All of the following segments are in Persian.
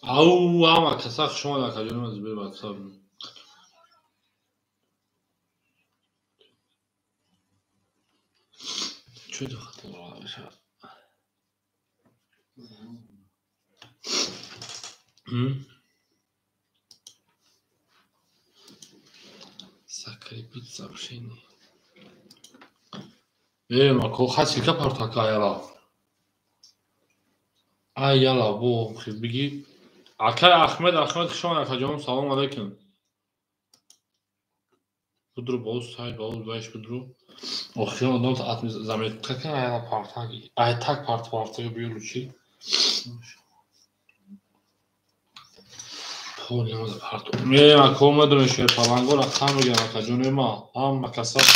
او ama kasak şoma da kaçırmaz bir WhatsApp. Çocuk hatırlar. Hı? Sakri pizza bir şey ne? Ma ko hasika partaka yala. Ay yala bu bigi. Akay Ahmet şoma da kaçırmam salam aleyküm. Budru boz say boz beş budru. Oxşon adam atmış zamet kakın ayala partak. Ay tak partaya bir uçi. Polima da parto. Me come dove c'è palangora tam میگم کجونه ما هم مکسب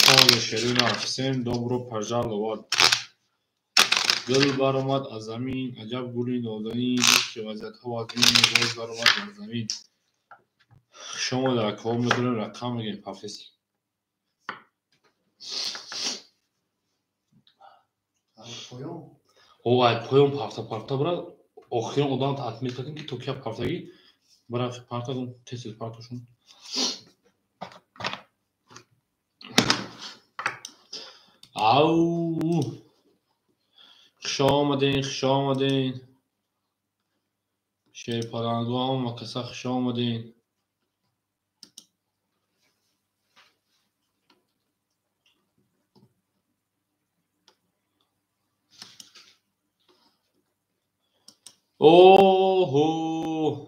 شما شیرین حسین دوبرو پرجال واد گل برآمد از زمین عجب گلی نازنین که وضعیت ها وزین روز برآمد از زمین شما در کام میدونیم رقم میگیم پافیسی او ay poyum parta bura okuyan odan tatmin takın ki Tokyo partayı bırak partanın tesis partoşun au خوش آمدین شیر پالانگوام و کسا خوش آمدین اوهو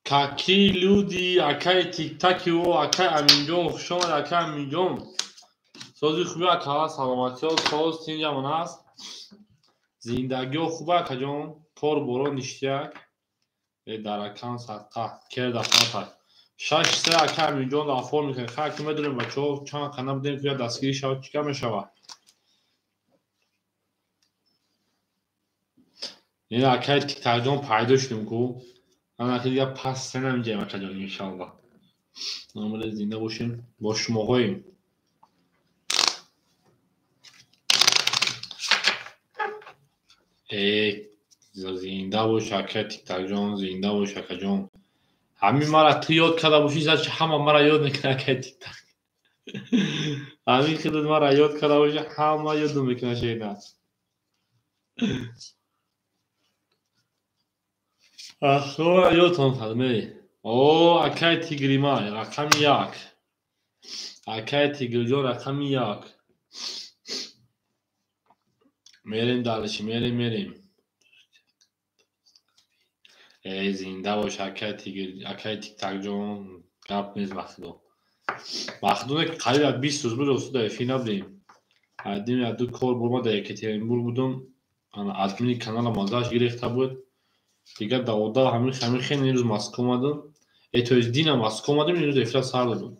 کاکی لودی اکای تیک تاکی و اکای امینجون خوش آمد اکای امینجون سازی خوبی اکای سلامتی ها ساز تین جمعن هست زندگی ها خوبه اکجون کار برو نشتیک درکان صدقه کرد افغان تای شش سه اکای امینجون دافور میکنه خواهی که میدونیم بچه ها چند قنه بدیم که دستگیری شود چیکار میشود این اکای تیک تاک جون پایدا شدیم کو من اکای دیگه پس نمیگم اکای جون انشالله نامل زنده باشیم با شما هاییم زنده باش اکای تیک تاک جون زنده باش اکای جون همین مرا تو یاد کرده باشی زد که همه مرا یاد میکنه اکای تیک تاک همین خیلی مرا یاد کرده باشی همه یاد میکنه شیده اخوه یادتون خدمه او اکای تیگری ما رقم یک اکای تیگر جون رقم یک میریم دالشی میریم زنده باش اکای تیک تاک جون گپ نیست مخدونه که قریب از 20 روز بود اصلا دایفی نبودیم دیم از دو کار برما در یکترینبورگ بودم ادمین کانال مازداش گرفته بود دیگه داودا همین خیلی این روز مسکو اومدم تو از دین مسکو اومدم این روز افلاس سر دادم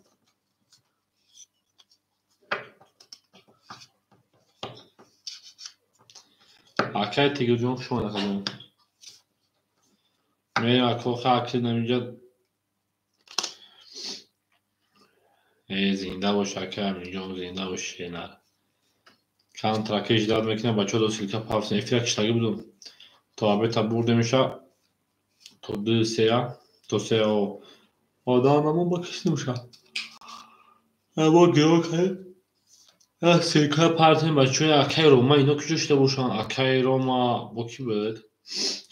اکای تیگر جون شما نخدم میریم اکو خاکی نمیجد زنده باش اکای همین جون زنده باش شینر کان ترکیش داد میکنه بچه دو سیلکا پارسن افلاکش تاگی بودم تا بیتا برده میشه تو دو سه و آدانمون با کسی نمیشه اما گیاه که سیلکا پارسن بچه اکای روما اینو کجاشته باشن اکای روما با کی بود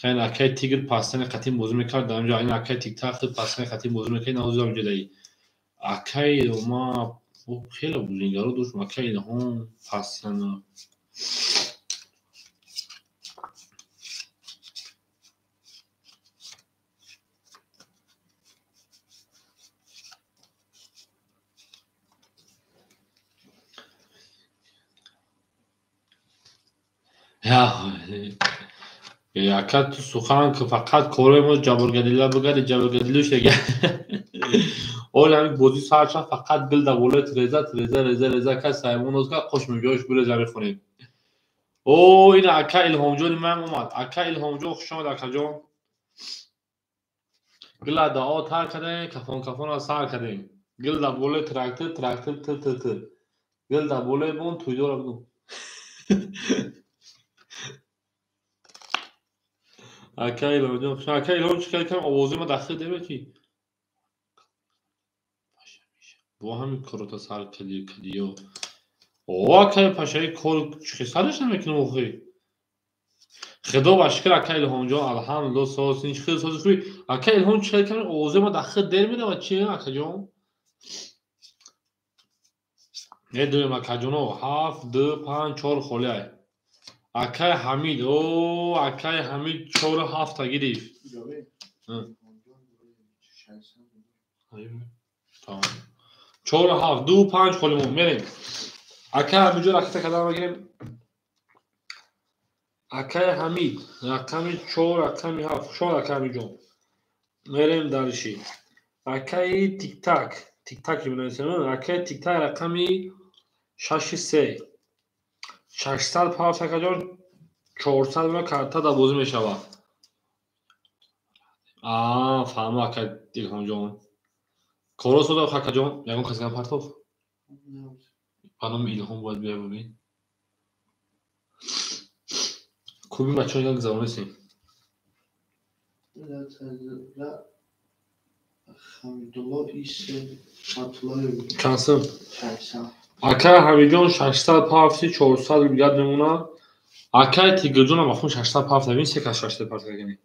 خیلی اکای تیگر پاستن قطیم بوزو میکرد دارم جا این اکای تیک تاک پاستن قطیم بوزو میکرد نوزو هم جدایی اکای روما خیلی بوزینگارو دوش اکای هم پاستن اکای تو سخن که فقط کاره ما جبرگدیلا بگرد جبرگدیلوش دیگه اول همین بازی سرچه فقط گل دولت ریزه که سایمون از که خوش میگوش بره زمین خونیم او این اکای الهام جون من اومد اکای الهام جون خوش آمد اکای جون گل دعا تر کردن کفان را سر کردن گل دولت تراکتر گل دولت بون توی دور بودم اکای لونجون اکای لون چیکار کنم آوازه ما داخل دیمه کی با همین کروتا سال کلیو او اکای پاشای کل چه سالش نمیکنه موخی خدا باشکر اکای لونجون الحمدلله سوس نیش خیلی سوس خوبی اکای لون چیکار کنم آوازه ما داخل دیر میره و چی اکای جون ندونم اکای جونو 7 2 5 4 خاله اکای حمید او اکای حمید 4 7 تا گرفت tamam 4 7 2 5 خاله میریم اکای همینجور اکتا کدام بگیریم اکای حمید رقمی 4 رقمی 7 4 اکای جون میریم درشی اکای تیک تاک می‌نویسیم اکای تیک تاک رقمی 6 3 600 پاس اکای جون 400 ما کارتا دا بازی میشود فهمم اکای دیلهام جون کورو سودا اکای جون یگون کسگان پارتوف خانم ایلهام باید بیا ببین کوبی بچه ها یک زمان سیم کنسم اکای همیجان 600 پافتی 400 بیاد نمونه اکای تیگرجون هم افون 600 پافت ببین سه کس 600 پافت کنی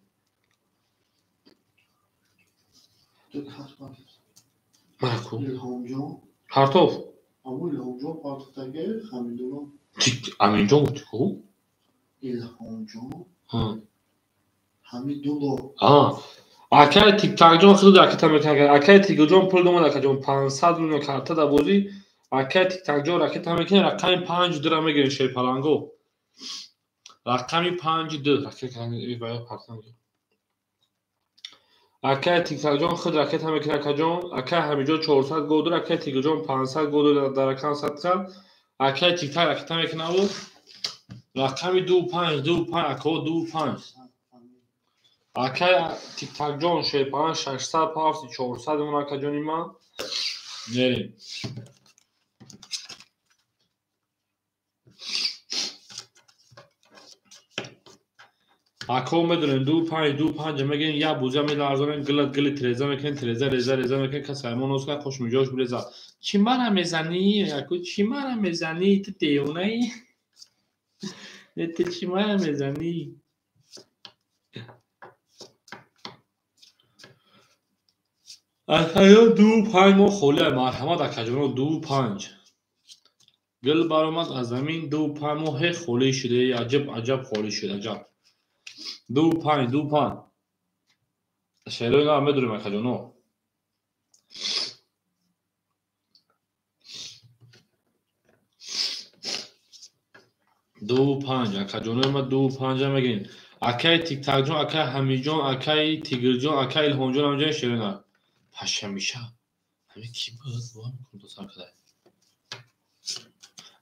مرکو پارتوف امینجان بود کو اکای تیک تاک جون خیلی راکت میکنه اکای تیگرجون پول دوم اکای جون 500 میلیون کارت دا بازی اکای تیک تاک جون راکت میکنه رقم 5 درهم میگیرن شیر پلنگو رقمی 5 2 راکت کنه باید پارتنر اکای تیک تاک جون خود راکت میکنه اکای جون اکای همینجا 400 گودر اکای تیک جون 500 گودر در رقم صد اکای تیک تاک راکت میکنه و رقمی 2 5 2 5 اکو 2 5 اکای تیک تاک جون شیر پلنگ 600 پافت 400 اون اکای جون ما نریم اکو میدونن 2 5 2 5 میگن یا بوزا میلارزون گل تریزا میکنن تریزا ریزا میکنن کس همون اوسکا خوش میجوش بریزا چی مرا میزنی اکو چی مرا میزنی تو دیونه ای تو چی مرا میزنی اکایا 2 5 مو خوله مرحمت اکاجونو 2 5 گل برآمد از زمین 2 5 مو هی خوله شده عجب خوله شده عجب 2 5 2 5 شیرو اینا هم بدونیم اکاجونو 2 5 اکاجونو ما 2 5 میگین اکای تیک تاک جون اکای حمید جون اکای تیگر جون اکای الهام جون هم جای شیرین پشه میشه همین کی بود وام کنم سر کده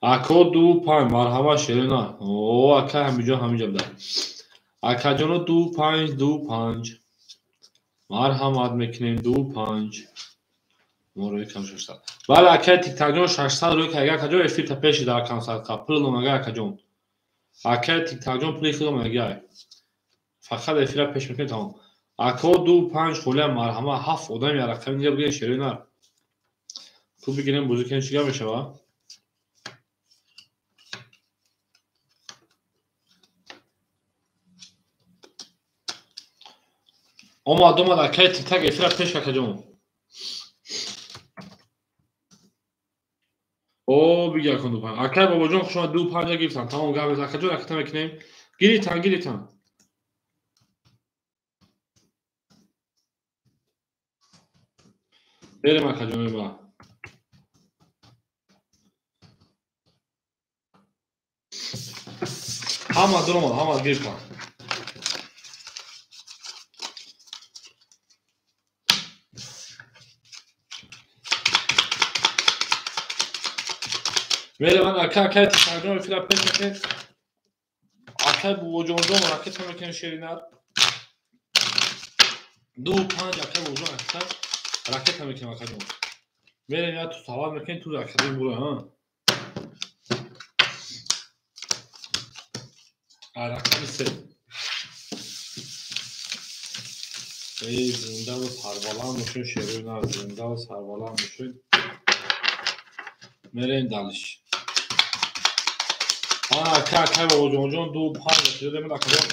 اکو 2 5 مرحبا شیرین او اکای حمید جون همینجا بده اکای جونو 2 5 2 5 مرحمت میکنیم 2 5 موروی کم 600 بله اکای تیک تاک جون 600 روی که اگر کجا افیت پیش در کم صد کپل رو مگه اکای جون اکای تیک تاک جون پلی خودم مگه فقط افیت پیش میکنیم تمام اکو 2 5 خوله مرحمت 7 آدم یا رقم دیگه بگیرین شیرین تو بگیریم بوزی کنیم چیگه میشه با اومد اکای تیک تاک افیت پیش اکای جون او بگیر کن 2 5 اکای بابا جون شما 2 5 گرفتن تمام گام اکای جون اکتا میکنیم گیریتن بریم اکای جون با همه گیر کن بریم اکای تیک تاک جون افیت پیش میکنیم اکای بابا جون راکت میکنیم شیرین 2 5 اکای بابا جون اکتا راکت میکنیم اکای جون بریم یا تو سوال میکنیم تو اکای برو ها رقم 3 ای زنده و سربلند باشین شیرین، زنده و سربلند باشین. میریم دلش. که بابا جان 2-5 شده من اکرام.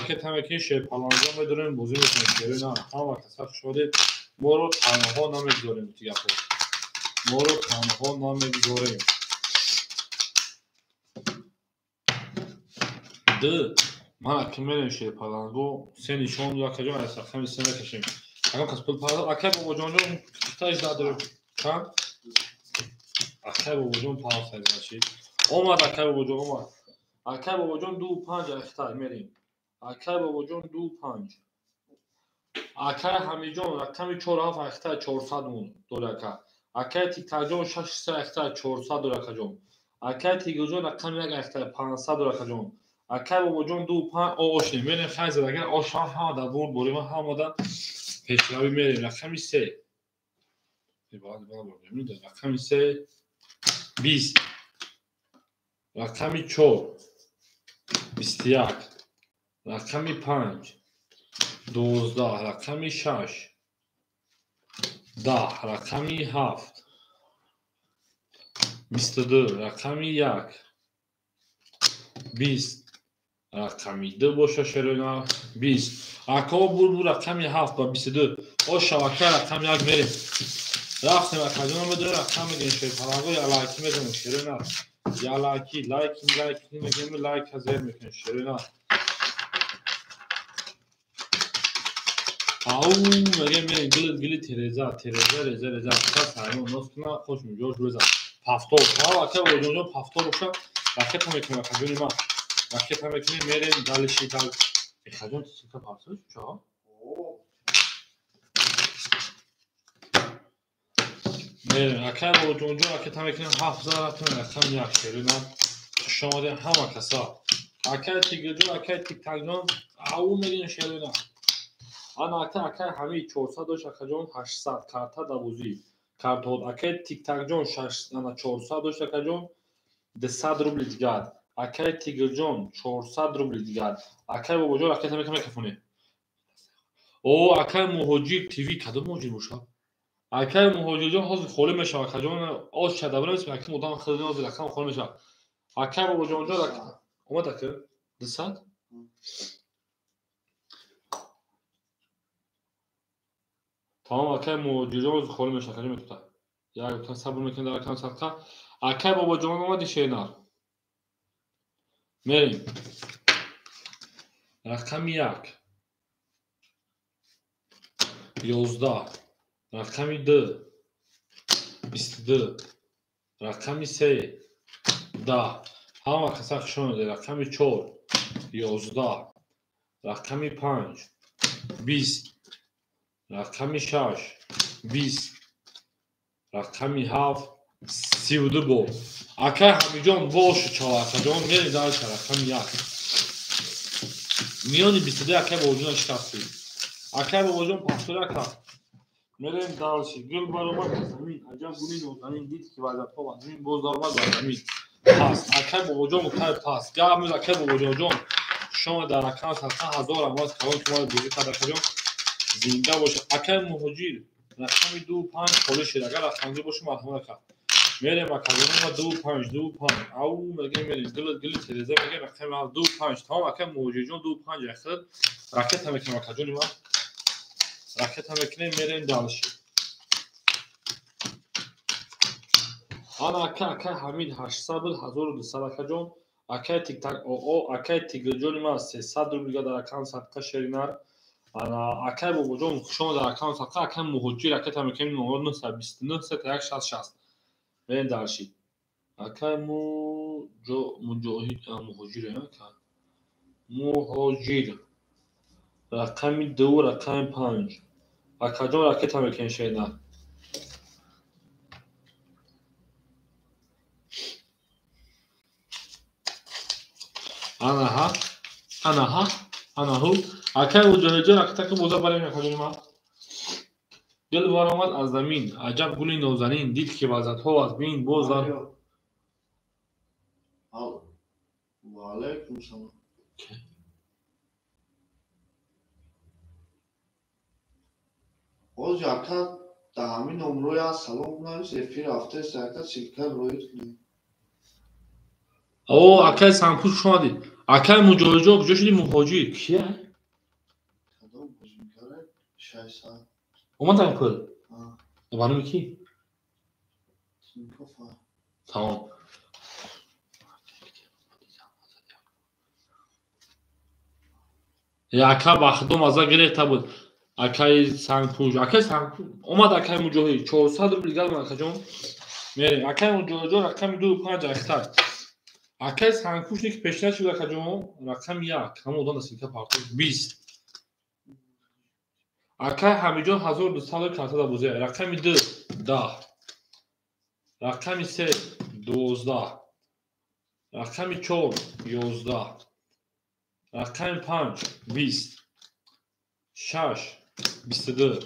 که تمکین پلنگا میداریم بازی میکنیم شیرین. هم وقت سخت شده ما رو تنها نمیگذاریم دیگه. ما رو تنها نمیگذاریم. من اکرام میریم پلنگو سه نشان یا کجا هست همین سه نکشیم. اگر کس پول پلنگ اکر بابا جان تاج دادیم. چند؟ اکر بابا جان 5 سایز اومد اکر بابا جان اومد. اکر بابا جان 2-5 اختار میریم. اکر بابا جان 2-5. اکر همیجان رقم 4 اختار 400 دلار. اکر تیکتا جان 6 اختار 400 دلار جان. اکر تیگو جان رقم 1 اختار 500 دلار جان. اکر بابا جان 2-5 آش میریم خیز اگر آش ها در برد بریم ها ماده پیشروی میریم رقم 3. بعد میده رقم 3 20. رقم 4 21. رقم 5 12. رقم 6 10. رقم 7 22. رقم 1 20. رقم 2 باشه شیرین 20. اکا بول رقم 7 با 22 او شبکه رقم 1 میریم رفتیم اکا میدونه رقم میگیم شیرین پلنگو یا لایکی میدونم شیرین یا لایکی میگیم لایک هزار میکنیم شیرین او میگیم گلی تیرزا رزا اساس همون نوستنا خوش میجوش روزا پافتور تا اکا وجونجو پافتور باشه راکت هم میکنه خجونی ما راکت هم میکنیم میریم دالشی دال خجون سیکا پافتور چه میریم اکا وجونجو راکت هم میکنیم 7000 تون رقم یک شیرین شماره همه کسا اکا تیگجو اکا تیک تاک جون او میگیم شیرین آن اکا همی 400 داشت اکا جون 800 کارتا دوزی کارتود اکا تیک تاک جون 400 داشت اکا جون 200 روبل دیگر اکا تیگر جون 400 روبل دیگر اکا بابا جون اکا تمی کفونه او اکا مهاجر تیوی کدوم مهاجر باشه اکا مهاجر جون حاضر خوله میشه اکا جون آش چدبره میشه اکا مدام خیلی ناز رقم خوله میشه اکا بابا جون جون اومد اکا 200 تمام اکا مهاجر جون خوله میشه اکا جون یا تا صبر میکنه در اکا صدقه اکا بابا جون اومد شینار میریم رقم 1 11 رقم 2 22 رقم 3 10 همه کسا شونده رقم 4 11 رقم 5 20 رقم 6 20 رقم 7 32 بو اکا همیجان باشه چاو اکا جان میری دارش رقم 1 میانی 22 اکا با وجود شکستی اکا با وجود پاستور اکا میریم دارشی گل برامد زمین عجب گلی نوزنین دید که وزد ها زمین باز دارمد بر زمین پس اکا با وجود مکتر پس گاه میز اکا با وجود جان شما در اکا سلطه 1000 امواز کلان که ما بیزی کده اکا جان زنده باشه اکا مهاجر رقم 2-5 خالی شد اگر رقم باشه مرحوم اکا میریم اکا جان 2-5 او میگه گل تیرزه میگه رقم 2-5 تمام اکا مهاجر جان 2-5 اخر راکت هم میکنم اکا جان ما راکت هم میکنیم میریم دالشی آن اکا حمید 800 بود 1200 اکا جان اکا تیک تاک او اکا تیگر جان ما 300 روبل در اکانت صدقه شیرینار انا اکا بابا جان شما در اکانت صدقه اکا مهاجر راکت هم میکنیم نمبر 929 160 بریم دالشی اکا مجاهد مهاجر اکا مهاجر رقم 2 رقم 5 اکا جان راکت هم میکنیم شیرینار انا هو اکا مجاهد جان راکت هم بوزا بریم اکا جان ما دل برآمد از زمین عجب گلی نازنین دید که وزدها از بین باز در و علیکم سلام باز یکا در همین نمروی از سلام نویس افیر هفته سرکت شکر رویت کنید. او اکای سنپوش شما دید. اکای مجاهجا کجا شدی مهاجی کیه؟ کدام بازی میکره؟ 6 ساعت. اومدن کل. بانو کی؟ سنکوفا. تمام. اکا بخدم ازا گرفته بود. اکای سنپوش. اکای سنپوش. اومد اکای مجاهی 400 روبل گرم اکا جون. میریم. اکای مجاهجا رقم 2.5 اختر. اکای سنپوش نیک پیشنهاد شد اکا جون. رقم 1 همون دان سیکا پارتو 20. اکای همیجان 1200 کارت دا بوزه. رقم 2 10. رقم 3 12. رقم 4 11. رقم 5 20. 6 22.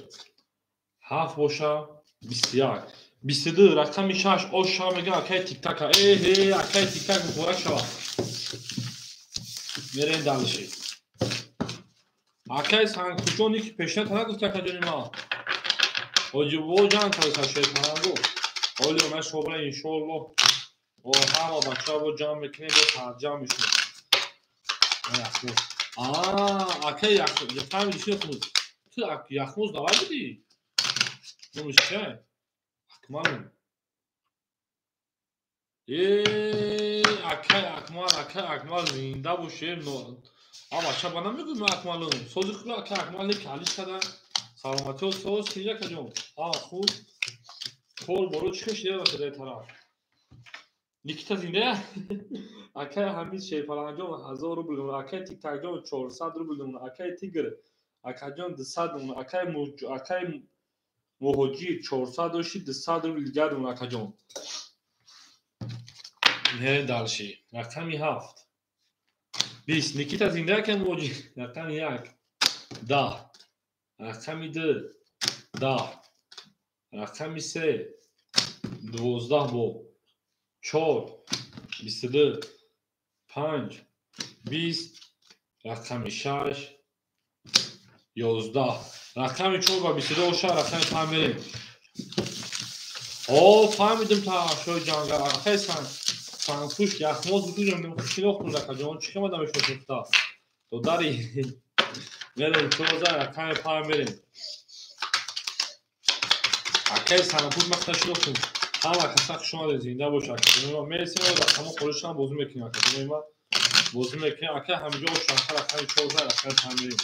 7 باشه 21. 22 رقم 6 آشا میگه اکای تیک تاک اکای تیک تاک مبارک شود. میرین دلشی. اکای سنکوچونی که پیشنهاد نگفت که کجایی ما. واجبو جان تا شیطان گو. اولی من شبره انشالله و همه بچه ها با جام میکنیم با ترجم میشونیم. اکای یخموز دیشی خموز. تو یخموز داور بودی؟ نمیشه چه؟ اکمالون. اکای اکمال زنده باشه اما شبا نمیگویم اکمالون سوزی خوبه اکای اکمال نیک حالیش کده سلامتی و سوز کنیه که جون خوب کل برو چکش دیگه باشه ده طرف نیکیتا زنده اکای همیز شیفالان جون 1000 روبل دونه اکای تیک تاک جون 400 روبل دونه اکای تیگر اکای جون 200 دونه اکای موهوجی 400 دوشی 200 روبل دیگر دونه اکای جون نه دالشی رقمی 7 20 نیکیتا زنده که موجی رقم 1 10 رقم 2 10 رقم 3 12 با 4 22 5 20 رقم 6 11 رقم 4 با 22 شهر رقم 5 بریم فهمیدم تا شو جانگل آخه سنپوش یخموز بودو جانگل خیلی خون رقم جان چی که مدامش بکنفتا تو داری بریم 14 رقم 5 بریم اکای سنپوش مختش خون همه کسا شما زنده باشه که مرسی ما در همه خودش هم بازی میکنیم که ما بازی میکنیم اکای همینجا و شانخر رقم 14 رقم 5 بریم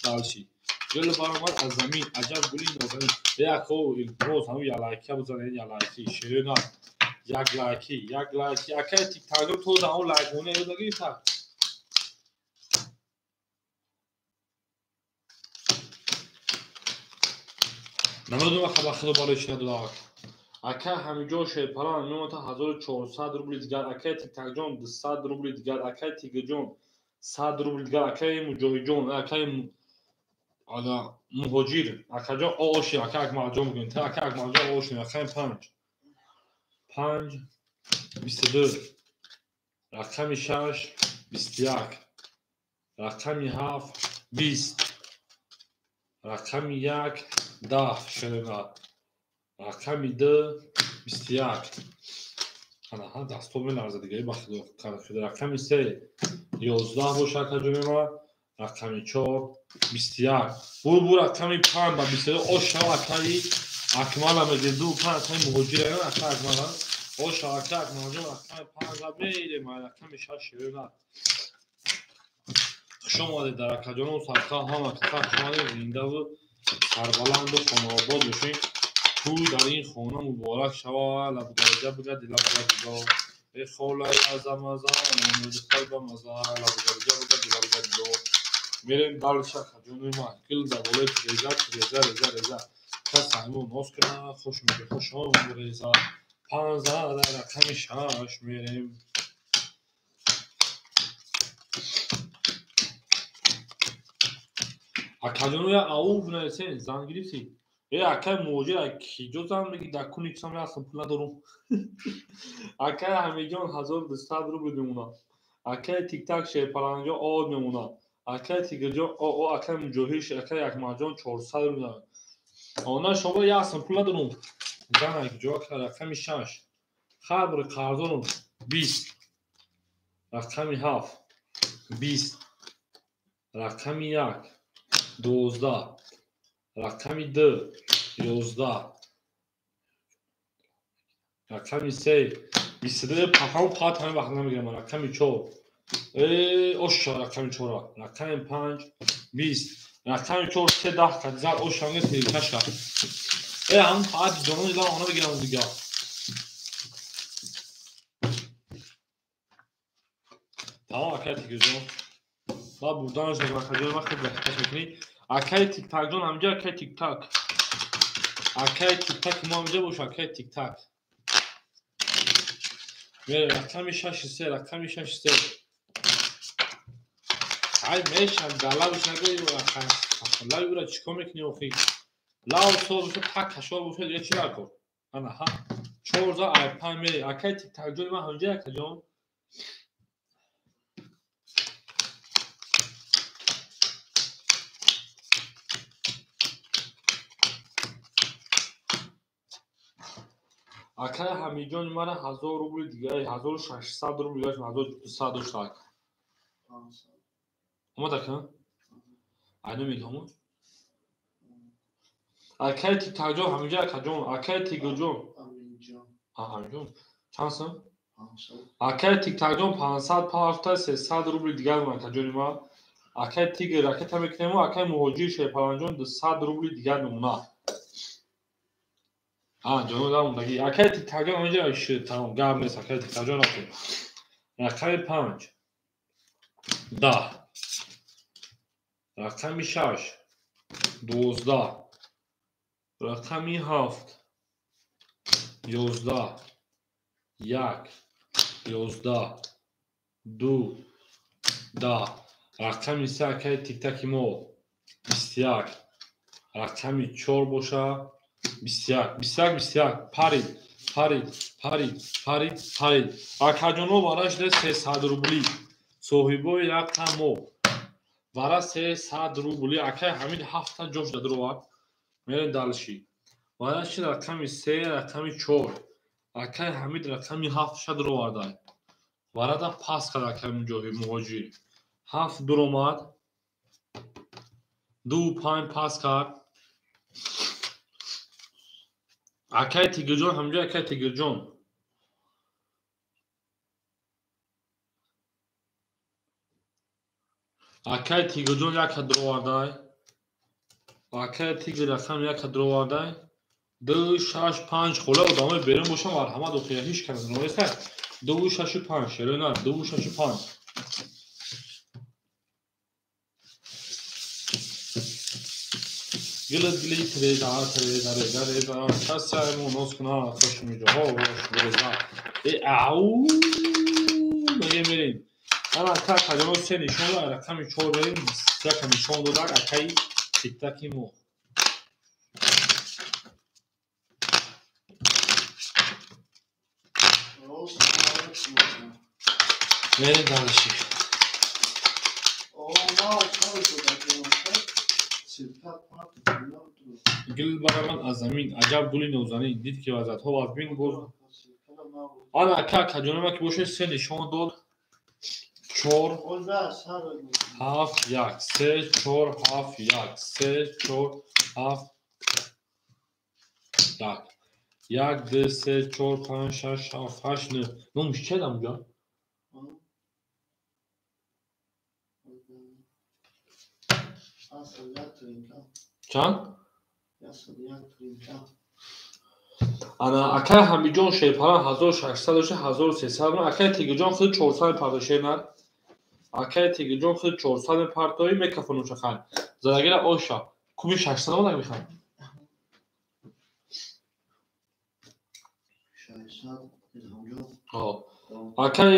دالشی گل برامد از زمین عجب گلی نازنین یک خو روز همون یا لایکی بزنین یا لایکی شیرین یک لایکی اکای تیک تاک تو دا اون لایکونه رو دگی تا نمیدونم خبر بالش نداره اکای همینجا شیپران میمونه 1400 روبل دیگر اکای تیک تاک جون 200 روبل دیگر اکای تیک جون 100 روبل دیگر اکای مجاهد جون اکای حالا مهاجر اکجا آشی اکمال جون میگن تا اکمال جون آشی اکای 5 22 رقم 6 21 رقم 7 20 رقم 1 10 شنیدم رقم 2 21 انا دستو من لرزه دیگه بخدا کار شده رقم 3 11 باشه کجا ما رقم 4 21 بو رقم 5 با 22 اوشا اکای اکمال هم میگه 2 5 اکای مهاجر اکای اکمال اوشا اکای اکمال اکای 5 و بیره ما رقم 6 شده شما در اکجان و سرکا هم اتفاق شما زنده و سربلند و خانواباد بشین توی در این خانه مبارک شوا لبگرجه بگه دل بگه ای خولای ازم امید قلب مزا لبگرجه بگه دل بگه میرین دال شخ جونوی ما کل در بوله ریزه کس همون ناس کنه خوش میگه خوش هم ریزه 15 در رقم 6 میریم اکجانو یا او بنایسین زن گرفتی اکای موجه اکی جو زن میگی دکون ایکسام هستم پول ندارم اکای همیجان 1200 رو بدمونا اکای تیک تاک شیپرانجا آد میمونا اکای تیگر جان اکای مجاهیش اکای یک مجان 400 رو Ondan şoba yazsın pula durun. Zana ki cevap rakami 6. خبر قرضون 20 رقمی 7 20 رقمی 1 12 رقمی 2 11 رقمی 3 22 پاهم پات همه وقت نمیگیرم رقمی 4 اوشا رقمی 4 رقمی 5 20 رقمی 4 3 10 کرد زد اوشا نگه تیرکش کرد همون پات جانون ایلا آنها بگیرم دیگه tamam akay gözüm. La buradan önce bakacağım bakın bakın. Akay TikTok don amca akay TikTok. Akay TikTok mu amca boş akay TikTok. Ve rakam şaşırsa rakam şaşırsa. Ay meşan dala bir şey koyuyor rakam. La yura çıkomek ne okuyor. La olsa bir tak kaşor bu şey geçiyor ko. Ana ha. Çorza ay pame akay TikTok don ma önce akacağım. Akay hamijon mara 1000 rubl دیگه 1600 rubl یا 1200 اما دکن اینو میگم akay TikTok جون همینجا کجون akay TikTok جون همینجا چانسم akay TikTok جون 500 پافتا 300 rubl دیگه من کجونی ما akay TikTok راکت میکنم akay موجی شپالان جون 200 rubl دیگه نمونه جانو دارم نگی akay TikTok جون همینجا ایش تمام گام نیست akay TikTok جون رفت رقم 5 10 رقم 6 12 رقمی 7 11 1 11 2 10 رقمی 3 akay TikTok مو 21 رقمی 4 باشه 21 پارید акаҷоно вараш де 300 рубли соҳибои рақамо вара 300 рубли акай ҳамид ҳафта ҷош дадировад мерен далши вараши рақами 3 рақами 4 акай ҳамид рақами 7 шадировардай варада пас кард акай муҷоҳи муҳоҷир 7 дуромад 2 5 пас кард akay TikTok همجا akay TikTok akay TikTok یک دروارده akay TikTok رقم یک دروارده 2 6 5 خلا ادامه بریم باشم مرحمت دوخیه هیچ کنه نویسته 2 6 5 شروع 2 6 5 گلی تریدار کسایمون نسکنا خوش میجه باش برزا او میگه میریم انا تا کجا سه نشون رقم 4 بریم رقم نشون دادن akay TikTok مو میریم دانشی گل برامن از زمین عجب گلی نوزنی دید که وضعیت ها از بین برد آن اکا کجانه که باشه سه نشان داد 4 7 1 3 4 7 1 3 4 7 1 2 3 4 5 6 7 8 9 نمش چه دم جا چند انا akay hamijon şeparan 1600 1300 akay TikTok خود 400 پرداشه نه akay TikTok خود 400 پردایی میکافونو چخن زراگیر اوشا کومی 600 نمونه میخوام akay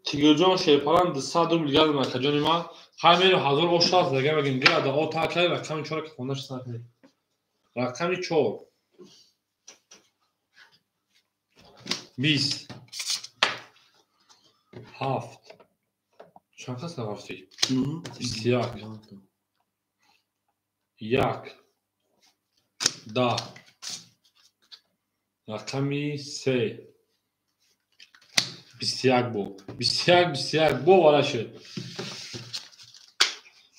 TikTok şeparan 200 rubl geldi makajoni ma همین 1800 دیگه بگیم گرد آتا که رقم 4 که خوندش سنه رقم 4 20 7 چند کس نگفتی؟ 21 1 10 رقمی 3 21 بو 21 بو وارد شد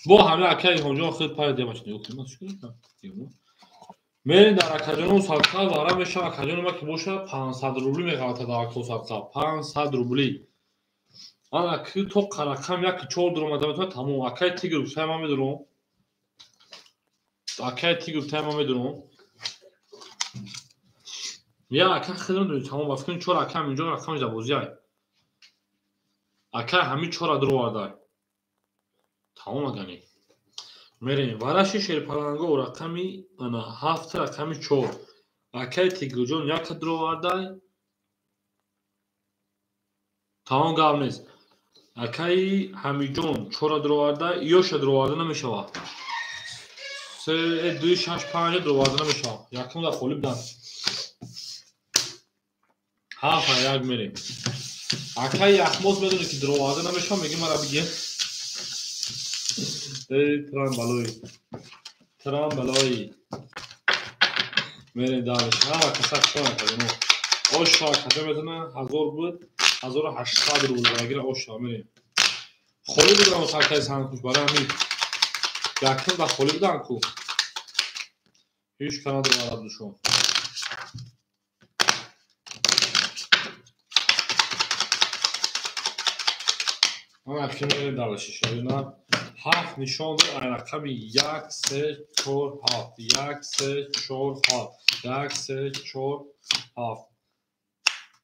بو همه اکای اونجا خیلی پای دیماش نیوکیم میرین در اکاجون سالکا وارد میشه اکاجون ما که باشه 500 روبلی میخواد تا اکو سالکا 500 روبلی انا کی تو رقم یک 4 درم دادم تمام اکای تیگر تمام میدونم اکای تیگر تمام میدونم یا اکا خیلی ندونی تمام باز کنی 4 اکا اینجا رقم جوازیه اکا همین 4 درو وارد تمام اگانی میریم وارشی شیرپلنگو رقمی انا 7 رقمی 4 اکای تیگر جون یک درو وارد تمام گام نیست اکای همیجون 4 درو وارد یوش درو وارد نمیشه 3 2 6 5 درو وارد نمیشه یکم در خولی بدن ها یک میریم اکای اخموز بدونی که درو وارد نمیشه میگیم مرا بگیم ترام بلایی میریم دارش ها کسک شما کنیم اوشا کجا میتونه 1000 بود 1800 رو بود اگر اوشا میریم خولی بدم و سرکای سنکوش برای همین یکم در خولی بدن کو هیچ کنه در وارد شما اما اکی میریم دارشی شدیم 7 نشان در رقمی 1 3 4 7 1 3 4 7 1 3 4 7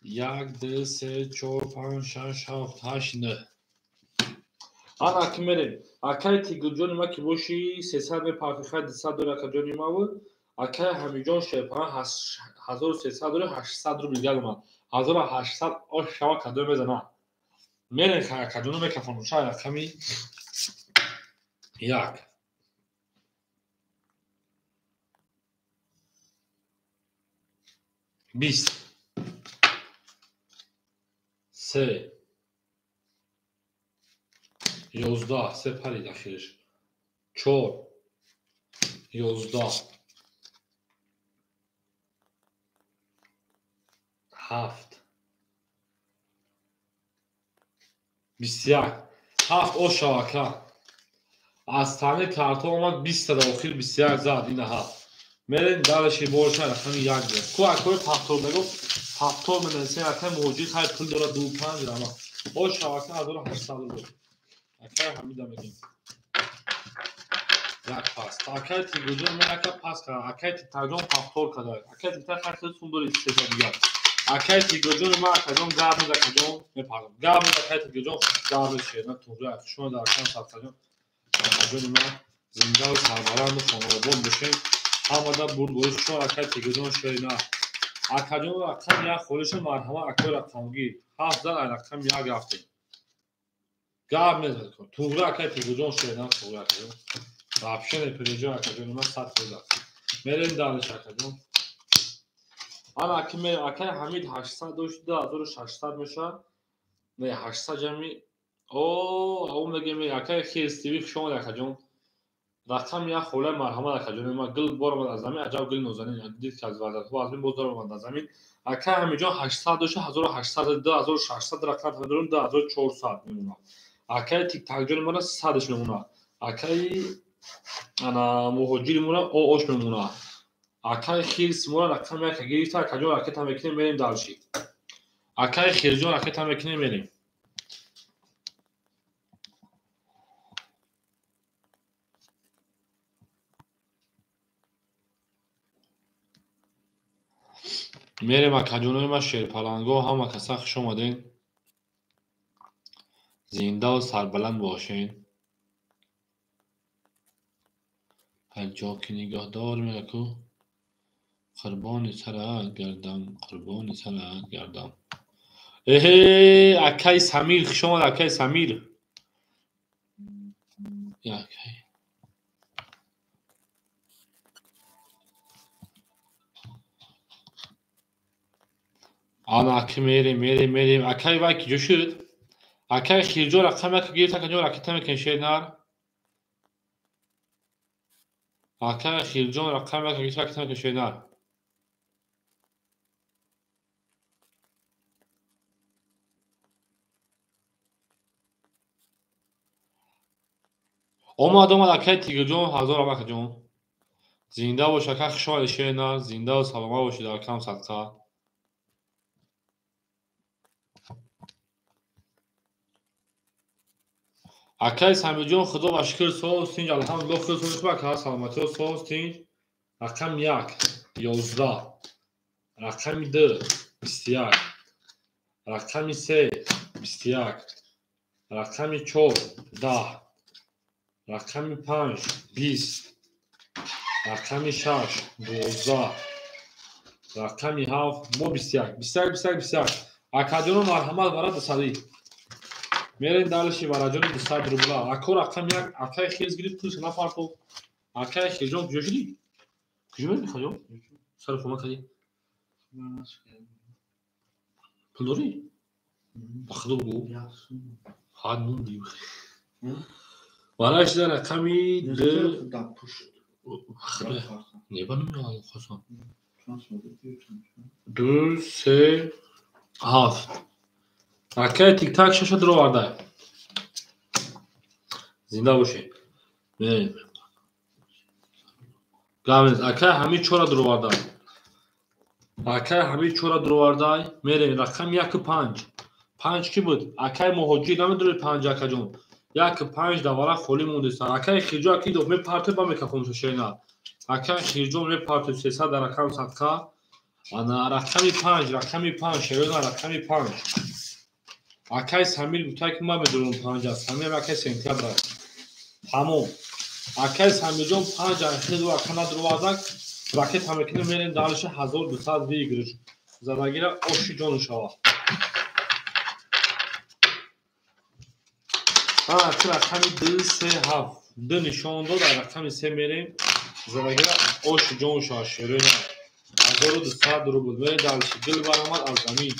1 2 3 4 5 6 7 8 9 انا اکی میریم اکای تیگر جون ما که باشی 300 میپرتی خیلی 200 داره اکا جونی ما بود اکای همیجان شیرپلنگ 1300 داره 800 رو میگل اومد 1800 آش شما کدوم میزنه میرین خیلی اکا جونو میکفون شاید رقمی 1 20 3 11 3 پرید اخیرش 4 11 7 21 7 او شاکا از تنه کارتون اومد 20 تا داخل 21 زد این هفت میرین دالشی بولش رقم 1 گرفت کو اکوی پاپتور بگو پاپتور منسه اکای موجی خیلی پول داره 25 درم او شاکا 1800 بود اکای حمیدا میگیم یک پاس اکای تیگوجون من اکای پاس کرد اکای تیگوجون پاپتور کرد اکای تیگوجون خیلی سوندری سه دیگر اکای تیگوجون ما اکاجون گاب میده اکاجون میپرم گاب میده اکای تیگوجون گاب میشه نه تو راه شما در کان ساختن اکاجون ما زنده و سربلند و خانوادگی بشین همه بود گوش شو اکای تیگوجون شینا اکاجون رقم یا خودش مرهم اکای رقمگی 7000 رقم یا گرفتیم گاب میده تو راه اکای تیگوجون شینا تو راه آپشن پریجو اکاجون ما 100 بود میریم دانش اکاجون آن اکی اکای حمید 800 داشت 2600 میشه نه 800 جمعی اون میگم اکای خیستیوی شما اکاجون رقم یا خوله مرهم اکاجون ما گل بارم از زمین عجب گل نوزنین دید که از وارد تو از این بزرگ از زمین اکای همینجا 800 داشت 1800 2600 رقم دارم 2400 میمونه اکای تیک تاک جون ما 100 میمونه اکای انا مهاجری مونه او اوش میمونه اکای خیرس مونه رقم یک گرفت اکاجون رکت هم میکنیم بریم دالشی اکای خیرجون رکت هم میکنیم بریم میریم اکاجونوی ما شیرپلنگو هم کسخ شما دین زنده و سربلند باشین هر جا که نگاه دار میگو قربان سرت گردم قربان سرت گردم اهه اکای سمیر شما اکای سمیر یا اکای آن اکی میریم اکای وای که جوشید اکای خیرجو رقم یک گیرت اکاجو رکت هم کنشید نار Akay Xiljon raqam ve ifrak şeyler. اومد Akay Tigirjon hazır olmak için. زنده باش Akay خشوال şeyler. Zinde ve salama başı در کم صدقه. Akay Samijon خدا و شکر سو استینج الحمدلله خدا سو بکر سلامتی سو استینج. رقم 1 11 رقم 2 21 رقم 3 21 رقم 4 10 رقم 5 20 رقم 6 12 رقم 7 مو 21 21 21 21 акадионо марҳамат барад дасади мерен далиши вараҷони 200 рубла ако рақам 1 акай хез гирифт пулс нафарто акай хеҷон куҷо шуди куҷо мери хаҷон сар фома кади пул дори ба худо бу ҳад мун ди вараш дар рақами небанам хосон 2 3 7 акай тик-так шаша дуро варда зинда бошед мерем гамес акай ҳами 4 дуро варда акай ҳами 4 дуро варда мерем рақам 1 5 5 ки буд акай моҳоҷӣ намедури 5 акаҷон 1 5 давара холӣ мондест акай хиҷо аки до мепарте ба мекафон шошена акай хиҷо мепарте 300 дар рақам садқа ана рақами 5 рақами 5 шерона рақами 5 акай самир гуфта ки ман медонам 5 аст самир акай сентябр аст тамом акай самирҷон 5 ахид ва канад рувадак ракет ҳамекина мерен далиша 1200 вигриш задагира оши ҷон шава ки рақами 2 3 7 2 нишон дод рақами 3 мерем задагира оши ҷон шава шерона 1200 рубл мерен далиши дил баромад аз замин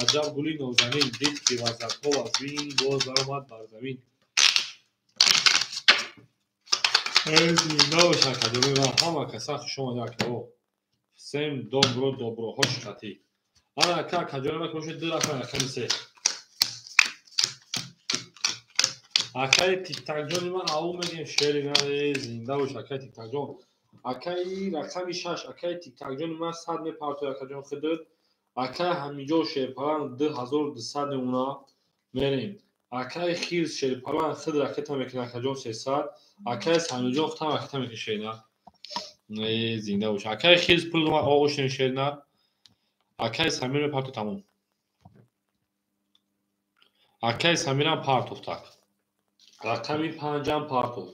аҷаб гули нозанин дид ки вазакҳо аз вин боз баромад бар замин зинда кадоми ва ҳама каса хушомада ки о сем добро доброҳо шикати ана ка каҷонама ки бошед ду рақам рақами 3 акай тиктакҷони ман аву мегем шери наре зинда бош акай тиктакҷон акай рақами 6 акай тиктакҷони ман 100 мепартояд акаҷон хидд акай ҳамиҷо шерпалан 2200 мемона мерем акай хирс шерпалан хид ракета мекина акаҷон 300 акай самиҷон хитам ракета мекишена зинда бош акай хирс пул дома оғош немишена акай самир мепарто тамом акай самирам партов так рақами 5 партов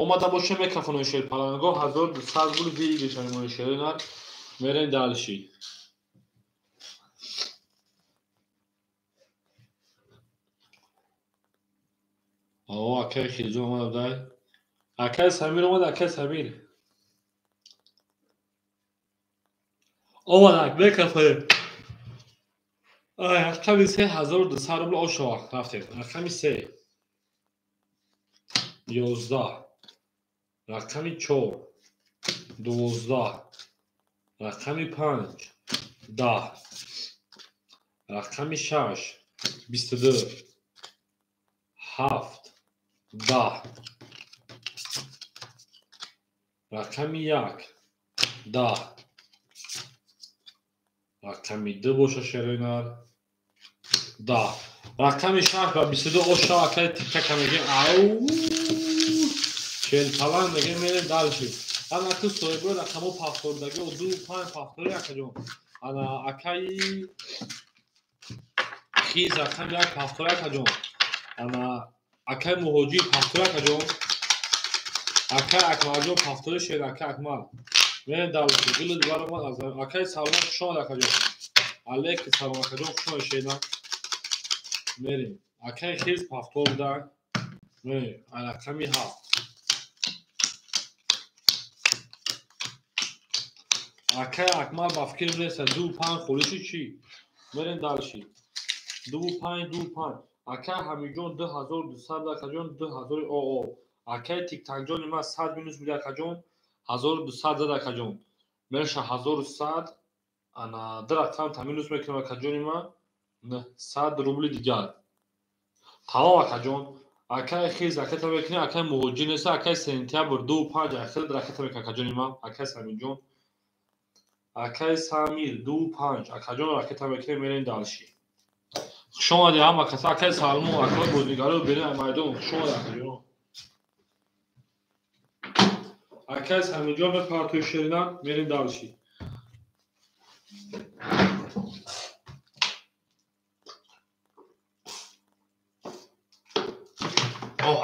омада боша мекафоно шерпаланго 1200 гули вигишани шерена мерен далиши о акай хилҷон омад дай акай самир омад акай самир омад мекафоне рақами 3200 рубл ошова рафтед рақами 3 11 рақами 4 12 рақами 5 10 рақами 6 22 7 10 рақами 1 10 рақами 2 боша шеройнар 10 рақами 6 ва 22 оша акай тиктака мегем ау шелпалан мегем мерем далши ана ки соҳибо рақамо пафтордаги ду 5 пафтори акаҷон ана акай хиз рақами 1 пафтори акаҷон ана акай муҳоҷӣ пафтори акаҷон акай акмалҷон пафтори шер акай акмал мерем далши гули баромад аз акай саломат хушомад акаҷон алейки салом акаҷон хушомад шена мерем акай хиз пафтор дар мерем рақами 7 акай акмал ба фикр неста 2-5 холиши чӣ мерем далши 2-5 2-5 акай ҳамиҷон 2200 акаҷон 2000 оо Акай тиктакҷони ман 100 минус буд якаҷон 1200 зад якаҷон меша 1100 ана ду рақам таминус мекунам якаҷони ман 100 рубли дигар тамом акаҷон. Акай хиз ракета мекунӣ акай муҳоҷир нест акай сентябр 25 ахир ракета мекунад акаҷони ман акай самиҷон акай самир 25 акаҷон ракета мекунем мерем далши хушомади ҳама каса акай салмон акай бозигаро бинем майдон хушомади акаҷон акай самиҷон мепартӯи ширидан мерем далши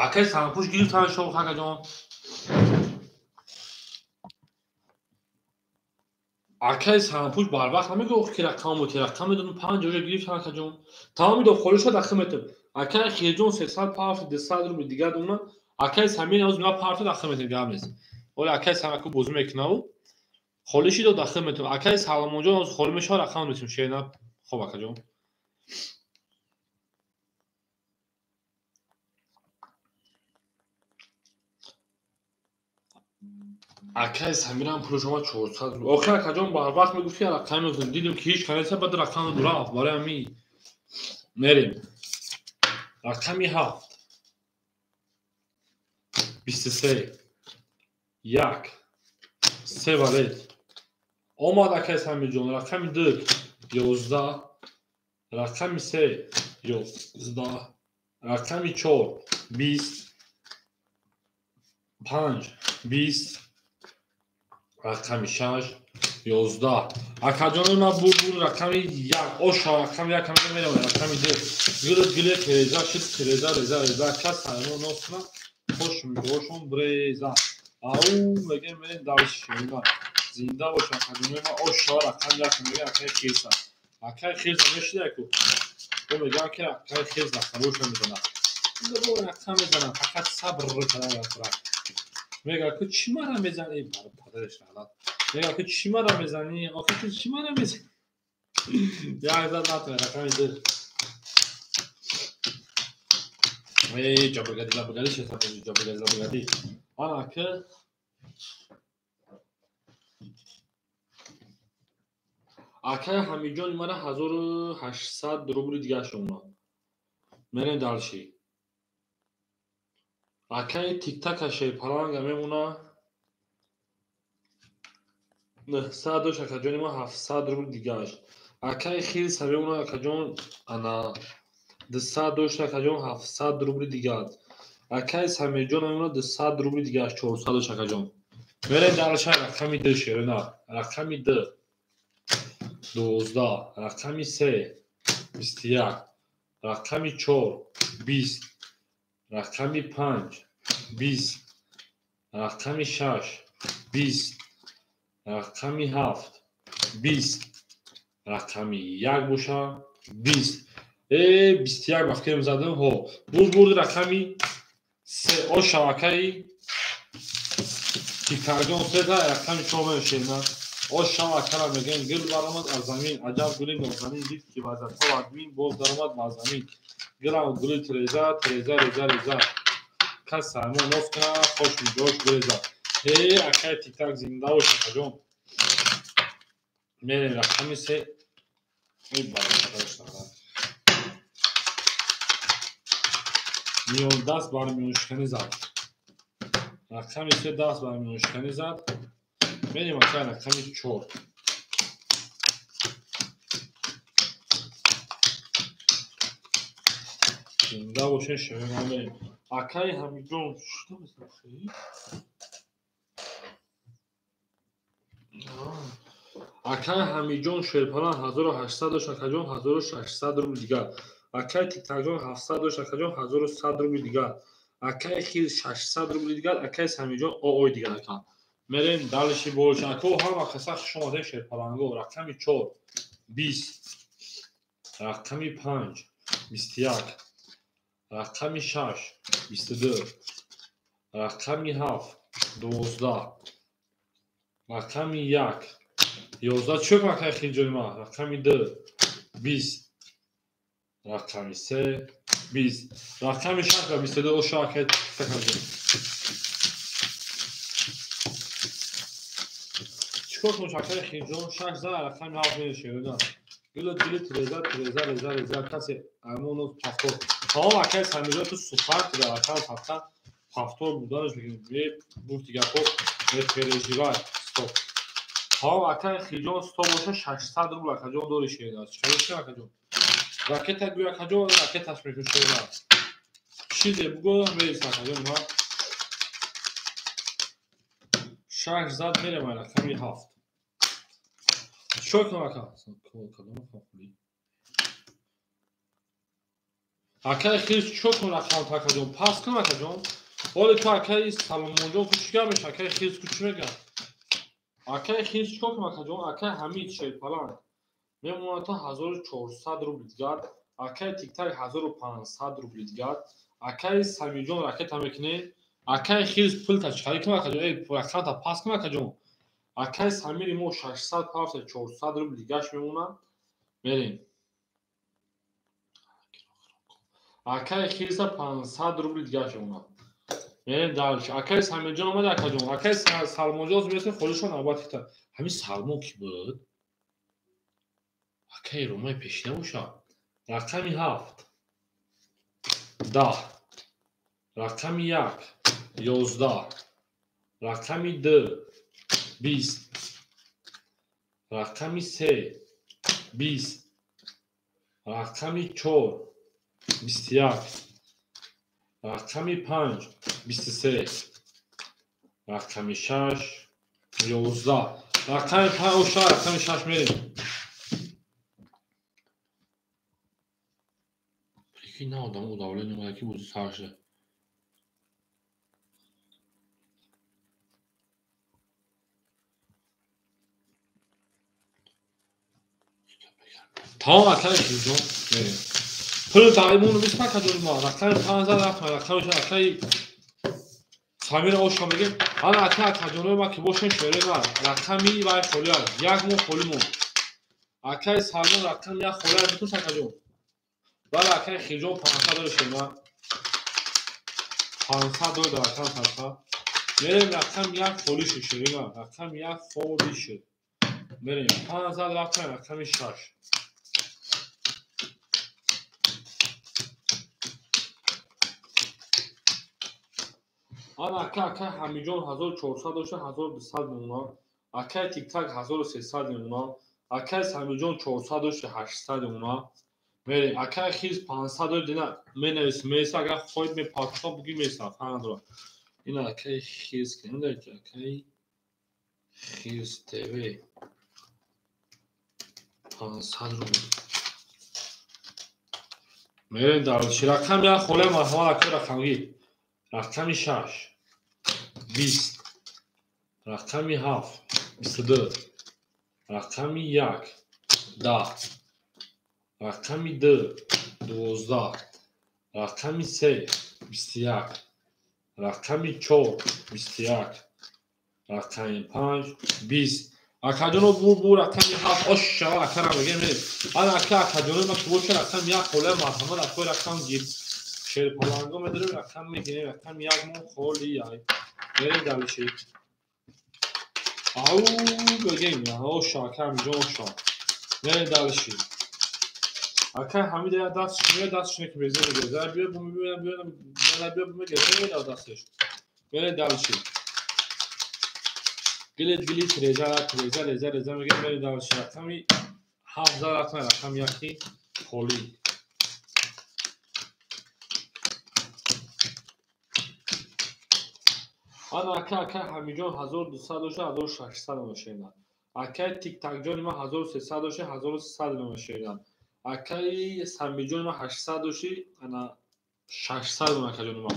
акай сампуш гирифтам шоқ акаҷон акай сампуш барвақт намегӯфт ки рақам буд рақам медодум 5 ҷоя гирифтам акаҷон тамоми дохолиша дахта метам акай хирҷон 300 паф 200 рубли дигар дуна акай самин оз ма парф дахта метам гамес оли акай самаку бозӣ мекунав холиши до дахта метам акай саломонҷон оз холи меша рақам метам шена хоб акаҷон акай самирам пулаш омад 400 рубли охир акаҷон барвақт мегуфти рақам метам дидем ки ҳеҷ канеса бад рақам рафт барои ами мерем рақами 7 23 1 3 валет омад акай самиҷон рақами 2 11 рақами 3 11 рақами 4 20 5 20 рақами 6 11 акаҷони ман бур рақами 1 оша рақами 1 камера мерам рақами 2 гиле тереза шит тереза реза акас саймон носна хош мегошон бреза ау мегем мерем далшина зинда бош акаҷони ман оша рақами 1 камера акай хирса акай хирса мешидаку ӯ мегам ки акай хирс дахтабоша мезанад бо рақам мезанад фақат сабр кардам якра мега ку чӣ мара мезанӣ бар падараш галат мега ку чӣ мара мезанӣ охир ку чӣ мара мезанӣ як зад натояд рақами 2 ҷабргади шесаф ҷабргади ана ки акай ҳамиҷони мара 1800 рубли дигар шумад мерем далши акай тиктака шерпаланга мемона 900 дош акаҷони ман 700 рубли дигаш акай хирса мемона акаҷон ана 200 дош акаҷон 700 рубли дигар акай самиҷон мемона 200 рубли дигаш 400 дош акаҷон мерем далша рақами 2 шерина рақами 2 12 рақами 3 21 рақами 4 20 рақами 5 20 рақами 6 20 рақами 7 20 рақами 1 боша 20 21 вақтем задам ҳо буз бурди рақами 3 о шавакаи тиктакҷон сета рақами 4 мешина о шавакара мегем гил баромад аз замин аҷаб гули нозанин дид ки вазатҳо админ боз даромад ба замин гилам гули тереза реза кас саймон ноз кунад хош миҷош гуреза акай тиктак зинда бош акаҷон мерем рақами 3 миён даст бар миёншиканӣ зад рақами 3 даст бар миёншиканӣ зад мерем акай рақами 4 зинда бошен шавема мерем акай ҳамиҷон шуда мезахӣ акай ҳамиҷон шерпалан 1800 дош акаҷон 1600 рубли дигар акай тиктакҷон 700 дош акаҷон 1100 рубли дигар акай хир 600 рубли дигар акай самиҷон ой дигар ака мерем далши бош ако ҳама каса хушомадем шерпаланго рақами 4 20 рақами 5 21 рақами 6 22 рақами 7 12 рақами 1 11 чӯ акай хирҷони ман рақами 2 20 рақами 3 20 رقم 6 و 22 شاکت تکانجون چیکار کنم شاکت خیجون 6 زن رقم 7 میشه گلو تریزا کسی امونو پافتور تمام اکای سمیجا تو سفر تو رقم پافتور بودنش میگیم بود دیگه خب فرژیرای استاپ تمام اکای خیجون استاپ باشه 600 روبل اکاجون دوری شده است چه اکاجون راکت گویا اکاجون راکتش میشه چیزی بگو میرسه اکاجون ما 6 زد میره من رقم 7 شو کنم اکا کدوم خالی اکای خیلی چو کنم رقم اکاجون پاس کنم اکاجون ولی تو اکای سلام مونجا تو چیکار میشه اکای خیلی کوچ میگم اکای خیلی چیکار کنم اکاجون اکای همین چه پلان میمونه تا 1400 روبل دیگر اکای تیک تاک 1500 روبل دیگر اکای سمیجون راکت هم میکنه اکای خیلی پول تا چیکار کنم اکاجون ای رقم تا پاس کنم اکاجون اکای سمیری مو 600 پاس 400 روبل دیگهش میمونه بریم اکای خیلی 500 روبل دیگهش میمونه بریم دالش اکای سمیجون اومد اکاجون اکای سالمونجاز میرسه خودشون آباد تا همین سالمون کی بود اکای رومای پیشینه باشه رقمی 7 10 رقمی 1 11 رقمی 2 20 رقمی 3 20 رقمی 4 21 رقمی 5 23 رقمی 6 11 رقمی 5 رقمی 6 میریم یکی نه آدم او داوله نمونه که بود سرشه تمام اکای خیزون میریم پول دایمون 20 اکاجون ما رقم 15 رقم اکای سامیر اوشا میگه انا اکاجون ما که بوشن شوره نه رقمی وای خولیا یک مو خولمو اکای سالمون رقم یک خولیا بتوس اکاجون ولی اکای خیجون 500 داره شما 500 داره رقم 500 میریم رقم یک فولیش شوره نه رقم یک فولیش میریم 500 رقم 6 آن اکای همیجون 1400 داشته 1200 میمونه اکای تیک تاک 1300 میمونه اکای همیجون 400 داشته 800 میمونه میریم اکای خیز 500 داشته دینا مینویسم میسه اگر خود می پاکتا بگی میسه فهمید این اکای خیز که نداره که اکای خیز تیوی 500 رو میریم دارش رقم یک خوله مرحمه اکای رقمی رقمی 6 20 رقمی 7 22 رقمی 1 10 رقمی 2 12 رقمی 3 21 رقمی 4 21 رقمی 5 20 اکاجونو بو رقمی 7 اشوا اکرام میگه میریم انا اکاجونو ما که بوشه رقم یک خوله مرحمه اکای رقم گیر شیر پلانگو میداریم رقم میگیریم رقم یک مون خولی های میریم دلشی او بگیم نه او شاکر میجون شا میریم دلشی اکای همین دیگه دستش که بیزه میگه بیا بوم بیا بوم گره دستش میریم دلشی گلیت ریزه میگه میریم دلشی رقمی 7 رقم یکی خولی آن اکای همیجون 1200 داشته 1600 نمیشه اکای تیک تاک جون ما 1300 داشته 1300 نمیشه اکای سمیجون ما 800 داشته انا 600 اکای جون ما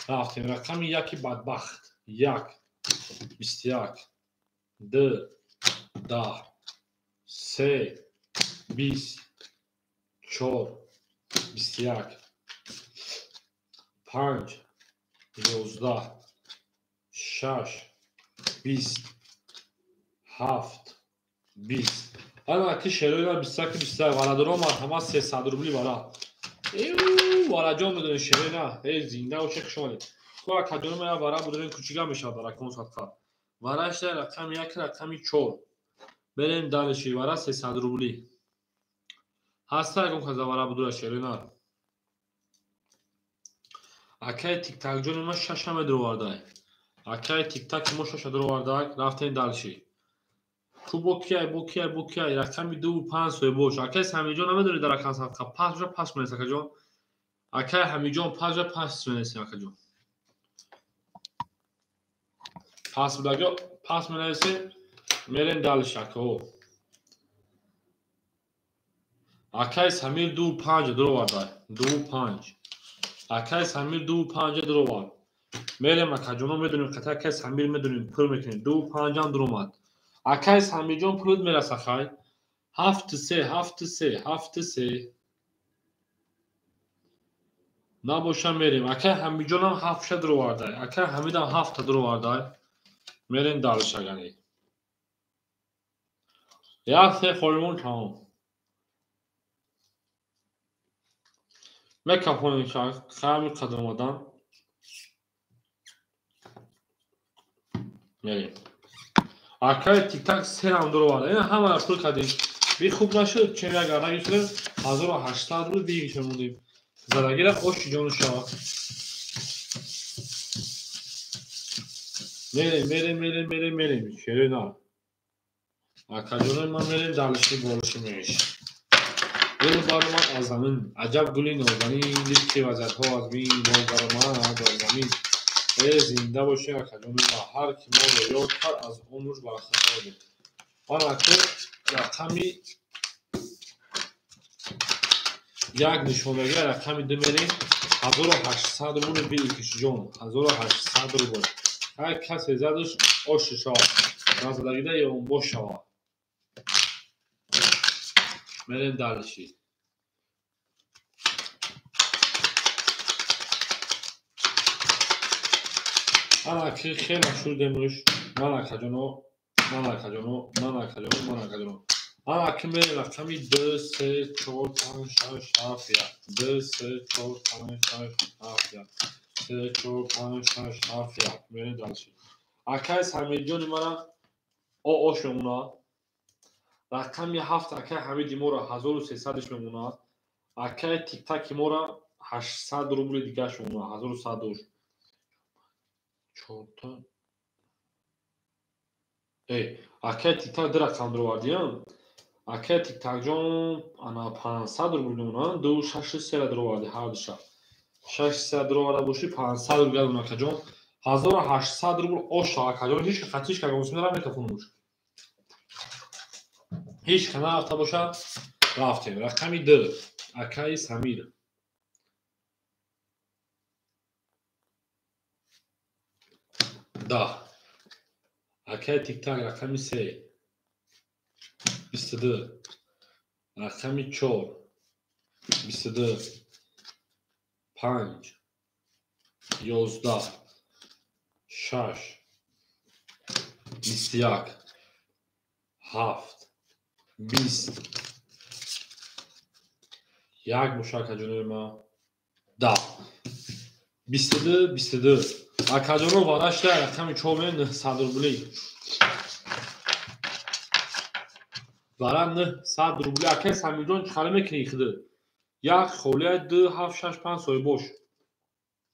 رفتیم رقم یکی بدبخت 1 21 2 10 3 20 4 21 5 11 6 20 7 20 انا اکی شروع 20 ولادرو مرحمه 300 روبلی برا وارجان بدون شیره نه ای زنده و چه شمالی تو اکادون من وارا بدون کوچیکا میشه در اکون صدقه وارش در رقم یک رقمی 4 بریم دالشی وارا 300 روبلی هستا اگه کذا وارا بدون شیره نه اکای تیک تاک جون ما ششم درو وارده اکای تیک تاک ما شش درو وارده رفتین دالشی تو بوکیای رقمی 2 و 5 سوی باش اکای سمیجان هم داری در اکان صدقه پس منیسه که جون اکای همیجان پس منیسه اکا جون پس منیسه میرین دالش اکا اکای سمیر 2 و 5 درو وارده 2 و 5 اکای سمیر 2 و 5 درو وارد میریم اکا جونو میدونیم قطعه اکای سمیر میدونیم پر میکنیم 2 و 5 هم درو مد اکای سمیر جان پرود میرسه خواهی 7-3 نباشم میریم اکای همی جان هم 7 درو وارده اکای همید هم 7 درو وارده میریم دالش اگنی یک سه خورمون تمام میکافونیم که خیلی قدم آدم میریم اکای تیک تاک 3 هم درو وارده این همه را پول کردیم بی خوب نشد چه یک گرنگی شده 1800 رو دیگه شموندیم زدگی را خوش جانو شد میریم شیره نه اکا جانو ما میریم دالشی بالشی میش دل بارمان از زمین عجب گلی نازنین لیکی وزدها از بین بارمان از زمین ای زنده باشه اکا جانو ما هر کی ما رو یاد کرد از عمرش برخطا بود آن اکا رقمی یک نشونگی رقمی 2 میریم 1800 رو بونه بیلی کشی جان 1800 رو بونه هر کسی زدش آش شد نزدگیده یا اون باش شد میریم دالشی انا که خیلی مشهور دمروش من اکا جانو انا که میریم رقمی 2 3 4 5 6 7 2 3 4 5 6 7 3 4 5 6 7 میریم دالشی اکای سمیر جان مرا آش میمونه رقمی 7 اکای حمید ما را 1300 میمونه اکای تیک تاک ما را 800 روبل دیگه میمونه 1100 4 تا ای اکای تیک تاک در رقم درو واردیم اکای تیک تاک جان انا 500 روبل میمونه 2 6 3 درو وارد هر دو شب 600 درو وارد باشی 500 روبل میمونه اکا جان 1800 روبل آش اکا جان هیچ خطیش که گوش میدارم میکفون موش هیچ کنار رفته باشه رفتیم رقمی 2 اکای سمیر 10 اکای تیک تاک رقمی 3 22 رقمی 4 22 5 11 6 21 7 20 یک مشاک جنوب ما 10 22 اکا جنوب وارش در رقمی 4 900 روبلی وارا 900 روبلی اکای سمیر جان چخاله میکنی خده یک خوله 2 7 6 5 سوی باش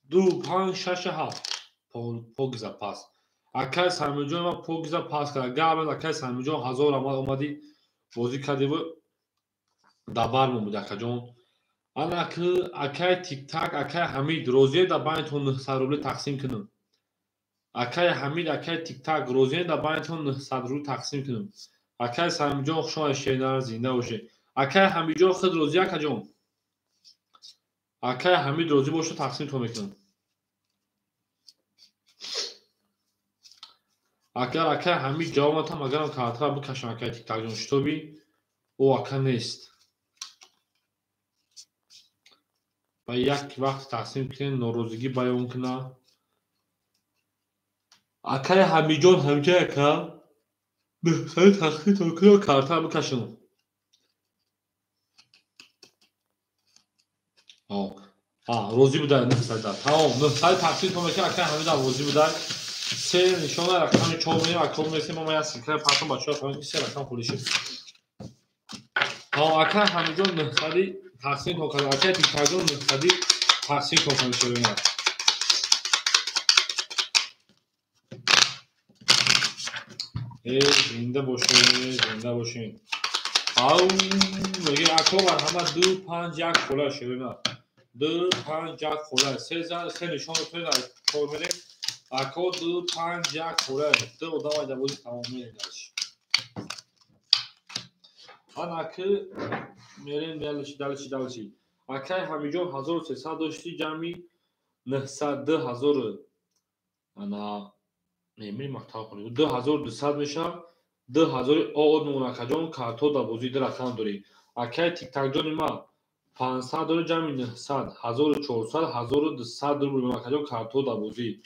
2 5 6 7 پوگزا پاس اکای سمیر جان ما پوگزا پاس کرد گابل اکای سمیر جان 1000 اومدی بازی کردی و دبر بود اکا جان انا که اکای تیک تاک اکای حمید روزی در بینتون 900 روبلی تقسیم کنم اکای حمید اکای تیک تاک روزی در بینتون 900 روبلی تقسیم کنم اکای سمیر جان شما شینار زنده باشه اکای حمید جان خود روزی اکا جان اکای حمید روزی باشه تقسیم تو میکنم اگر اکای حمید جواب هم اگرم کارتر بکشم اکای تیک تاک جان شتوبی او اکا نیست و یک وقت تقسیم کنین نوروزگی بیان کنه اکای حمید جان همجا اکا بهتره تقسیم تو کنه و کارتر بکشم روزی بوده 900 تمام 900 تقسیم کنم که اکر همه در روزی بوده سه نشانه رقم 4 میریم اکر میرسیم ما یا سیکره پاتون بچه‌ها فهمیدید سه رقم خودشه اکر همه جا 900 تقسیم کنم اکر تیک‌تاگون 900 تقسیم کنم شده زنده باشین میگه اکر بر همه 2 5 1 خلا شده 2 5 1 خلا سه نشان رو توی چهار میریم اکر 2 5 1 خلا دو دو دوازی تمام میریم اکر میریم دلشی اکر همینجا 1300 داشتی جمعی 900 2000 انا میریم مقطع کنیم 2200 میشه 2000 آد مونکه جان کارتو دا بازی در رقم داری اکر تیک تاک جان ما 500 داره جمعی 900 1400 1200 داره مونکه جان کارتو دا بازی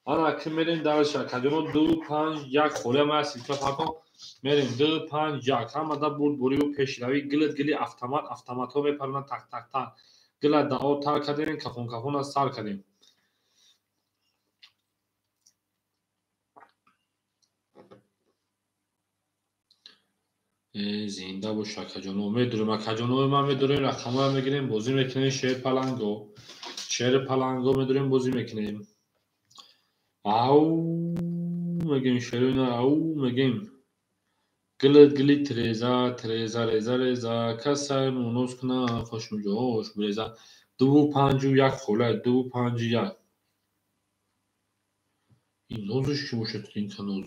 انا اکر میریم دلش اکر جان 2 5 1 خوله ما سیکا پاکو میریم 2 5 1 هم دا بود بوری و پیشروی گلی автомат ها میپرن تک گل دا او تار کردیم کفون از سر کردیم زنده باش کجانو میدونم کجانو ما میدونیم رقم ها میگیریم بازی میکنیم شیر پلنگو میدونیم بازی میکنیم میگیم شیرنا میگیم گلی تریزا کسر مونوس کنه خوشم جوش بریزا 2 5 1 خوله 2 5 1 این نوزش که باشه این کنوز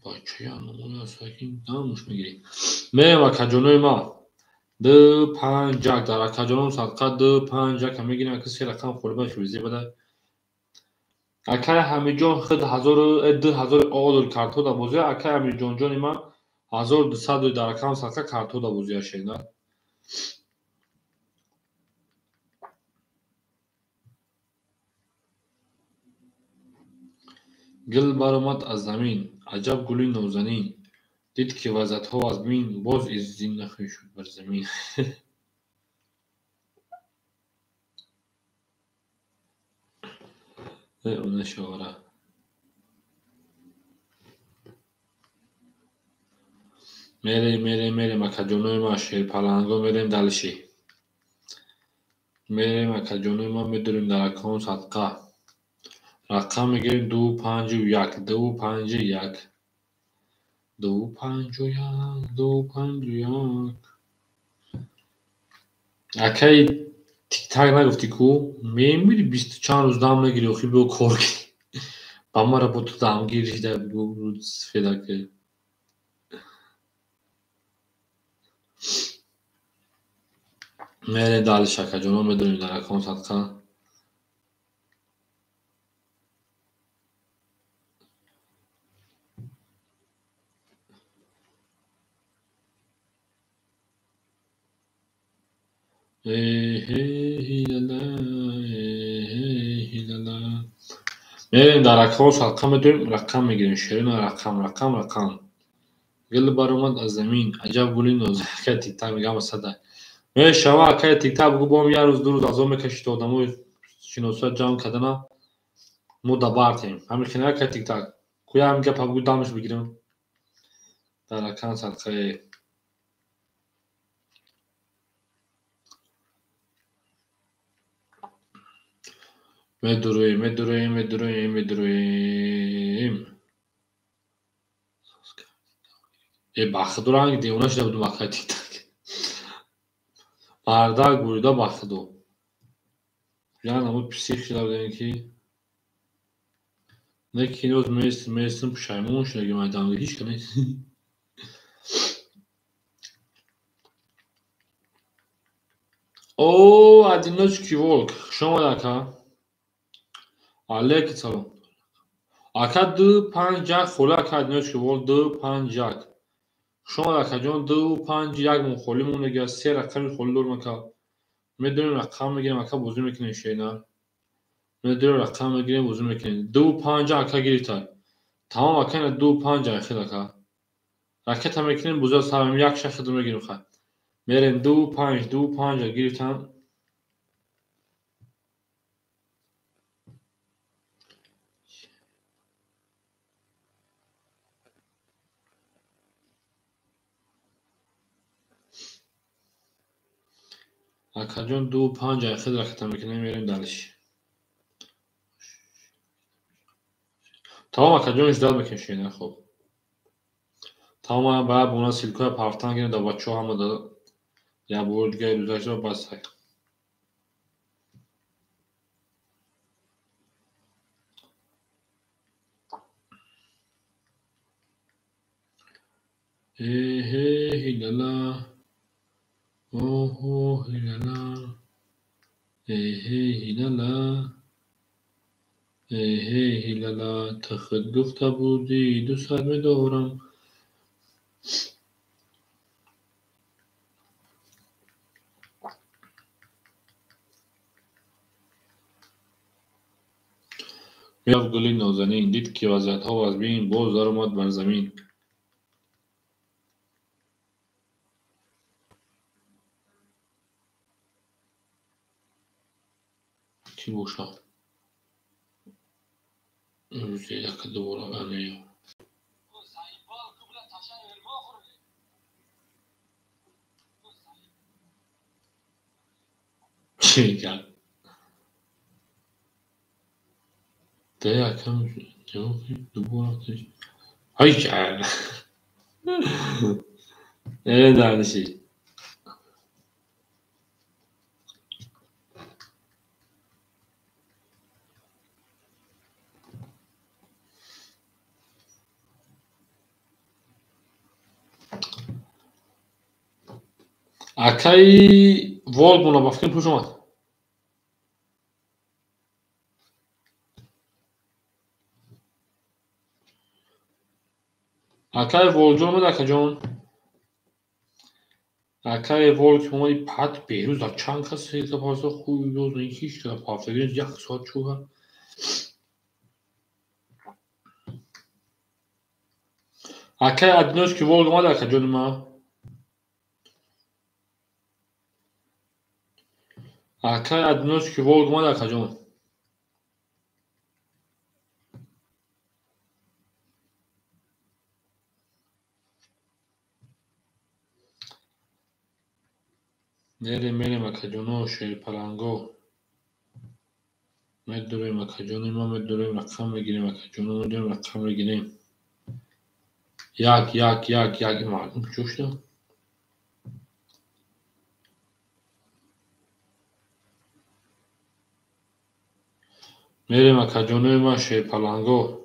بچه یا نمونه ساکین دامش میگیریم میریم کجانوی ما 2 5 1 در کجانو صدقه 2 5 1 میگیریم کسی رقم خورده باشه بزی بده اکر همه جان خود 2000 آدر کارتو دا بوزی اکر همه جان ما 1200 در رقم صدقه کارتو دا بوزی شینا گل برآمد از زمین عجب گلی نازنین دید که وزت ها از بین باز از زین نخی شد بر زمین اون شعاره میریم کجانوی ما شیر پلنگو میریم دلشی میریم کجانوی ما میدونیم در اکان صدقه رقم میگیریم 2 5 1 2 5 1 2 5 1 2 5 1 اکی تیک تاک نگفتی کو میری 20 چند روز دام نگیری و خیلی به کار کنی با ما را با تو دام گیری در روز فیدا که میریم دال شکر جانو میدونیم در اکان صدقه میریم در اکان صدقه میدونیم رقم میگیریم شیرین رقم گل برآمد از زمین عجب گلی نازنین تیک تاک میگم صدا میره شما که تیک تاک بگو با هم یه روز دو روز از آن میکشید و آدمو شناسا جمع کردن مو دبارتیم همین کنار که تیک تاک کویا هم گپ بگو دامش بگیرم در اکان صدقه میدرویم بخدو رنگ دیونش ده بودم اکای تیک تاک بردار گوریدا بخدو yani ama psikler ki ne ki o mesin pişaymun şuna gömeden hiç kanı o adinoçki volk şoma daka alek salon akad 5 jak xola adinoçki volk 5 jak şoma daka jon 5 jak mun xolimun nega se raqami xolur maka میدونیم رقم میگیریم اکا بوزی میکنیم شینا میدونیم رقم میگیریم بوزی میکنیم 2 5 اکا گیریتای تمام اکا 2 5 اخیر اکا رکت هم میکنیم بوزی سرم یک شخص دو میگیریم خواهد میریم 2-5 گرفتم. اکجان 2-5 خیلی رختم میکنه. میریم دلش. تمام اکجانش دل میکشینه. خب تمام باید بونا سیلکای پافتان گیره دا بچه همه دا یا بود دیگه روزش رو بس های. هیلالا اوه هیلالا هیلالا هیلالا تخت گفته بودی 200 میدارم. میرفت گلی نازنین دید که وضعیت ها از بین باز در اومد بر زمین. کی بوشا روزی یک دوباره بله چی کرد ده یکم دوباره های کرد دردشی اکای وال بونا بافکن توش اومد. اکای وال جون اومد اکا جون. اکای وال که اومدی پت بیروز در چند کسی که پاسا خوبی دوز این هیچ که پافتگیرش یک ساعت چوها. اکای ادنوش که وال اومد اکا جون ما. اکای ادنوش که وال اومد اکا جون. میریم اکا جونو شیر پلنگو. میدوریم اکا جونی ما میدوریم رقم بگیریم اکا جونو میدوریم رقم بگیریم. یک معلوم جوش نه. میریم اکا جونوی ما شیر پلنگو.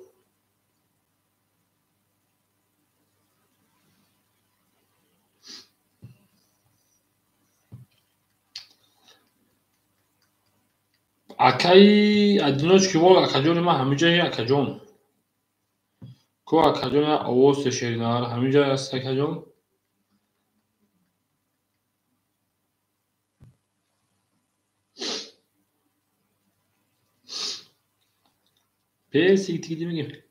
اکای ادنوش که وال اکا جونی ما همه جایی اکا جون. کو اکا جون آواز شیرینار همه جایی است اکا جون. پیسی تیدی میگیم.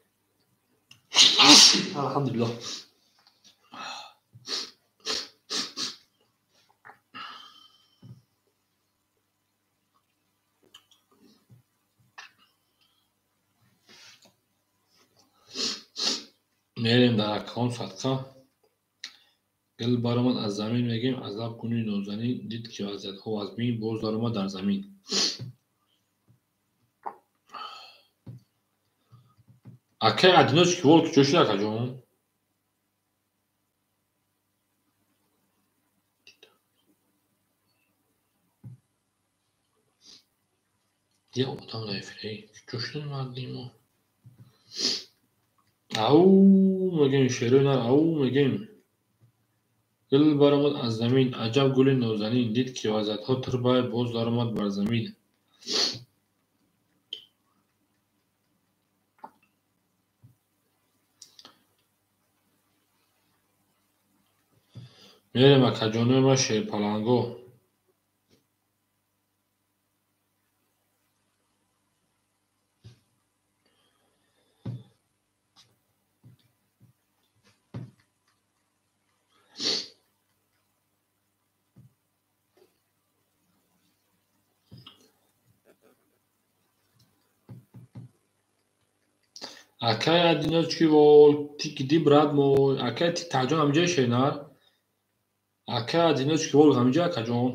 الحمدلله. میریم در اکاون صدقه. گل برمان از زمین میگیم از لب کنی نازنین دید که وضعیت ها از بین باز دار ما در زمین. اکای ادنوش که وال جوشی اکا جون. یه آدم رفیقی جوش نمیدیم او میگیم شیرین او میگیم. گل برآمد از زمین عجب گل نازنین دید که وضعیت ها تر باز دار آمد بر زمین. میریم اکا جونوی ما شیر پلنگو. Akay adinotki vol tik di brad mo akay tik tajon hamja shenar akay adinotki vol hamja kajon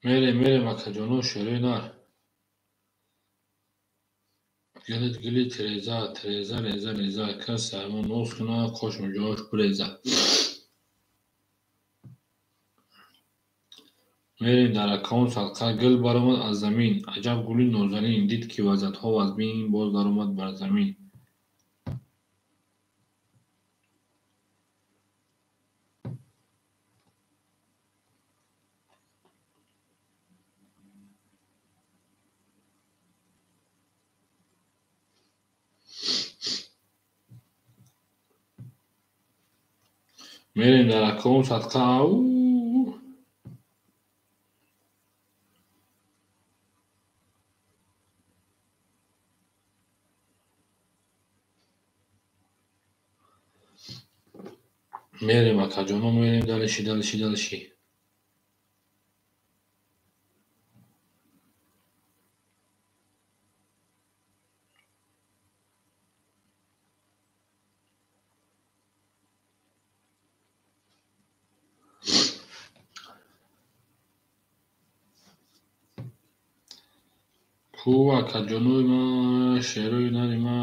mere makajono sherenar gili tereza reza kas sarmo noskuna koshmujosh breza мерем дар акаунт салқа гил баромад аз замин аҷаб гули нозанин дид ки вазъатҳо аз бин боз даромад бар замин мерем дар акаунт салқа мерем акаҷоно мерем далиши ку акаҷонои ма шерои нари ма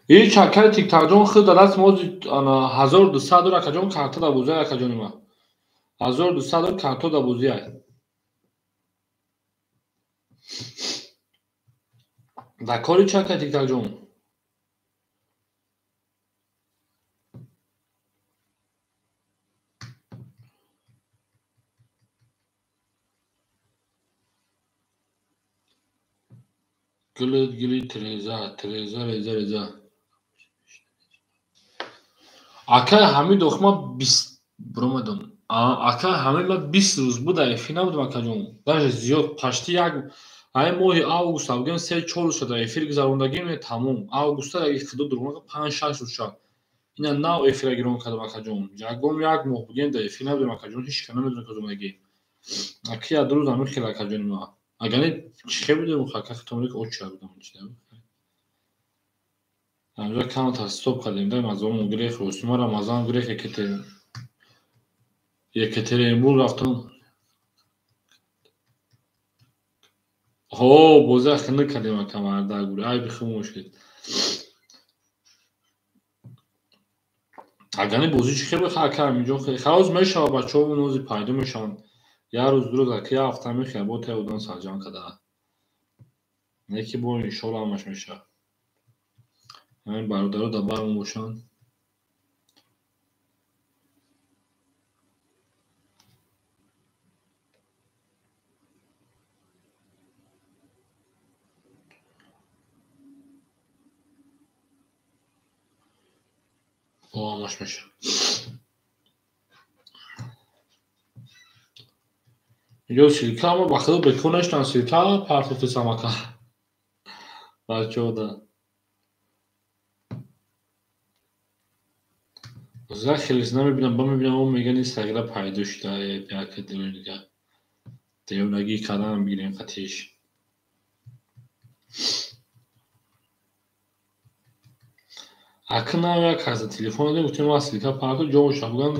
ин чакаи тиктакҷон хизда даст мози 1200 акаҷон карта да бузия акаҷони ма 1200 карто да бузия да кори чакаи тиктакҷон гили тереза акай ҳамин дохма 20 бромадон акай ҳамин ма 20 рӯз буда эфи набудам акаҷон даже зиёд пашти як ҳамин моҳи август авгем 3-4 рӯз шуда эфир гузарондагим тамом августа як худо дурмака 5-6 рӯз шуд ина нав эфира гирон кардам акаҷон ягон як моҳ будем да эфир набудем акаҷон ҳеч кас намедонад кузумаги аки як ду рӯз ҳамин хел акаҷони ма агани чихе будем хака хитомрик оча будам ҳамҷа камтар стоп кардем да мазон грех рӯсума рамазан грех екатеринбург рафтам боза хина кардем акамарда гури ай бихамош кид агани бозӣ чӣ хел хака ҳаминҷо халос мешава бачаҳо нози пайдо мешаванд як рӯз ду рӯз аки як ҳафта мехия бо тая будан сарҷам када яке бор иншоалло ҳамаш мешавад ҳамин бародаро дар бармон бошанд бо ҳамаш мешавад инҷо силка ама ба худо бекор нештан силка партофи самака бачаҳода за хелис намебинам ба мебинам он меган инстагра пайдо шуда яке дилонига девонагӣ кардан бигирем қатиш акна як ҳаза телефон дем гуфтем аз силка парто ҷомоша буган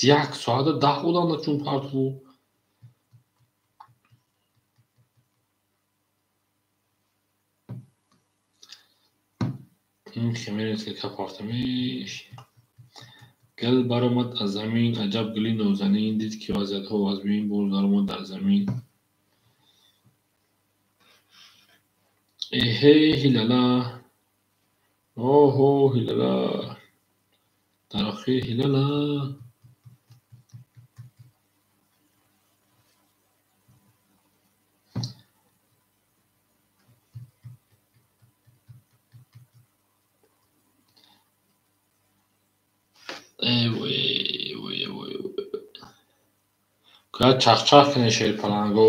як соата 10 буданда чун парту хемерин силка партамеш гил баромад аз замин аҷаб гули нозанин дид ки вазъиятҳо аз бин боз даромад дар замин эҳе ҳилала оҳо ҳилала дар охир ҳилала як чахчах кине шерпаланго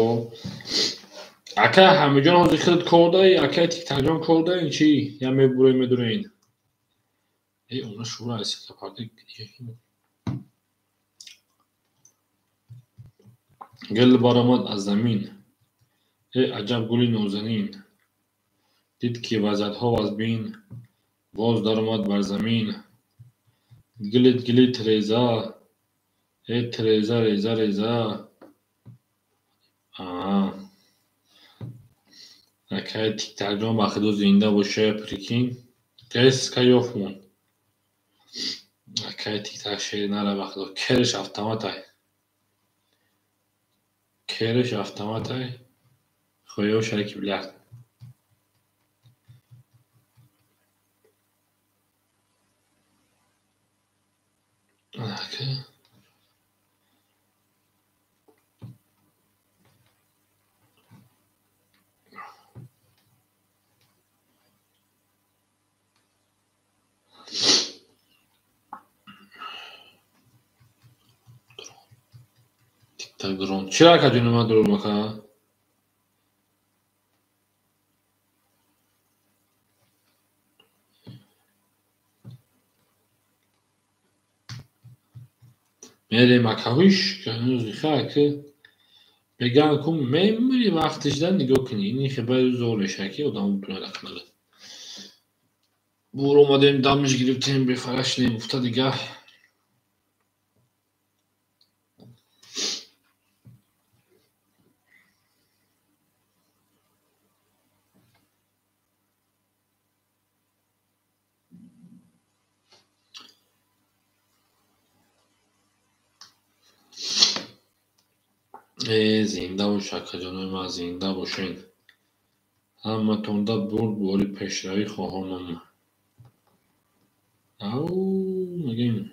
Aka hamijon hozir qilit kordai, aka tiktajon kordai chi? Ya meburay medurain. Ona shura asik kapardik. Gel baramad az zamin. Ajab guli nozanin. Did ki vazadha az bin. Voz daromad bar zamin. Gilit gilit reza. Reza reza reza. Akay tiktajon bakhdo zinda boشه prikin. Qes kayofmun. Akay tiktak sherinara bakhdo kerish avtomatay. Kerish avtomatay. Khoyo shariki bilar. Okay. Tiktak drone. Chira kajunuma drone maka. Mere makawish kanuz khak. بگم کم میری وقتش دن نگاه کنی اینی خبر زور شکی آدم میتونه رکنه بور اومدیم دمش گرفتیم به فرش نمیفته دیگه زنده و شکر جانوی ما زنده باشین همه تونده برد باری پیشروی خواهانم او مگیم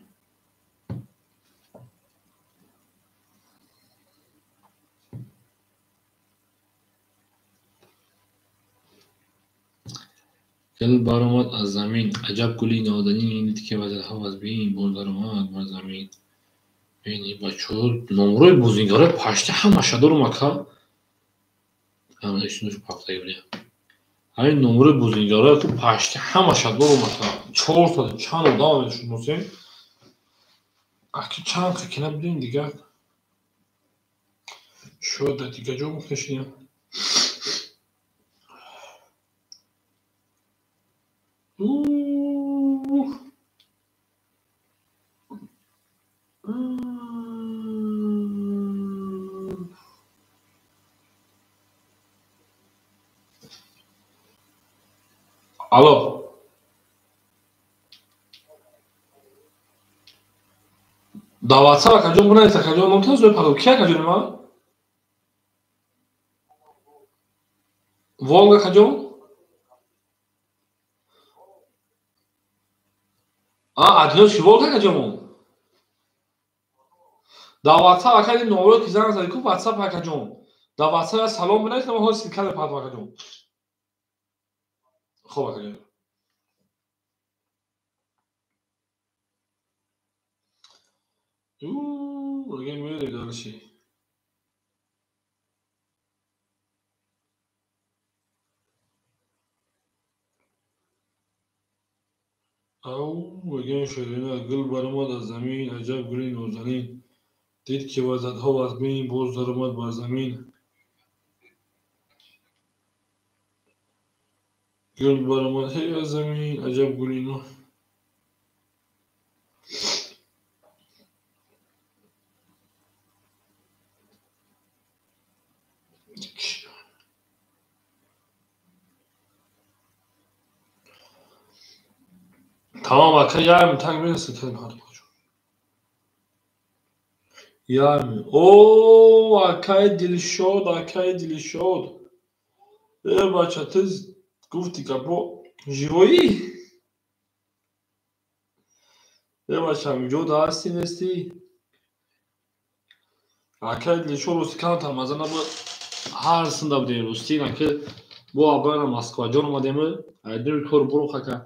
گل برآمد از زمین عجب گلی نازنین اینی که وزدها از بین برد برآمد بر زمین بینی بچه نمروی بوزینگاره پشته همه شده رو مکه همه اشنوش پاکتایی بلیم همین نمره بوزینگاره تو پشته همه شده رو مکه 4 ساده چند آدم شناسیم اکی چند که نبودیم دیگه شاید دیگه جا مکشیم الو دعوتها کجا بونه است کجا ممتاز به پلو کیا کجا نما وانگا کجا ادنوش کی وانگا کجا مون دعوتها کلی نورو کی زنگ زدی کو واتساپ کجا دعوتها سلام بونه است ما هست کلی پاتوا کجا خوبه کجا میگه میره دارشی او میگه شیرینه گل برآمد از زمین عجب گلی نازنین دید که وزدها از بین باز درآمد بر زمین گل برآمد هی از زمین عجب گلی نو tamam aka yarın takip edersin kedim hadi bakalım. Yarın. Oo akay dilşod akay dilşod. Бачатыз гуфти ка бо живоӣ бачам ҷода ҳастӣ нестӣ акай дилшо рӯсти кантар мазана бо ҳар синда будем рӯстӣ наки бо абана москваҷон омадему айдуи кор бурухака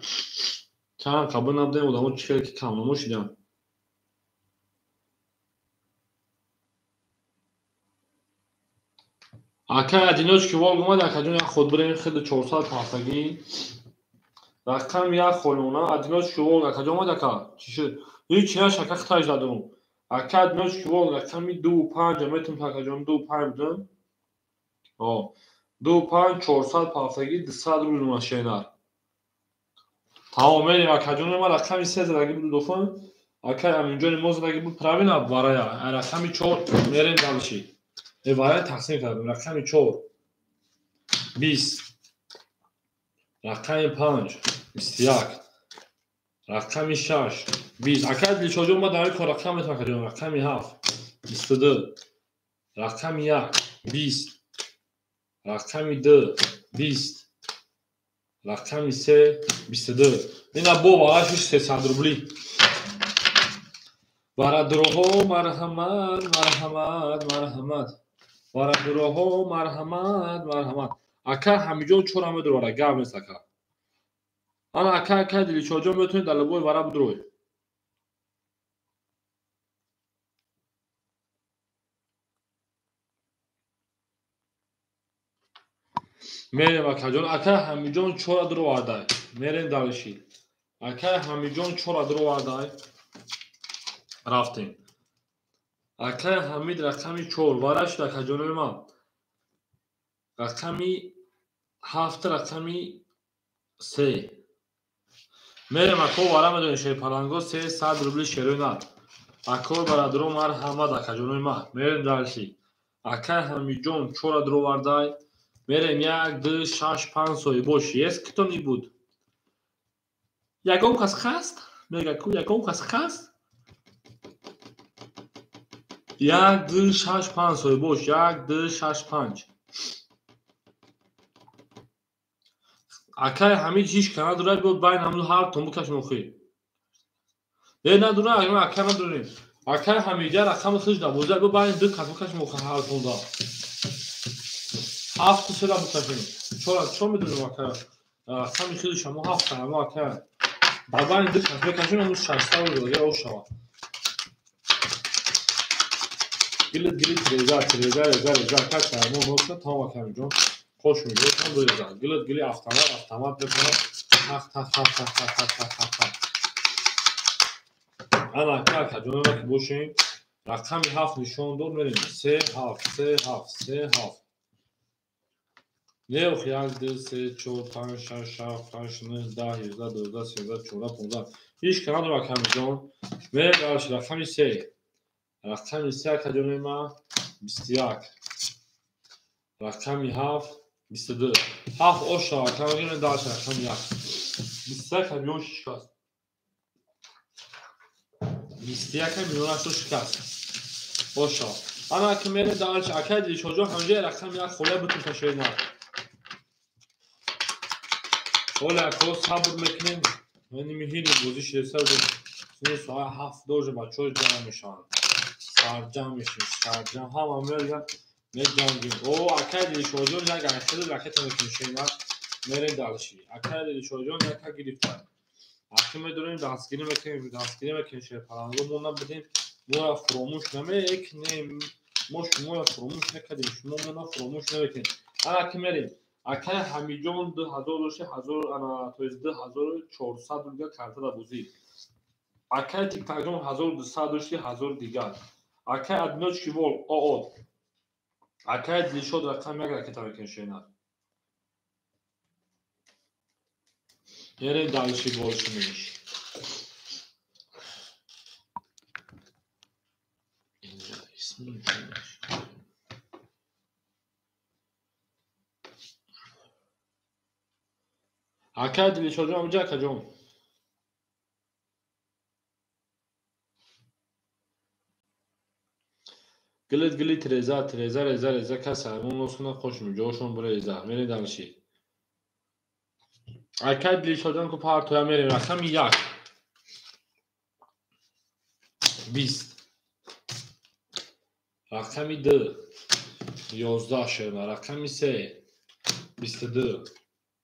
кам қабул набудем одамо чӣ кара ки камнамо шудам Ака одиночки волгумад акаҷон як худбурем хиди 400 ҳафтагӣ рақам як холуна одиночки волг акаҷон омад ака чӣ шуд ҳеҷ чӣ нашад ака хитаиш дадум ака одиночки волг рақами 25 метум акаҷон 25 будум 25 400 ҳафтагӣ 200 рубл машинар тамом мерем акаҷон омад рақами 3 задаги буд дофун ака аминҷони мо задаги буд правина барая рақами 4 мерем далши барая тақсим кардем рақами 4 20 рақами 5 21 рақами 6 20 ака дилшоҷӣ омад дар кор рақам метавон акаҷон рақами 7 22 рақами 1 20 рақами 2 20 рақами 3 22 ина бо вағашиш 300 рубли барадуроҳо марҳамат марҳамат марҳамат барадуроҳо марҳамат марҳамат ака ҳамиҷон чора медурвара гап нест ака ана ака дилшоҷон метавонед дар лабои вара будурой мерем акаҷон ака ҳамиҷон чора дуровардай мерем далши ака ҳамиҷон чора дуровардай рафтем ака ҳамид рақами 4 вара шуд акаҷонои ман рақами 7 рақами 3 мерем ако вара медонед шерпаланго 300 рубли шероинат акои барадуро марҳамат акаҷонои ман мерем далши ака ҳамиҷон чора дуровардай мерем 1 2 6 5 сои бош ест китони буд ягон кас хаст мегаку ягон кас хаст 1 2 6 5 сои бош 1 2 6 5 акай ҳамид ҳич кана дурай бод байн ҳамун ҳар тонбу каш мохӣ надура ака надурем акай ҳамиҷа рақами хиш 12 бо байн ду кас каш мохӣ ҳар тонда 7 села букашем чо медунем ака рақами хиш шамо 7 амо ака ба байн ду кас бекашем ҳамун 600 рубли ошава гилит реза кач мо носа тамом акамҷон خوش میگه هم روی زن گلی автомат بکنم انا کجا که باشیم رقمی 7 نشون داد میریم 3 7 نه خیال 2 3 4 5 6 7 8 9 10 11 12 13 14 15 هیچ کنار رقم جان میریم رقمی 3 کجا ما 21 رقمی 7 22 7 ошо камагин даш рақам 1 21 камион шикаст 21 камион ашо шикаст ошо ана камере даш акай дилшоҷо ҳамҷа рақам 1 холе бутун ташена оля ко сабр мекунем мани миҳини бозиш реса не соа 7 доже бачои ҷамъ мешаванд сарҷам мешавем сарҷам ҳама мега меҷангим о акай дилшоҷон як ахир ракета мекуншенад мерем далши акай дилшоҷон яка гирифта ахи медонем дастгирӣ мекунем шерпаланго мо набудем моро фуромӯш намекунем мо шуморо фуромӯш накардем шумо моро фуромӯш намекунем ана ки мерем акай ҳамиҷон 2000 доште 1000 ана то 2400 рубля карта да бузӣ акай тиктакҷон 1200 дошти 1000 дигар акай одиночки вол оот акай дилшод рақам як ракета мекуншенад мерем далши болшумеш акай дилшоҷон амҷа акаҷон гилит реза каса мо носуна хошум ҷошон буреза мерем далши акай дилшоҷон ку партоя мерем рақами 1 20 рақами 2 11 шена рақами 3 22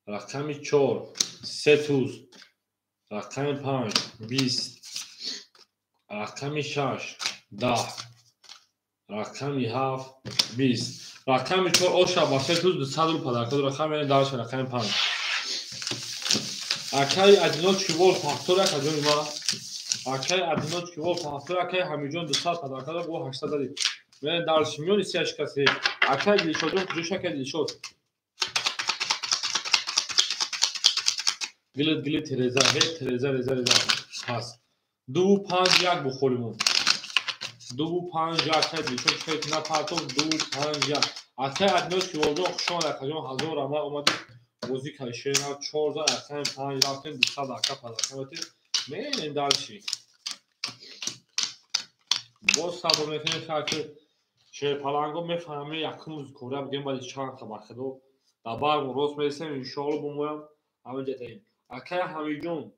рақами 4 3 туз рақами 5 20 рақами 6 10 рақами 7 20 رقم 4 آشا باشه تو 200 رو پدر رقم یعنی دارش رقم 5 اکای ادینا چوبول فاکتور کجا ما اکای ادینا چوبول فاکتور اکای همیجون 200 پدر گو 800 داری من دارش میون سیاش کسی اکای دیشودون جوش اکای دیشود گلت ترزا هی ترزا پس 2 5 1 بخوریم 2 5 1 کردی چون فکر نپرتم 2 5 1 اکای ادینا چوبول خوشم کجا هزار اما اومد بازی کشیدن 14 اکای 5 رفتن 200 اکای پدر من دارشی باز صبر میکنه که شه پلنگو میفهمه یکم کوره بگیم باید چند تا بخدو دبار روز میرسیم ان شاء الله بمویم همه جتیم اکای همیجون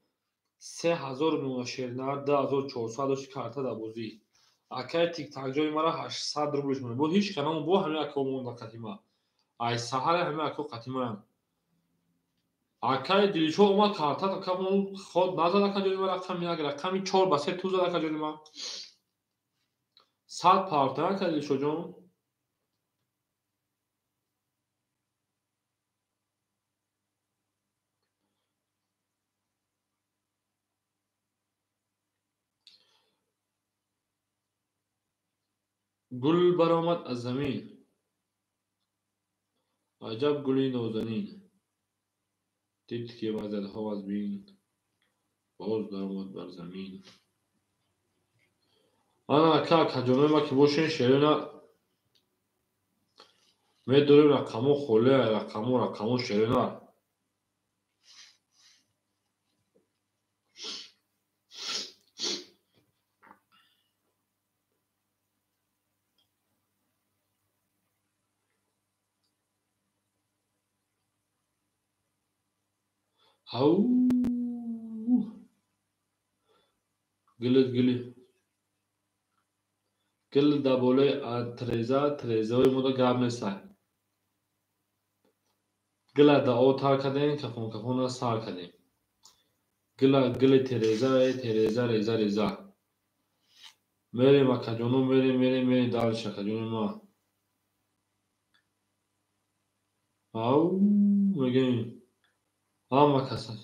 3000 میلیون شیرنر 10400 ش کارتا دا بازی اکای تیک تاک جوی مرا 800 روبلش مونه بود هیچ کنم بو همه اکو مون قدیما ای سحر همه اکو قدیما اکای دیلیشو اومد کارتا تا کمون خود نزد کجوی مرا رقم یک رقمی 4 بسه تو زد کجوی ما 100 پارتا کردی شو جون گل برآمد از زمین عجب گلی نازنین دید که وزدها از بین باز درآمد بر زمین آنا اکا کجامه ما که باشین شیرین میدونیم رقمو خوله رقمو شیرین هاو گل دبوله تریزای مودا گاب نیستن گل دا او تار کدین کفون سار کدین گل تریزا میریم کجونو میریم دارش کجونو ما هاو میگیم هم کسر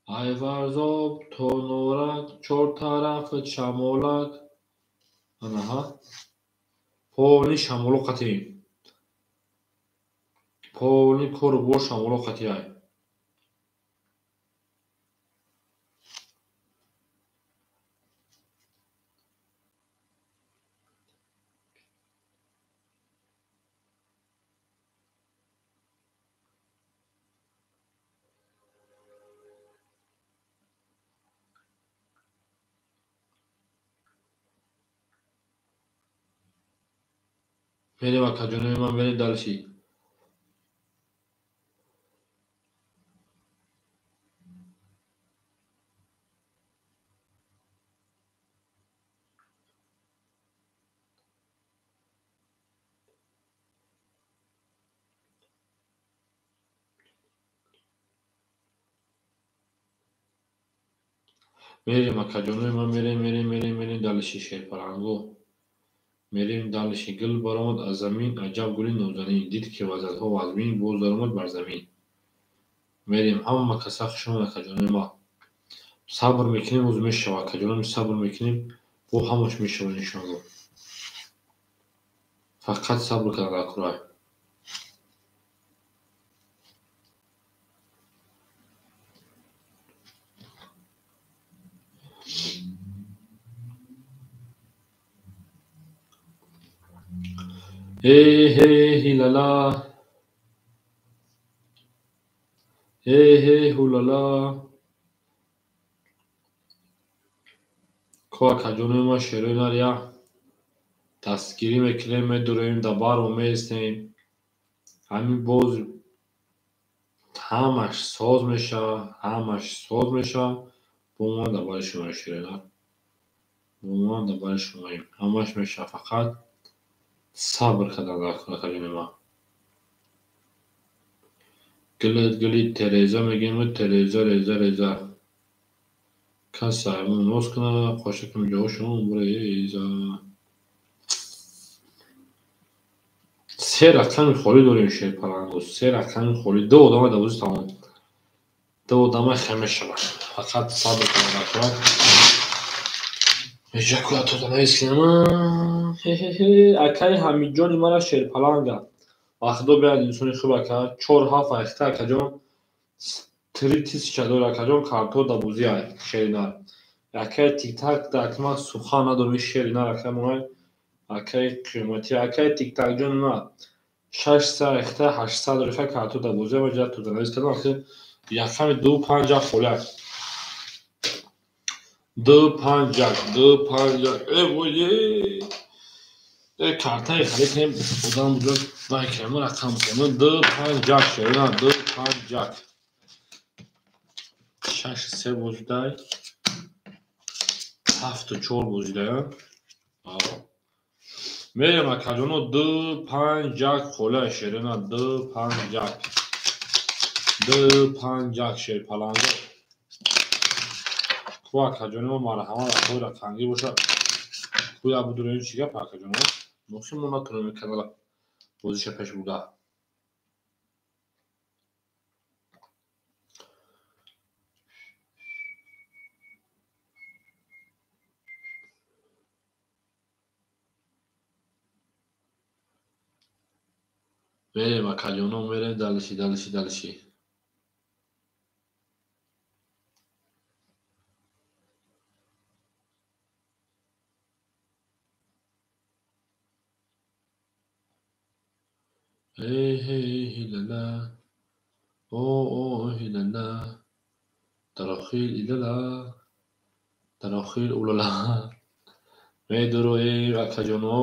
ایوارزاب تو نورک چور طرف شمولک آنها پونی شمولو قطعیم پونی کور بو شمولو قطعی های میریم کجونو ما میریم دلشی میریم کجونو ما میریم دلشی شیر پرنگو میریم دلشی گل برآمد از زمین عجب گلی نازنین دید که وزدها و از بین باز درآمد بر زمین میریم همه کسا خشمونه کجونو ما صبر میکنیم اوز میشوه کجونو صبر میکنیم او همش میشوه انشاءالله فقط صبر کن اکرای هی هیلالا هی هولالا که کجونو ما شیرین ریا دستگیری میکنیم میدوریم دبار و میستیم همین باز همش ساز میشه با ما دبار شما شیرین با ما دبار شما همش میشه فقط صبر کردن کجونو ما گلی تریزا میگیم تریزا کسایی نوز کنه خوشکم جوشون بریزه. سه رقم خالی داریم شیر پرنگو. سه رقم خالی. دو آدم دوازده تمام. دو آدم خمه شود. فقط صبر کنید بچه‌ها. اجاکولاتور دانایست کنم. اکای حمیدجانی مرا شیر پلنگه. وقتی بیاد انسانی خوبه که 4-7 اخته کجا تریتیس چادر کجا کارتو دبوزیه شیرینه. اکای تیک تاک دکمه سوخا نداره شیرینه اکای منای اکای قیمتی اکای تیک تاک جان نه 600 اخته 800 رفع کارتو دبوزیه و جات تو دانایست کنم که یکم 2-5 فوله 2-5 ای کارتای خرید کنیم بودم بزرگ وای کرمون رقم کنیم 2-5 شیرینه 2-5 6-3 بوزده 7-4 بوزده میرم اکاجونو 2-5 خوله شیرینه 2-5 شیر پلنگه کو اکاجونو مرحمه را خوی را تنگی باشه کوی ابو دورین چیگه پا اکاجونو نوکسیم مونا تونمی کنالا بوزیشه پیش بوده میرم اکاجونو میرم دلشی هیلالا او هیلالا تراخیل ایلالا تراخیل اولالا میدروی اکاجونو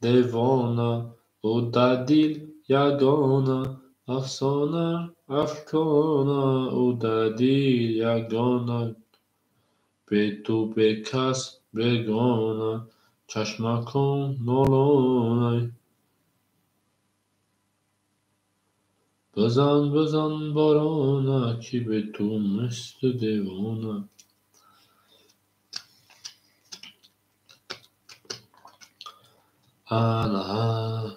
دیوانه او ددیل یگانه افسانه او ددیل یگانه به تو به کس بگانه چشمکان نالانه بزن بارانه کی به تو مثل دیوانه آنا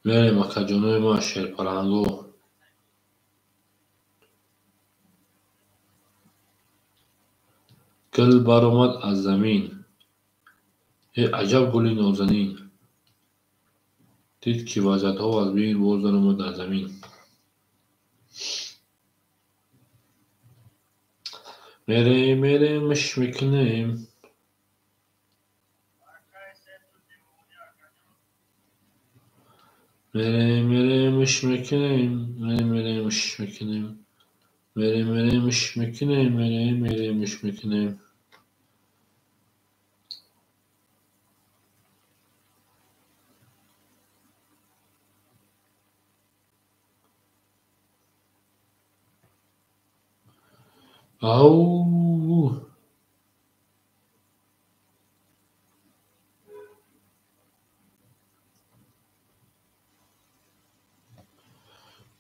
میریم اکاجونوی ما شیر پلنگو گل برآمد از زمین ای عجب گلی نازنین دید که وزدها از بین باز درآمد در زمین میریم مش میکنیم میریم مش میکنیم او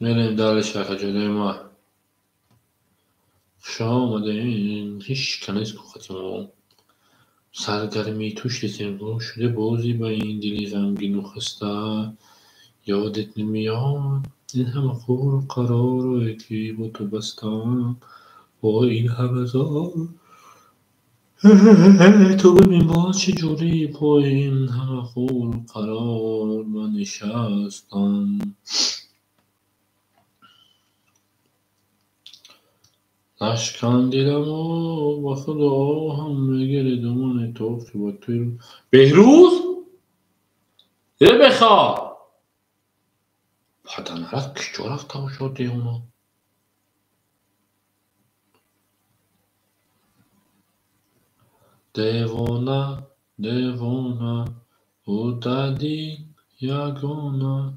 میریم دلش اکاجونوی ما خوش آمدین هیچ کنیز کو خطیمو سرگرمی توش دیدیم شده بازی با این دلی غمگین و خسته یادت نمیاد این همه خور و قرار و یکی با تو بستم با این همه زار تو ببین باز چجوری با این همه خور و قرار من نشستم نشکن دیدم و با خدا هم میگره دومان تو که با توی بهروز یه بخواه پدنرک کجا رفته باشد اونا دیوانه دیوانه او دادی یگانه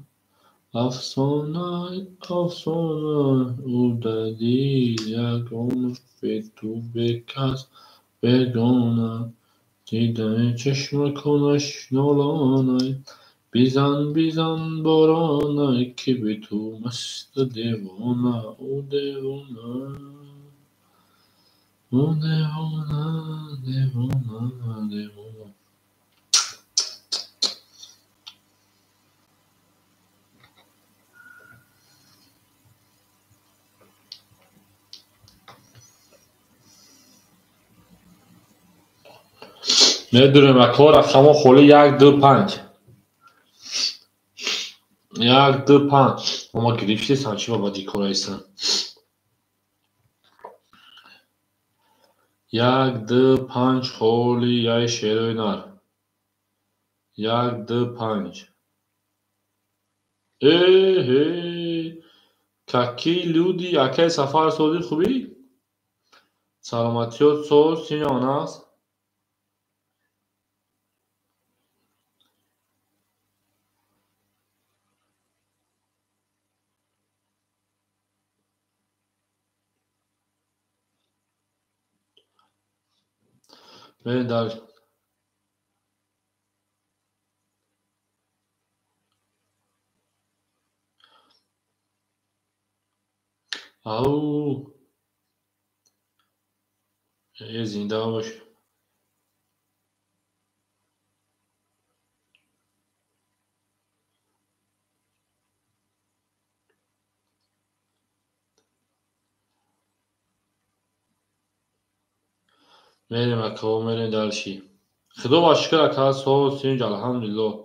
افسانه افسانه او دادی یگانه به تو به کس بگانه دیدن چشم کنش نالانه بیزن بیزن بارانه که به تو مست دیوانه او دیوانه او دیوانه دیوانه دیوانه. میدونیم اکا رقم خولی 125 125 ama girişte sanki baba dekoraysan 125 خولی یای شعر oynar 125 hey kaki ludi akay safar sodi خوبی سلامتیات سوز سینان است بریم در او زنده باش میریم اکا میریم درشی خدا با شکر اکا سوز سینج الحمدلله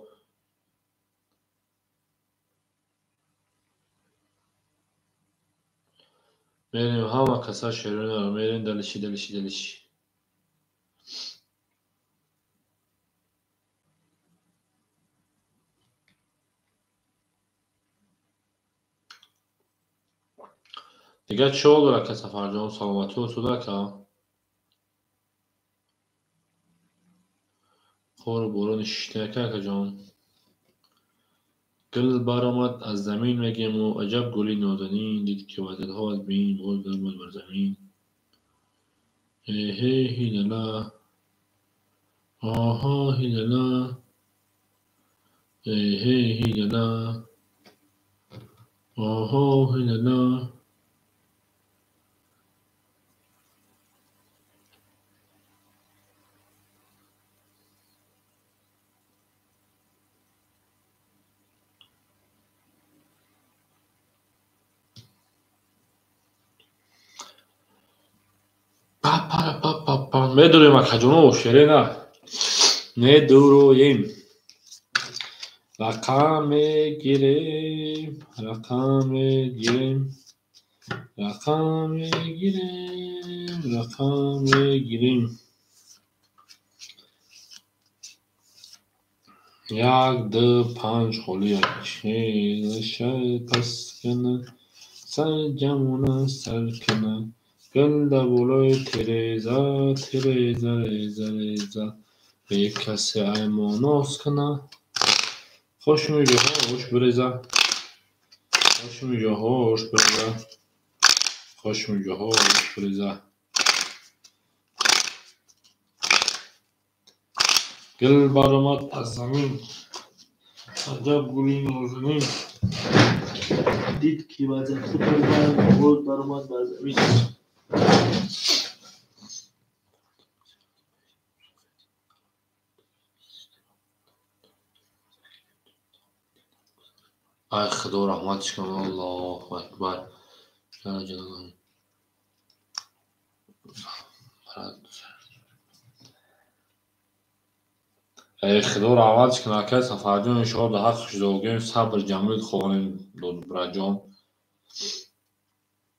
میریم همه کسا شعر oynar میریم دلشی دلشی دلشی دیگه چه olur اکا سفر جان سلامتی و سودا اکا خور برون شیشته اکا جان گل برآمد از زمین میگیم و عجب گلی نازنین دید که وزدها از بین باز درآمد بر زمین هی هی هیللا آها هیللا هی هی هیللا آها هیللا میدونیم اکا جانو شعره نه میدورویم رقم میگیریم رقم میگیریم رقم میگیریم رقم میگیریم 125 خولی چه پس کنه سر جمونه سر کنه گل دبولای تریزه تریزه ریزه ریزه به یک کسی ایماناس کنه خوش میگه هاش بریزه خوش میگه هاش بریزه خوش میگه هاش بریزه گل برآمد از زمین عجب گلی نازنین دید که وزد باز درآمد بر زمین ای خدا رحمتش کنه الله اکبر جل جلاله ای خدا رحمتش کنه که سفر جان انشاءالله در حقش زوگیم صبر جمیل خوانیم داد برای جان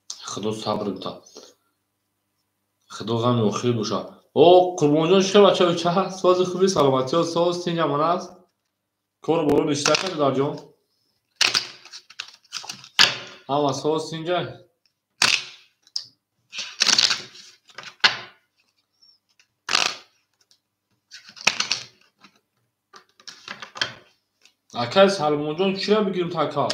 خدا صبر بده خدا غم و خیر باشه او قربان جان چه بچه چه هست ساز خوبی سلامتی ها ساز تین جمانه است کار برون اشتر کرده در جان اما ساز تین جای Akay Salmonjon chira bigirm taka.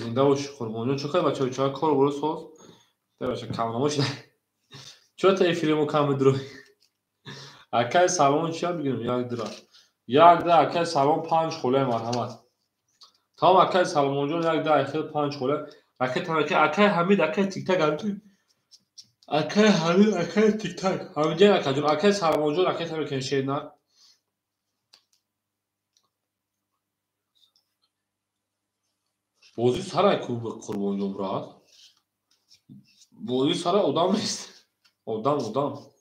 زنده باشی قربان. چون خیلی بچه‌ها چقدر کار برای ساز باشه کم نماشه. چرا تا این فیلمو کم درو؟ اکای سالمون چیا بگیرم یک درا. یک درا اکای سالمون 5 خوله مرحمت. تمام اکای سالمون جون یک درا اخیر 5 خوله. اکای تنکه اکای حمید اکای تیک تاک هم اکای حمید اکای تیک تاک. همینجا اکای جون اکای سالمون جون اکای تنکه شید نه. بازی سرای کوب قربان جون برات. بازی سرای آدم نیست. آدم.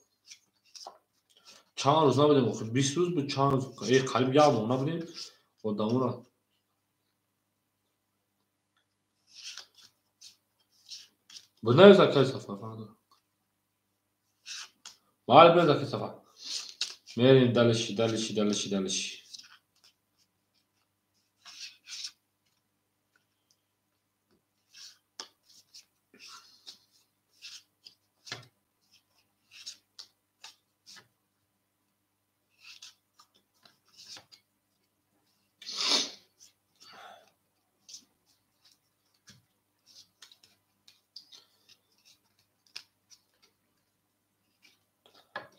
چند روز نبودیم خب 20 روز بود چند روز ای قلب یادم نبودیم آدمونا بنای زکای سفر فردا مال به زکای سفر میریم دلشی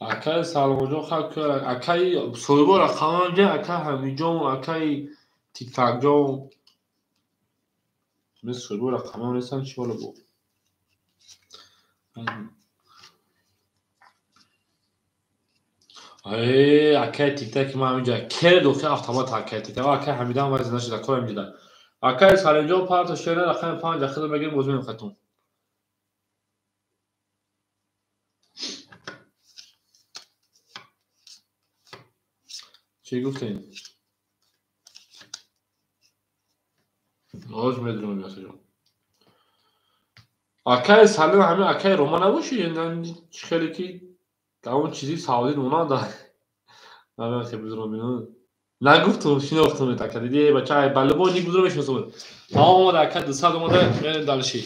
اکای سالمون خاک اکای سویبو رقم جه اکای همیجون اکای تیک تاک جون مثل سویبو رقم نیستن چی بالا بود ای اکای تیک تاک ما همینجا کل دوخه автомат اکای تیک تاک اکای همیدان واسه نشده کارم دیدم اکای سالمون پارت شده رقم 5 اخیر بگیم بازم ختم چی گفتین آج میدونم میاسه اکای سالم همین اکای روما نباشه یعنی خیلی کی اون چیزی سعودی اونا داره من خیلی بزرگ میدونم نگفتم شناختم تا دیدی بچه بالا بودی بزرگ میشناسم تمام اومده اکای 200 اومده بریم دالشی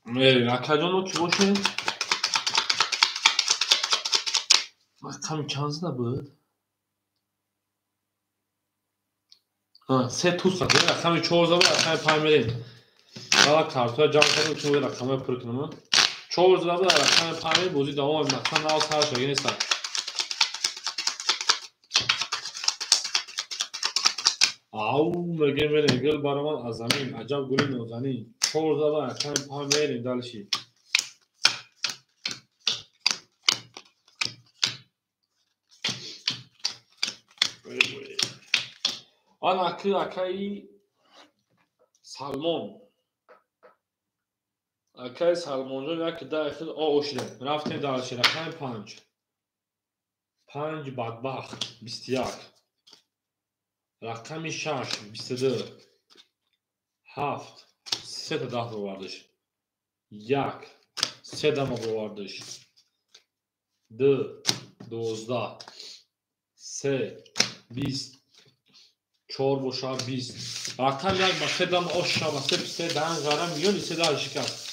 میریم اکای جانو چی باشه کمی چانس نبود سه توز خواهد کمی 4 زبر کمی 5 میریم حالا کارت‌ها جمع کنیم چون رقم‌های پر کنم 4 زبر کمی 5 بازی دوام مثلا ناو سر شده نیست او مگه میره گل برام از زمین عجب گلی نازنین 4 زبر کمی 5 میریم دالشی آن اکای سالمون اکای سالمون جون یک داخل آوشده رفتیم دالشی رقم 5 بدبخت 21 رقم 6 22 7 3 تا 10 برداشت 1 3 دم برداشت 2 12 3 20 4 بوشار 20 رقم یک با 3 دم آشا با 3 دن غرم میونی 3 دار شکست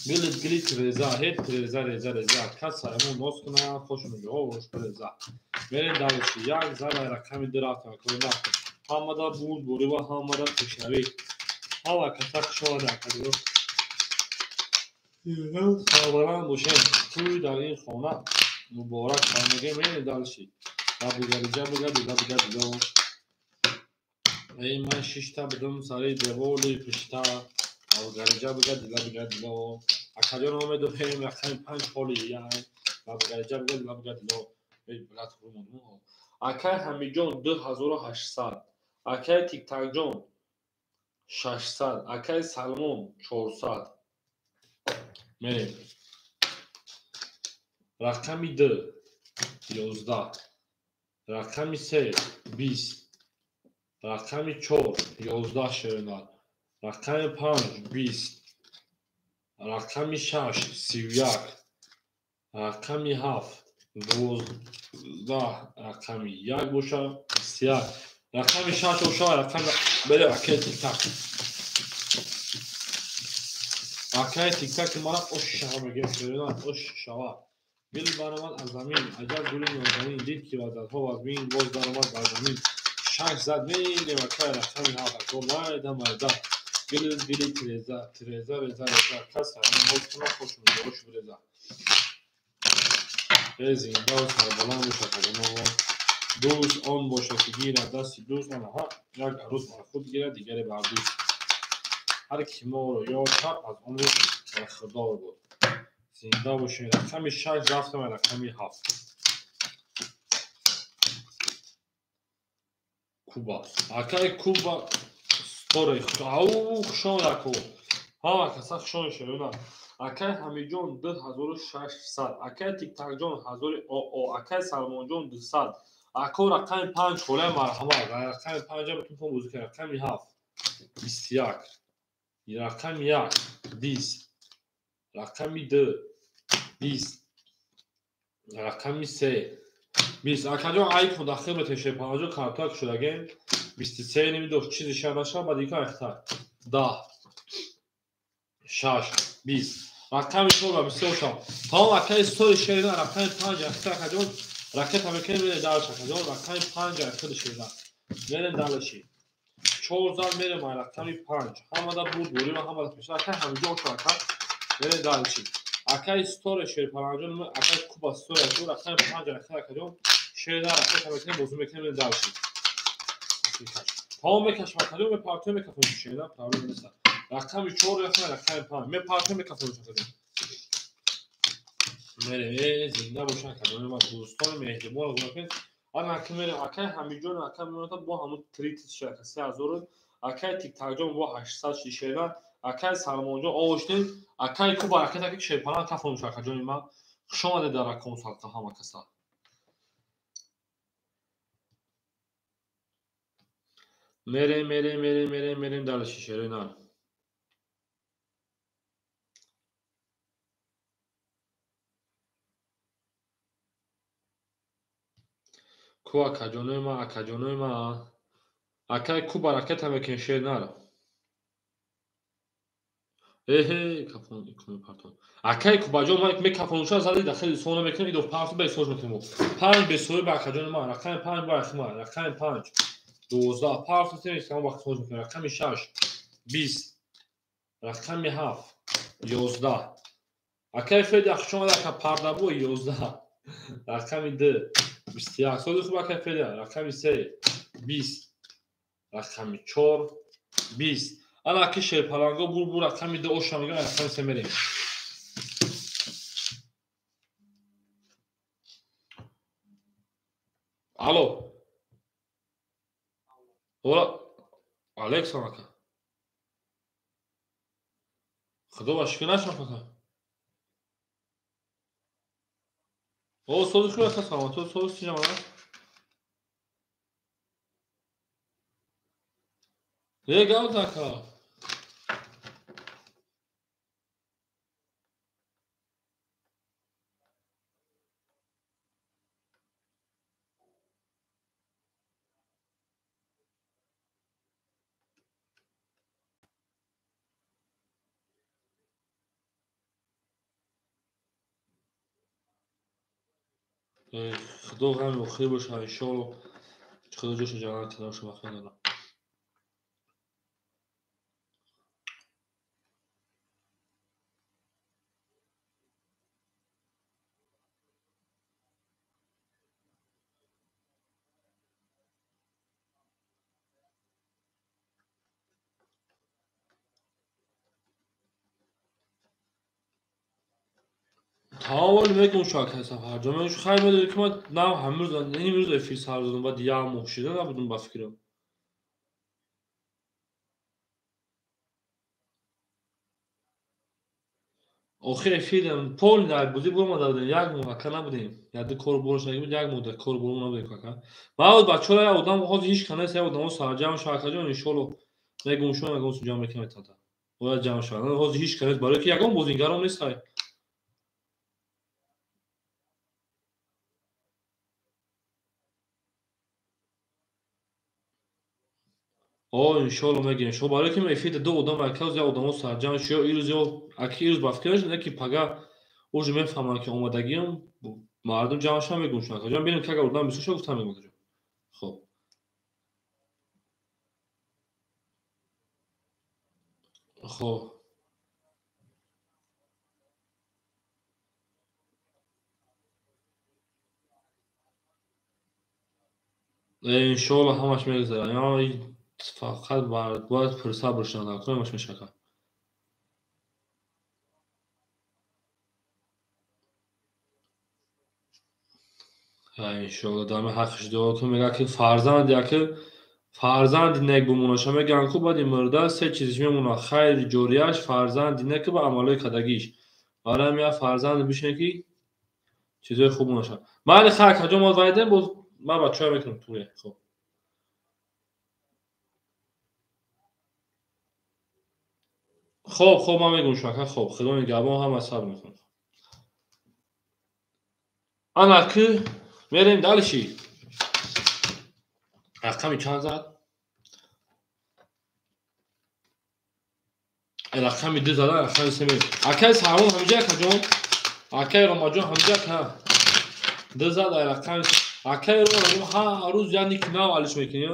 گلیت رزا هیت رزا کس همون نوز کنه خوش میگه اوش رزا میرین دالشی یک زبای رقمی درات کنه همه بود بوری و همه تشنوی هوا کتک شده کدیو سوالان دوشن توی در این خانه مبارک خانگی میرین دالشی لبگردی ای من 6 تا بدم سری دیوالی پشتا او گرجا لبگردی لو اکاجون اومد دویم رقم 5 خولی یعنی لبگردی لو ای بلاد خورمون اکای همیجون 2800 اکای تیک تاک جون 600 اکای سالمون 400 میریم رقمی 2 11 رقمی 3 20 رقمی 4 11 شوینال رقمی 5 20 رقمی 6 31 رقمی 7 12 رقمی 1 بوشا 21 رقمی 6 بوشا رقم بله اکای تیک تاک Akay tiktak mara oş şava megem söylüyorlar oş şava. Gül banaman azamin acab gülün yorganin dil ki vazat hovazmin boz daramaz azamin. Şank zad meyne vakay rakami hava kolay da mayda. Gülü treza reza kasa yani hoşuna hoşuna hoş reza. Zinda و سربلند و شکرانه و دوست آن باشد که گیرد دستی دوست آنها یک عروس بر خود گیرد دیگری بر دوست هر کی ما رو یاد کرد از اون روز برخوردار بود زنده باشین رقم 6 رفتم رقم 7 کوبا акай куба стори ау хушояко ҳама каса хушон шуна акай ҳамиҷон 2600 акай тиктакҷон 1000 оо акай салмонҷон 200 ако рақами 5 холаи марҳамат рақами 5 метон бузук рақами 7 21 рақами 1 20 рақами 2 20 рақами 3 20 акаҷон айко дахил метеше панаҷо картак шудаген 23 немидош чизи шадаша ба дика ихтар 10 6 20 рақами 4 ба 28 тамом акаи стори шерина рақами 5 ихтар акаҷон ракета мекен мере далш акаҷон рақами 5 ихтар шерина мере далаши 4 зал мере ма рақами 5 ҳамада буд бурим ҳамада пеша акаи ҳамиҷон шака мере далаши акаи стори шер панаҷон акаи куба стори акаи рақами 5 ихтар акаҷон шерина ракета мекен бозу мекен мере далаши тамом мекашам акаҷон ме партё мекафам шерина проблем нест рақами 4 ихтар рақами 5 ме партё мекафам акаҷон мере зинда бошан акаҷон ма дӯстони меҳрибон гуфтем ана ки мере акаи ҳамиҷон акаи меота бо ҳамун 30 шака 3000 акаи тиктакҷон бо 800 шерина акаи салмонҷон овоштен акаи куба ракета ки шерпана кафам акаҷони ма хушомаде дар рақом салта ҳама каса мерем далаши шерина ку акаҷонои ма акаи куба ракета мекен шеринара эҳе кафон икони партон акаи кубаҷон ма мекафонуша зади дахили сона мекунем идо парту бесож мекунем 5 бесои ба акаҷони ма рақами 5 ба ахма рақами 5 12 парту тем истам вақт сож мекунем рақами 6 20 рақами 7 11 акаи феди ахшон ака пардабу 11 рақами 2 21 соди хуб акаи феди рақами 3 20 рақами 4 20 ана ки шерпаланго бур рақами 2 оша мегам рақами 3 мерем алло ола алексон ака худо ба шукр нашам ака о соди хуб ака саломат то соди синам ана гавд ака худо ғами охир боша иншоалло худо ҷоша ҷаннати наша бахир дорад тамом мегум шака сафар ҷо мегӯш хайр медонӣ ки ман на имрӯз эфир сар додам баъд як моҳ шида набудам ба фикрам охир эфирдам полни дар бузӣ бурмада будем як моҳ ака набудем як ду кор боршаги буд як моҳ дар кор бурум набудем ака мабуд бачаҳоро як одам ҳозир ҳеҷ канест як одамон сарҷамъ шавад акаҷон иншоалло мегум шумо ягон су ҷамъ мекунем тата бояд ҷамъ шавад ҳозир ҳеҷ канест барое ки ягон бозингарон нестай иншалло мегирем. Шумо барои ки мефида ду одам аказ я одамон сарҷамъ шуд. Ё ирӯз ё аки ирӯз ба фикраш не ки пага уже мефаҳмам ки омадагиам мардум ҷамъашон мегӯшанд. Акаҷон бинем ки агар одам бисёр гуфтам мегӯям акаҷон. Хоб. Хоб. иншалло ҳамаш мегузарад. Фақат бояд пурсабр шудан ҳамаш мешакад. иншалло дами ҳаққиш дуо кун. Мегӯяд ки фарзанди яке фарзанди нек бимонаша мегӯянд ку баъди мурда се чизиш мемонад. Хайри ҷорияш, фарзанди неку ба амалҳои кадагиш. Барои ҳамин як фарзанди бишинем ки чизҳои хуб монашад. Майли хайр акаҷон мо вайдем боз ман ба чой мекунам туре. Хоб. Хоб ман мегӯям шумо хоб. Худо нигаҳбон ҳама сабр мекунад. Ана ки мерем далиши. Рақами чанд зад? Рақами 2 зада, рақами 3 мерем. Акай салмон ҳамиҷа акаҷон. Акай ромаҷон ҳамиҷа ка. 2 зада рақами акай ромаҷон ҳар рӯз яъни ки нав алиш мекунӣ.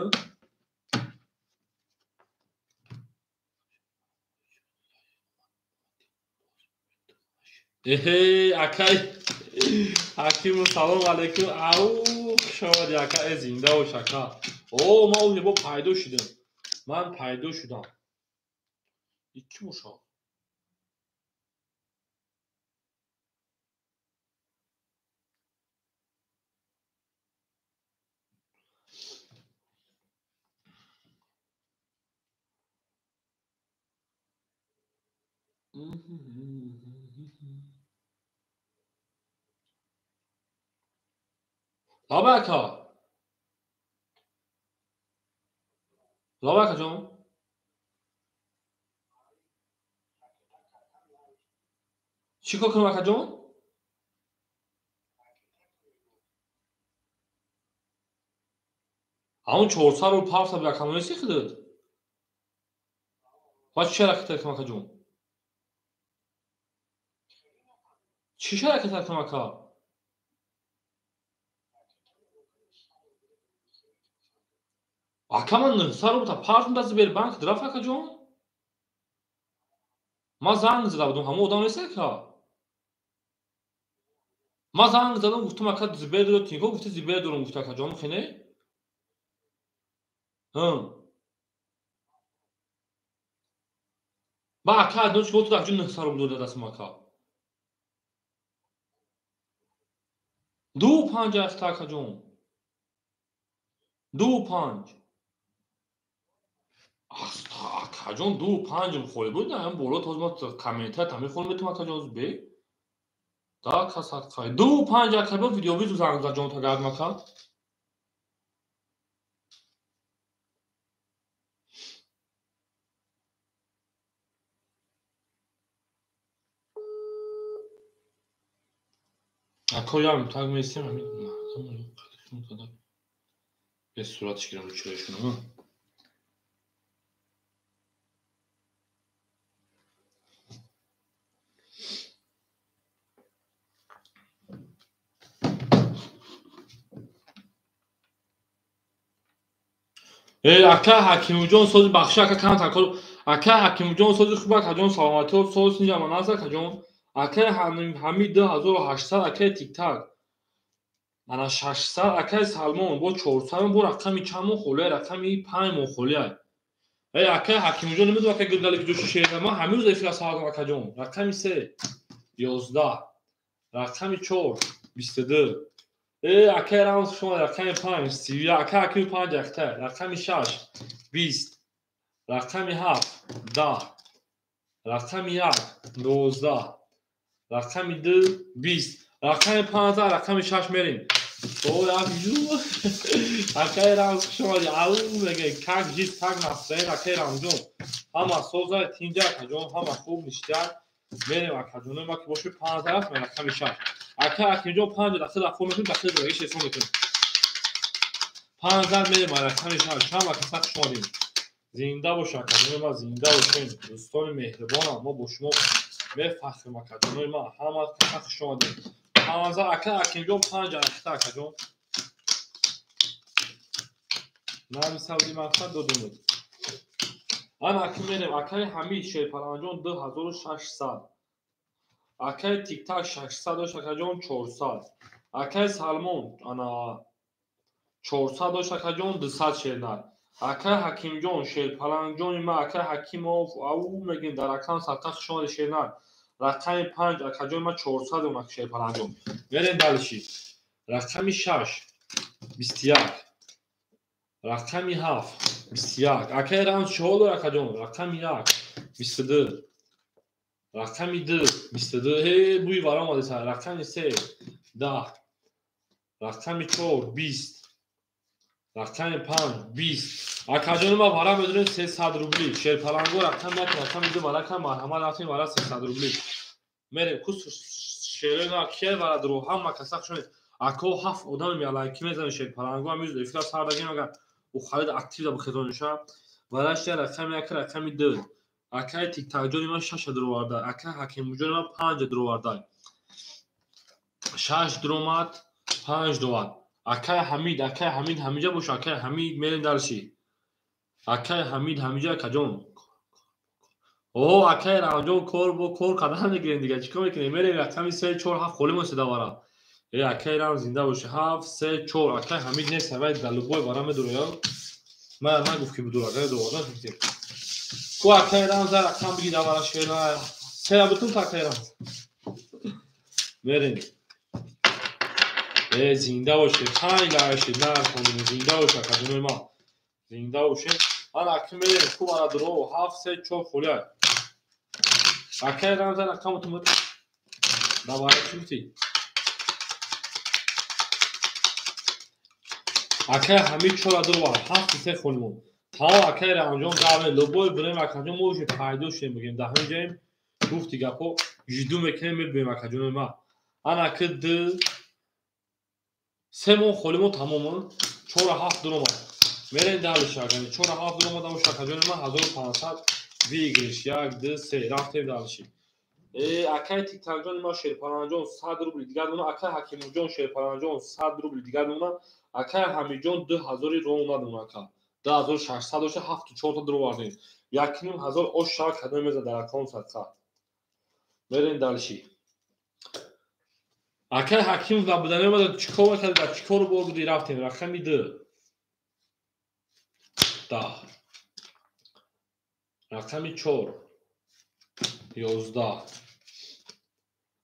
Эҳе акай ҳакиму салом алейкум. Ау хушомадӣ акай зинда бош ака. Ман оне бо пайдо шудам. Ман пайдо шудам. Ичи боша. Лобака. Лобакаҷон. چی کار کنم اکا جان؟ همون 400 رو 500 یک همونی سی خداد باید چه حرکت کنم اکا جان؟ چی حرکت کنم اکا؟ اکا من 900 رو 500 دست بیر بانک درافت اکا جان؟ ما زنگ زده بودم همون آدم نیست اکا ما زنگ زدم گفتم اکا زبیر دارو تینکو گفتی زبیر دارم گفت اکا جان خینه؟ با اکا ادنوش گفت اکا جان 900 رو بدو دستم اکا 2.5 است اکا جان 2.5 اکا جان 2.5 خوری بود نه هم بالا تاز ما کامنتر تامی خون میتونم اکا جان بی دا کسات خواهی 2.5 اکا با ویدیو بیزو زنگ زد جان تا گرد مکا اکا یارم تاگ میستیم همین به صورتش گیرم رو چرایشون ها اکا حکیم جان سوز بخشی اکا کم تکل اکا حکیم جان سوز خوب اکا جان سلامتی و سوز نیجا من است اکا جان اکا همین 2800 اکا تیک تاک انا 600 اکا سلمان با 400 با رقمی چند خوله رقمی 5 خوله اکا حکیم جان نمیدونم اکا گلگلی که دوشی شیده ما همین روز افلاس هاگم اکا جان رقمی 3 11 رقمی 4 22 اکا رمز شما رقمی 5 30 اکا حکیم 5 اکتا رقمی 6 20 رقمی 7 10 رقمی 1 12 رقمی 2 20 رقمی 15 رقمی 6 میریم یافیجو اکای رمز شما او میگه کاک جیت تاگ نفسه اکای رمزون همه سوزای تینجا کجون همه خوب نشتر میریم اکجونه ما که باشه 15 رقم رقمی 6 اکا اکینجو 5 دسته دفعه میکنیم دسته رو ایش حساب میکنیم 15 میریم رقمی 6 هم اکا سخت شما دیم زنده باش اکادمی ما، زنده باشین دوستان مهربانم. ما با شما میفخریم اکادمی ما. همه خوش شما دید 15 اکیم جون 5 اکتا اکجون نام سعودی مقصد دادیم. آن اکیم میریم اکای حمید شیرپلنجون 2600 اکای تیک تاک 600 داشت اکجون 400 اکای سلمون انا 400 داشت اکجون 200 شیرنر اکای حکیم جون شیرپلنجون ما اکای حکیموف او میگین در اکان سرتخ شما شیرنر رقم 5 اکجون ما 400 اون شیرپلنجون میریم دلشی رقم 6 21 رقم 7 21 اکای رقم 4 اکجون رقم 1 22 رقم 2 22 هی بوی وارا اومده سر رقم 3 10 رقم 4 20 رقم 5 20 اکجون ما وارا بدون 300 روبلی شیرپلنگو رقم 1 رقم 2 وارا کم مرحمت رفتیم وارا 300 روبلی میریم کوس شیرنا کی وارا درو هم کساخ شد اکو 7 آدم میالای کی میزنه شیرپلنگو هم میز افکار سر دادیم اگر او خالد اکتیو به خزونشا وارا شیر رقم 1 رقم 2 اکای تیک تاک جون ما 6 درو واردا اکای حکیم جون ما 5 درو واردا 6 درومات 5 دوات اکای حمید همیجا باش اکای حمید میرین درشی اکای حمید همیجا کجون اوه اکای راجون کور بو کور قدم میگیرین دیگه چیکار میکنین میرین رقم 3 4 7 خولمون صدا وارا ای اکای رام زنده باشه 7 3 4 اکای حمید نه سوای دلوبوی وارا میدوره ما گفت که بدو اگر دوباره گفتیم کو اکای رام زار رقم بگید وارا شیرنا سه ابتون اکای رام میرین زنده باشه 5 لاش نه کنیم زنده باشه اکادمی ما زنده باشه آن اکیم میرین کو وارا درو 7 3 4 خوله اکای رام زار رقم تو مت دوباره چی اکای همین چهار درو وار 7 3 خونمون تا اکای رام قابل لوبوی بریم اکادمی موج پیدا شه میگیم ده همینجا گفتی گپو جدو میکنیم میریم اکادمی ما آن اکد سمون خولمون تمامون 4 7 درو ما میرین دالش اگه 4 7 درو ما دامو اکادمی ما 1500 ویگریش 1 2 3 رفتیم دالشی اکای تیک تاک جون ما شیرپلنجون 100 روبل دیگر اون اکای حکیم جون شیرپلنجون 100 روبل دیگر اون اکای حمید جون 2000 رو اومد اون اکا 2600 و 7 4 تا درو واردین 1000 او شاک کدام میز در اکانت ساعت برین دالشی اکای حکیم و بدن ما چیکار کرد چیکار برد رفتیم رقم 2 10 رقم 4 11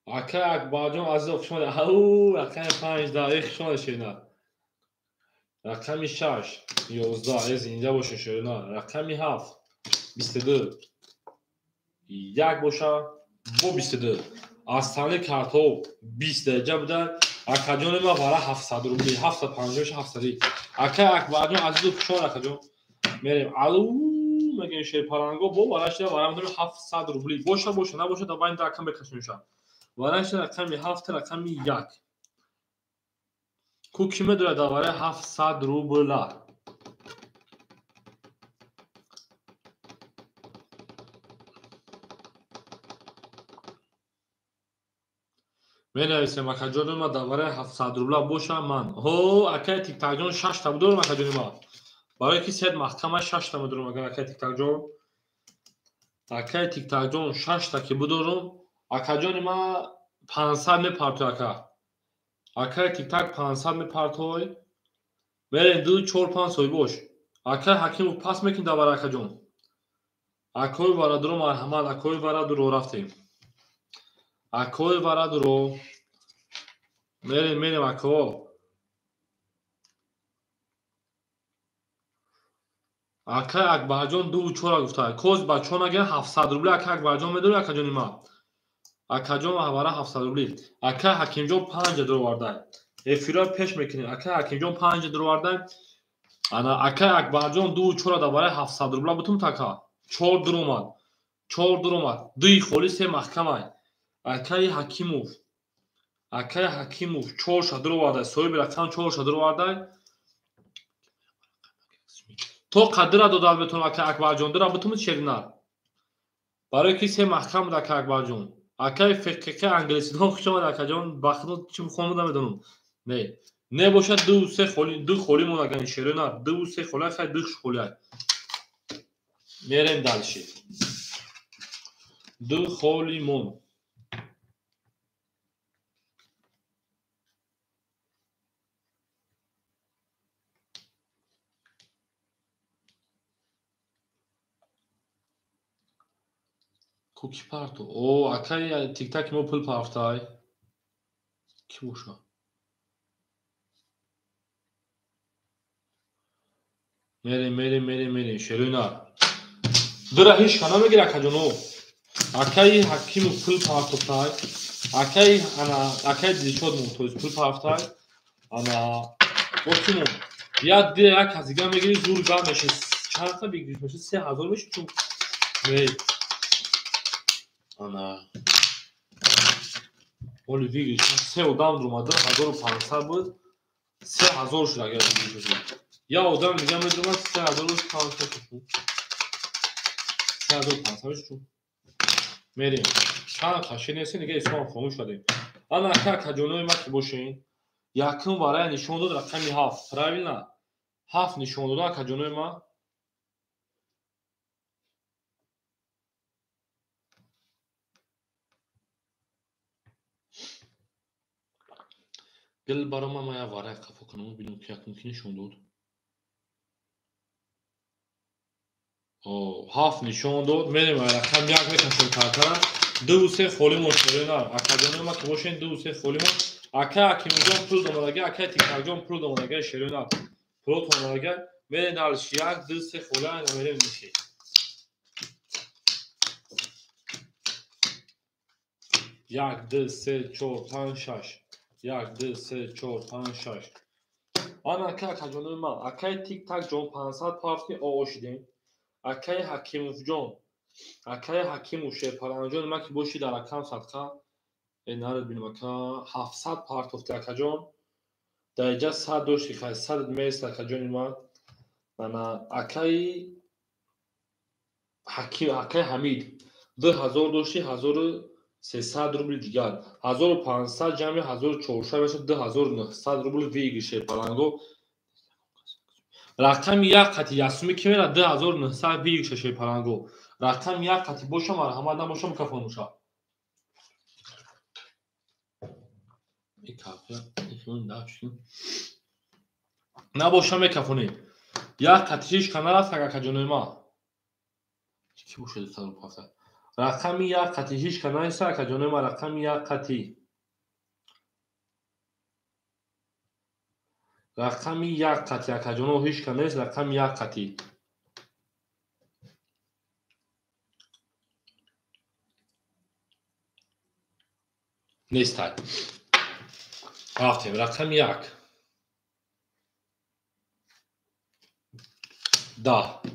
اکای اکبر جون از شما او رقم 5 دقیق شما شینا رقم 6 11 از اینجا باشه شینا رقم 7 22 یک باشه با 22 اصلا کارتو 20 درجه بوده اکجون ما وارا 700 روبلی 750 700 اکای اکبر جون از شما اکجون میریم الو میگه شیرپلنگو با وارش وارا 700 روبلی باشه نباشه تا باید رقم بکشونشم وارش رقم 7 رقم 1 کو کیمه داره دوباره 700 روبل مینویسیم اکجون ما دوباره 700 روبل باشه من هو اکای تیک تاک جون 6 تا بدون اکجون ما برای کی سید محکمه 6 تا بدون مگر اکای تیک تاک جون 6 تا که بدون اکجون ما 500 میپارتو اکای تیک تاک 500 میپارتوی میرین 2 4 5 سوی باش اکای حکیم پاس میکن دوباره اکجون اکوی وارا درو مرحمت اکوی وارا درو رفتیم اکوی وارا درو میریم اکو اکای اکبر جون 2 4 گفته کوز بچون اگه 700 روبل اکای اکبر جون میدونه اکجون ما اکجون وارا 700 روبل اکای حکیم جون 5 درو وارده افیرا پیش میکنیم اکای حکیم جون 5 درو وارده انا اکای اکبر جون 2 4 دوباره 700 روبل بتون تکا 4 درومات دوی خولی سه محکمه اکای حکیموف 4 درو وارده سوی برقم 4 درو وارده تو قدر دادال بتون اکا اکبر جان درا بتون چرنا برای کی سه محکم دا اکا اکبر جان اکا فقه انگلیسی دون خوشم دا اکا جان بخنو چیم خونم بدونم نه باشد دو خولی مون اگه شیرنا دو سه خوله خیلی دو خوله میریم دالشی دو خولی مون کوکی پارتو او اکای تیک تاک مو پول پافتای کی بوشا میریم شیرنا درا هیچ کنا میگیره اکا جانو اکای حکیم پول پافتای اکای دیشود مون تویز پول پافتای انا وقتی یا دیگه یک هزینه میگیری زور گام میشه چند تا بگیریش میشه 3000 میشه چون انا ولی دیگه 3 آدم اومده 1500 بود 3000 شد اگر بگیریش یا آدم دیگه میدونم 3500 شد 3500 شد میریم چند تا شنیسی دیگه اسم خاموش شدیم انا که جلوی ما که باشین یکم برای نشون داد رقمی 7 правильно 7 نشون داد که جلوی ما گل برای ما یا ورق کفو کنم ببینم که یکم کی نشون داد او 7 نشون داد میریم رقم یک میکشیم کارتر دو سه خولی مشتری نه اکادمی ما که باشین دو سه خولی ما اکا کی میگم پول دادم اکا تیک جام پول دادم شیرین نه پول دادم میریم دالش یک دو سه خولی اینا میریم میشه یک دو سه چهار پنج شش یک دو سه چهار پنج شش آن اکا کجانوی ما اکای تیک تاک جان 500 پافتی آوشیدیم اکای حکیموف جان اکای حکیموف شپران جان ما که باشی در رقم صدقه اینا رو ببینیم اکا 700 پارتوفتی اکا جان در اینجا 100 دوشتی خیلی 100 میست اکا جان ما انا اکای حکیم اکای حمید 2000 دوشتی 1300 روبل دیگر 1500 جمع 1400 میشه 2900 روبل ویگی شپرانگو رقم یک قطی یاسمی که میره 2900 بیگ ششه پرانگو رقم یک قطی باشه مرحمت نباشه کفن موشه این کافیه این داشتیم نباشه میکفونی یک قطیش کنار است اگه کجانوی ما چی باشه دوست رو پاسه رقم یک قطیش کنار است اگه کجانوی ما رقم یک قطی رقم یک قطی اگه کجانوی هیچ کنار است رقم یک قطی نیست رفتیم رقم یک 10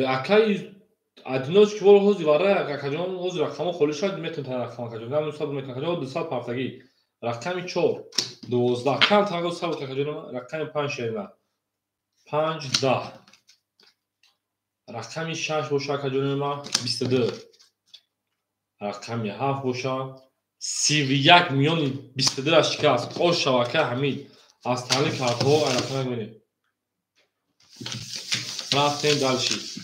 اکای ادناش که ور حوزی واره اکاجان حوزی رقم خالی شد میتونه رقم اکاجان نه نصب میتونه اکاجان 200 پافتگی رقم 4 12 کم تا صبر اکاجان رقم 5 شیرنا 5 10 رقم 6 باشه اکاجان ما 22 رقم 7 باشه 31 میلیون 22 اش شکست او شبکه حمید از تعلیق کارتو رقم میبینید رفتیم دالشی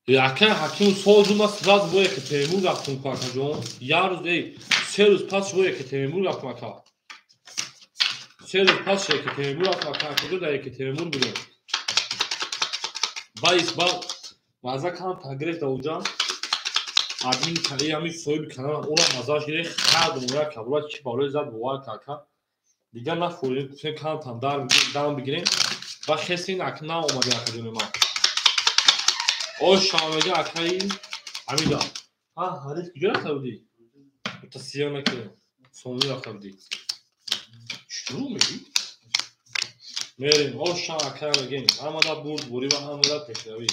اکای حکیم سال دوم سراز باید که تیمور رفتم که جان یه روز ای 3 روز پس باید که تیمور رفتم که 3 روز پس که تیمور رفتم که کجا داری که تیمور بودم باید با مازه کام تغییر دوجا آدمی کلی همی سوی بکنن اونا مازهش گیره خرد مویا کبرات چی بالای زد بوار که دیگر نفوری توی کام تام دارم بگیریم و خیلی نکنه اومده اکادمی ما او شامگه اکایی حمیدا ها حالیت کجا رفته بودی؟ متاسیانه که سونی رفته بودی چطور میگی؟ میریم او شام اکایی بگیم اما دا بوری و هم دا پشروی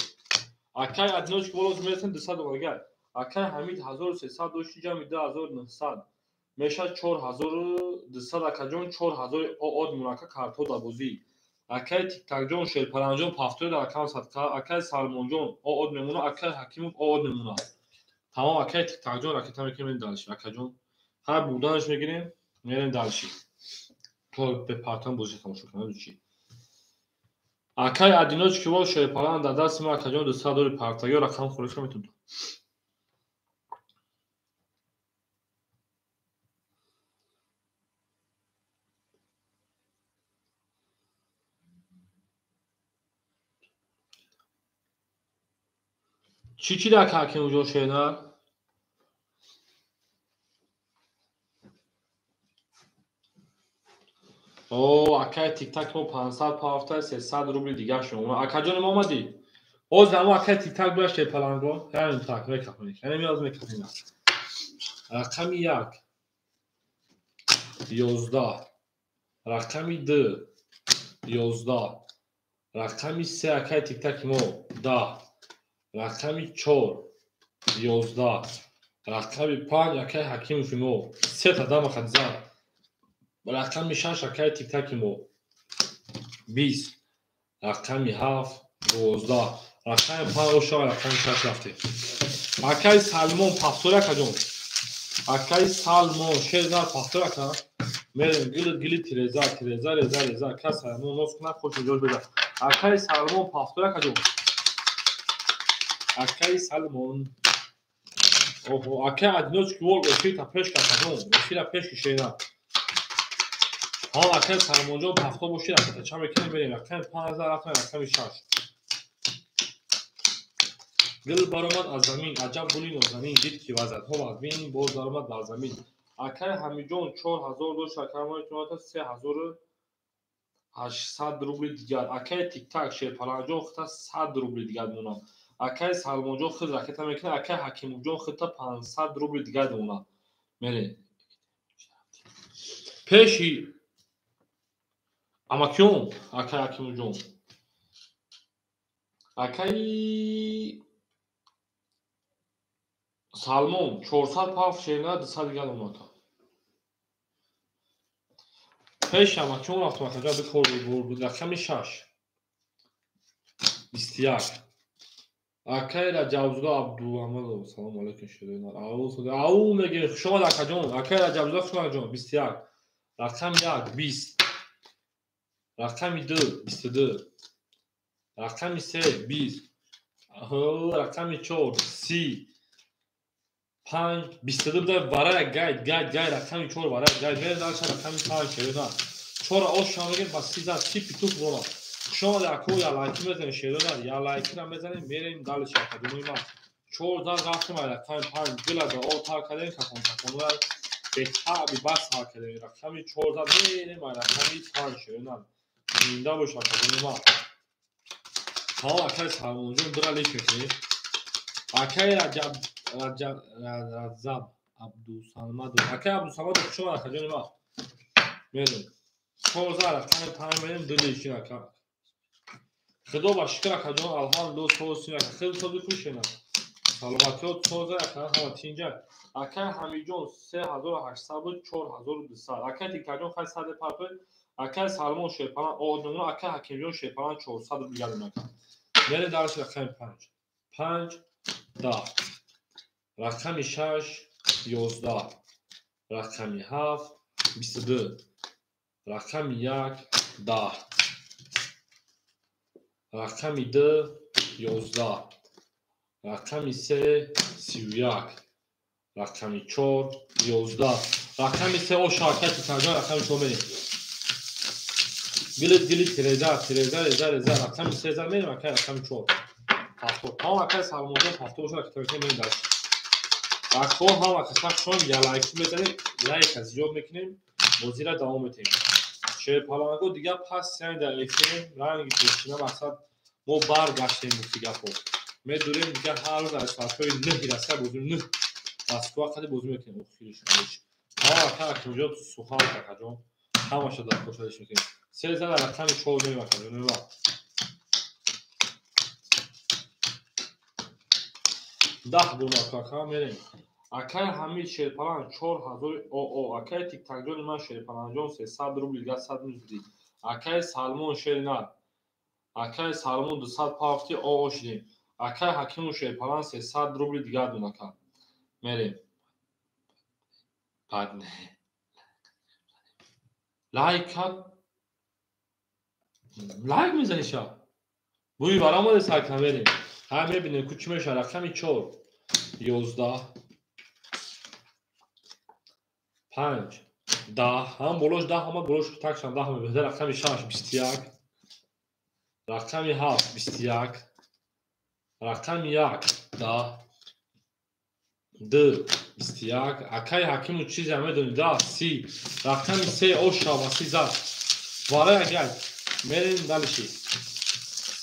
اکای ادناش که بالاز میرسن 200 دومگر اکای حمید 1300 دوشتی جمعی 2900 мешад 4200 акаҷон 4000 од мурака карто да бозӣ. Акай Тиктакҷон Шерпаранҷон 70 ракам садқа, акай Салмонҷон од мемуна, акай Ҳакимов од мемуна. Тамом акай Тиктакҷон ракета мекунем далши. Акаҷон ҳар бурданаш мегирем, мерем далши. То бе партам бозӣ тамошо кунем чӣ. Акай Одиночки вол Шерпаран дар дасти ма акаҷон 200 дори партаги рақам хӯриш метуд. Çi dak Ҳакимов ҷон шенар? Акай Тиктак мо 500 пафта 300 рубли дига шумо. Акаҷон мо омадӣ? Оз дамо акай Тиктак буяш Шерпаранго. Ҳамин так мекафонӣ. Ҳамин меоз мекафонӣ. Рақами 1 11 рақами 2 11 рақами 3 акай Тиктаки мо 10 рақами 4 11 рақами 5 акай Ҳакимови мо 3 та дама хадзар рақами 6 акай Тиктаки мо 20 рақами 7 12 рақами 5 оша рақами 6 рафте. Акай Салмон пафтора каҷон. Акай Салмон шезар пафтора ка мерем гили тиреза реза акай Салмон нос куна хош ҷош беда. Акай Салмон пафтора каҷон. Акай Салмон акай Одиночки вол эфир та пешка каҷон. Эфира пешки шена. Акай Салмонҷон пафто боши ракета ча мекунем мерем. Акай 5000 рафтем рақами 6 Дил баромад аз замин, аҷаб гули нозанин, дид ки вазадҳо мадбин, боз даромад бар замин. Акай Ҳамидҷон 4000 дошт рақамҳои туната 3800 рубли дигар. Акай Тиктак Шерпаранҷон хита 100 рубли дигар мемонад. Акай Салмонҷон хид ракета мекунад. Акай Ҳакимовҷон хита 500 рубли дигар мемонад. Мерем. Пеши Амакён акай Ҳакимовҷон. Акай Салмон 400 паф шена 200 дигар мемонад. Пеши Амакён рафтам акаҷа бикор буд рақами 6 21 акай Раҷабзода Абдуамадов салом алейкум ширинар. Ау мегем хушомад акаҷон. Акай Раҷабзода хушомад ҷон 21 рақами 1 20 рақами 2 22 рақами 3 20 рақами 4 30 5 22 буда варая гайд рақами 4 варая гайд мерем далша рақами 5 шерона 4 ош шамагем ба 30 петух вона хушомад ако я лайки мезанем шерона я лайки ра мезанем мерем далша академии ма 4 дар рафтем рақами 5 гилада о тар кадем кафон ва бетаби бас академии рақами 4 дар мерем рақами 5 шерона зинда бош академии ма ҳао акай Салмонҷон дура лиш мекунем. Акай Раҷаб Абдусамадов акай Абдусамадов хушомад акаҷони ма мерем 14 рақами 5 мерем дилишин ака худо ба шукр акаҷон алҳамдулилла соусин ака хел сози кушена саломатиёт соза ака ҳама тинҷа акай Ҳамидҷон 3800 буд 4200 акай Тиктакҷон хай саде парто акай Салмон Шерпаран однумуна акай Ҳакимҷон Шерпаран 400 рубли гардем ака мерем далш рақами 5 10 рақами 6 11 рақами 7 22 рақами 1 10 рақами 2 11 рақами 3 31 рақами 4 11 рақами 3 оша акай Тиктакҷон рақами 4 мерем гили реза рақами 3 мерем акай рақами 4 ҳам акай Салмонҷон пафто боша ракета мекунем далш акҳо ҳам акасак шон я лайки мезанем лайка зиёд мекунем бозира давом метем Шерпаранго дига пас яни дар эфир ранги пешина мақсад мо баргаштем гуфти гапо медурем дига ҳар рӯз аз соатҳои 9 раста бозӣ 9 Москва қади бозӣ мекунем охириш ҳам акай Ҳакимҷон сухан акаҷон ҳамаша дар кошадиш мекунем 3 зада рақами 4 мерем акаҷон ва 10 бурмакака мерем акай ҳамид шерпалан 4000 акай тиктакҷони ман шерпаланҷон 300 рубл дига 100 музди акай салмон шернар акай салмон 200 пафти шидем акай ҳакиму шерпалан 300 рубли дига дунака мерем бад не лайк мезани ша буи барамоде сайкам мерем ҳа мебинем ку чӣ меша рақами 4 11 5 10 ҳам болош 10 омад болош такшам 10 мебеҳтар рақами 6 21 рақами 7 21 рақами 1 10 2 21 акай ҳакиму чизе медони 10 30 рақами 3 ошава 30 зад вара агай мерем далиши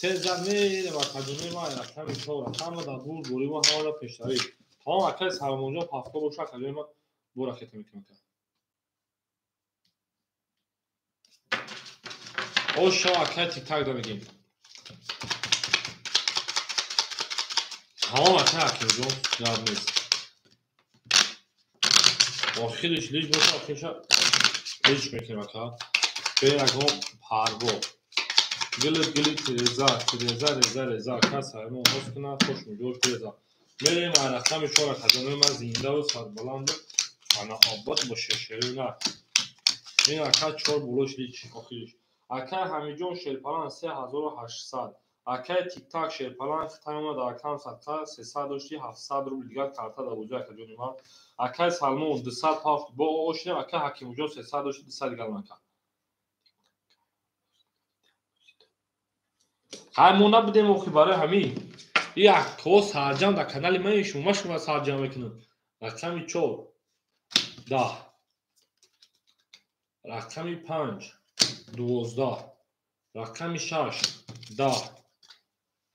3 зад мерем акаҷони ман рақами 4 ҳамада бур буримо ҳамада пештари тамом акай салмонҷон пафто боша акаҷони ман бу рақета мекунам ошава акай тиктак дамегим тамом акай ҳакимҷон гап нест охириш лиш боша охиша лиш мекунем ака берагон парво гилит реза ака салмон ҳоз кунад хош муҷош реза мерем ай рақами 4 акаҷони ман зиндаву сарбаланду фанообод боше шерина ин ака 4 болош лич охириш акай ҳамиҷон шерпалан 3800 акай тиктак шерпалан хитаомада акам садқа 300 дошти 700 рубли дига карта давуҷа акаҷони ман акай салмон 200 пафт бо ошидем акай ҳакимуҷон 300 дошти 200 дига нака ҳаймона бидем охи барои ҳамин и акҳо сарҷам дар канали мани шумо шумо сарҷам мекунам рақами 4 10 рақами 5 12 рақами 6 10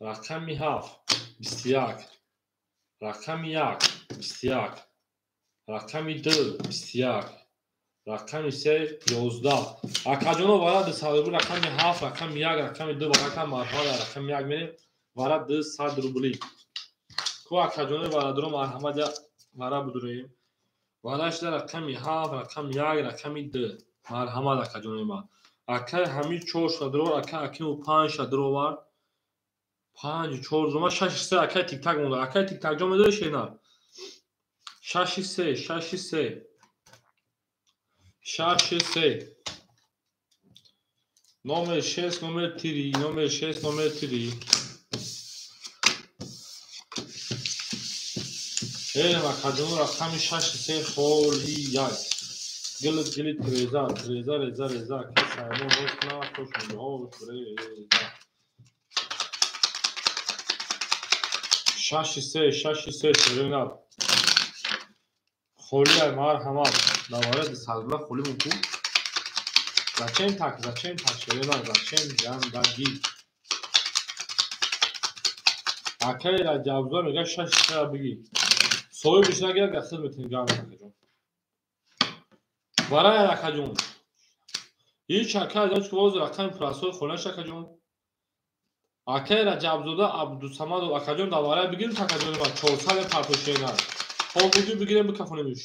рақами 7 21 рақами 1 21 рақами 2 21 рақами 3 11 акаҷоно вара 200 рубли рақами 7 рақами 1 рақами 2 варакам марҳамат рақами 1 мерем вара 200 рубли ку акаҷони варадро марҳамат вара будурем вара шида рақами 7 рақами 1 рақами 2 марҳамат акаҷони ман акай ҳамид 4 шадро акай ҳакиму 5 шадро вар 5 4 зума 6 3 акай тиктак монда акай тиктакҷон медоди шенар 6 3 6 3 6 номер 6 номер 3 номер 6 номер 3 эрем акаҷони рақами 6 3 холи 1 гилит реза акай салмон ҳоз кунад хош муҷош реза 6 3 шеринар холиай марҳамат давара 200 рубля холи муку зачем так шеринар зачем гандагӣ акай раҷабзор мега 6 3 бигӣ соҳиби шунагирад гахил метавонӣ гам акаҷон барай акаҷон ҳеч акай донч ки воз рақами пурасои хонаш акаҷон акай раҷабзода абдусамадов акаҷон даварай бигирем акаҷони ман 400 патошена ҳолбуҷу бигирем бикафонемиш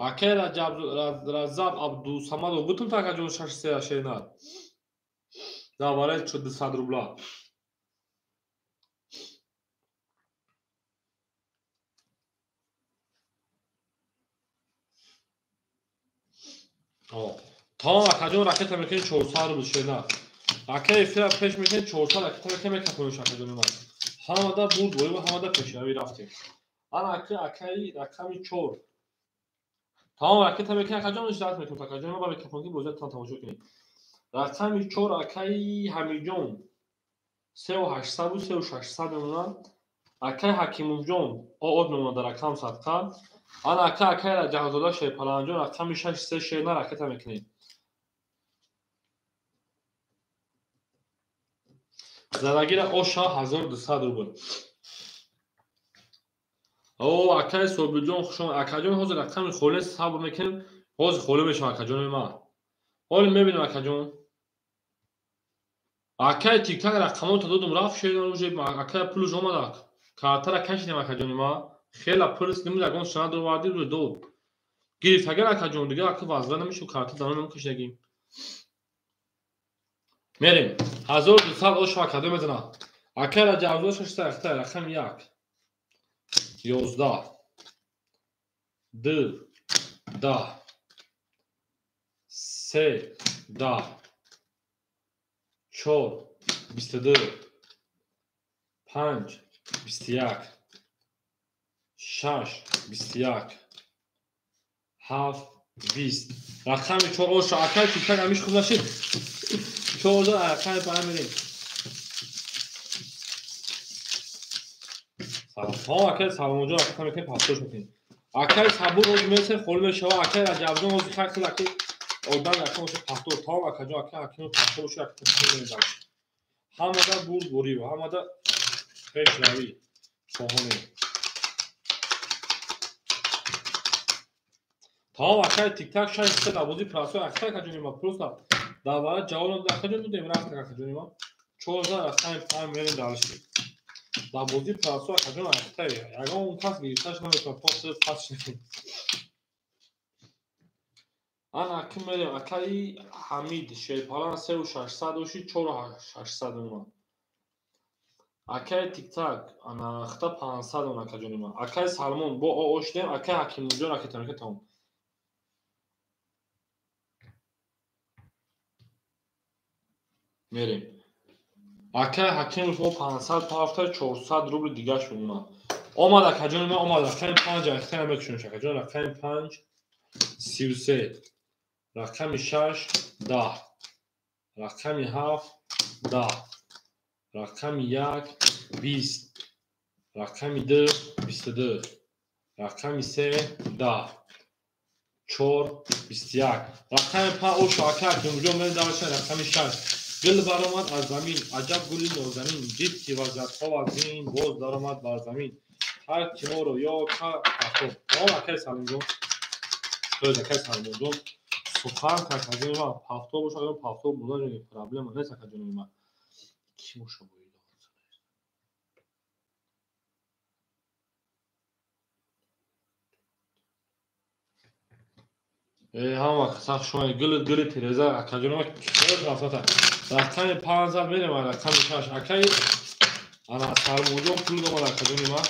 акай раҷаб абдусамадов бутум акаҷон 6 шена даварай 200 рубла тамом акаҷон ракета мекунем 400 рубл шена акай эфира пеш мекунем 400 ракета мекунем мекафонемиш акаҷони ман ҳамада бурд боимо ҳамада пешравӣ рафтем ана акай рақами 4 тамом ракета мекунем акаҷон ишрат мекунем акаҷони ман ба микрофонки бозиатон тамошо кунем рақами 4 акай ҳамиҷон 3800 бу 3600 мемонад акай ҳакимовҷон од мемонад рақам садқа ана акай раҷабзода шерпаланҷон рақами 6 3 шерна ракета мекунем задагира оша 1200 рубл акай собирҷон хушом акаҷон ҳозир рақами холе сабр мекунем ҳозир холе мешавад акаҷони ман ҳоле мебинем акаҷон Акай тик-так рақамото додум рафт шеридан рӯже акай пулуш омадак. Картара кашидем акаҷони ма. Хела пулс ним ягон шана доварди рӯ дод. Гирифтагар акаҷон дига ака вазда намешуд карта давон намекашидагим. Мерем. 1200 ош акадо мезана. Акай ра ҷавзош шта ахта рақам 1. 11 2 10 3 10 4 22 5 21 6 21 7 20 рақами 4 ош акай тик-так амиш хуб нашид. 14 рақами паҳам мерем. салом акай саломоҷон акай мекунем пастош мекунем. Акай сабур оз месер хол мешава акай раҷавзон оз хақил акай одам акай ош пастор таом акаҷон акай ҳаким пастор ош акай мерем. ҳамада бур бурив ҳамада пеш рави соҳоне. Таом акай тик-так шаш се давози прасо акай акаҷони ма просто давара ҷавон акаҷон будем рафт акаҷони ма 14 рақами паҳам мерем далши. Давози прасо акаҷон акай ягон кас гирифташ наметавонад просто пасш накунад. ан аким мерем акаи ҳамид шерпалан 3600 оши 4800 уна. Акай тик-так анахта 500 уна акаҷони ма. Акай Салмон бо ошидем акай ҳакимуҷон акитамека таом. Мерем. Акай ҳакимуш бо 500 пафта 400 рубли дигаш уна. Омад акаҷони ма омад рақами 5 ахта намекушонш акаҷон рақами 5 33 рақами 6 10 рақами 7 10 рақами 1 20 рақами 2 22 рақами 3 10 4 21 рақами 5 ош акай ҳакимуҷон мерем давашан рақами 6 гул баромад аз замин аҷаб гули нозанин ҷибки вазъатҳо вазин боз даромад бар замин ҳар ки моро ё ка пастор таом акай салимҷон шояд акай салимҷон сухан акаҷони ма пастор боша ё пастор будан проблема нест акаҷони ма ки боша боид ҳама сах шояд гули тиреза акаҷони ма шояд рафтата рақами 500 мерем рақами 6 акай ана салимҷон пул домад акаҷони ма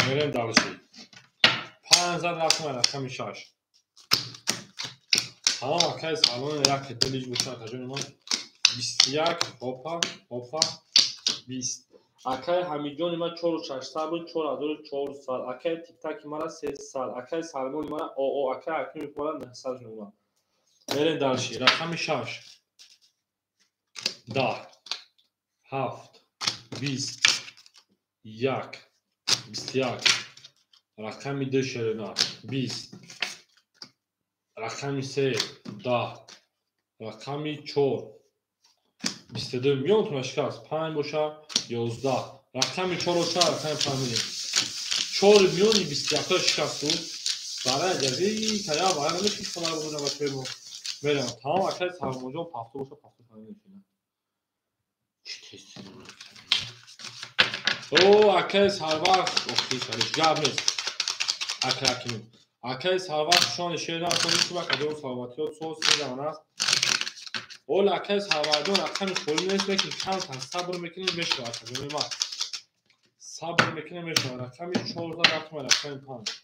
мерем далши 500 рақами рақами 6 таом акай салон як дилиш боша акаҷони ма 21 опа 20 акай ҳамиҷони ма 4600 буд 4400 акай тик-таки мара 300 акай салмони мара оо акай ҳакими мара 900 уна мерем далши рақами 6 10 7 20 1 21 рақами 2 шерина 20 рақами 3 10 рақами 4 22 миёнтона шикаст 5 боша 11 рақами 4 оша рақами 5 мерем 4 миёни 21 шикасту барои ҷази кая барои намешид хабар будам бачаемо мерем таом акай салмоҷон пастор боша пастор фаҳмидем о акай сарвақт охи шариш гап нест акай ҳаким акай сарвақт шони шеридан кониши акаҷон саломатиёт соз медаван аст ол акай сарвақҷон рақами холӣ нест лекин камтар сабр мекунем мешава акаҷони ма сабр мекунем мешава рақами 14 рақами 5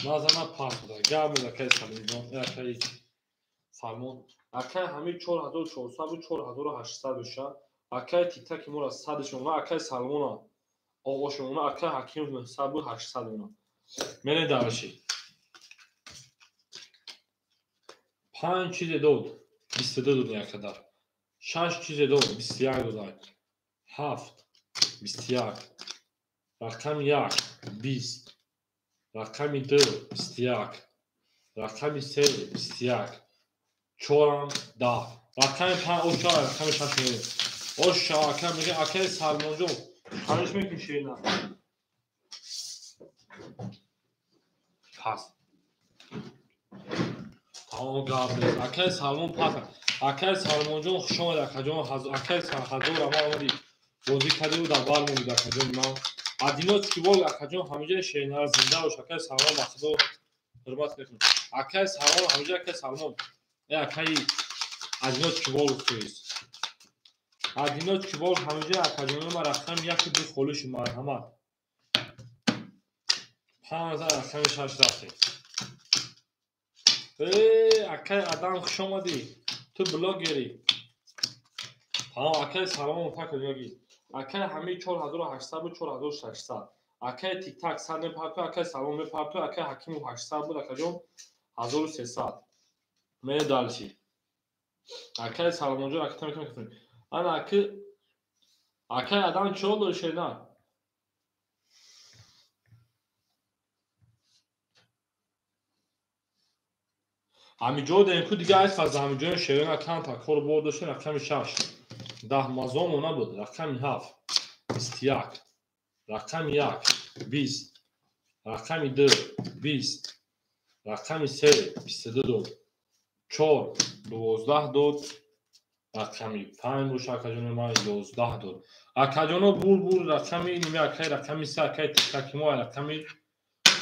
назана пас буда гап мед акай салимҷон акай салмон акай ҳамин 4400 буд 4800 боша акай тик-таки мора 100 уна акай салмона оғошон уна акай ҳаким 900 буд 800 уна мерем далши 5 чизе дод 22 дода якадар 6 чизе дод 21 дода 7 21 рақами 1 20 рақами 2 21 рақами 3 21 4 10 рақами 5 оша рақами 6 мерем оша акай мегӯям акай салмонҷон ҳамиш мекунӣ ширина пас гапнест. Акаи Салмон паса. Акаи Салмонҷон хуш омад акаҷон. Акаи ҳазор ама омадӣ. Бозӣ кардӣ буд аввал монид акаҷон. Ман адино чувол акаҷон ҳамиҷа шенар зинда бош. Акаи Салмон мақсадо ҳурмат мекунам. Акаи Салмон ҳамиҷа акаи Салмон. Акаи адино чувол устоист. Адино чувол ҳамиҷа акаҷон ма рақам 1-2 холиши марҳамат. 5000 рақами 6 рафтем. Акай адам хуш омадӣ. Ту блогери. Акай Салмон пакаҷоги. Акай ҳамин 4800 буд 4600. Акай тик-так 100 мепарту, акай Салмон мепарту, акай Ҳакимов 800 буд, акаҷон 1300. Мене далши. Акай Салмонҷон акта мекунем. Ана акай адам чиро дори шена? ҳамиҷо денку дига айс фаза ҳамиҷои шерона канта кор бор дошта рақами 6. 10 мазомо набуд, рақами 7. 21. Рақами 1. 20. Рақами 2. 20. Рақами 3. 22 дод. 4. 12 дод. Рақами 5 боша акаҷони ман 11 дод. Акаҷоно бур рақами ниме акай рақами 3 акай тикаки мо рақами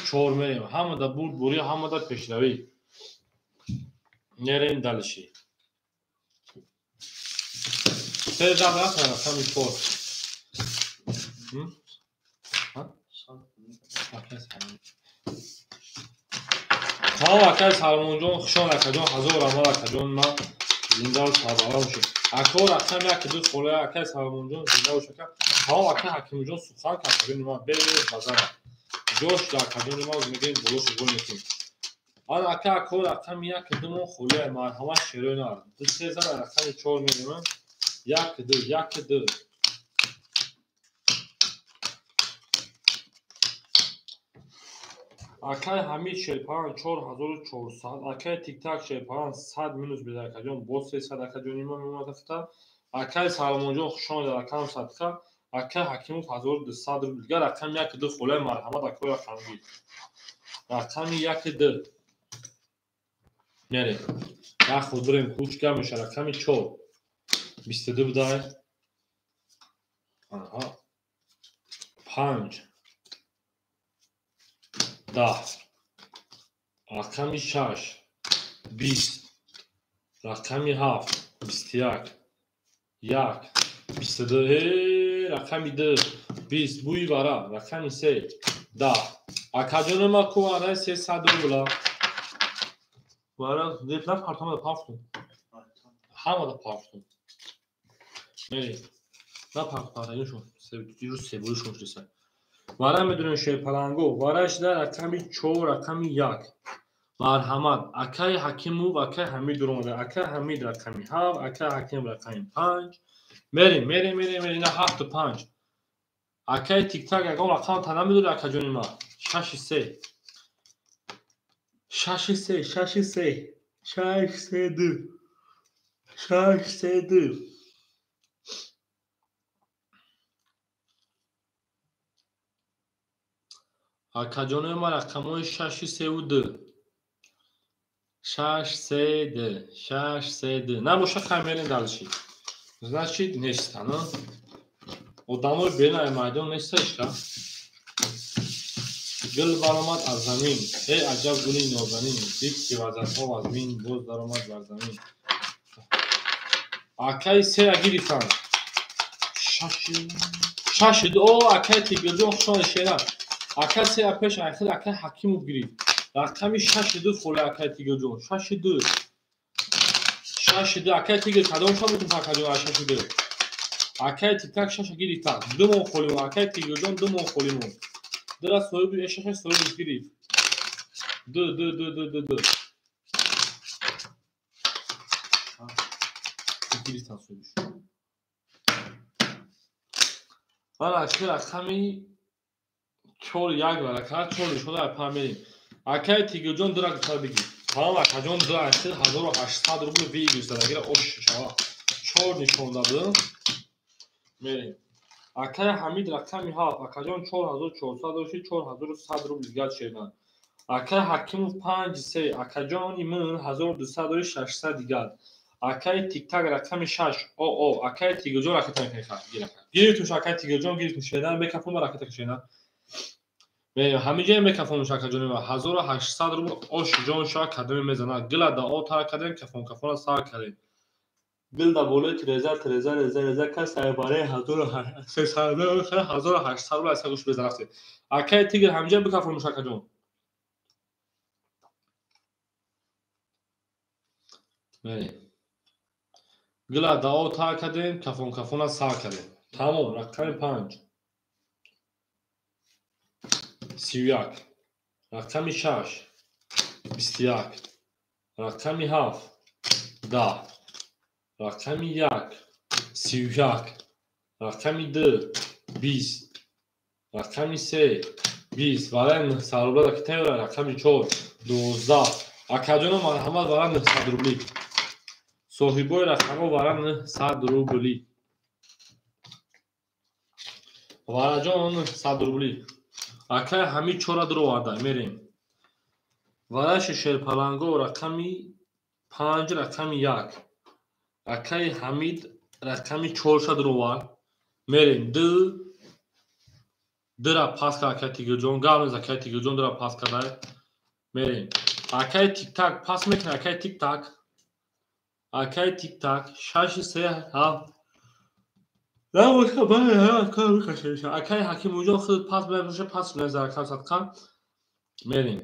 4 мерем. Ҳамада бури ҳамада пешравӣ. Нерем далши. Се забра рақами 4. Акай Салмонҷон хушон акаҷон ҳазор амал акаҷон ма зинда сабалам шуд. Акор рақами 1-2 холе акай Салмонҷон зинда бошака. Акай Ҳакимҷон сухан акаҷони ма бе базара. Ҷош акаҷони ма мегем болош гол мекунем. Ан акай акор рақами 1-2 мон холе марҳамат шерона. 2-3 зара рақами 4 мерем. 1-2. Акай ҳамид шерпаран 4400. Акай тик-так шерпаран 100 минус беда акаҷон бо 300 акаҷони ма мематафта. Акай Салмонҷон хушон рақам садқа. Акай Ҳакимов 1200 рубл. Дига рақами 1-2 холе марҳамат акой рақамги. Рақами 1-2. Мерем. Нахуд бурем кучка меша рақами 4. 22 будай. Аҳа. 5. 10. Рақами 6. 20. Рақами 7. 21. 1. 22. Рақами 2. 20. Буи бара. Рақами 3. 10. Акаҷони ма кувара 300 рубла. Вара депла партома пафтум. Ҳамада пафтум. Мери. На пафтум. Себулишон шуса. Вара медунем шерпаранго. Вара шида рақами 4, рақами 1. Марҳамат. Акай Ҳакимов, акай Ҳамид омада. Акай Ҳамид рақами 7, акай Ҳакимов рақами 5. Мерем. На 7-5. Акай тик-так ягон рақам та намедури акаҷони ма. 6-3. 6-3. Акаҷони ма рақамои 6-3. 6-3. Набоша камерин далши. Значит нестана. Одамои бенаи майдон несташка. Гул баромад аз замин. Аҷаб гули нозанин. Дикки вазатҳо аз мин боз даромад бар замин. Акай сея гирифтанд. 6. Акай тигилҷон хушон шена. Акай сея пеш ахир акай Ҳакимов гирифт. Рақами 6-2 холе акай тигилҷон. 6-2. Акай тигил кадом ша бутун акаҷон 6-2. Акай тик-так 6 гирифтанд. 2 мон холимон. Акай тигилҷон 2 мон холимон. Дара соҳиби эшаша соҳиби гирифт. 2. Гирифтан соҳибиш. Вара акай рақами 4-1 бар. Акай 4 шода памерим. Акай тигилҷон дара гуфта бигир. Тамом акаҷон 1800 рубл вигус дара гира ош шава. 4 нишонда буд. Мерем. Акай Ҳамид рақами 7. Акаҷон 4400 дошти 4100 рубл дига шерна. акай 853 акаҷони ман 1200 дигар акай тиктак рақами 6 оо акай тигоҷон ракета гирифтмш акай тигоҷон гирифтмш шедан мекафон ракета шедан ҳамиҷа мекафонш акаҷони ман 1800 рубл ош ҷон ша кадами мезана гила да ота кадем кафон кафона сар кадем гил да болои треза кас айбаре 1800 рубл аса гуш безарафте акай тигр ҳамиҷа бикафонш акаҷон гила да ота кадем кафон кафона сар кадем тамом рақами 5 31 рақами 6 21 рақами 7 10 рақами 1 31 рақами 2 20 рақами 3 20 валай 900 рубла ракетаёра рақами 4 12 акаҷоно марҳамат валай 900 рубли соҳибои рақамо валай 900 рубли валаҷон 900 рубли акай ҳамид чора дуроварда мерем валаши шерпаланго рақами 5 рақами 1 акай ҳамид рақами 4 дуровар мерем дыра пас кар акай тигоҷон гавнез акай тигоҷон дыра пас кардай мерем акай тиктак пас мекунад акай тиктак 637 акай ҳакимуҷон худ пас мебоша пас мезаракам садқа мерем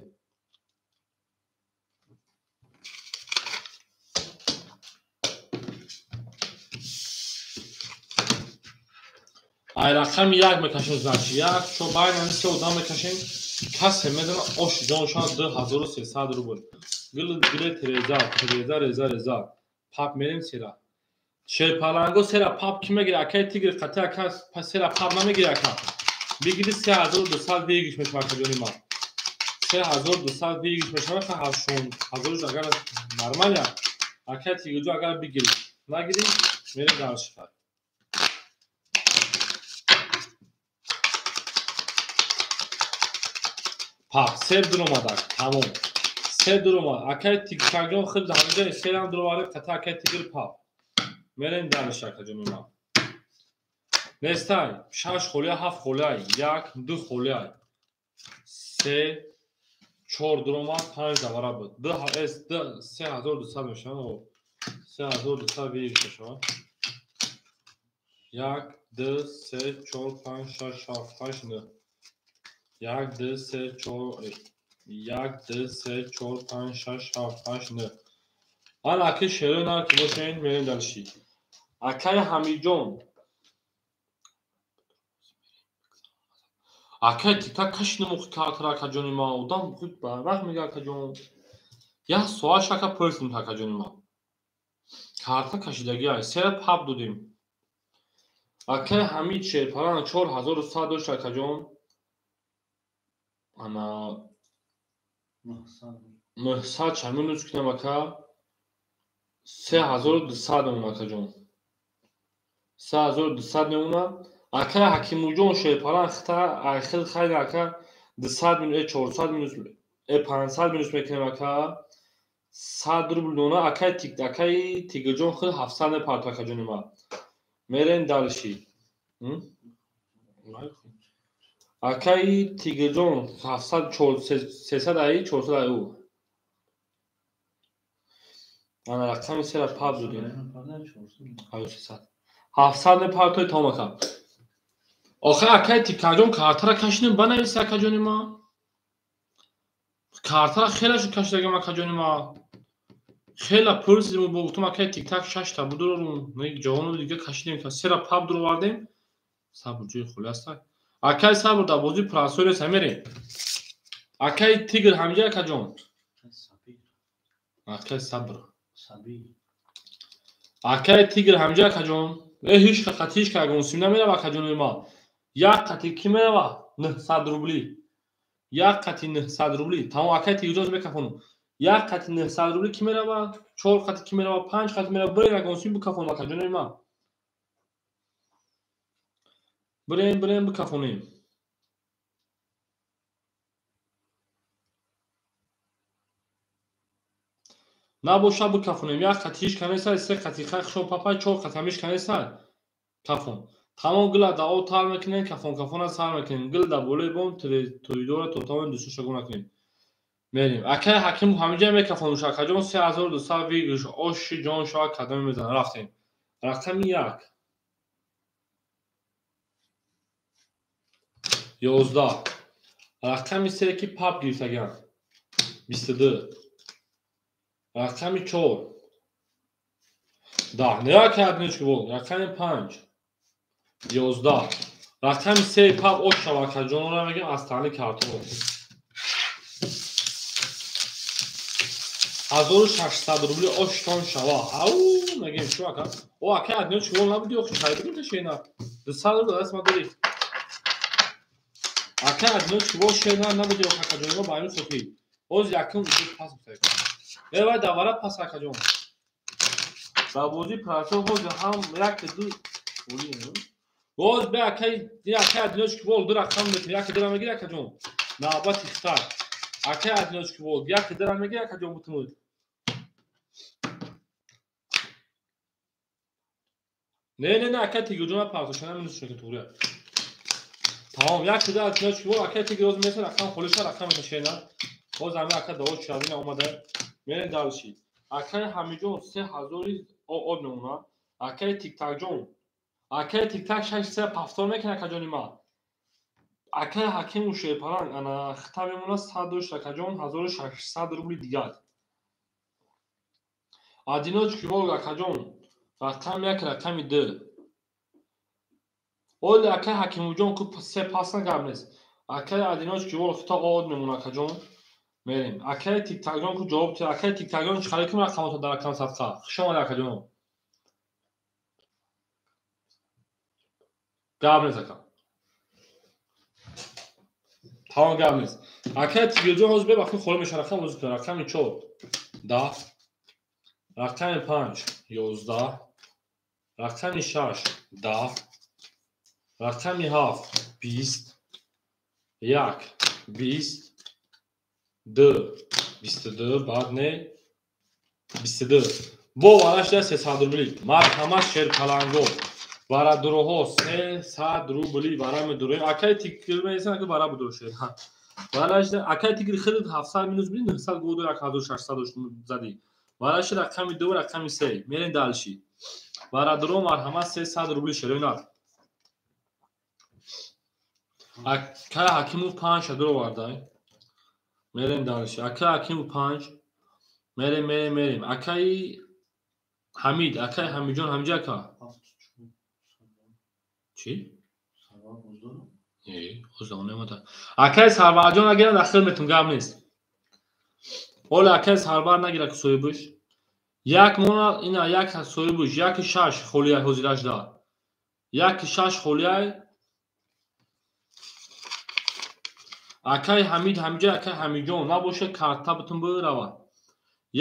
ай рақами 1 мекашем значи 1 чо байнани се одам мекашем касе медона ош ҷоншон 2300 рубл гиле треза пап мерем сера шерпаланго сера пап ки мегира акай тигр қати акай сера пап намегира ака бигири 3200 вигиш мешава акаҷони ман 3200 вигиш мешава ка 8000 агар нормаля акай тигоҷо агар бигири нагири мерем дар шифар пап се дуромадак тамом се дуромад акай тигкаҷон худ ҳамиҷа серам дуровари қати акай тигр пап мерем даниш акаҷони ман нестай 6 холия 7 холия 1 2 холия 3 4 дуромад 5 давара буд 3200 мешава 3200 вигиш мешава 1 2 3 4 5 6 7 8 9 1 2 3 4 1 2 3 4 5 6 7 8 9 ан аки шерона ки бошен мерем далши акай ҳамиҷон акай тиктак каши намоқи картара акаҷони ман одам худ барвақт мега акаҷон 1 соат шака пурсидем акаҷони ман карта кашидаги ай сера пап додем акай ҳамид шерпалан 4100 дошт акаҷон ана муҳсад чаминус кунам ака 3200 мемона акаҷон 3200 мемона акай ҳакимуҷон шерпалан хита айхил хайр ака 200 минус 400 минус 500 минус мекунем ака 100 рубл дона акай тигоҷон худ 700 мепарто акаҷони ман мерем далши акай тигоҷон 700 300 ай 400 ай ӯ ана рақами сера пап додем 700 мепартои томака охир акай тикаҷон картара кашидем банависи акаҷони ман картара хелашу кашидагам акаҷони ман хела пурсидем бо гуфтам акай тиктак 6 та будорум нек ҷавону дига кашидем ка сера пап дуровардем сабр ҷои хули аста акай сабр да бози прасори самерем акай тигр ҳамиҷа акаҷон акай сабр акай тигр ҳамиҷа акаҷон ҳич қати агонсим намерава акаҷони ман як қати ки мерава 900 рубли як қати 900 рубли тамом акай тигоҷоз мекафонам як қати 900 рубли ки мерава 4 қати ки мерава 5 қати мерава бирен агонсим бикафонам акаҷони ман бирен бикафонем набоша бикафонем. Як қати ҳеҷ канеса, се қати хахшо папай чор қатамиш канеса. Кафон. Тамом гила да о тар мекунем, кафона сар мекунем. Гил да боле бом тоидора тотамон дусуша гуна кунем. Мерим. Акай ҳаким ҳамиҷа мекафонуша. Каҷон 3200 вигш оши ҷон шоа кадом мезана. Рафтем. Рақами 1. 11. Рақами 3 ки пап гирифтаган. 22. Рақами 4. Да, нея карднички бол. Рақами 5. 11. Рақами 3 пап ош шава каҷонора мегам аз тани картон. 1600 рубли оштон шава. Ау, мегем шо ака. О, ака аднички бол набуди охи чай бигин шена. 200 рубли даст мадори. Ака аднички бол шена набуди охи каҷонора ба ин соти. Оз якум вуҷуд пас бутайк. Эва давара пас акаҷон. Ба бози прасо ҳоз ҳам як ду боли. Оз бе акай ака аднички бол ду рақам бетин. Як дирам мегир акаҷон. Навбат ихтар. Ака аднички бол як дирам мегир акаҷон бутмуд. Не, ака тигуҷона пасо шена минус шуки тугре. Тамом як дирам аднички бол ака тигроз меса рақам холиша рақам шена. Оз ами ака давоч шавина омада. Мерен далши. Акай ҳамиҷон 3000 од мемона. Акай тиктакҷон. Акай тиктак 670 мекуна акаҷони ма. Акай ҳакиму шепаран ана хита мемона 100 дошт акаҷон 1600 рубли дигар. Адиночки бол акаҷон. Рақам як рақами 2. Ол акай ҳакимуҷон ку се пасна гап нест. Акай адиночки бол хита од мемона акаҷон. Мерим. Акай тиктакҷон ку ҷавоб ти. Акай тиктакҷон чӣ харикум рақамото дар акам садқа. Хушомад акаҷон. Гап нест ака. Тамом гап нест. Акай тигирҷон ҳозир бебахтин холӣ меша рақам ҳозир кунад. Рақами 4. 10. Рақами 5. 11. Рақами 6. 10. Рақами 7. 20. 1. 20. 2. 22. Баъд не 22. Бо вараш 300 рубли. Марҳамат шерпаланго. Бара дуроҳо 300 рубли бара медурем. Акай тигир месан ака бара будуршед. Вараш акай тигир хеле 700 минус бин 900 гуду 1600 зади. Вараш рақами 2 рақами 3 мерен далши. Бара дуро марҳамат 300 рубли шеринат. Акай ҳакиму 5 дуро вардай. Мерен далши. Акай ҳакиму 5 мерем. Акай Ҳамид, акай ҳамиҷон ҳамиҷа ака. Чӣ? ҳозир намада. Акай сарварҷон агира дахил метум гап нест. Ола акай сарвар нагира ки соҳибуш. Як мона ина як соҳибуш, яки 6 холияй ҳозираш да. Яки 6 холияй. Акай Ҳамид ҳамиҷа акай ҳамиҷон набоша карта бутун бирава.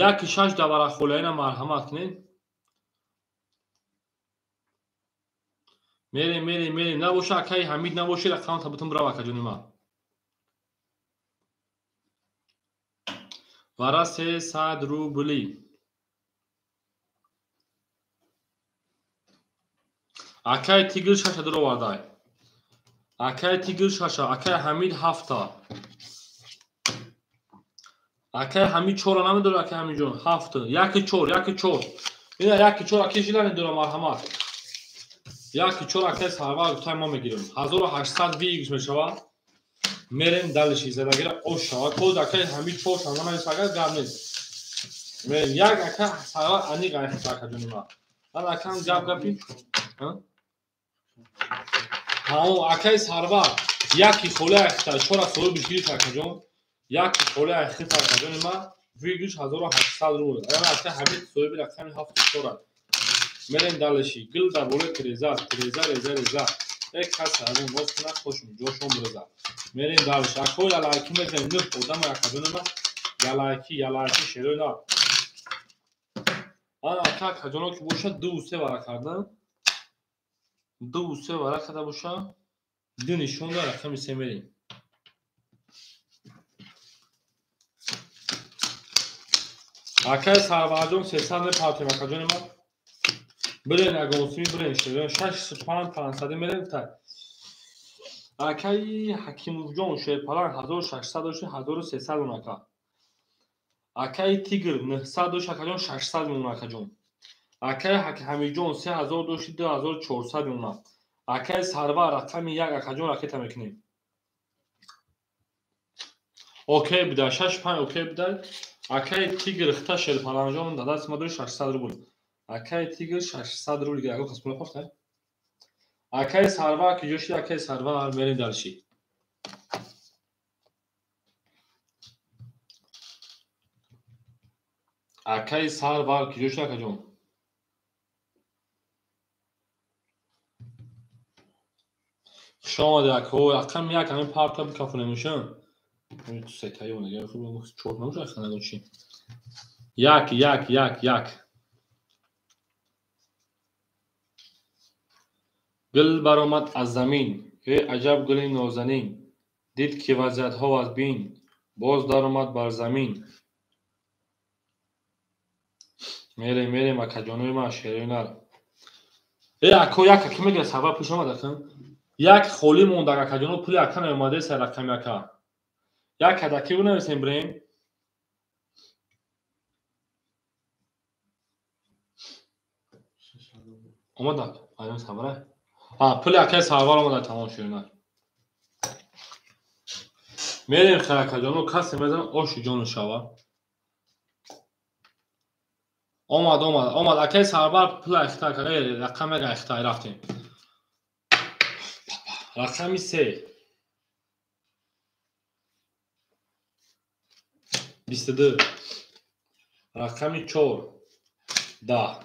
Яки 6 давара холияйна марҳамат кунед. Мерем. Набоша акай Ҳамид набоши рақам табутун бирава акаҷони ма. Вара 300 рубли. Акай тигир 6 дуро вардай. Акай тигир 6, акай Ҳамид 7. Акай Ҳамид 4 намедора акай Ҳамиҷон 7. Яки 4. Ина яки 4 акай жила недора марҳамат. Яки 4 акай сарвар гуфтай мо мегирем. 1800 вигс мешава. Мерем далши задагира ош шава. Коз акай Ҳамид 4 шава намесагад гап нест. Мерем як акай сарвар ани гайхи акаҷони ма. Ана акам гапи. Ҳамо акай сарвар яки холияй хита 4 соли бишгири акаҷон. Яки холияй хита акаҷони ма вигш 1800 рубли. Ана акай Ҳамид соҳиби рақами 7 мерем далши гил да боле реза. Ek kasarun vostna xoşum coşum burada. Мерем далши акой ялайки мезем нух одам акаҷони ма ялайки шерона. Ана акай акаҷоно ки боша 2 вара кардам. 2 вара карда боша. Ду нишонда рақами 3 мерем. Акай сарварҷон 300 партия макаҷони ма. Бирен агонсими бирен шерон 6500 мерем та. Акай Ҳакимовҷон шерпалан 1600 дошти 1300 унака. Акай Тигр 900 дошти акаҷон 600 унака ҷон. Акай Ҳамиҷон 3000 дошти 2400 уна. Акай Сарвар рақами 1 акаҷон ракета мекунем. Окей бида 65 окей бида. Акай Тигр хта шерпаланҷон дадаст мадош 600 рубл. Акай Тигр 600 рубл гирагу хасбула хофта. Акай Сарвар ки ҷоши акай Сарвар мерин далши. Акай Сарвар ки ҷоши акаҷон. Хушомади ако рақам 1 ҳамин парта бикафунемушон. Ин ту сетаи онага хуб чор намуша ханагочи. 1 гул баромад аз замин. Аҷаб гули нозанин. Дид ки вазъиятҳо аз бин. Боз даромад бар замин. Мерем акаҷонои ман шеронар. Ако яка ки мегира сабаб пеш омад акам. Як холӣ монда акаҷоно пули ака наомаде са рақами ака. Як ҳадаки бинависем бирем. омада айон сабара. Пули акай Сарвар омада тамом шеронар. Мерем акаҷоно касе мезан оши ҷону шава. Омад акай Сарвар пули ахта акай рақами ахта рафтем. Рақами 3 22. Рақами 4 10.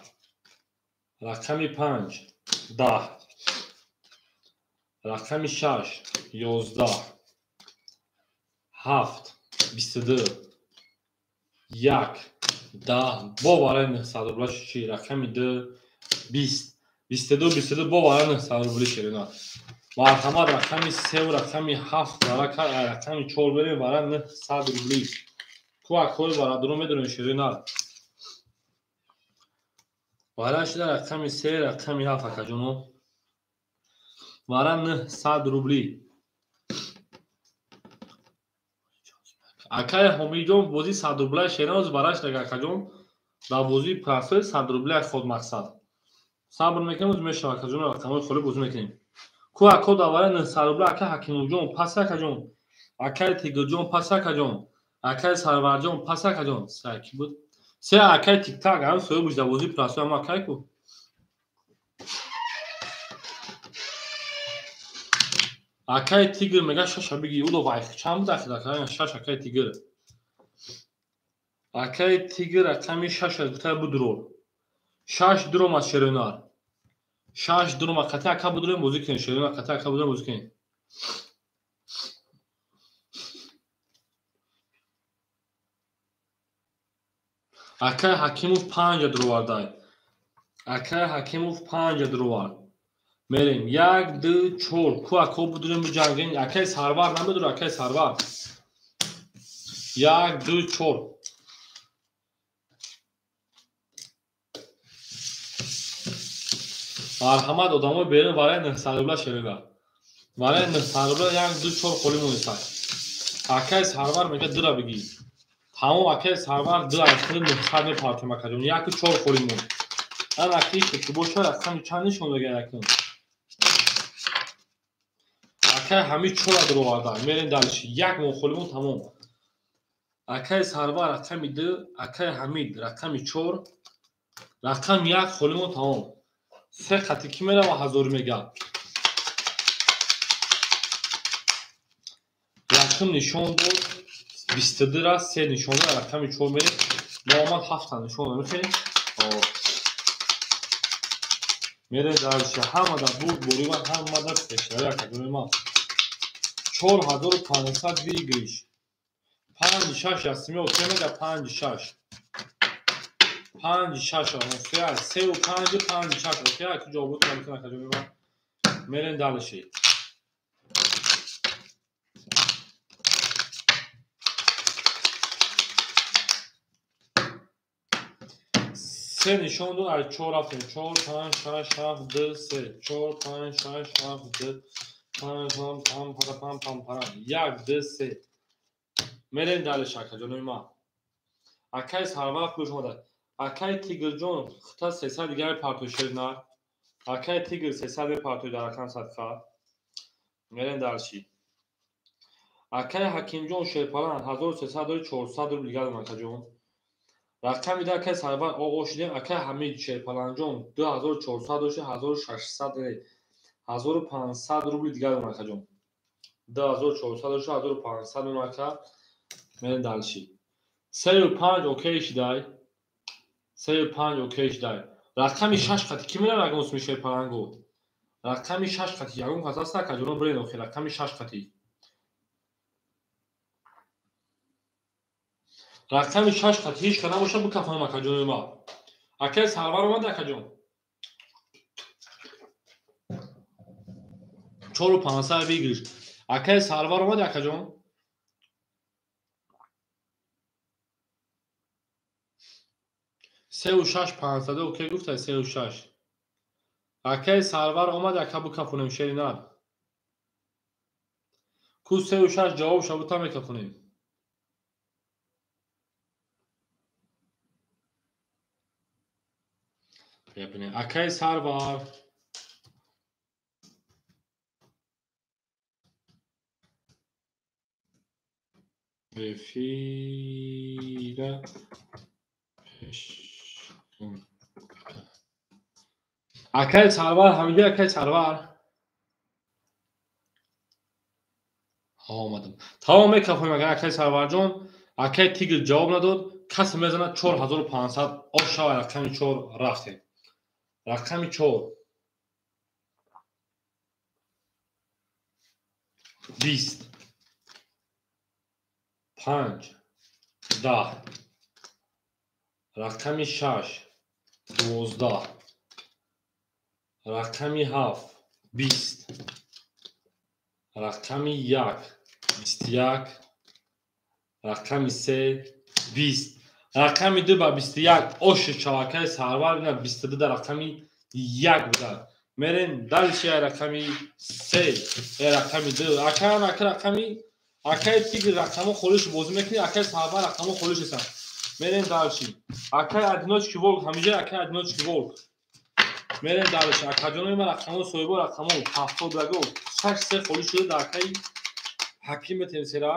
Рақами 5 10. Рақами 6 11. 7 22. 1 10. Боварай 900 рубла чи рақами 2 20. 22 боварай 900 рубли шерона. Марҳамат рақами 3 ва рақами 7 ва рақами 4 берем барай 900 рубли. Ку акои барадро медонем шерона. Барай шуда рақами 3 рақами 7 акаҷоно. Барай 900 рубли. Акай Ҳомиҷон бози 100 рублаи шероз бараш дага акаҷон. Дар бози пафе 100 рублаи ход мақсад. Сабр мекунем мешава акаҷон рақамои холӣ бозӣ мекунем. Ку ако давара 900 рубла акай Ҳакимовҷон пас акаҷон. Акай Тигрҷон пас акаҷон. Акай Сарварҷон пас акаҷон. Саки буд. Се акай Тиктак ам сои бужда бози пафе ам акай ку. Акай Тигр мега шаша биги удо вайх чам дахил акай шаш акай Тигр. Акай Тигр рақами 6 гутай будрор. 6 дром аз шеронар. 6 дром акати ака будрем бозӣ кунем шеронар акати ака будрем бозӣ кунем. Акай Ҳакимов 5 дровардай. Акай Ҳакимов 5 дровар. Мерем 1 2 4 ку ако будрем биҷангем. Акай Сарвар намедур акай Сарвар. 1 2 4 марҳамат одамои берун барои 900 рубла шерida. Барои 900 рубла 1 2 4 холӣ монисад. Акай Сарвар мега дура биги. Тамом акай Сарвар дура ахир 900 мепартем акаҷон. 1 4 холӣ мон. Ан акиш ки боша рақами чанд нишон дага якун. Акай ҳами 4 дроварда. Мерем далши 1 мон холӣ мон тамом. Акай Сарвар рақами 2, акай Ҳамид рақами 4, рақами 1 холӣ мон тамом. Се қати ки мерава ҳазор мега. Рақам нишон бод 22 ра 3 нишон ра рақами 4 мерем. Номад 7 нишон мехе. Мерем далши ҳамада буд борива ҳамада пешара акаҷони ман. 4500 вигриш. 5-6 ясми окей мега 5-6. 5-6 окей 3 و 5 5-6 окей ки ҷавоб мекунам акаҷони ман. Мерем далши. سه نشون داد از 4 رفتیم 4 5 6 7 2 3 4 5 6 7 2 5 پام پام پام پام 1 2 3 мерен дали шакаҷонои ман акай сарвар пӯш мода акай тигрҷон хта 300 дигари партӯшед на акай тигр 300 мепартӯи дар акам садқа мерен далши акай ҳакимҷон шерпалан 1300 дори 400 рубл дигар макаҷон рақами да акай сарвар оғоз шудем акай ҳамид шерпаланҷон 2400 дошти 1600 1500 рубли дигар макаҷон 2400 дошти 1500 мака мерен далши 35 окей шидай 35 окей шидай рақами 6 қати ки мера рагонс мешер паранго рақами 6 қати ягон қат аст акаҷоно брен охи рақами 6 қати рақами 6 қати ҳеҷ қадам боша бикафам акаҷонои ма акай сарвар омад акаҷон 4500 бигириш акай сарвар омад акаҷон 36500 окей гуфтай 36 акай сарвар омад ака бикафонем шеринар ку 36 ҷавоб шабута мекафонем акай сарвар эфира акай сарвар ҳамиҷа акай сарвар омадам тамом мекафонем агар акай сарварҷон акай тигр ҷавоб надод касе мезанад 4500 ош шавад рақами 4 рафтем рақами 4 20 5 10 рақами 6 12 рақами 7 20 рақами 1 21 рақами 3 20 рақами 2 ба 21 оши шавакаи сарвар бина 22 дар рақами 1 буда мерен далши рақами 3 рақами 2 акан ака рақами акай тигр рақамо холиш бозӣ мекунӣ акай сарвар рақамо холиш неста мерен далши акай одиночки волк ҳамиҷа акай одиночки волк мерен далши акаҷонои ман рақамо соҳибо рақамо 70 даго 6 се холиш шуда дар акай ҳаким метем сера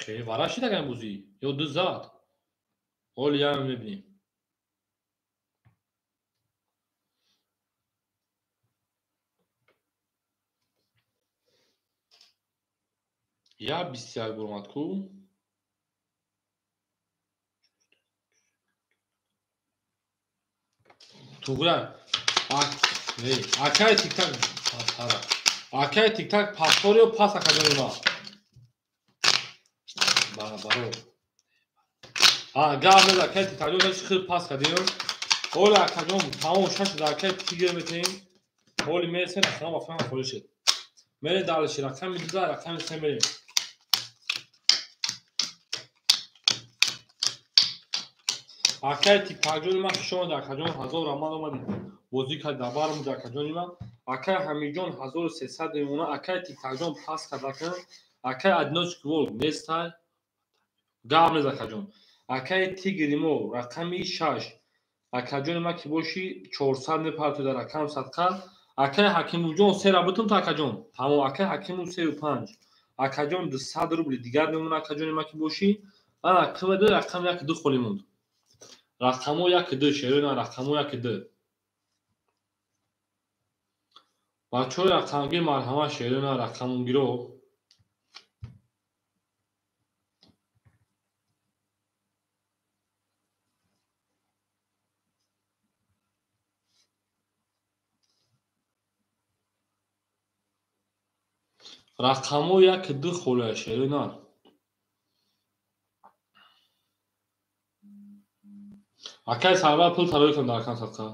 чихе вара шид аган бузӣ ё ду зад оли ям мебинем я 21 буромад ку тугра акай тиктак акай тиктак пасторё пас акаҷони ма баро гап неза акай тиктакҷон хел пас кардем оли акаҷон тамом шаш дар акай тигр метем оли месен акаҷон ба фан холишед мерен далши рақами 2 рақами 3 мерем акай тиктакҷони ман шишон акаҷон 1000 рамад омади бозӣ кард дабар муд акаҷони ман акай ҳамиҷон 1300 мемона акай тиктакҷон пас кардакан акай одиночки волк нестай гап нез акаҷон акай тигри мо рақами 6 акаҷони ман ки боши 400 мепартӯи дар акам садқа акай ҳакимуҷон се рабутум то акаҷон тамом акай ҳакиму 35 акаҷон 200 рубли дигар мемона акаҷони ман ки боши ана қимеду рақами 1-2 холӣ монд рақамо 1-2 шерӯна рақамо 1-2 бачаҳои рақамгир марҳамат шерӯна рақамгиро рақамо 1-2 холия шерӯна акай сарвар пул тарои кун дар акам садқа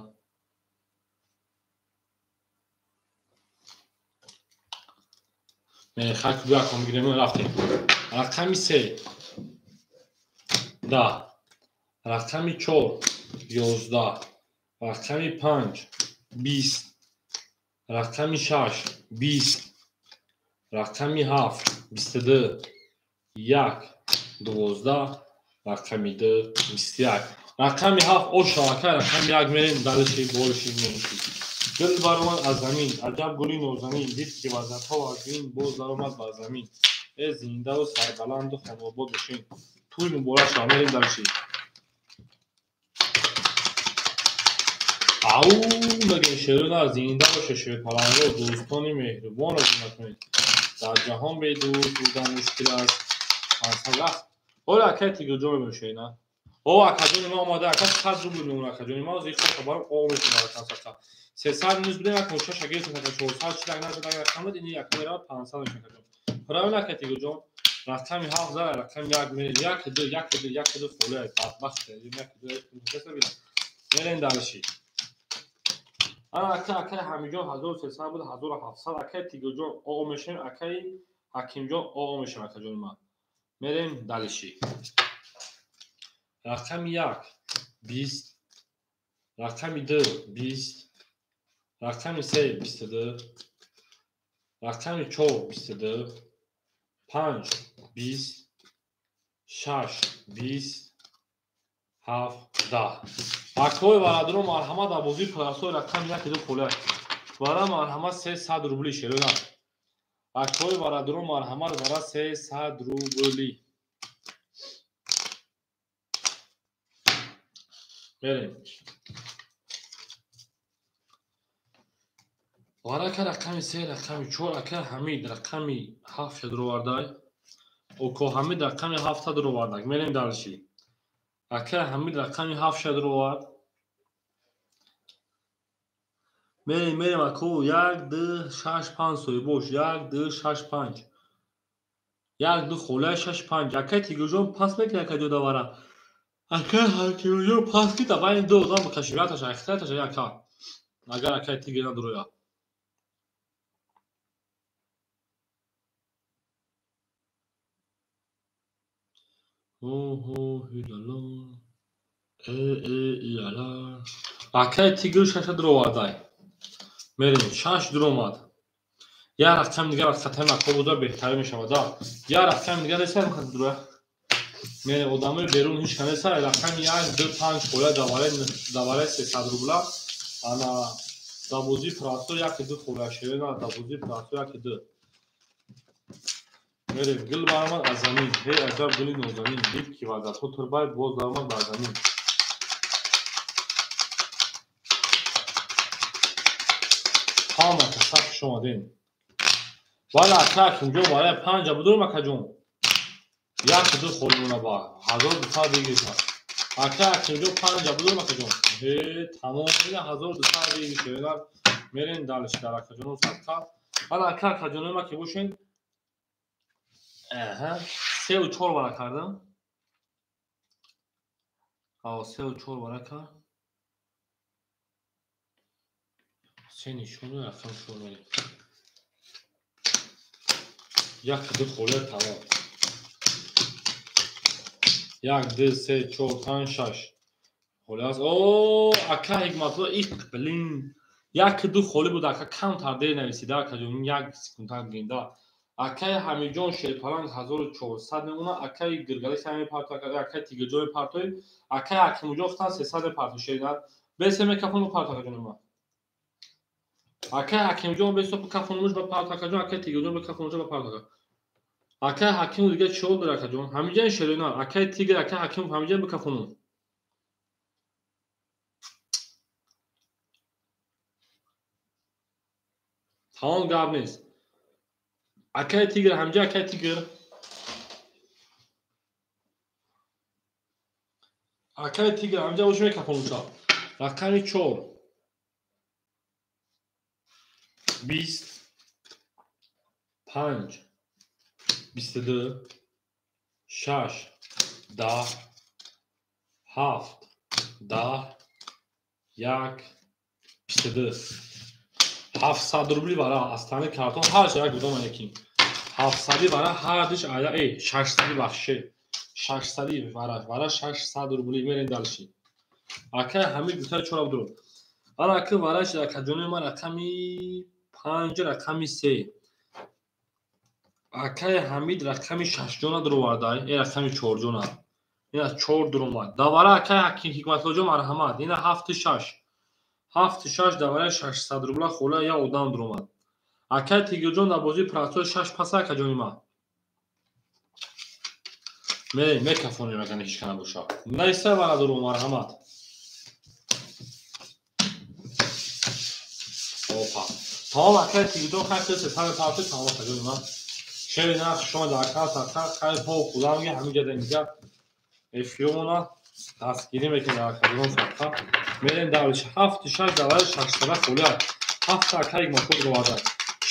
خط دو رقم میگیریم رفتیم. رقمی 3 10 رقمی 4 11 رقمی 5 20 رقمی 6 20 رقمی 7 22 1 12 رقمی 2 21 رقمی 7 او شاکر رقمی 1 میریم دلشی بولشی میریم. گل برآمد از زمین، عجب گلی نوزمین، دید که وزدها از این باز درآمد بر زمین. ای زنده و سربلند و خانواباد بشین، توی مبارک شامل دلشی. او بگین شیرون زنده و ششوی پرنده و دوستانی مهربان و زینت در جهان به دوست بودن مشکل است. پانسالخ اولا اکتی گجا بمیشه نه او اکجانی ما آماده اکت خرد رو بودیم اکجانی ما زیخ خبر آموشی برای 300 نیز بودیم یک مشت شگیر تا 400 چی دگنه شده اگر کامد اینی یک میرا 500 میشه کجا پراوی اکتی گجا رقمی 7 زر رقم 1 میل 1 2 1 2 1 2 فوله بدبخت 1 2 کس ببینم میرین دالشی انا اکه همینجا 1300 بود 1700 اکتی گجا آقا میشیم اکی حکیم جان آقا میشیم اکجان ما میریم دالشی رقم 1 20 رقم 2 20 رقم 3 22 رقم 4 22 5 20 6 20 7 10 اکوی برادرو مرحمت ابوزی پلاسو رقم 1 2 پوله برای مرحمت 300 روبلی شیرونه اکوی برادرو مرحمت برای 300 روبلی بریم وارکه رقمی 3 رقمی 4 اکه حمید رقمی 7 رو وردای اوکو حمید رقمی 7 رو وردک میریم دالشی اکه حمید رقمی 7 رو ورد میریم اکو 1 2 6 5 سوی boş 1 2 6 5 1 2 خوله 6 5 اکه تیگو جون پاس میکنه اکه جو دواره اکه تیگو جون پاس کی تا باید دو زام کشیراتش اختیارش اکه اگر اکه تیگو ندرویا اوه هیلالا ایلالا اکه تیگو 6 رو وردای میریم 6 در اومد یا رقم دیگه از خطر مکابودا بهتر میشه دا یا رقم دیگه رسید میخواد دروه میره ادامه بیرون هیچ کنه سر رقم 1 2 5 خوله دواره 300 روبلا انا دابوزی پراسو یک دو خوله شده نه دابوزی پراسو یک دو میره گل برآمد از زمین هی عجب گلی نوزمین دید که وزد ها تربای باز درآمد بر زمین تمام تصف شما دین والا اکاک اینجا برای 5 بدون مکجون یک دو خورمونه با 1200 دیگه اکاک اینجا 5 بدون مکجون تمام این 1200 دیگه شیرینار میرین دالش در اکجون و صدقه حالا اکاک اکجون ما که باشین 3 و 4 برای کردم 3 و 4 برای کرد 3 نشونه رقم شونه یک دو خوله تمام 1 2 3 4 5 6 خوله است اوه اکا حکمت رو ایک بلین یک دو خوله بود اکا کم ترده نویسیده اکا جون یک سکونتر گینده اکای همیجان شیرپرنگ 1400 نمونه اکای گرگلیس همی پارتو اکای تیگه جوی پارتوی اکای حکیمو جفتن 300 پارتو شیرینات بسیمه کفونو پارتو کنیم اکای حکیمو جون بسیمه کفونوش با پارتو کنیم اکای تیگه جون با کفونوش با پارتو کنیم اکای حکیمو دیگه چول داره اکای جون همیجان شیرینات اکای تیگه اکای حکیمو همیجان با کفونو تمام گاب نیست اکای تیگه همیجان اکای تیگه اکای تیگه همیجان وش میکفونوشا رقمی 4 20 5 22 6 10 7 10 1 22 700 روبلی برای استان کارتون هر شب گفتم یکی 700 вара ҳардиш айда 600 бахши 600 вара 600 рубли мерен далши ака ҳамид гута чора буду ана ака вараш акаҷони ма рақами 5 рақами 3 ака ҳамид рақами 6 ҷона дуроварда рақами 4 ҷона ина 4 дуромад давара ака ҳикматлоҷо марҳамат ина 76 давара 600 рубла хола я одам дуромад ака тигоҷон да бози прасо 6 паса акаҷони ма мекафонем агар ҳеҷ кана боша найса вара дуру марҳамат опа тамом ака тигоҷон хай қисе сами парто тамом акаҷони ма шери нақш шумо дар каса хай по худамги ҳамин ҷада инҷа эфиёмона дастгирӣ мекунем дар акаҷон сафа мерем давлиш 76 давара 600 хола 7 ака ҳикматло дуроварда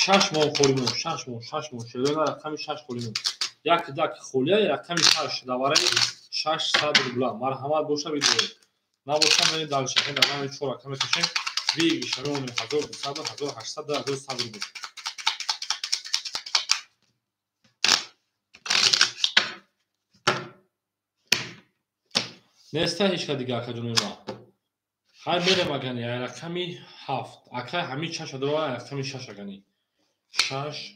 6 мон холимон 6 мон шерона рақами 6 холимон як дак холия рақами 6 давара 600 рубла марҳамат боша бидоед набоша мерем далша давара 4 ака мекашем виги шамон 1200 1800 1100 рубла неста ҳеҷ ка дига акаҷони ма ҳай мерем агани рақами 7 ака ҳамин 6 дурова рақами 6 агани 6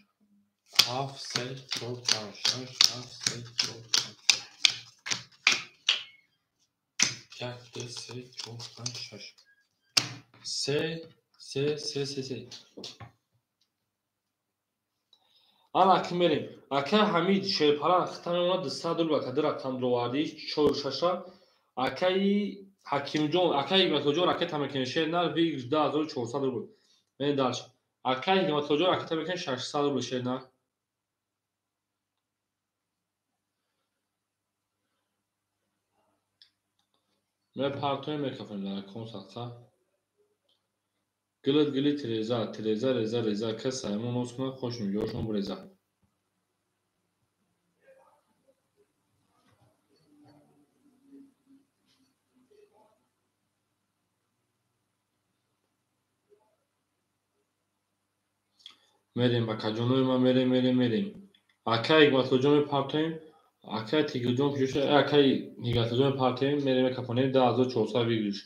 7 3 4 5 6 7 3 4 5 1 2 3 4 5 6 3 ана ака мерем ака ҳамид шерпалан хитамемона 200 рубла кади рақам дуроварди 4 акаи ҳакимҷон акаи ҳикматлоҷон ракета мекунем шернар ви 12400 рубл мен далш акаи ҳикматлоҷон ракета мекунем 600 рубл шернар ме партои мекафонем дар консатса гилит реза каса ҳамон ноз кунад хошум ҷошон буреза мерем ба каҷонои ма мерем акаи ҳикматлоҷон партоим акаи тигоҷон куҷоша акаи ҳикматлоҷон партоим мерем мекафонем 10400 вигриш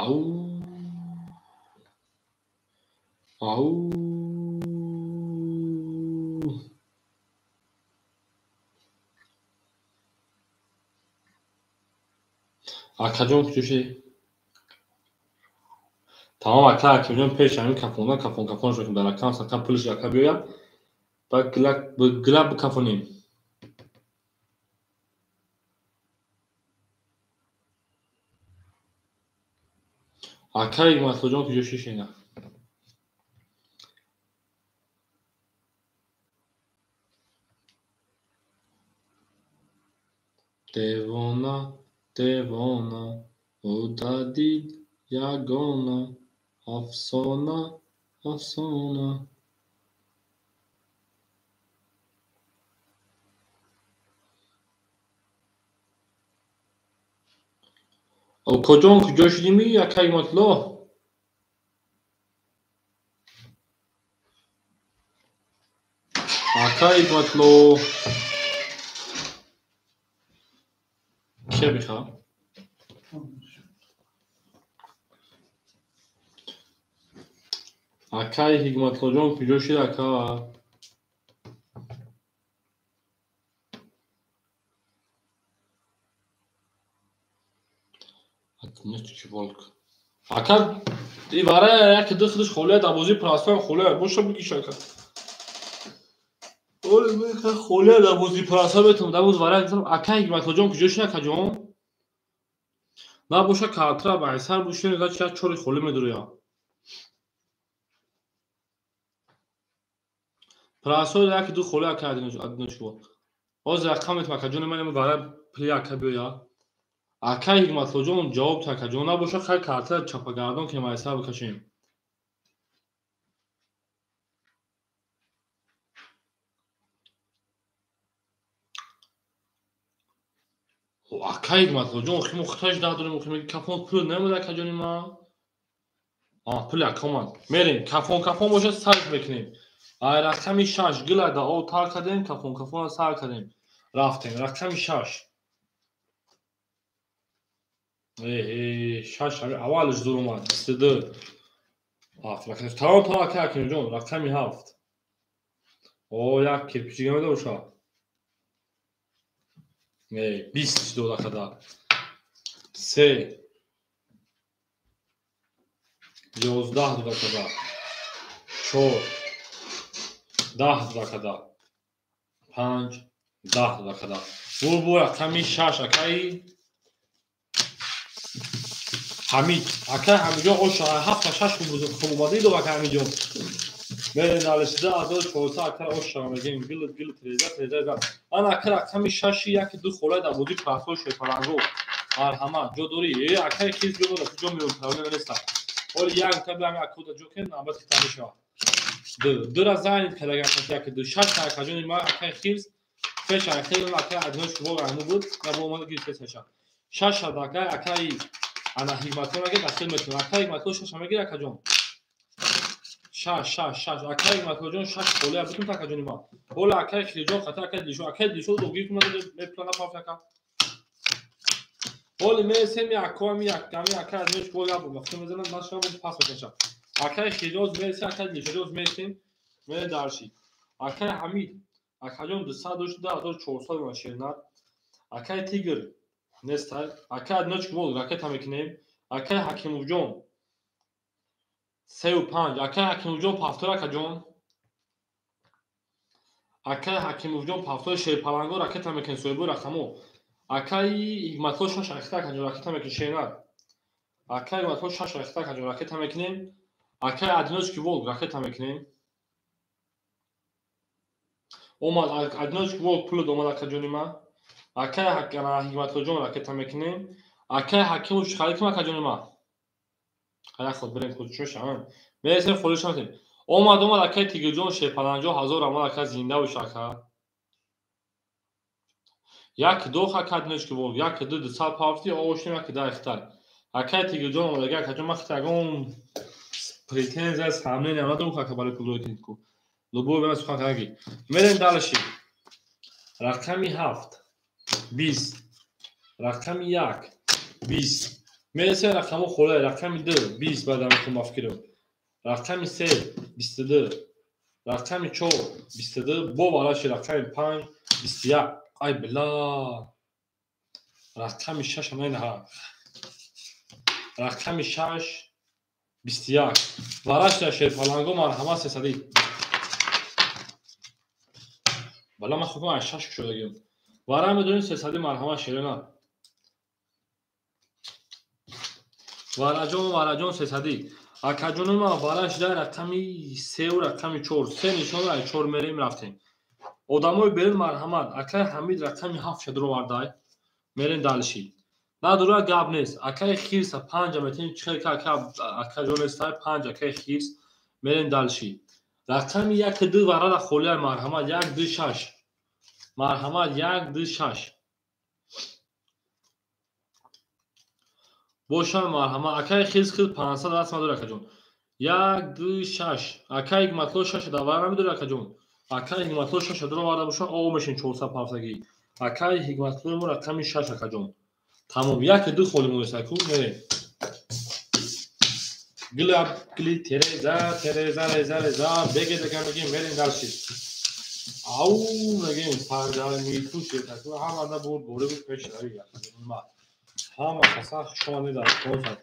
ау акаҷон куҷоши тамом ака акаҷон пеш ҳамин кафонаш мекунем дар акаун сака пулиш ака биёяд ба гилак бикафонем акаи ҳикматлоҷон куҷоши шина девона удадид ягона афсона окоҷон куҷо шудими акаи ҳикматло акаи ҳикматло кия бихам акаи ҳикматлоҷон куҷо шуд ака ака ивара як дихлиш холия дабози прасфан холия боша бигиш ака холия дабози прасфан метам дабоз вара акаи ҳикматлоҷон куҷо шуд акаҷон набоша калтра байсар бошен як чори холи медуроя прасо як ду холи ака адиношуво оз рақам метам акаҷони менам вара пли ака биёя акаи ҳикматлоҷон ҷавоб то акаҷон набоша хай калтра чапагардон ки майсар бикашем акай матло ҷон химо хитош дадорем химо кафон пул намуда каҷони ма пуля команд мерем кафон бошад сарф мекунем ай рақами 6 гилада о тар кардем кафон сар кардем рафтем рақами 6 6 аввалш зур омад 22 тамом акай кунем ҷон рақами 7 о як кирпичига меда боша 20 дода када 3 11 дода када 4 10 дода када 5 10 дода када бу рақами 6 акай ҳамид акай ҳамиҷон оша 7 6 хуб омади дода акай ҳамиҷон мерем налишида азо 400 акай оша мегем гил треза ана акай рақами 6 яки ду холай да буди пафо шепаранго марҳамат ҷо дори акай хиз бимода куҷо меём проблема неста оли як таби ами акуда ҷо кен набати тамиша ду разайн кадаган яки ду 6 акай ҷони ма акай хиз феша акай акай аднош ки бо аму буд на бо омада гир феша 6 акай ана ҳикматон аги дастил метон акай ҳикматон 6 мегир акай ҷон 6 акай ҳикматон ҷон 6 холия бутун така ҷони ма ола акай хиҷон хата акай дишо догир кумада меплана пафяка оли месем якоми яками акай аднош ки бо ябу вақти мезанад машам буд пас мекаша акай хиҷоз месем акай дишоҷоз месем мере дарши акай ҳамид акаҷон 214,400 машинар акай тигр нестай акай адноч ки бол ракета мекунем акай ҳакимовҷон 35 акай ҳакимовҷон пафтор акаҷон акай ҳакимовҷон пафтор шерпаланго ракета мекунем соҳибу рақамо акай ҳикматло 6 ракета акаҷон ракета мекунем шенар акай ҳикматло 6 ракета акаҷон ракета мекунем акай адноч ки бол ракета мекунем омад адноч ки бол пул омад акаҷони ма акай ҳикматлоҷон ракета мекунем акай ҳакимов халиким акаҷони ма ҳая ход берем худшушам мересем холишам омад акай тигрҷон 50,000 омад акай зинда боша ака як дох акай адноч ки бол як ду 200 пафти ошнем як да ихтар акай тигрҷон омадаги акаҷон ма хитагон претензия самнения надорум ака барои пулрои тинку лубови мена сухан кардаги мерем далши рақами 7 20 рақами 1 20 мересем рақамо холай рақами 2 20 бадамихум мафкирам рақами 3 22 рақами 4 22 бо балаши рақами 5 21 ай била рақами 6 амайнаҳа рақами 6 21 варашда шерпаланго марҳамат 300 бала ман хубам ай 6 шудагим вара медонем 300 марҳамат шерена вараҷон 300 акаҷонима вараш да рақами 3 рақами 4 3 нишон ай 4 мерем рафтем одамои берун марҳамат акай ҳамид рақами 7 шадро вардай мерем далши надура гап нест акай хирса 5 метем чихел ка акаҷон нестай 5 акай хирс мерем далши рақами 1 2 варада холия марҳамат 1 2 6 марҳамат 1 2 6 бошад марҳамат акай хирс 500 раст мадор акаҷон 1 2 6 акай ҳикматло 6 да вара намедори акаҷон акай ҳикматло 6 дро варда боша о мешин 400 пафтаги акай ҳикматло мо рақами 6 акаҷон тамом 1 2 холи муесаку мерем гили тереза беге декан мегем мерем далши ау мегем пардаи митуши таку ҳамада буд боре буд пешрави акаҷон ҳама хаса шума недар консат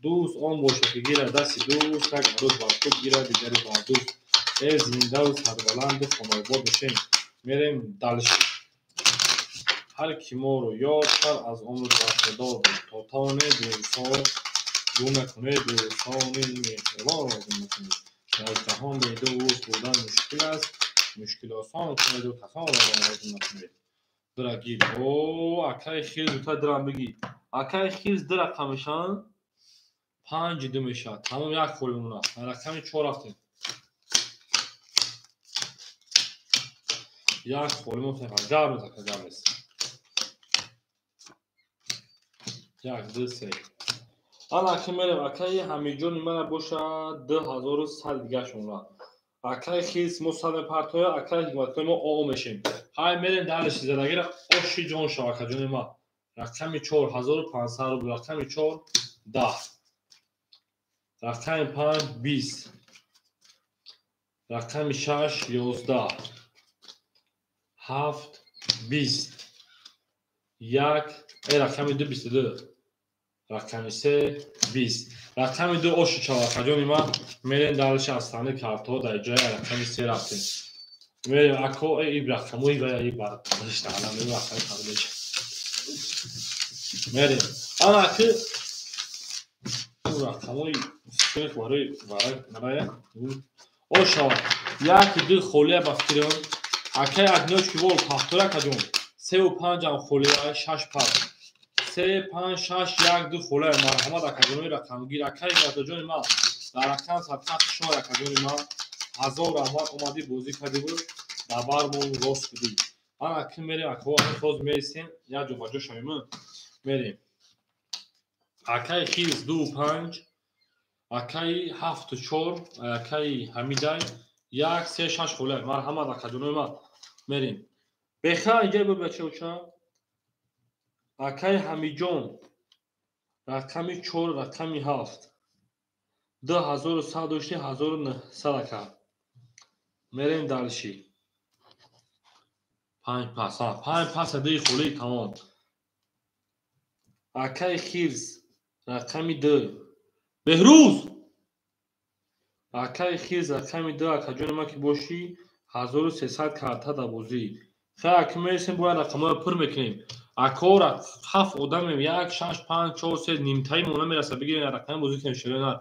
дӯст он бошад ки гирад дасти дӯст як рӯз бар худ гирад дигари бар дӯст зиндаву сарбаланду хонобод бошем мерем далши ҳар ки моро ёд кард аз умр баҳрдор буд то тавонед инсон гум накунед инсони меҳрибон гум накунед дар ҷаҳон бедӯст будан мушкил аст мушкил осон кунеду касонро гум накунед дурагӣ о акай хирс зудтар дурам бигӣ акай хирс ду рақам мешаванд 5 2 мешавад тамом як холи мунад рақами 4 рафтем як холи мунад гап нест یک دو سه آن که میرم اکای همیجون من باشه 2100 دیگه شما اکای خیس مصاب پرتویا اکای حکمت ما او میشیم های میریم دالش زندگی را اوشی جون شوکه جون ما رقم 4500 رو رقم 4 10 رقم 5 20 رقم 6 11 7 20 یک رقم 2 22 رقم 3 20 رقم 2 اوشی شوکه جون ما میریم دالش استانه کارتو در جای رقم 3 رفتیم میریم اکو ای رقموی و ای بار داشت علامه رقم قبلش میریم اما که اون رقموی سوی برای او شوا یکی دو خوله بفکرون اکای ادنوش که بول تحتوره کجون 3 و 5 هم خوله 6 پس 3 5 6 1 2 خوله مرحمت اکجونوی رقم گیر اکای گردجون ما در رقم صدقات شما اکجون ما 1000 احمد اومدی بازی کردی بود دبرمون راست بدی آن اکی میریم اکو خود میرسیم یا جو باجو شویم میریم اکای خیز 2 و 5 اکای 7 و 4 اکای همیدای 1 3 6 خوله مرحمت اکجونوی ما میریم بخواه اینجا بود بچه اوچا اکای همیجون رقمی 4 رقمی 7 2100 داشتی 1900 اکا میریم دلشی 5 پس 5 پس دی خوله تمام اکای خیز رقمی 2 بهروز اکای خیز رقمی 2 اکجون ما که باشی 1300 کارتا دا بازی خیلی اکی میرسیم باید رقمای پر میکنیم اکا را 7 آدم 1 6 5 4 3 نیمتایی مونه میرسه بگیریم رقم بازی کنیم شروع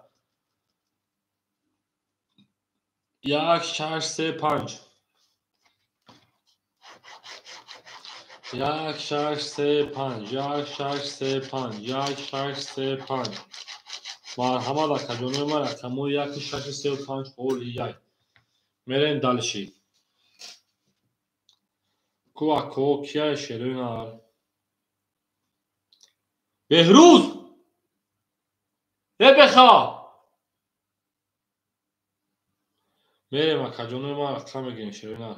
1 6 3 5 1 6 3 5 1 6 3 5 1 6 3 5 مرحمت اکجون ما رقمو 1 6 3 5 خول 1 میریم دلشی کو اکو کیا شروع بهروز بخوا میریم اکجون ما رقم میگیم شروع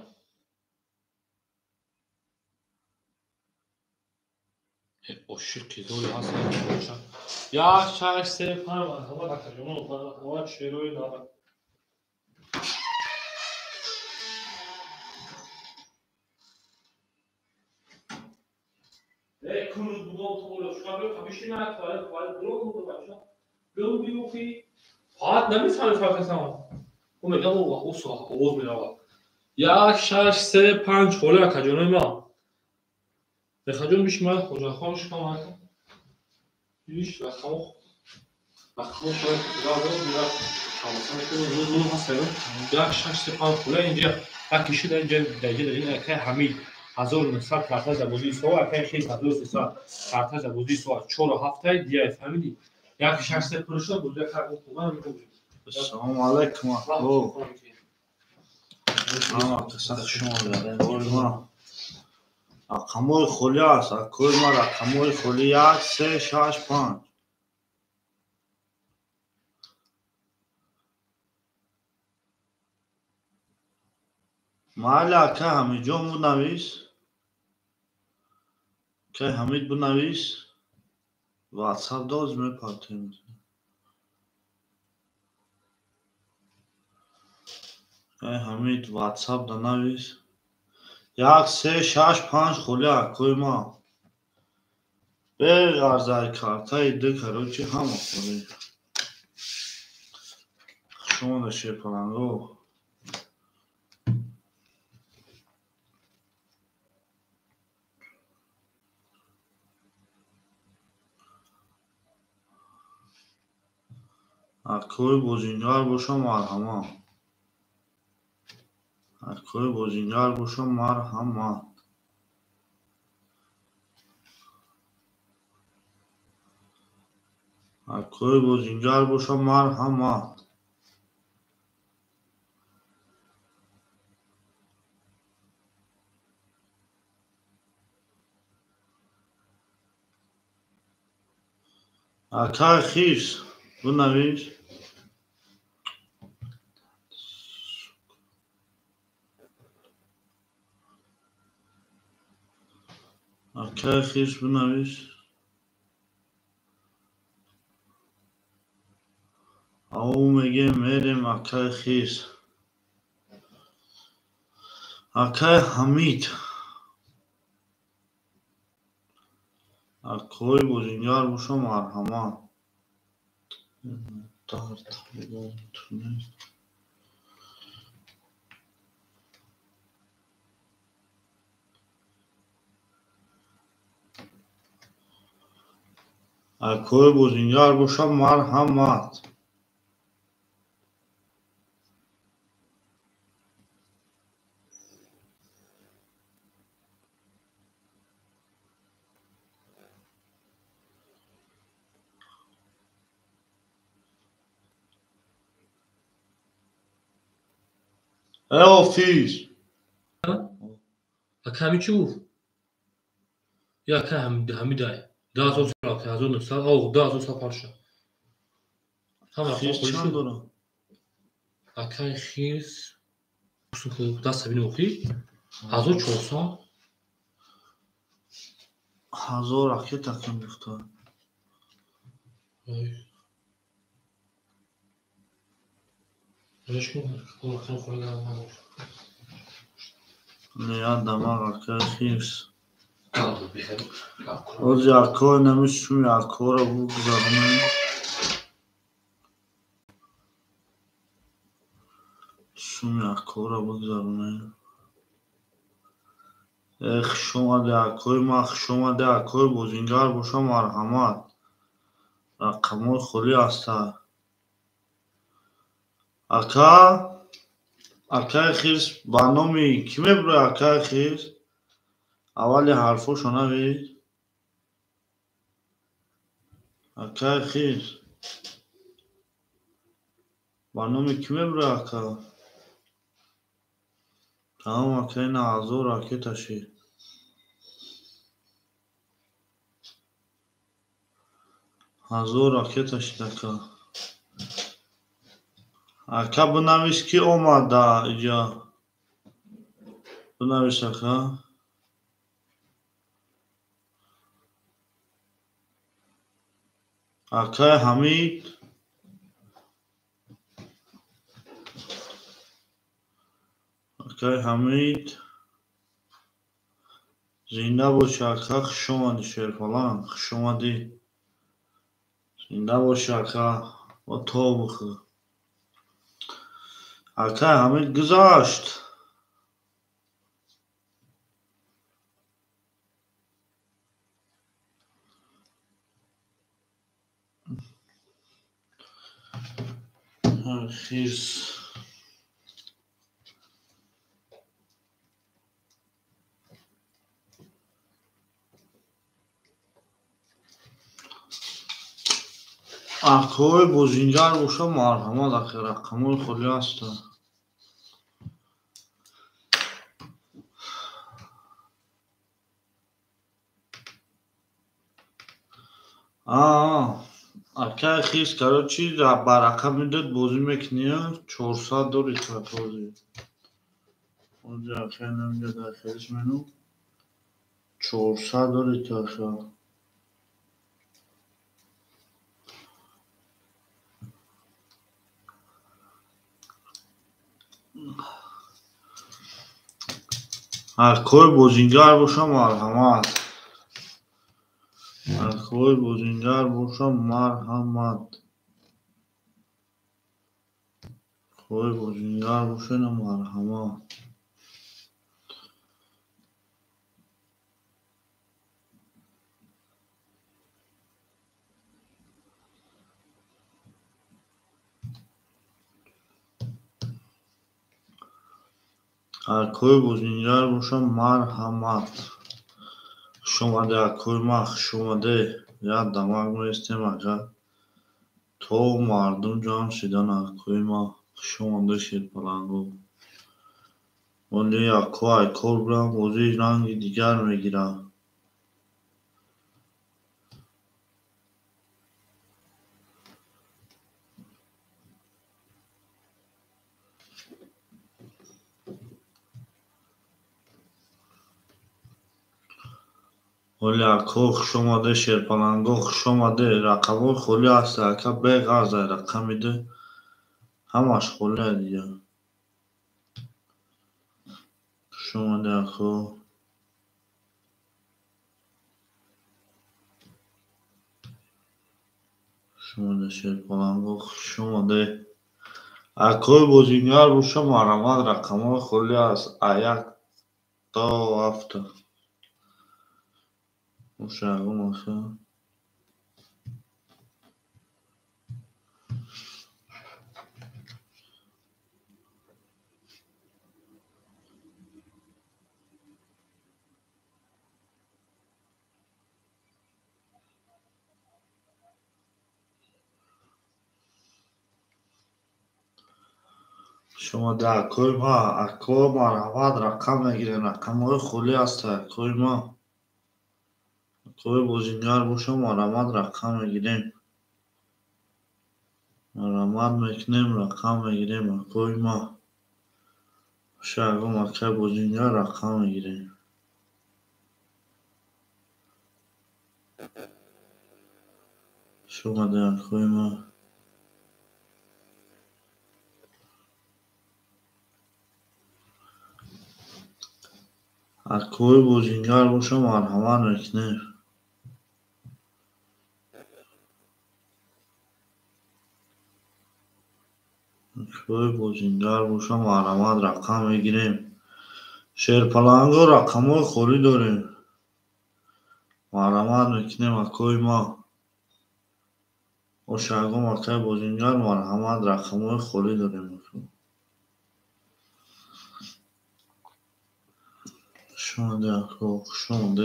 اشی که دوری هستن یک شش سه پنج مرحبا اکجون ما شروع کنون بودم تو بولو شکر کمیشی نه توالت درو بودو بچه درو بیوفی فقط نمیتونه فرق سما او میگم او اوز میره یک شش سه پنج خوله اکجون ما بخجون بیش من خدا خواهش کنم بیش رقمو شاید کجا میره شامسان کنم روز هست یک شش سه پنج خوله اینجا کشید اینجا درجه این اکه حمید 1900 کارتا زبودی سو اکه خیلی 1300 کارتا زبودی سو 4 و 7 دیگه فهمیدی یک شش سه پروشا بود یک کار خوبه میگم السلام علیکم او اما قصه شما داره ما رقمای خولی هست اکوی ما رقمای خولی 1 3 6 5 محل اکه همیجون بود نویس که حمید بود نویس واتساپ دوز میپاتیم که حمید واتساپ دا نویس 1 3 6 5 خولی اکوی ما به غرزه کارتای دو کروچی هم خولی شما نشه پرنگو اکوی بوزینجار باشم مرحمت اکوی بوزینجار باشم مرحمت اکوی بوزینجار باشم مرحمت اکای خیس بنویس. اکای خیس بنویس. او میگه میریم اکای خیس. اکای حمید. اکای بزرگوار باشم مرحمت. اکای بزرگوار باشم مرحمت. ای آفیس. Akami çu. Ya ka hami day. Daha sonra ki hazır sal. Al daha sonra sal parça. Tamam خیس چند konuşuyor. دارم؟ Akay xis. Usun ki daha sabini okuy. Hazır çoğsa. 1000 اکه تکم گفته. Neşku. Kulaktan koyulan var. نیاد دماغ اکای خیس. Kaldı bir şey. از اکای نمیشم اکای رو بگذارم. شوم اکای رو بگذارم. شما ده اکای ما شما ده اکای بزرگوار باشم مرحمت. رقمای خالی هست. اکا اکای خیس برنامه کی میبره اکای خیس؟ اولی حرفاشو نوید. اکای خیس برنامه کی میبره اکا؟ تمام اکای نه 1000 اکه تشی. 1000 اکه تشید اکا. اکا بنویس کی اومده اینجا. بنویس اکا. اکای حمید. اکای حمید. زنده باشه اکا. خوش اومدی شیر فلان. خوش اومدی. زنده باشه اکا. با تو بخور. اکای حمید گذاشت. خیس اکای بزرگوار باشم مرحمت اخی رقمای خالی هست. اکای خیس کرا چی برقم میداد بازی میکنی. 400 داری تا بازی. اونجا اکای نمیداد اکایش منو. 400 داری تا اکا. اکای بزرگوار باشم مرحمت. اکای بزرگوار باشم مرحمت. اکای بزرگوار باشم مرحمت. اکای بزرگوار باشم مرحمت. شما ده اکای ما شما ده یا دماغ میستیم اکا. تو مردم جان شدن اکای ما شما ده شیر پلنگو. ولی اکای اکای برم بازی رنگ دیگر میگیرم. خلی اکو خوش اومده شیرپلنگو خوش اومده رقمای خلی هست اکا بیگ ارزه رقم میده همش خلی دیگه خوش اومده اکو خوش اومده شیرپلنگو خوش اومده اکوی بوزینگر روشه مرمد رقمای خلی هست ایک تا هفته روشه اگو ماسه شما در اکوی ما اکو مرمد رقم میگیره رقمای خلی هست اکوی ما اکوی بوزینگر روشه مرمد رقم میگیریم مرمد میکنیم رقم میگیریم اکوی ما شاگو مکه بوزینگر رقم میگیریم شما در اکوی ما اکوی بوزینگر روشه مرمد میکنیم اکوی بوزینگر روشه مرمد رقم میگیریم شیرپلنگو رقمای خلی داریم مرمد میکنیم اکوی ما و شاگو مکه بوزینگر مرمد رقمای خلی داریم شما در اکو شما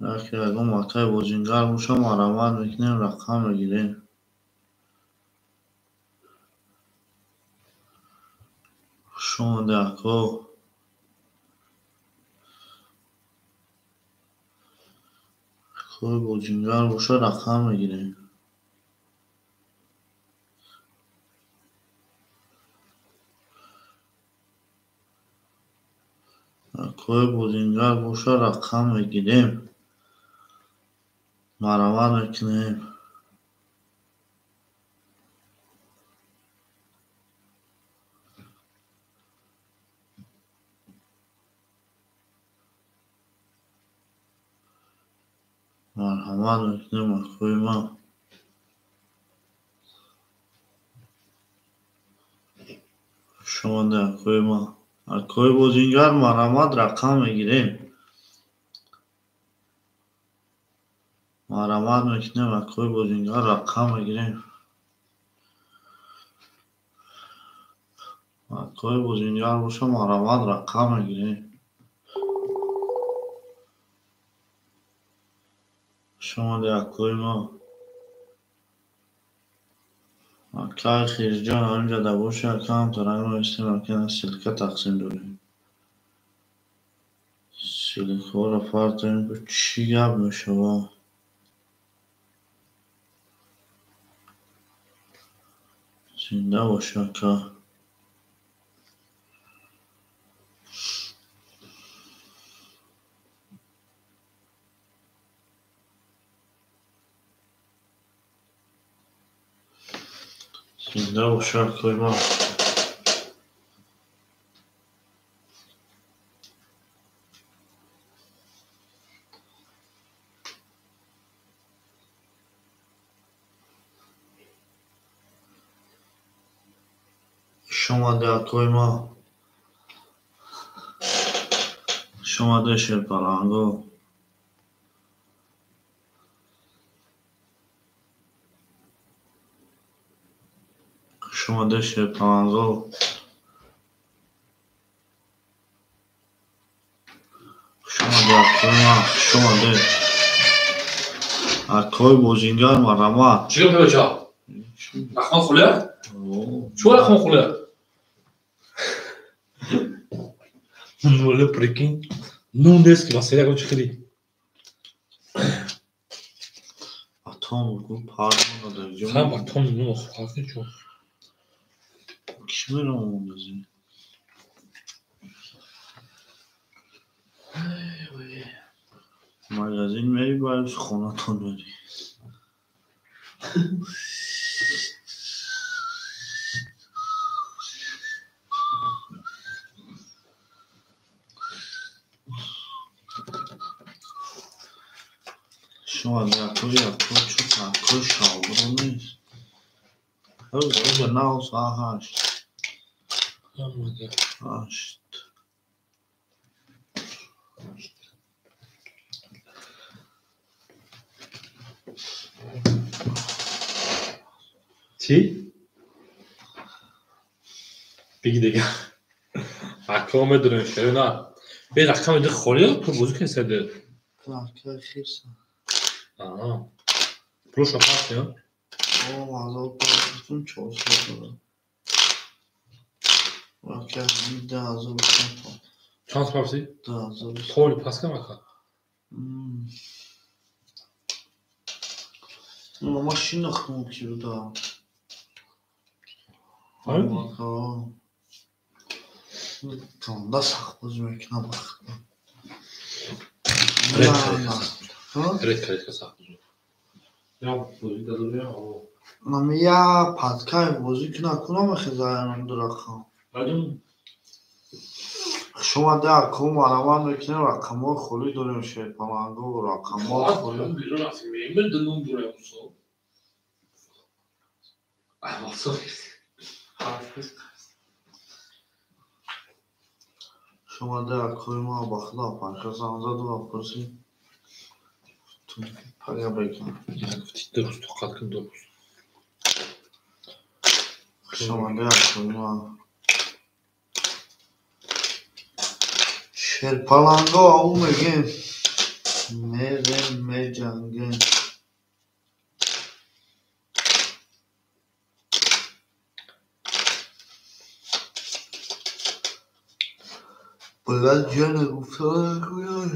یکی اگه مکه بوزینگر روشه مرمد میکنیم رقم میگیریم شما در اکو اکوی بوزینگر روشه رقم میگیریم اکوی بوزینگر روشه رقم میگیریم مرمد میکنیم مرحمت میکنیم اکوی ما شما در اکوی ما اکوی بوزینگر مرمد رقم میگیریم مرمد میکنیم اکوی بوزینگر رقم میگیریم اکوی بوزینگر روشه مرمد رقم میگیریم شما در اکوی ما اکای خیرجان همینجا دبوشه اکا هم ترنگ رو استیم سلکه تقسیم داریم سلکه رو فرد داریم که چی گب میشه با زنده باشه اکا زنده باشه اکوی ما شما در اکوی ما شما در شیرپلنگو شما در شیرپلنگو شما در اکوی ما شما در اکوی بوزینگر مرمد چی گفت بچه؟ رقم خوله؟ چو رقم خوله؟ نوله پریکین نون نیست که مسئله اگه چی خیلی اتم بگو پردون رو در جمعه هم اتم نون خواهد چون کشمیر رو موندازی مغازین میری برایش خونتون بری. شما یکوی چو تنکوی شابرو نیست. به 9 ساعت 8. چی؟ بگی دیگه حکام میدونم شده نه به رقم میده خوری تو بوزی که سده که خیرسه پروش پاس یا مازال پاستون 400 داره که میده 1000 چانس پاسی 1000 تولی پاس که مکن ماشین خون کی رو دارم Sonunda saklayacağım bakın. Редко saklayacağım. Ya bozuk da duruyor o. Ama ya patkay bozuk nakunam خزایانم درخم. Hadi. شما در کم آرمان میکنه رقم‌ها خولی داریم شیطان‌ها و رقم‌ها خولی. بیرون رفتیم میگم دنون دوره اونسو. احواسا شما در کم ما بخدا پنکاس آنزاد و پرسی. تو پایا بگم. گفتی درست تو قد کن درست. شما در کم ما شرپالانگا او میگن میره میجنگن. باید جان گفتار کنم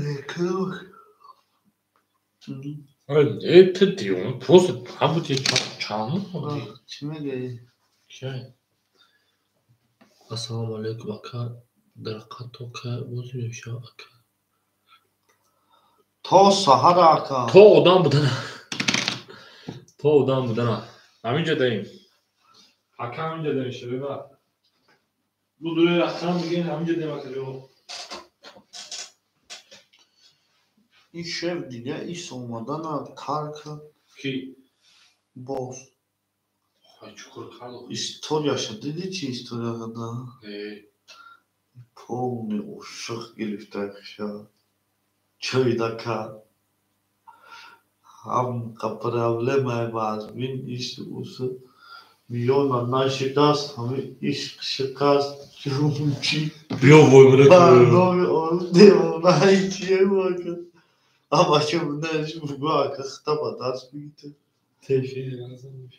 Ne diyorsun? Prost hamı diye çağırma mı? چی میگه؟ Şey. Assalamu alaikum aka. Darakat oka bozmuyor şu aka. تا سحر آقا To odan budana. To odan budana. Amince deyim. Hakan amince deyim işte bak. Bu duruyor akşam bugün amince deyim akılıyor. این شف دیگه ایست اومدن ترک Ki. باز Ay çukur kaldı. استوریاشو دیدی چی استوریا da полный uşak گرفته شد çöydaka هم проблемай bazmin iş usu milyonlar naşikas hami iş şikas çumçi Biyo boymuna pardon oldu ona içiye bakın ama şu bundan şu bu akıkta ders bitti Tevfik lazım.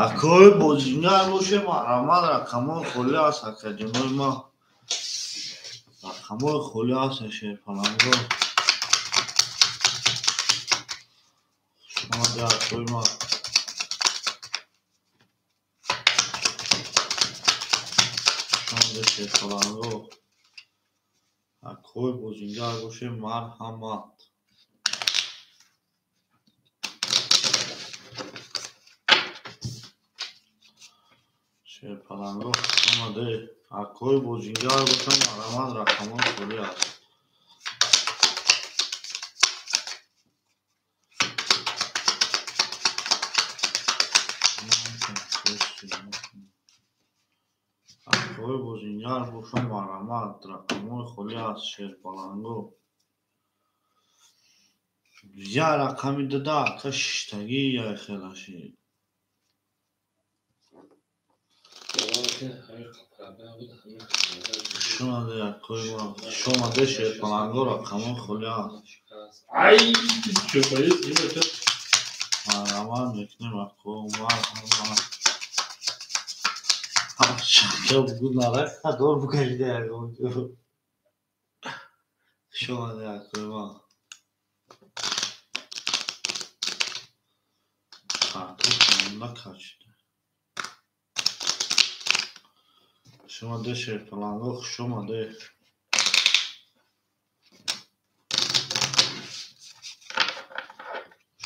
Akoi bozinga باشه محمد رقم‌ها خلی هست که جنوب ما رقم‌ها خلی هستشه فلانگو شما در اکوی ما شما دشه فلانگو اکوی bozinga باشه مرحمت پلنگو آمده اکوی بوجینگر باشم مرحمت رقم‌ها خلی هست اکوی بوجینگر باشم مرحمت رقم‌ها خلی هست شیر پلنگو یا رقمی داده که ششتگی یا خیلشی شما ده اکوی ما شما ده شیر پلنگو رقم‌ها خلی هست Ay çöpeyiz yine de. مرحمت میکنیم اکوی مرحمت شکل بگوناره دور بگیده شما ده اکوی ما kartı sonunda kaçtı. Şuma de şey falan yok. Şuma de.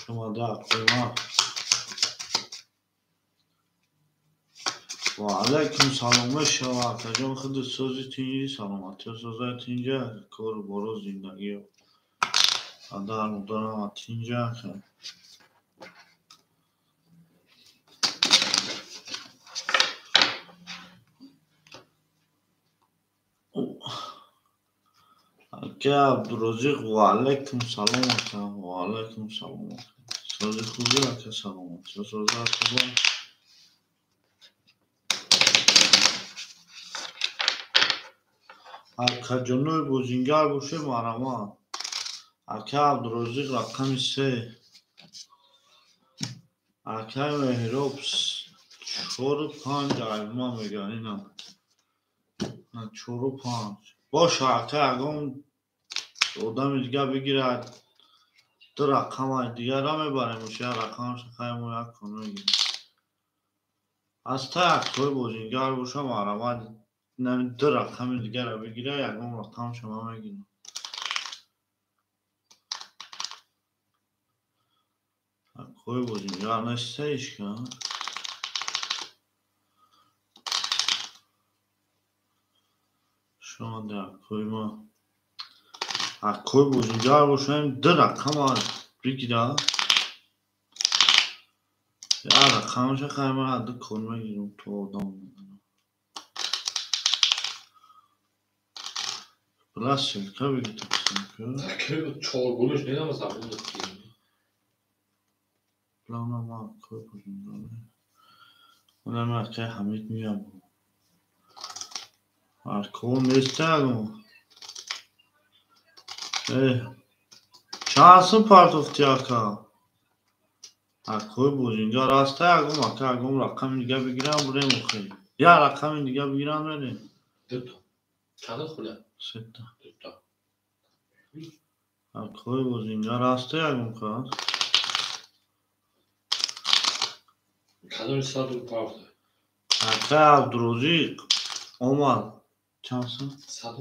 شما در قیمه و علیکم سلام شما کجا خود سوزی تینجی سلامتی و سوزی تینجا کور برو زندگی و در مدرم تینجا که که عبدالرزیق و علیکم سلام و علیکم سلام سوزی خوبی که سلامتی و سوزی خوبی اکا جنوی بوزینگر باشه مرمان اکا عبدالرزیق رقم 3 اکا مهراب 4 و 5 علما میگن اینا 4 و 5 باشه اکا اگه آدم دیگه بگیرد دو رقم دیگه را میبره میشه رقمش خیلی یک کنه میگیره از تا اکای بوزینگر باشه مرمان دو رقم دیگه را بگیره یکم رقم شما میگیره کوی بودیم یا نستیش کن شما در کوی ما کوی بودیم یا باشیم دو رقم بگیره یا رقمش خیلی حد کن میگیرم تو آدم بلا سلکه بگی تقسیم که 4 گلش نیدم از اول بلا ما کوی بودیم اونم اکه حمید میام کوی نیسته اگم چند پارتوفتی اکا اکوی بوزینجا راسته اگم اکا اگم رقم دیگه بگیرم بریم خیلی یا رقم دیگه بگیرم بریم 2 تا چند خوله 3 تا 2 تا اکوی بوزینجا راسته اگم کار کدوم سال رو پارته اکا عبدالرزیق اومد چند سن؟ 100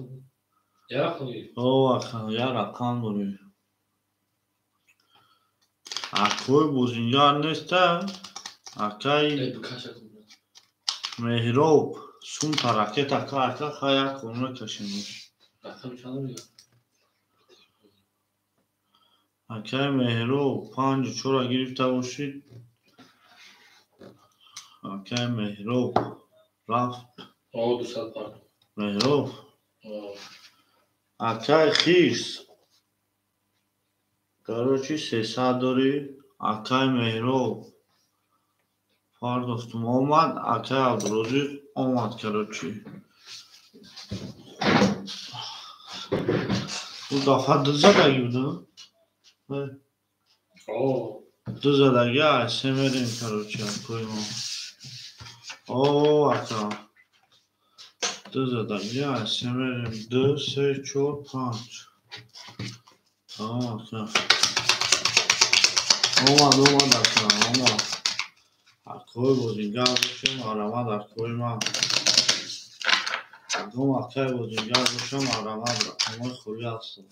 یه رقمی او اکا یا رقم بریم اکوی بوزینجا نیسته اکای بکشه مهراب سون ترکت اکا خواهی کنه کشیم رقم چند میگه اکای مهراب 5 و 4 گرفته باشید اکای مهراب رفت 200 پارت مهراب اکای خیس کاروچی 300 داری اکای مهراب پارداختم آمد اکای عبدالرزیق آمد کاروچی اون دفعه 2 زدگی بوده دو زدگی ایسه میرین کاروچی اکوی ما اکا 2 زدگی ایسه میرین 2 3 4 5 اکا اومد اکا اومد اکوی بوزینگر باشیم آرامد اکوی ما اگم اکای بوزینگر باشم آرامد رقمای خوری هستم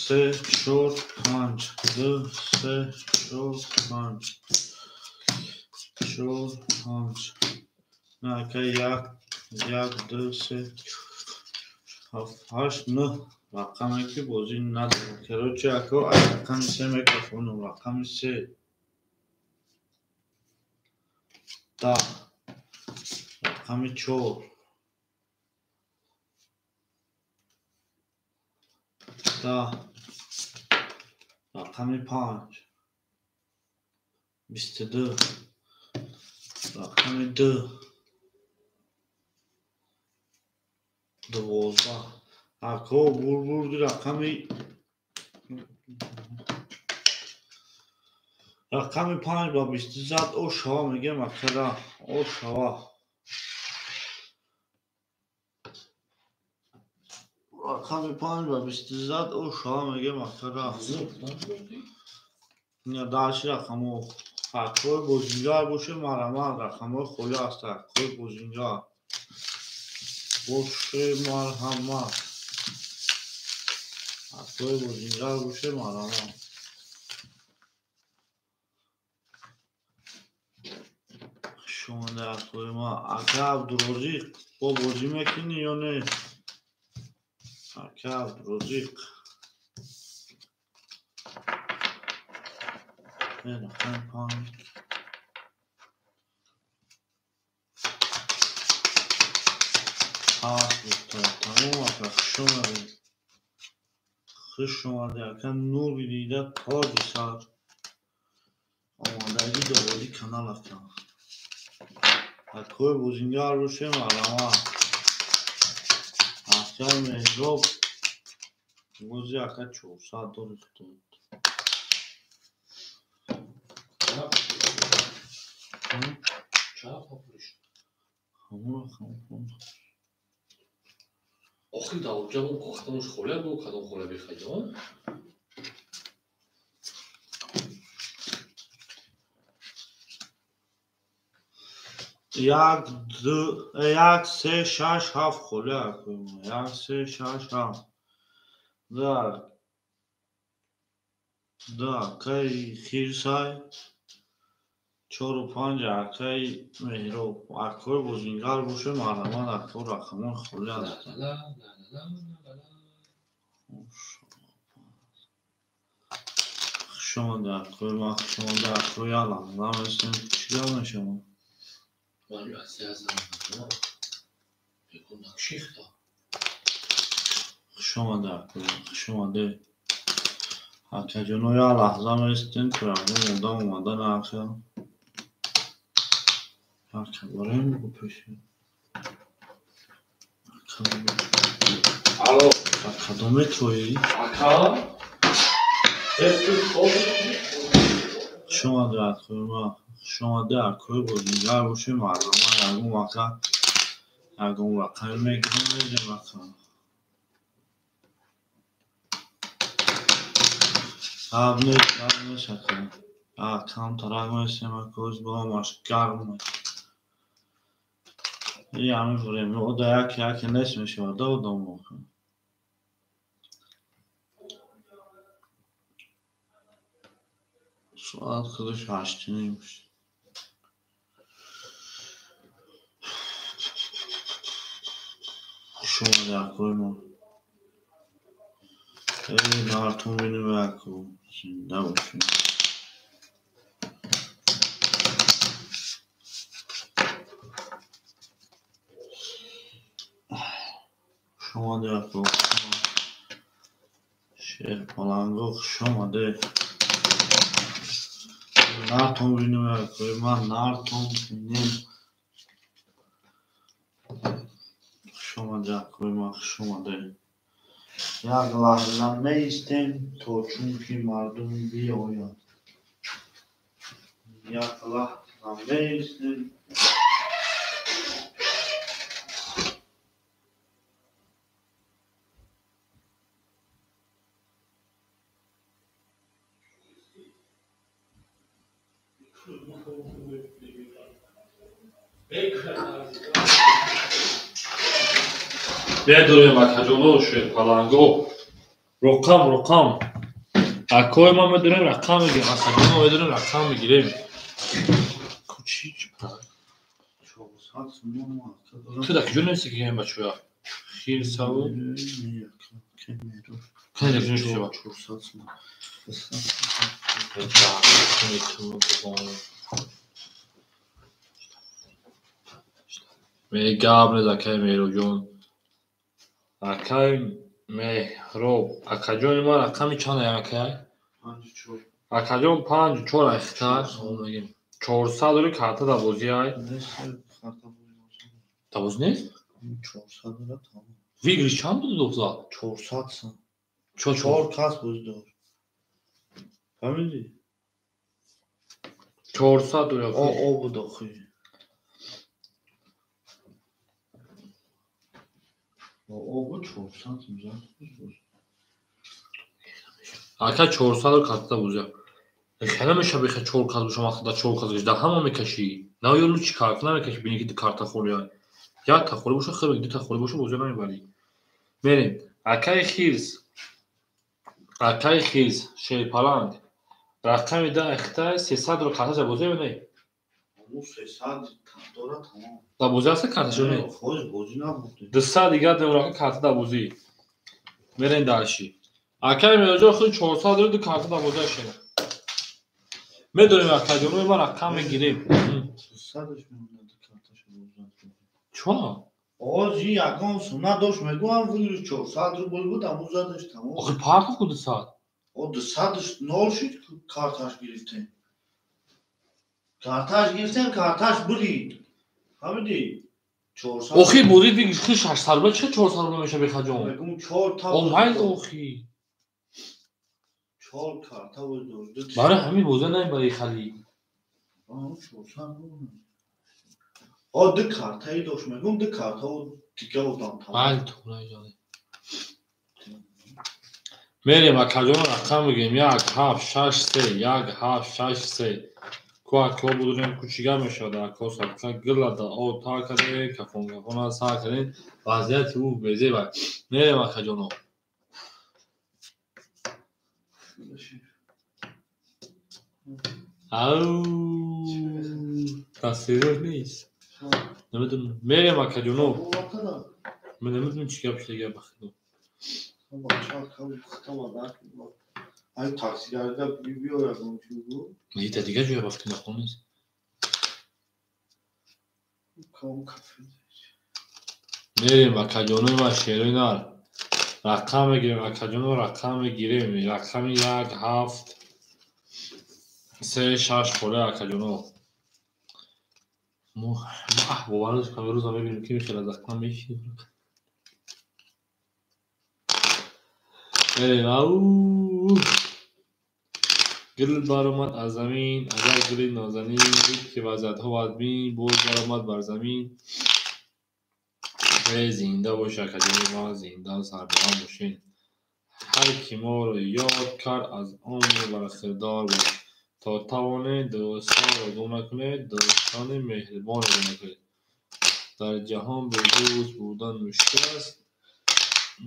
3 4 5 2 3 4 5 4 5 نه اکای 1 2 3 7 8 9 رقمی که بازی ندارم کروچی اکا رقم 3 میکرفونم رقم 3 10 رقم 4 10 رقم 5 22 رقم 2 12 اکا بردی رقم 5 با 20 زد او شوا میگه مکره او شوا رقم 5 با 20 زد او شوا میگه مکره Další raqamı Hakoy Bozingar باشه مرمر رقم‌های خلی هست Hakoy Bozingar باشه مرحمت Hakoy Bozingar باشه مرحمت شما در توی ما اکه عبدالرزیق با بازی میکنی یا نه اکه عبدالرزیق خیلی خیلی پایین تمام اکه خوش اومده اکه نور دیده تاج سر آمادگی دوازی کانال اکه Hakoy Bozingar باشه مرحمت اکه مهراب بازی اکه 400 داره داد چرا پاپوش همون رقم آخی داوجا اون کختمش خوله بو کدام خوله بخیجان یک سه شش هفت خوله اکویم یک سه شش هفت ده اکه خیرسای 4 و 5 اکه مهراب اکه بازینگر باشه مرحمت اکه رقمان خوله هست شما در اکه شما در اکه یالم نمیستیم چی دارم شما من راستی از زمان بکن نکشیخ دا شما در اکه شما در اکه جنو یا لحظه میستیم ترمه مدام اومدن اکه اکه برای بگو پیشی الو اکه دومه تویی اکا شما در اکه شما در اکه بازینگر باشه مرحمت اگه اکه اگه اون رقم میگیرم میدیم اکه نیست اکه اکه ترک میستیم اکه از با همش گرم این همه بریم او در یکی نیست میشه و دو دوم ساعت خودش 8 میشه شما در اکه ما نارتون بینیم اکه زنده باشیم شما در اکه شهر پلنگو شما در نارتون بینیم اکه من نارتون بینیم شما در اکه ما شما در یک لحظه نیستیم تا چونکه مردم بیاید یک لحظه نیستیم بدونیم اکجانو شد پلنگو رقم اکوی ما بدونیم رقم میگیریم اکجانو بدونیم رقم میگیریم کوچیک تو در کجا نیستی که این بچه ها خیر ساو کنی در کجا شما میگم نزاکه میرو جون اکای مهراب اکجان ما رقمی چانه اکای اکجان 5 4 اختار 400 داری کارتا دا بازی های دا باز نیست 400 داره تمام ویگریش چند بود دوزا 400 سن 4 4 کس بزدار فهمیدی 400 داری او بود آخی او بود 400 مزد اکای 400 داری کارتا دا بازی خیلی میشه بخه 4 کاز بشم وقتی 4 کاز گشت همه میکشی نه یارو چی کار کنه میکشی ببینی که کارت خوری یا تا خوری باشه خیلی دو تا خوری باشه بوزه نمیبری بریم اکای خیز شیپالند رقم ده اخته 300 رو کارتش بوزه بینی اون 300 داره تمام. دا بوزه هست کارتش بینی خود بوزی نبوده. 200 دیگه دورا کارت دا بوزی برین دارشی اکای میوجو خود 400 رو دو کارت دا بوزه شینه میدونیم اکای جونو ما رقم میگیریم 300ش میمونه کارتش بوزن. چون آجی یکم سونا داشت میگو هم ولی 400 رو بود امو زدش تمام. آخه پارک کد 200 او 200ش نول شد کارتش گرفتیم. کارتش برید. فهمیدی؟ 400. آخه بودی دیگه 600 رو چه 400 رو میشه بخجام میگم 4 تا او مایل آخی 4 کارتا بود. برای همین بوزه نمیبری خالی آه 400 بود. آه دو کارتایی داشت میگم دو کارتا بود دیگه بودم تمام. مایل تو نجاده میریم اکجان رقم بگیم 1 7 6 3 1 7 6 3 کو بودیم کوچیکا میشد اکو سرکا گلدا او تا کده کفون سا کردین وضعیت او بزی با میریم اکجان او تصویر نیست نمیدونم میریم اکجان من نمیدونم چی گپ شده بخیر Ay taksilerde biliyor ya konuşuyor. نه تا دیگه جوی بخیر نخون نیست Kamu kafe. میریم اکجان ما شیرینار رقم میگیریم اکجان رقم میگیریم رقم 1 7 3 6 خوره اکجان مو باورش کنم روزا ببینیم کی میشه از رقم میشه او گل برآمد از زمین اگر گل نازنین بود که وزدها و ادمین بود برآمد بر زمین زنده باشه کجای ما زنده سربلند باشین هر کی ما رو یاد کرد از عمر برخوردار بود تا توانه دوستان رو گم نکنه دوستان مهربان رو گم نکنه در جهان به دوست بودن مشکل است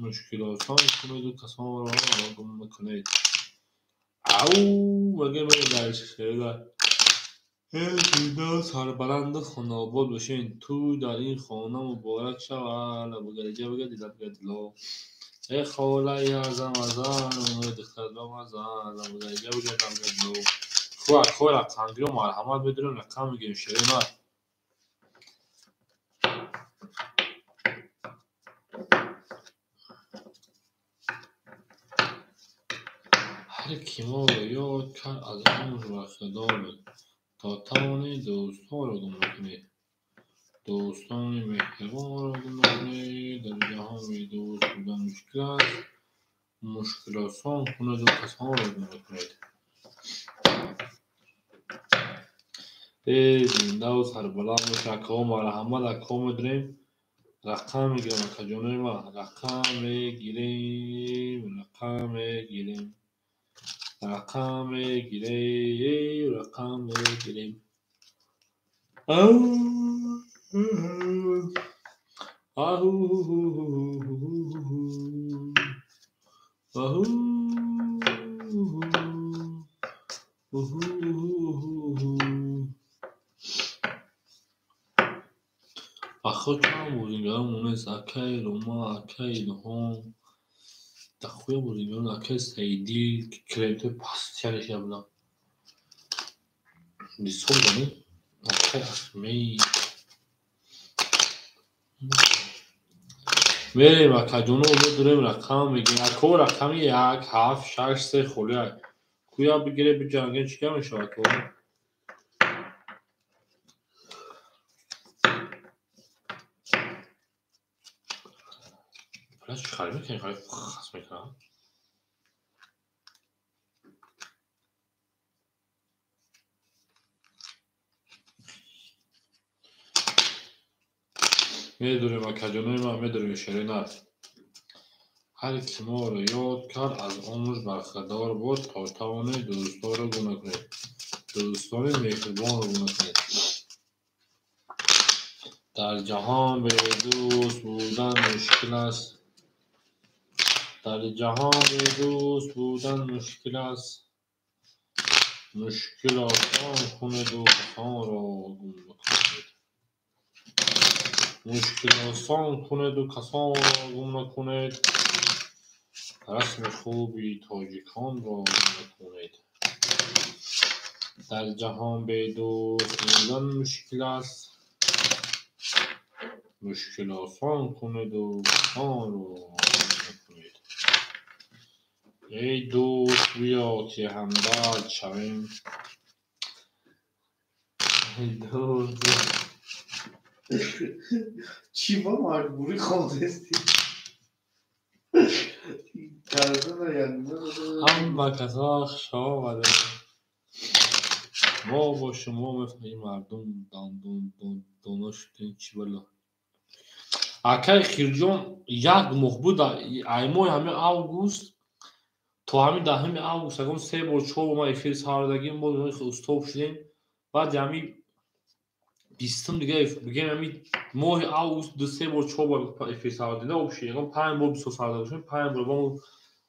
مشکل آسان کنید و کسان را گم نکنید او مگه من درش خیلی زنده سربلند خانه آباد باشین تو در این خانه مبارک شود لبو گرجه بگه دیدت گدلو ای خوله ی ازم ازم دختر دم ازم لبو گرجه بگه دیدت گدلو خواه رقم و مرحمت بدونم رقم میگیم شیرین هر کی ما رو یاد کرد از عمر برخوردار بود تا توانه دوستان رو گم نکنید دوستان مهربان را گم نکنید در جهان بی دوست بودن مشکل است مشکل آسان کند و کسان را گم نکنید زنده و سربلند باشه اکا مرحمت اکا میدونیم رقم میگیریم اکا جانوی ما رقم میگیریم Achotram buzingaro munes akay Roma akay Nohom Dakhwe buzingaro akay Saidi kremte pastianish yabla Bisol bani akay asmei میریم اکجانو بدونیم رقم میگیم اکو رقمی 1 7 6 3 خوله کویا بگیره به جنگه چیکار میشه اکو پلاش چیکار میکنی خواهی خاص میکنم میدونیم اکجانوی ما میدونیم شرین هست هر کی ما را یاد کرد از عمرش برخوردار بود تا توانید دوستان را گونه کنید. دوستان مهربان را گونه کنید. در جهان به دوست بودن مشکل است. در جهان به دوست بودن مشکل است. مشکل آسان کنید و کسان را گونه کنید. مشکل آسان کنید و کسان را گونه کنید. رسم خوبی تاجیکان را گونه کنید. در جهان به دوست بودن مشکل است. مشکل آسان کنید و کسان را گونه کنید. ای دوست بیا که همدرد شویم. ای دوست چی با مجبوری خواستی؟ هم کسا خشا آمده. ما با شما مثل مردم دانا شدیم چی بلا. اکای خیرجان یک ماه بود ایمای همه آگوست تا همین دهم آگوست اگم 3 بار 4 ما افیر ساردگیم بود استوب شدیم بعد همین 20 دیگه بگیم همین ماه آگوست 2-3 بار 4 بار افیر ساردیده اوبشی اگم 5 بار 20 ساردگیم 5 بار با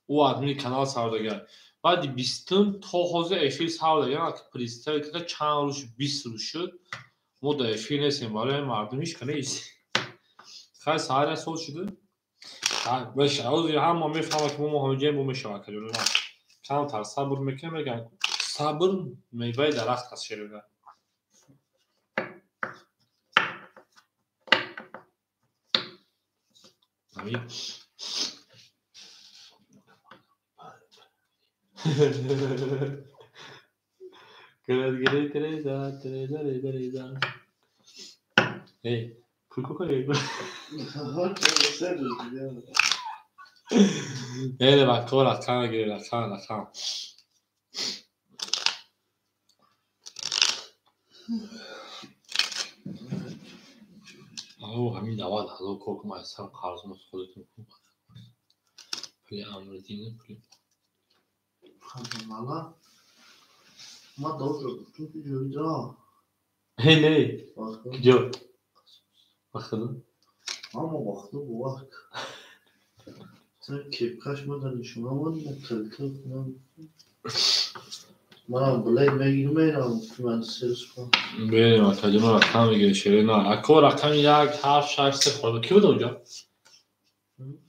او ادمین کانال ساردگیم بعد 20 تا حاضر افیر ساردگیم که پریستر که چند روز 20 روز شد ما در افیر نیستیم برای مردم هیچ کنه ایست خیلی سایر سال شده باشه اوضاعی هم ما میفهمم که ما همه جای ما میشود که جلوی کمتر صبر میکنیم میگن صبر میوه درخت هست شیرینه همین گریزا ای کوکو کنی Ele bacana, bacana, bacana, bacana. او همین دواد هزار کار کنم از سر قرضم از خودتون کنم پلی امر دینه پلی مالا ما دو تو که جوی جا هی نه کجا بخدا اما وقت bu vakt sen kepkaş mıdır şuna mı tıltıl falan bana bulay megirmeyin ben ses falan بریم از تجربه رقم میگیره شیرین نه اکو رقم 1 7 6 3 خورده کی بود اونجا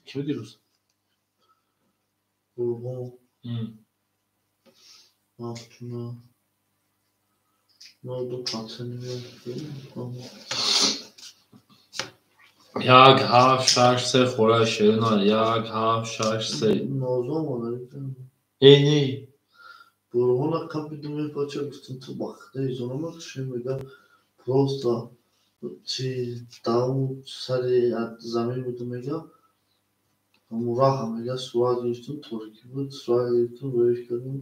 کی بود دیروز bu Altına ne oldu pateni verdi. 1 7 6 3 خورده شیرین نه 1 7 6 3 Nozom olarak ای نی Burhona kapıdımı paçamıştın tıbaktayız ona mı şimdi prosta чи дау сари замин буду мега мураха мега суад гиштум турки буд суад гиштум роиш кардам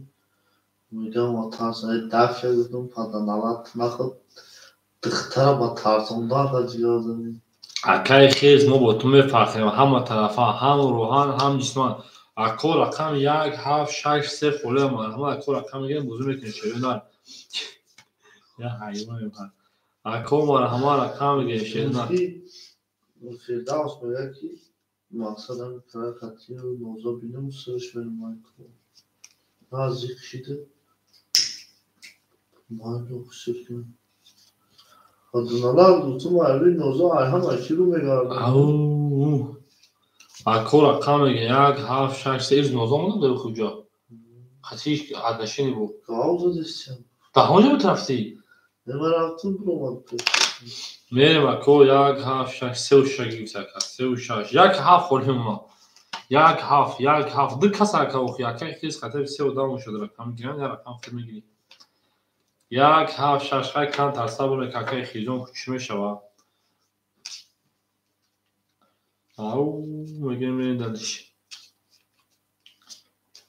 мега ма тарсай дафша гуфтам паданалат нахад дихтара ба тарсондан хаҷиёзани акай хез мо бо ту мефарқем ҳама тарафа ҳам рӯҳан ҳам ҷисман ако рақам 1 7 6 3 хӯрдаам ҳама ако рақам мегирем бузу мекунем шеринар я ҳайвон мекунам ако мара ҳама рақам мегирем шеринар фирдаус мега ки мақсадам кара хатиё нозо бинам сирш менамай назик шида майдо хусиркин Adanalar tutum ayrı noza ayhan aşırı megardı. ау ако рақам мегирем 1 7 6 3 ирз нозо монда дар хуҷо хатиш адашини бу Kavza desem. daha önce mi рафтӣ Hemen attım bulamadı. мерем ако 1 7 6 3 ушак гирифта 3 6 1 7 хӯрдем мо 1 7 ду кас ака охи акай хиз хатаби 3 одам шуд рақам гирам я рақам хурд мегирӣ 1 7 6 хай кам тарсаб ме какай хижон куч мешава ау мегирем далиш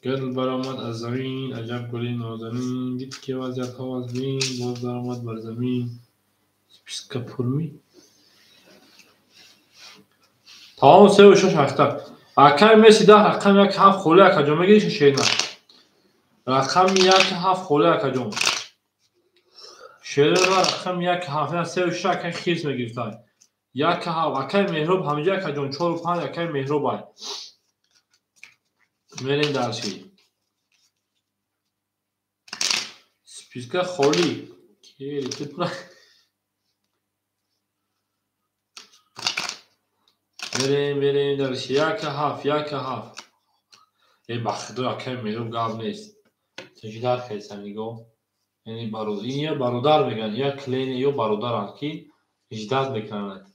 گل برآمد از زمین عجب گلی نازنین دید که وضعیت‌ها از بین باز درآمد بر زمین پیسکا پرمی تمام 3 و 6 هفته اکر مسی ده رقم یک هفت خوله اکجام میگیری شینا رقم یک هفت خوله اکجام شیرین رقم یک هفت نه سه و شش اکر خیس میگیرتای یک هفت اکر مهرب همینجا اکجام 4 و 5 اکر مهرب های میرین درسی سپیسکا خولی کی کتنا میرین درسی یک هفت ای بخدو اکر مهرب گاب نیست تجدار خیلی نگاه یعنی برادر این یه برادر میگن یا کلینه یا برادر که اجداد میکنند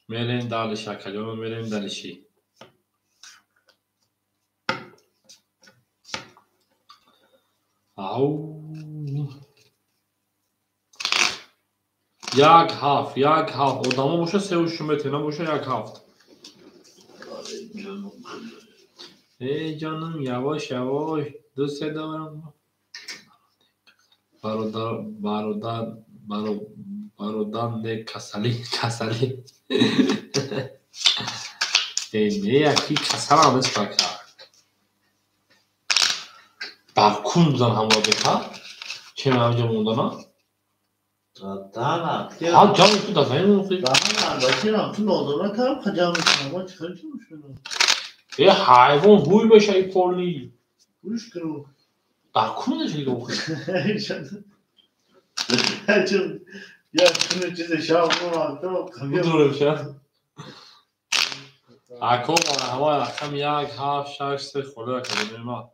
میرین دالش اکجام میرین دالشی او یک هفت آدمو باشه سه و شمته باشه یک هفت ای جانم یواش دوست دارم برادر کسلی نه یکی کسل هم است بکر برکون بزن همراه بکر چه همجا موندانا دادن ها جان تو دادن موندی دادن البته نه تو نادران کارم خجام میکنم ما چیکار کنم ای حیوان بوی بشه ای پرلی گوش کنو برکون نشدی که بخوری چون یا کنو چیز شام کنم بدونه بشه اکو با همه رقم یک هفت شش سه خورده کنه ما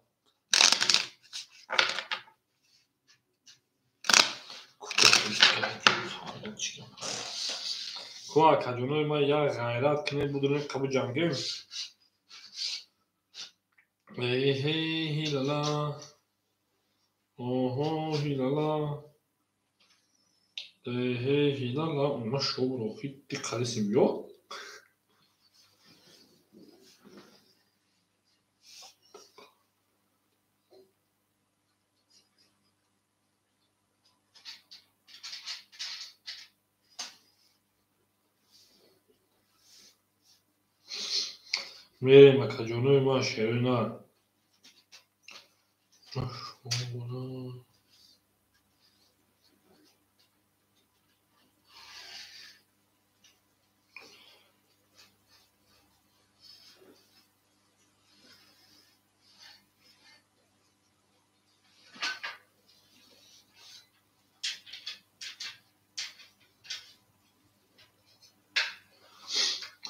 کوه کجانوی ما یک غیرت کنه بدونه قبو جنگیم ای هیلالا اوهو هیلالا ای هیلالا اونا شو رو خیلی قلیسیم یا میریم کجانوی ما شیرینه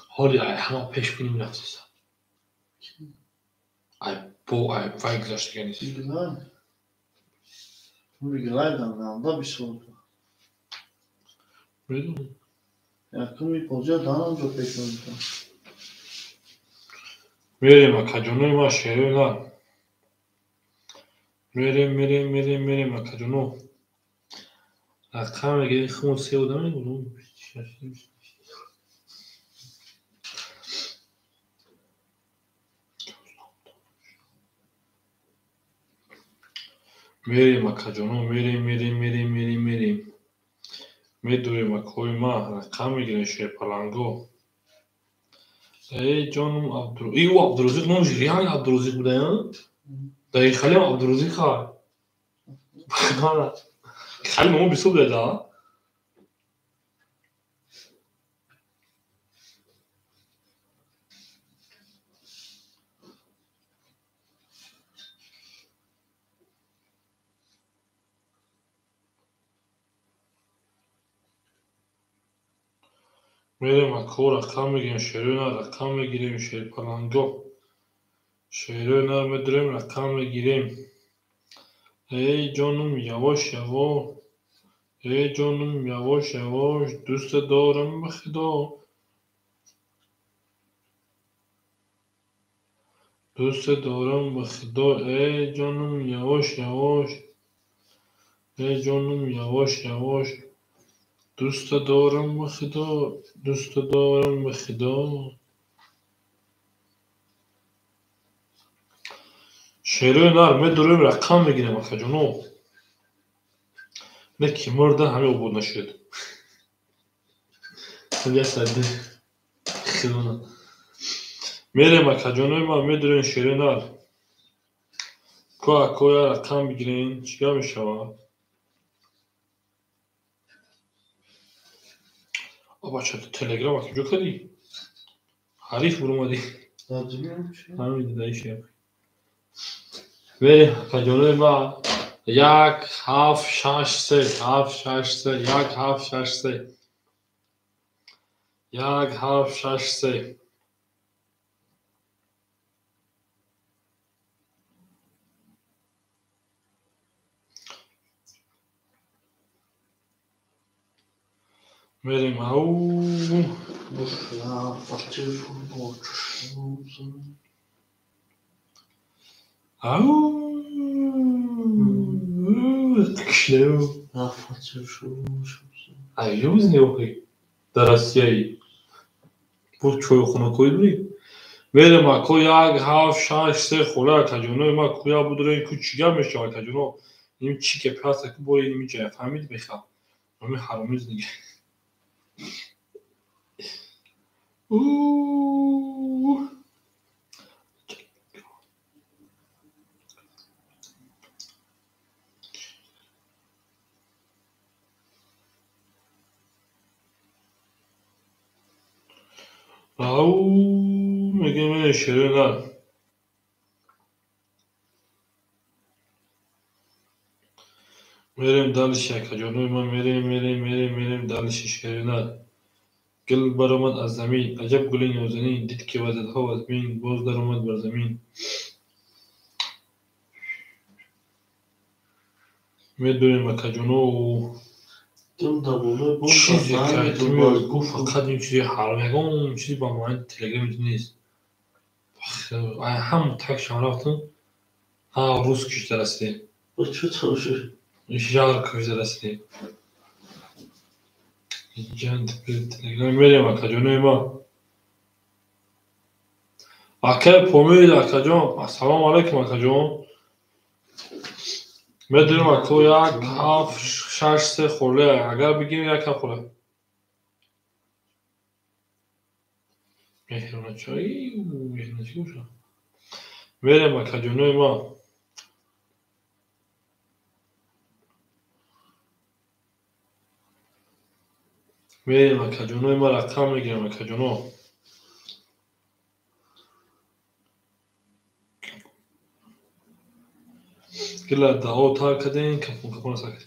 حالی همه پیش بینیم نفسیسه ای وای گذاشته گنیسی Bilmem. Bilgilerden anda bir şey oldu. میدونم Yakın bir poca daha önce pek oldu. میریم کجانوی ما شیرینه میریم کجانو رقم اگه خون سه و دمه بودم میریم کجانو میریم میدویم کوی ما رقم میگیریم شه پلنگو ای جانم عبدالرزیق نام جریان عبدالرزیق بوده یا؟ دقیق خیلی عبدالرزیق خواه خیلی ماما بیسو بده ها میریم کو رقم میگیریم شیرونه رقم میگیریم شه پلنگو شیرونه میدویم رقم میگیریم ای جانم یواش ای جانم یواش دوست دارم به خدا دوست دارم به خدا ای جانم یواش ای جانم یواش دوست دارم به خدا شیرین نر میدویم رقم میگیریم آخه جانو نه کی مرده همه عبود نشد همه سده خیلونه میریم اکاجانوی ما میدونین شیرینال کویا رقم بگیرین چیکار میشود بچه تو تلگرام کجا کردی حریف برو اومدی همین دیدایشه بریم اکاجانوی ما 1 7 6 3 7 6 3 1 7 6 3 1 7 6 3 میریم او اکشلو ایوز نیوخی در آسیایی بود چوی خونه کوی بری میریم اکو 1 7 6 3 خوله اکاجانوی ما کویا بودره این کو چیگه میشه اکاجانو این چی که پیاسه که بوری این میجه فهمید میخواه همین حرامیز دیگه اوه او میگه من شیرینال میریم دلش اکاجانوی ما میریم دلش شیرینال گل برآمد از زمین عجب گلی نازنین دید که وزدها از بین باز در آمد بر زمین میدونیم اکاجانو چیزی که میاد گفت فقط این چیزی حرام چیزی با معنی تلگرام نیست هم تک شما رفتم ها روز کش درسته ژار کش درسته جان تلگرام میریم اکاجانوی ما اکای پومید اکاجان سلام علیکم اکاجان میدونیم اکو 1 7 6 3 خوله اگر بگیم 1 خوله مهرونه چایی مهرونه چی گوشه میریم اکاجانوی ما میریم اکاجانوی ما رقم میگیرم اکاجانو گلا دعا تا کدین کپون ساکت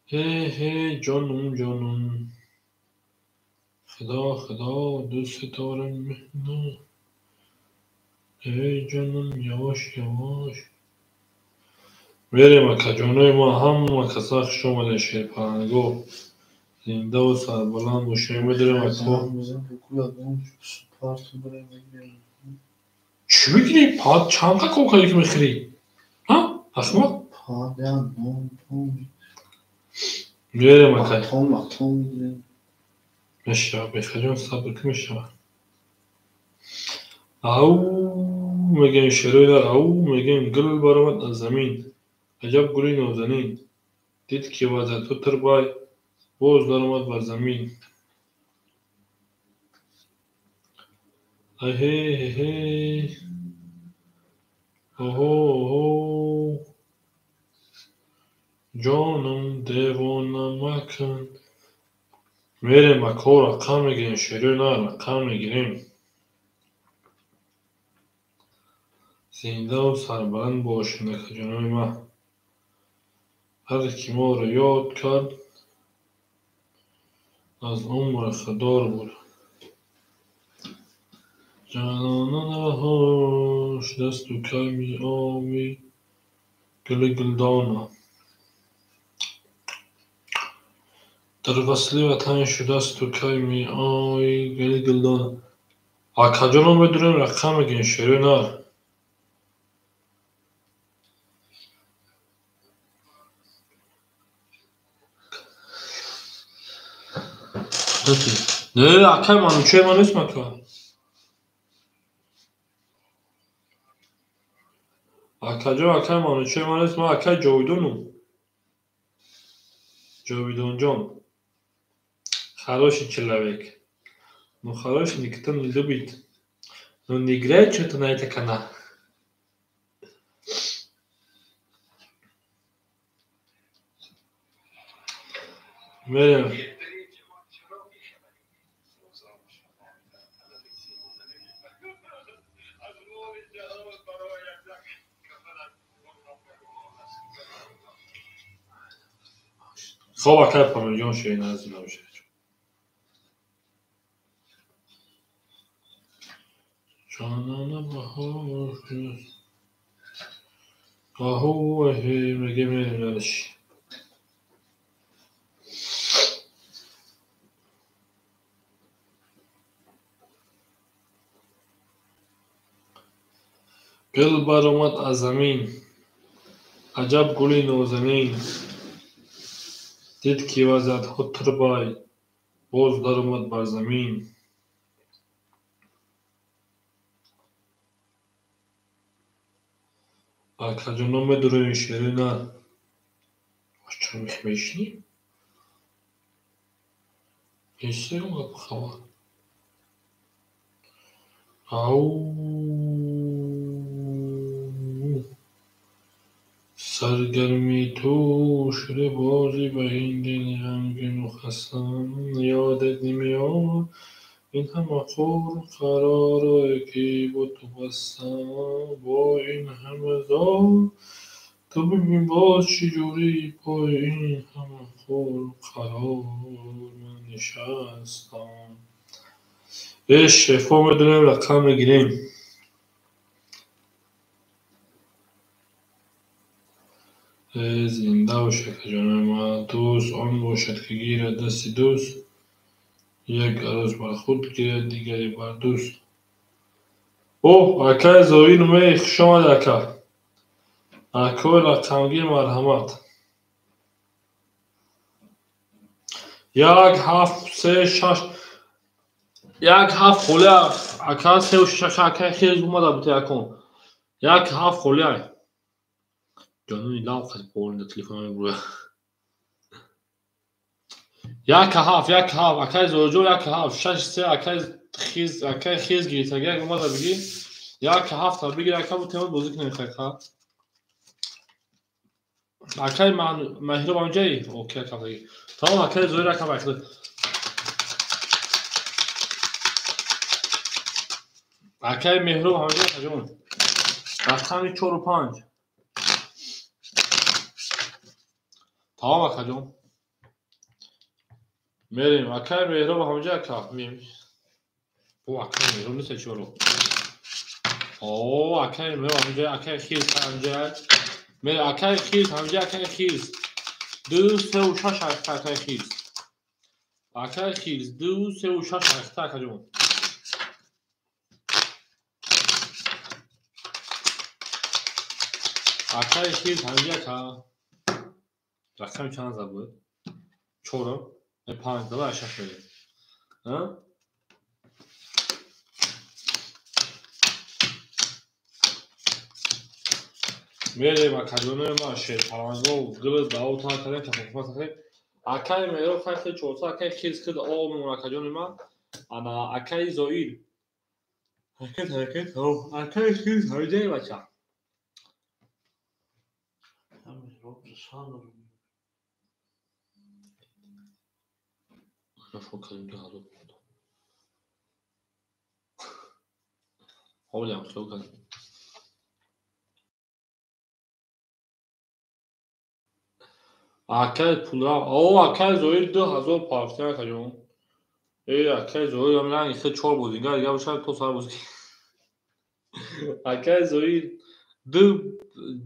هی جانم خدا دوست دارم مهنه هی جانم یواش میریم اکاجانوی ما هم کساخ شمال شیر پرنگو زنده و سربلند باشه میدونیم اکو چی بگیری؟ پاد چند کوکایی که میخوری؟ ها؟ اخمق؟ میریم اکاجانوی میشه بخجان صبر که میشه او میگن شروع در او میگن گل برآمد از زمین عجب گلی نازنین دید که وزد تو تر بای باز در آمد بر زمین هی اوهو جانم دیوانه مکن میریم اکو رقم میگیریم شروع نه رقم میگیریم زنده و سربلند باش اکاجانوی ما هر کی ما رو یاد کرد از عمر خدار بود جانانه هاش دست و کمی آبی گلدانه در وصل وطن شده است و کمی آی گلدانه اکاجانو میدونیم رقم میگین شروع نه نه اکای منوچه من اسم اکا اکای منوچه من اسم اکای جاویدونو جاویدون جان Хороший человек. Ну, хороший никто не любит. Но не играет что-то на этой канал. Мерим. خب اکر پامیلیون شوی نزدی نمیشه جانانه بهار قهوه مگه میرش گل برآمد از زمین عجب گلی نازنین دید که وزد خود تربای باز در آمد بر زمین کجا میدونی شیرینه چرا میشنی؟ ایسته اون بخواه او سرگرمی تو شده بازی به این دل غمگین و خستم یادت نمیاد این همه خور قراره که با تو بستم با این همه زار تو ببین باز چجوری با این همه خور قرار من نشستم شفا میدونیم رقم میگیریم زنده باشد که جان ما دوست آن باشد که گیرد دست دوست یک عروس بر خود گیرد دیگری بر دوست اوه اکای زاوی نمه خوش آمد اکا اکای رقمگیر مرحمت یک هفت سه شش یک هفت خوله اکا سه و شش اکای خیلی اومده بوده اکون یک هفت خوله جانونی لاو خیلی بولنده تلیفون هم بروه یک هفت اکای زوجو یک هفت شش سه اکای خیز گیرید اگر اومده بگی یک هفت بگیر اکا بود تیمات بازی کنیم خیلی خواه اکای مهرو بامجایی اوکی اکا بگی تمام اکای زویر اکا بگیر اکای مهرو بامجایی اکا جون رقمی 4 و 5 تمام اکا جون میریم اکای مهرو بامجایی اکا میم او اکای مهرو نیسته چورو او اکای مهرو بامجایی اکای خیز بامجایی میره اکای خیز بامجایی اکای خیز دو سه و شش اکای خیز اکای خیز دو سه و شش اکا جون اکای خیز بامجایی اکا رقم چند زد بود؟ 4 5 دو اشش میریم میریم اکادونه ما شیر پرانگو و گل داو تا کنه که حکمت خیلی اکای میرو خیلی چورتا اکای خیز کد آمون اکادونه ما انا اکای زویر حرکت او اکای خیز هایده بچه همین رو رسان نفکریم که حالا حالی هم خیلی کنیم اکای پولرام او اکای زویر 2000 پاکتی اکادون اکای زویر هم نه خیلی 4 بود اینگاه دیگه باشد تو سر بودی اکای زویر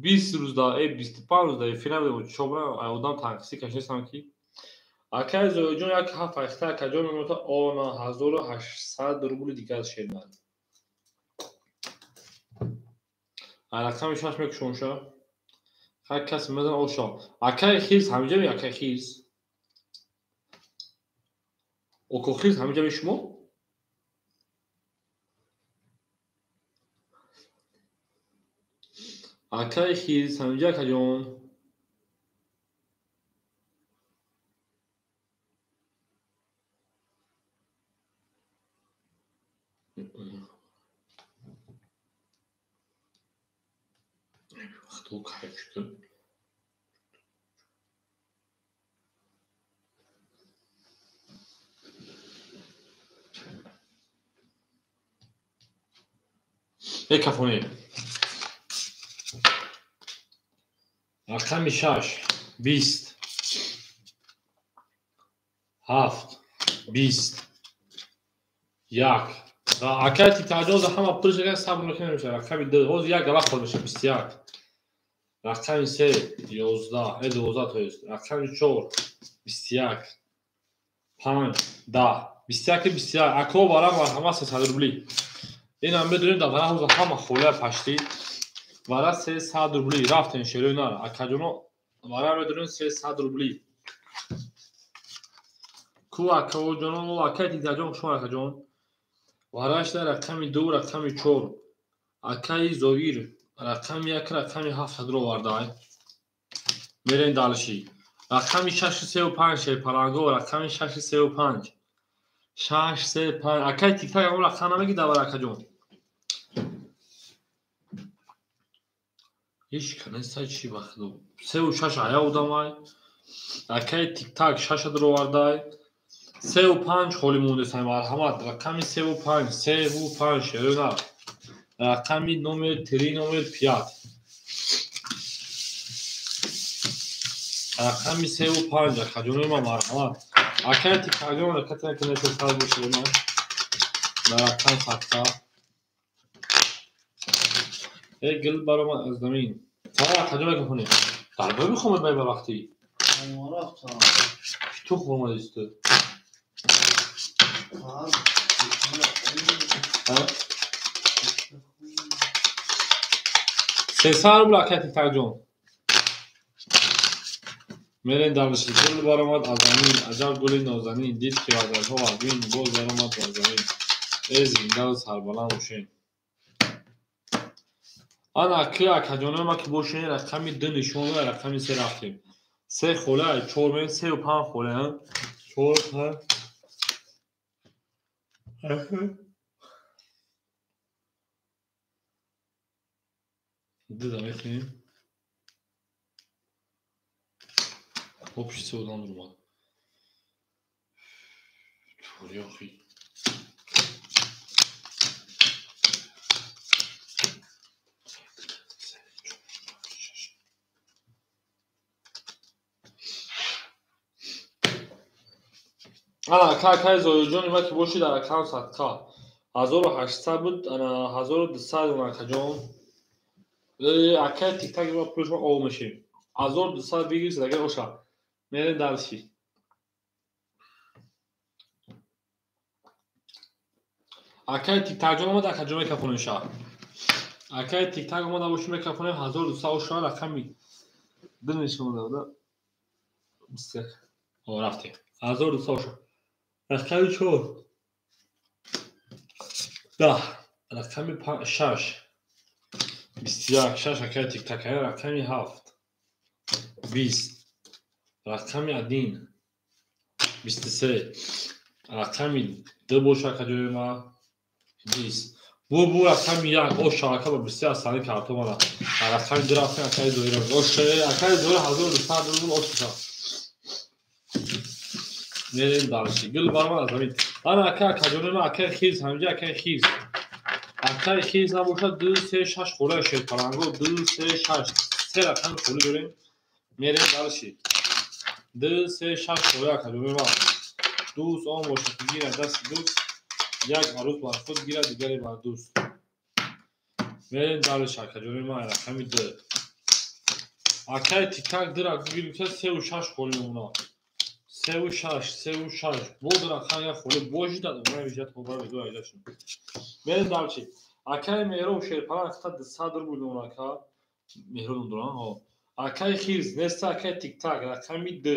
20 روز دا 25 روز دا فیلم بود شما آدم تنقیسی کشیدم کی اکای زویر جون یک هفت اخته اکادون میموتا آنا 1800 روبل دیگه از شیر من رقم شش میکشون شا هر کسی میدن اوشا اکای خیز همینجا می اکای خیز اوکو خیز همینجا می شما اکای خیز همینجا اکادون وقت او کار شد. یک کفونه رقم 6 20 7 20 یک و اکتی تعجاز همه پرش یک صبر نکنه میشه رقم 2 روز یک وقت میشه 21 رقم 3 11 12 تا است رقم 4 21 5 10 21 21 اکو بارا همه 300 روبلی این هم بدونید در روز همه خوله پشتی وارا 300 روبلی رفتن شروع اینا اکجونو وارا بدونید 300 روبلی کو اکو جونو اکتی تعجاز شما اکجون واراش در رقم 2 رقم 4 اکای زویر رقم 1 رقم 7 رو واردای میرین دالشی رقم 635 پلانگو رقم 635 635 اکای تیک تاک اون رقم نمیگی داور اکجون هیچ کنه سای چی وقتو 36 آیا بودمای اکای تیک تاک 6 رو واردای 35 خولی مونده سای مرحمت رقم 35 35 شروع رقم نمر 3 نمر 5 رقم 35 خجونه ما مرحمت اکتی کاجون رکته کنه تو سال بشه ما رقم 7 ای گل برام از زمین تا خجونه کنه طالب میخوام به وقتی رفتم تو خوام است سه سال بلا اکتی کاجون میرین دانش گل برام از زمین عجب گلی نازنین دید که از ها وین گل برام از زمین ای زنده سربلند حسین آن اکی اکجانه ما که باشین رقمی 2 نشونه رقمی 3 رفتیم 3 خوله 4 من 3 و 5 خوله هم 4 5 دیدم میخونیم общий سودان رو ما توری آخی آنا که زوجونی ما که باشی در اکاونت صدقه 1800 بود انا 1200 اون اکجون اکای تیک تاک ما پروش ما او میشیم 1200 بگیرید دیگه اوشا میرین دالشی اکای تیک تاک جون ما در کجا میکفونه شا اکای تیک تاک ما در باشیم میکفونه 1200 اوشا رقمی دنیش ما در بسیار او رفته 1200 اوشا رقمی 4 ده رقمی 6 21 6 اکای تیک تاک رقمی 7 20 رقمی عدین 23 رقمی 2 بوشا کجوی ما 20 بو رقمی 1 او شاکه با بسیار سالی کارتو ما رقمی 2 رقمی اکای دویرم او اکای دویر 1200 درون او شا میرین دانشی گل بارما از زمین آن اکای کجوی ما اکای خیز همجا اکای خیز نبوشه 2 3 6 خوله شد پلانگو 2 3 6 3 رقم خوله داریم میرین دانشی 2 3 6 خوله کجوی ما دوست آن باشه که گیره دست دوست یک عروض بر خود گیره دیگری بر دوست میرین دالش کجوی ما رقمی 2 اکای تیک تاک درک بگیریم که 3 و 6 خوله اونا 3 و 6 بود رقم یک خوله بوشی داد اونها ویژت خوبه بگو ایجا شد میرین دالشی اکای میرو شیرپران اختاد 100 رو بود اونا که میرون دوران ها اکای خیز نست اکای تیک تاک رقمی 2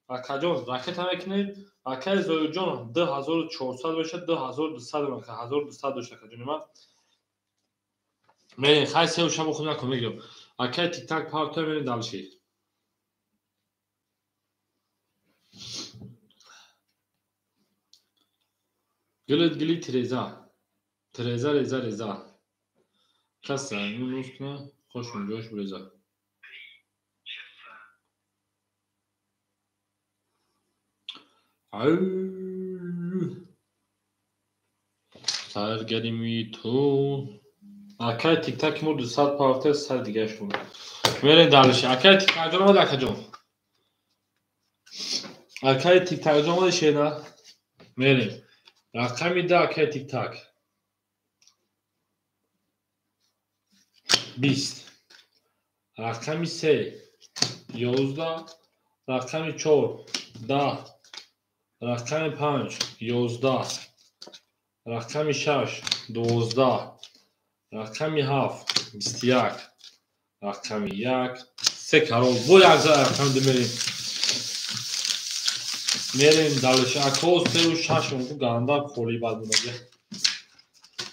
اکجون راکت هم اکنید اکای زوجون 2400 بشه 2200 بشه 1200 بشه کجونی ما میرین خیلی سه و شب خود نکن میگم اکای تیک تاک پارتو میرین دالشی گلی تریزا رضا کس اینو روز کنه خوش اونجاش رضا سرگرمی تو اکای تیک تاک مورد 100 پاورته سر دیگه شون میرین دالش اکای تیک تاک جون ماده کجا اکای تیک تاک جون ماده شینا میرین رقمی ده اکای تیک تاک 20 رقمی 3 11 رقمی 4 10 رقمی 5 11 رقمی 6 12 رقمی 7 21 رقمی 1 3 کرول بو یک زای رقم دمیریم میریم دالش اکو 3 و 6 اونکو گانده خوری باید بونده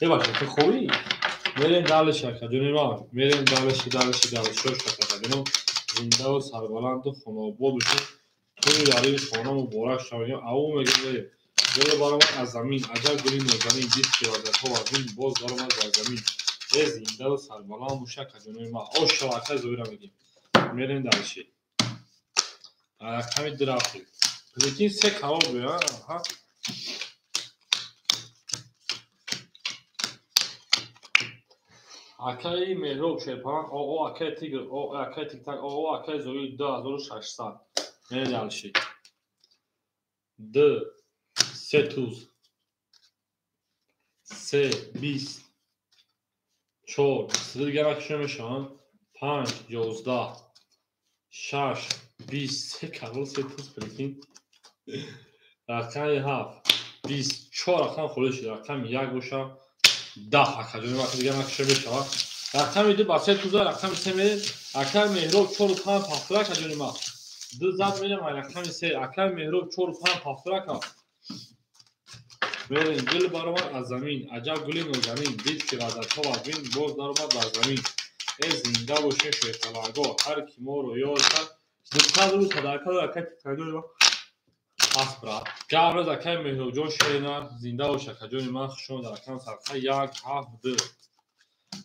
یه باشه که خوری میریم دالش اکا جونی ما میریم دالش شوش کتا جونو زنده و سربلند و خونابود بشیم توی داریم خانه مبارک شویم او میگیم بریم گل بارم از زمین عجب گلی نوزمین بیست که وزد ها از این باز دارم از زمین زنده و سربلند موشک جونوی ما او شواکه زویره میگیم میریم دالشی همین درافتی پلیکین 3 کارول بیا ها اکای مهروب شیرپان او اکای تیگر او اکای تیک تاک او اکای زوی 2600 میریم دالشی 2 3 توز 3 20 4 دیگه نکشمشان 5 11 6 20 3 کرول 3 توز پلیکین رقمی 7 24 رقم خودش رقم 1 گوشم 10 حکجونی وقتی دیگه نکشمشان رقم 2 با 3 توز رقم 3 میریم اکر مهروب 4 و 5 پافترک حکجونی ما 2 زد میریم رقم 3 اکر مهروب 4 و 5 پافترک میرین گل بارمان از زمین عجب گلی نوزمین دید که وزد ها و بین باز دارمد بر زمین زنده و شش اطلاعگاه هر کی ما رو یاد کرد دکتر رو صداقت و اکای تکتاجون ما اسپرا گرم از اکای مهرو جون شیرنا زنده و شکجون ما خشون در اکان سرخه 1 7 2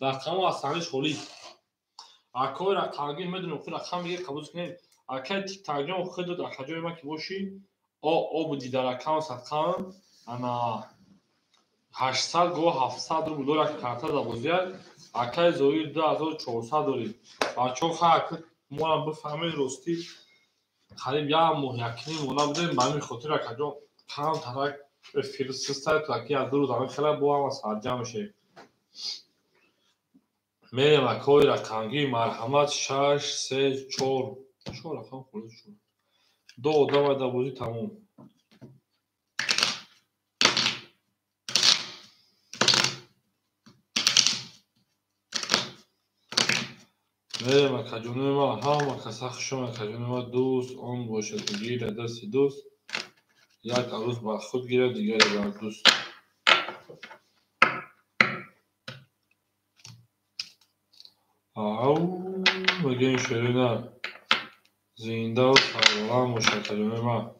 رقم از سنش خولی اکای رقمگی میدونم خود رقم میگه قبول کنید اکای تکتاجون خود در اکجون ما که باشی او بودی در اکان سرخه انا 800 گو 700 رو دلار که کارت دا بوزیار اکای زوی 2400 داری بچه‌ها خاک ما بفهمید راستی قریب یا مهیکنی مونا بودیم با همین خاطر کجا کام ترک فیلسوفای ترکی از دور دارم خیلی با هم سرجم میشه میریم اکای رقمگی مرحمت 6 3 4 رقم خودش شد دو دا بازی تموم میریم کجونه ما هم کسخ شما کجونه ما دوست اون باشه گیر دست دوست یک عروس با خود گیره دیگر با دوست او مگه این شیرینه زنده و سربلند باشه کجونه ما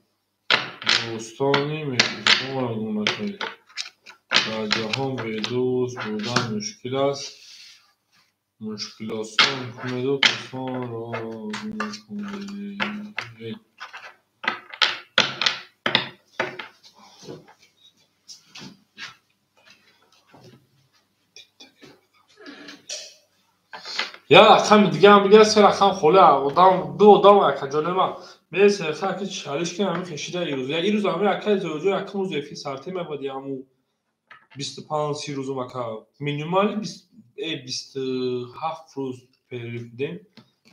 دوستانی میتونم را گونه کنید در جهان به دوست بودن مشکل است مشکل آسان کنید و کسان را گونه کنید یا رقم دیگه هم بگه 3 رقم خوله آدم دو آدم کجونه ما میرسه خاک چالش کنم همین کشیده این روز همین اکای زوجو رقم روز افی سرته میبادی همو 25 30 روز مکا مینیمالی 27 روز پریودیم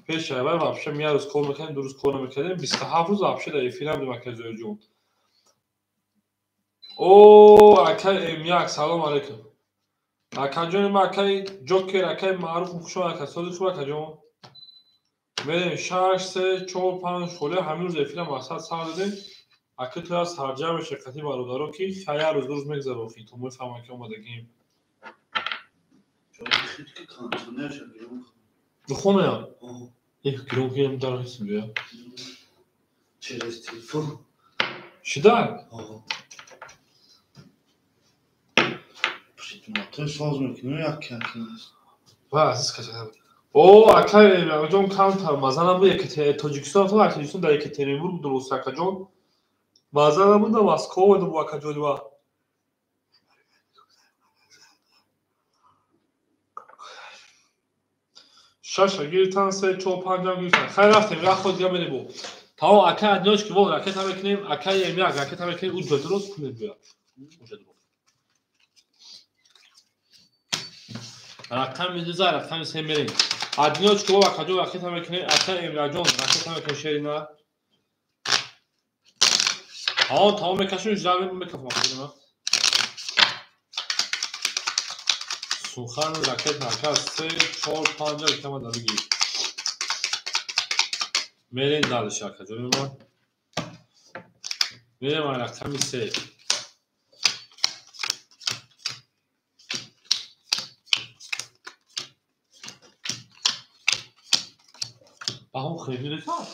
پیش اول вообще میاد روز کار میکنیم 2 روز کار نمیکنیم 27 روز вообще در فیلم دو مکا زوجو او اکای میاک سلام علیکم اکجون ما اکای جوکر اکای معروف خوشو اکاسود شو اکجون میریم 6 3 4 5 خوله همین روز فیلم واسط سر دادیم اکه تو از هر جمع شرکتی برادرو که خیلی روز میگذره فی تو میفهمم که اومدگیم چون خیلی که کانتونر شد بخونه یا یک گرون که هم داره حسن بیا چرا تلفن شدن تو ساز میکنی یک کردیم بس کجا او اکای جون کانتر مثلا bu Tacikistan تو Tacikistan در Ekaterinburg درست کجا مثلا بود مسکو و دو کجا دو شش گیرتن سه چهار پنج گیرتن خیلی رفتیم راه خود دیگه بریم بو تا اکای ادناش که بود راکت هم بکنیم اکای یک راکت هم بکنیم اون درست کنیم بیا اونجا درست رقم میذاره رقم سه میریم ادناش که بود کجا راکت هم بکنیم اکای امراجون راکت هم بکنیم شرینا tamam میکشون جواب میکفم خودم سوخان راکت مرکز 3 4 5 احتمال داره بگیر میرین دالش راکت جون ما میریم رقم 3 باهم خیلی رسا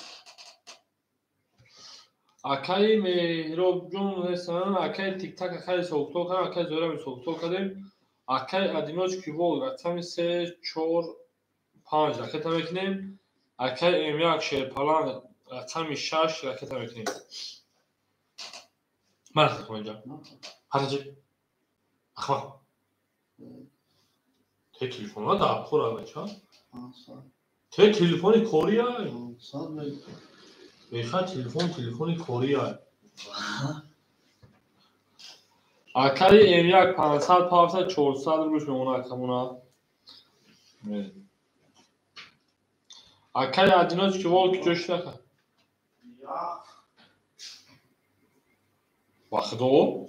اکای میرو جون هستن اکای تیک تاک اکای سوکتو کردن اکای زوره می سوکتو کردیم اکای ادیناش کی بود رقم 3 4 5 راکت هم بکنیم اکای امیاک شیر پلان رقم 6 راکت هم بکنیم من خودم اینجا هرچی اخوان ته تلفن ها دا خورا بچه ته تلفن کوریا میخواد تلفن کوریا اکای امیاک 500 500 400 روش میمونه کمونا اکای ادیناش که وال جوش نکن وقتو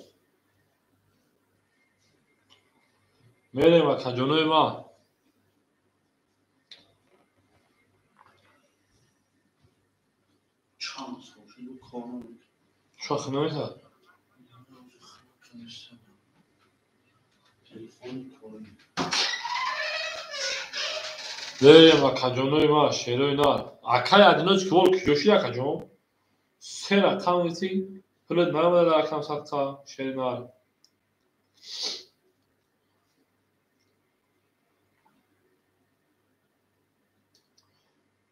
میریم اکا جنوی ما شاخ نمیتد میریم اکا جنوی ما شیروی نار اکای ادیناش که وال جوشی اکا جون سه رقم ایتی پلد نرمه در رقم ساکتا شیروی نار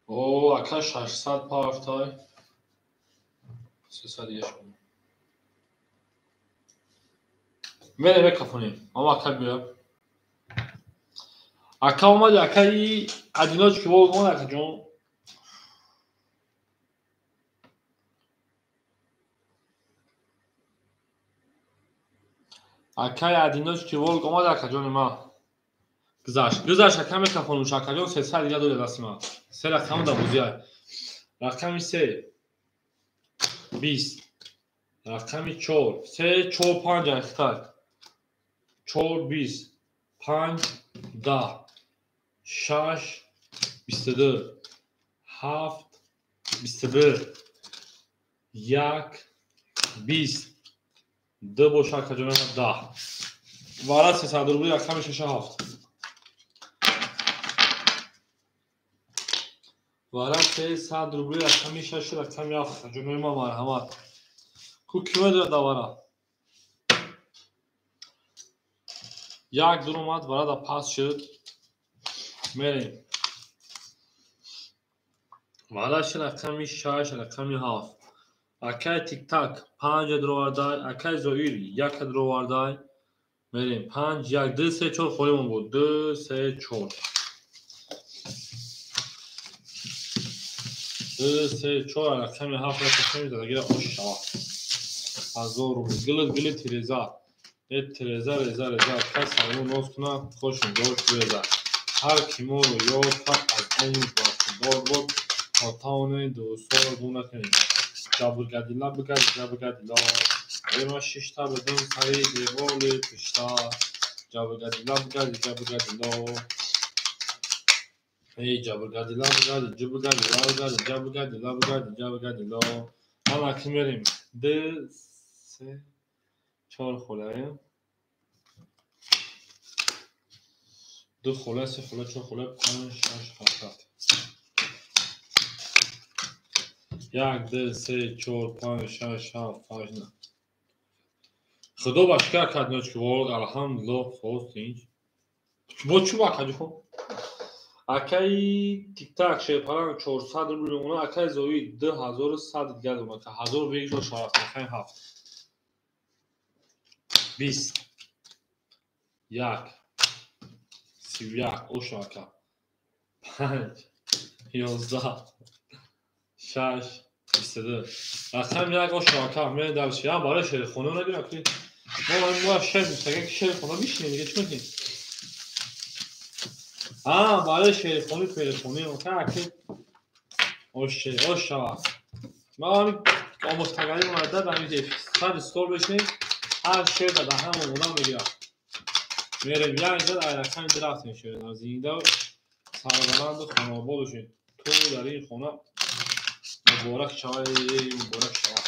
او اکا 600 پافتای 300 دیگه شد میریم بکفونیم اما اکا بیا اکا اومد اکای ادیناش که وال مون اکا جون اکای ادیناش که وال اومد اکا جون ما گذاشت اکا میکفونم شاکا جون 300 دیگه دوله دستی ما سه رقم دا بوزیه رقم 3 20 رقم 4 3 4 5 اختار 4 20 5 10 6 22 7 22 1 20 دو بوشا کجا 10 وارد 300 روبلی رقم 6 7 وارد 300 روبلی رقم 6 رقم 7 جنوی ما مرحمت کوکیمه دوارا یک دور اومد وارد پاس شد میریم وارد شد رقم 6 رقم 7 اکای تیک تاک 5 درو واردای اکای زویر 1 درو واردای میریم 5 1 2 3 4 خولیمون بود 2 3 4 2 3 4 رقم 7 رقم درگیر آشا هزار رو گل تریزا تریزا رزا کس همون نوز کنه خوشم داشت رزا هر کیمو رو یاد کرد از اون باشدار بود تا تاونه دوستا رو دونه کنیم جابرگدیلا جابرگدیلا ایما ششتا بدون سری دیوال پشتا جابرگدیلا جابرگدیلا ای جابرگدیلا جابرگدیلا حالا اکی میریم 2 3 4 خوله 2 خوله 3 خوله 4 خوله 5 6 7 1 2 3 4 5 6 7 8 9 خدا باشکر کردنش که واقعا الحمدلله فاستینج با چوب کجا اکای تیک تاک شپاران 400 روبل اونا اکای زوی 2100 گرد اونا که 1000 ویژو شرف میخوایم هفت 20 یک 31 اوشاکا 5 11 6 22 رقم یک اوشاکا میره درش یا برای شیر خونه نگیرم که ما شیر میشه که شیر خونه میشینیم دیگه چی میکنیم برای شیر خونه پیر خونه اونا که اوشا ما همین آموزتگری مورد در میگه صد استور بشیم هر شیر در همون اونا میگیرم میریم یا اینجا در رقم درفتیم شیر از اینجا سربلند و خانوابادشون تو در این خونه مبارک شوی مبارک شوی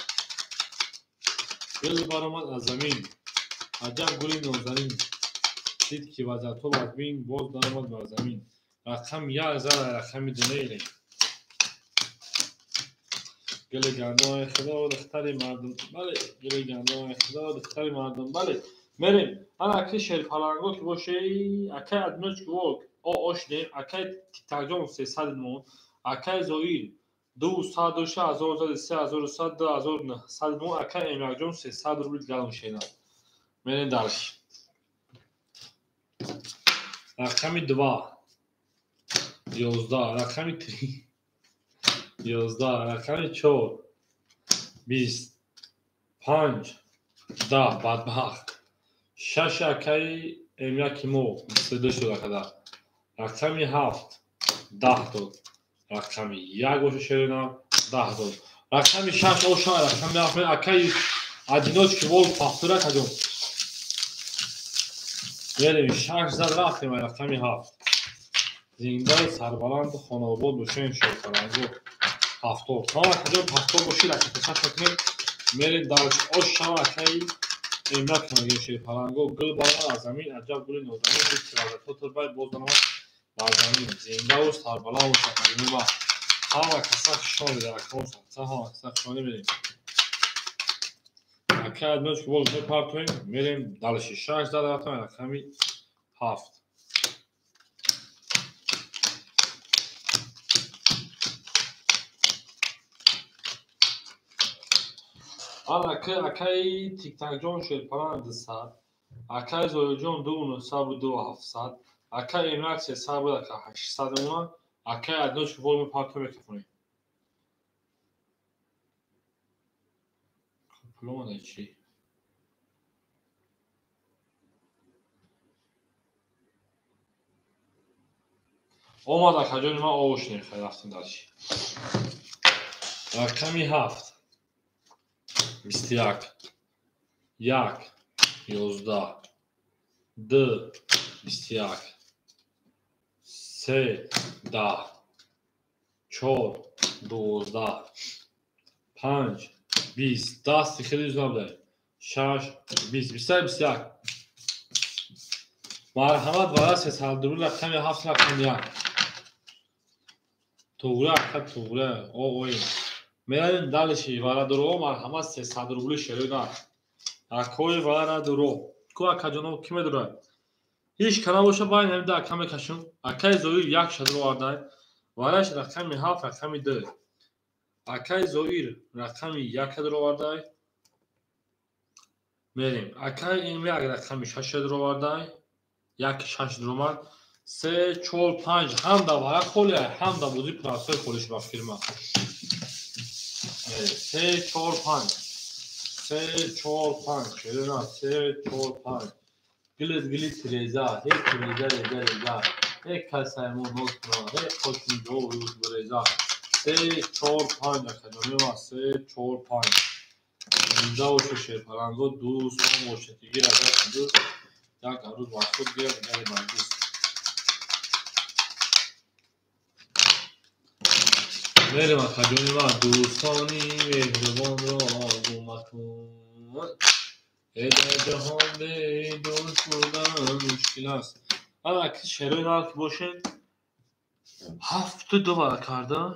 گل برآمد از زمین عجب گلی نازنین دید که وضع تو بدبین باز درآمد بر زمین رقم 1000 رقم دونه گل گندم خدا دختر مردم بله گل گندم خدا دختر مردم بله میریم انا اکی شیر پلنگو که باشه اکی ادنوچ که آشنیم اکی تیتاجون 300 مون اکی زویر 200 1000 3100 2100 مون اکی امیرجون 300 روبل گلون شینا میریم درش رقم 2 11 رقم 3 11 رقم 4 20 5 10 بدبخت 6 اکی امیاکی مو 22 شده کده رقم 7 10 داد رقم 1 گوشه شیرینم 10 داد رقم 6 اوشا رقم 7 اکی ادینوچ که بول پاختوره کجون میریم 6 زد رفتیم رقم 7 زنده سربلند خانواباد بشین شد فرنگو هفتور تا کجا هفتور باشید اگه پسش بکنیم میریم درش اوشا اکی املاک کنگی شیر فرنگو گل بالا از زمین عجب گلی نازنین دید که وزد تو تربای باز دنما بر زمین زنده و سربلا و سربلا و همه کسک شانی در اکمون سرسه همه کسک شانی میریم اکی ادنوش که بول میپرتویم میریم دلشی 6 زده رفتم رقمی 7 اکی تیک تاک جون شیر پران 200 اکی زوی جون 2900 اکی ایمرک 300 بود اکی 800 اونا اکی ادنوش که بول میپرتویم بکفونیم کپلومه چی اومد اکی جون ما آوش نمیخواه رفتیم درشی رقمی 7 21 1 11 2 21 3 10 4 12 5 20 دستی خیلی زنم داریم 6 20 21 مرحمت برای 300 روبل رقم 7 رقم 1 توگره اکت توگره اوی میریم دلشی وارد درو مرحمت 300 روبل شریدن اکوی وارد درو کو اکا جانو کی میدونه هیچ کنه باشه باید همین در کم کشون اکای زویر 1 شد رو واردن وارش رقم 7 رقم 2 اکای زویر رقم 1 رو واردن میریم اکای این 1 رقم 6 رو واردن 1 6 درآمد 3 4 5 هم دا برای خوله هم دا بودی پراسه خولش با فیلم 3 4 5 3 4 5 شده 3 4 5 گلیت تریزا هی تریزا هی کسایمون نوتنا هی خوشی دو روز بریزا 3 4 5 اکادمی ما 3 4 5 اینجا وشه شیر پرنگو دوست هم وشه تیگیر ازش دوست یک روز واسود گیر نگری مندوست میریم اکادمی ما دوستانی مهربان را آگو مکن در جهان دوست بودن مشکل است اگه شعرهای نار که باشه 72 بار کرده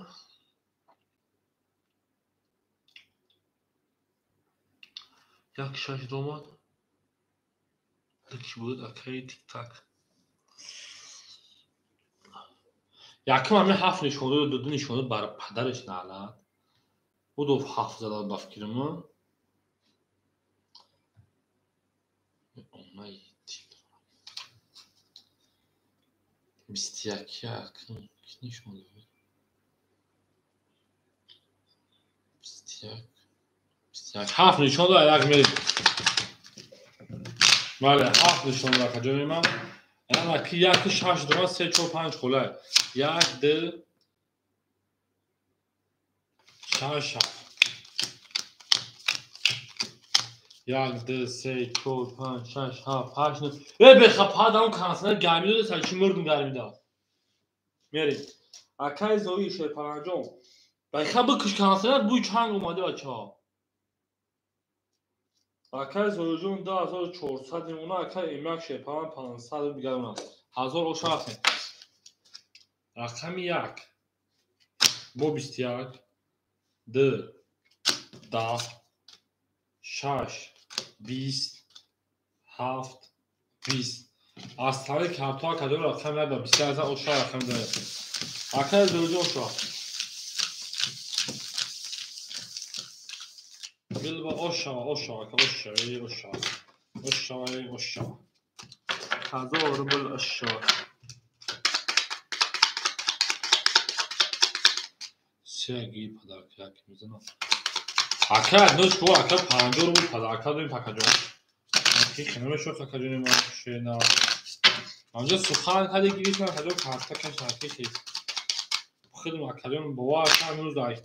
یک 6 دومد کی بود اکای تیک تاک یکم همه 7 نشون داد 2 نشون داد برای پدرش نعلت او دو 7 زدن با فکرمو اونایی 21 yakın nişan oluyor. 21 7 نشون داد علاق میریم بله 7 نشون داد کجا من اما کی یک 6 دو 3 4 5 خوله یک دو 6 یک دو 3 4 5 6 7 8 9 بخواه پاد اون کانسنر گرمی داده سر چی مردم گرمی داد میریم اکای زوی شیر پرانجام بخواه بکش کانسنر بوی چنگ اومده بچه ها اکای زوی جون 2400 اونا اکای ایمک شیر پران 500 دیگر اونا 1000 اوشا رفتیم رقم یک بو 21 دو 10 6 20 7 20 از طریق کمتر کدوم رقم ندارم 20 اوشا رقم داره اکای زوی جون شو بیل با اوشا اوشا اوشا اوشا اوشا اوشا 1000 بل اوشا سیاگی پدرک میزنم اکا دوست تو اکا 50 رو پدرک داریم پکاجون کی خنم شو پکاجون ما شینا اونجا سخن کردی گیریش من کجا کارتا کش نکشی خودم اکادون بوا اصلا روز داشت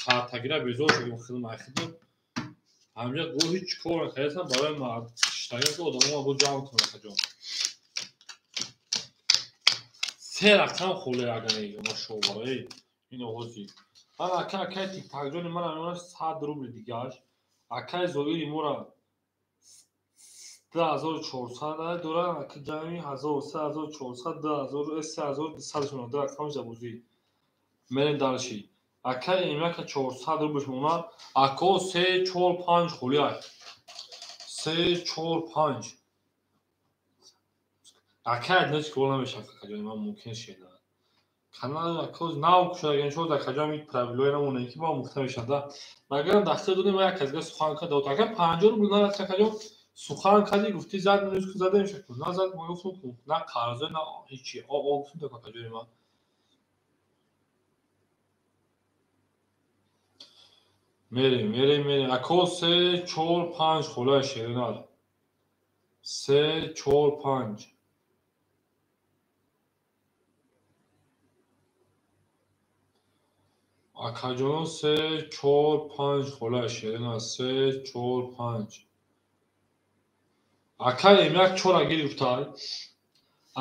کارتاگیرا بزرگ شدیم خودم اخیدم همینجا گو هیچ کار نکردم برای ما اشتغال که آدم ما بود جام کنه کجا سه رقم خوله اگه ما شو برای اینو هوزی حالا اکای تیک تاک جون من اون 100 روبل دیگهش اکای زویری مورا 3400 دوران اکا جامی 1400 3200 شون در اکام جابوزی من دارشی اکای ایمک 400 روبل شونا اکو 345 خولیای 345 اکای نش کولا میشه کجا من ممکن شه канал акоз нав кушадаген шуд дар каҷо ми правилои намонем ки ба мухта мешада магар дахтар додем як казга сухан кад дод агар 50 рубл на дар каҷо сухан кади гуфти зад минус ку зада мешад на зад мо гуфтум ку на қарзо на ҳичи о гуфтум дар каҷо ма мерем акоз 3 4 5 хулай шеринал 3 4 5 акаҷон 3 4 5 хола шерина 3 4 5 акай эмяк чора гирифтай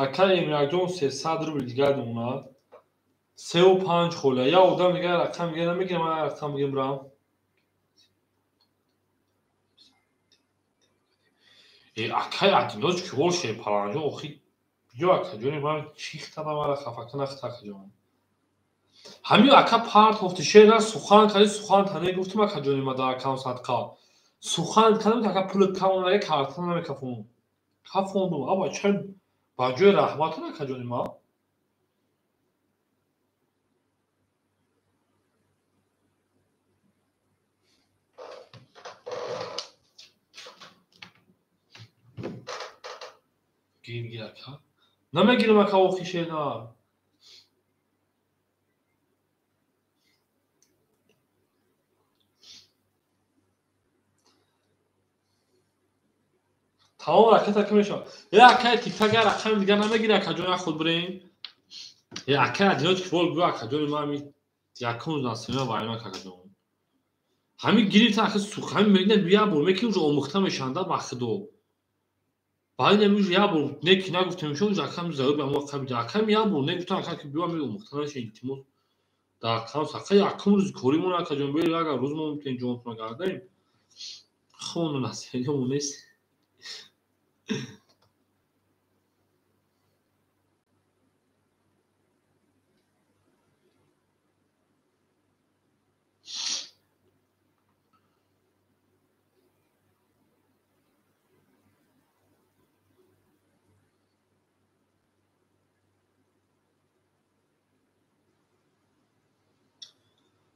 акай эмякҷон 300 рубл дигар думонад 3 5 хола я одам дигар рақам дигар намегирам ман рақам мегирам акай адиноч ки бол ше паранҷо охи биё акаҷони ман чихтана мара хафака нахта акаҷон ҳамин ака парт гуфти шена сухан кади сухан тане гуфтим акаҷони ма дар акам садқа сухан кадам ака пули камон ага карта намекафун кафондум аба чай ба ҷои раҳматон акаҷони ма гир ака намегирам ака охи шена тамом ракета ки мешавад акай тиктак я рақами дигар намегири акаҷони худ бирем акай адиноч ки бол гӯ акаҷони ма ҳамин якум насима вайна акаҷон ҳамин гирифта ака сухами мегина я бор меки уҷо омӯхта мешаванда ба худо баъди ҳамин я бор неки нагуфта мешавад уҷо акам завоб ҳамон ака бида акам я бор негуфтам ака ки биё ҳамин омӯхта наша илтимос дар акам ака якум рӯзи коримон акаҷон бери агар рӯз мо мекунем ҷонтона гардем хону насиҳаёмон нест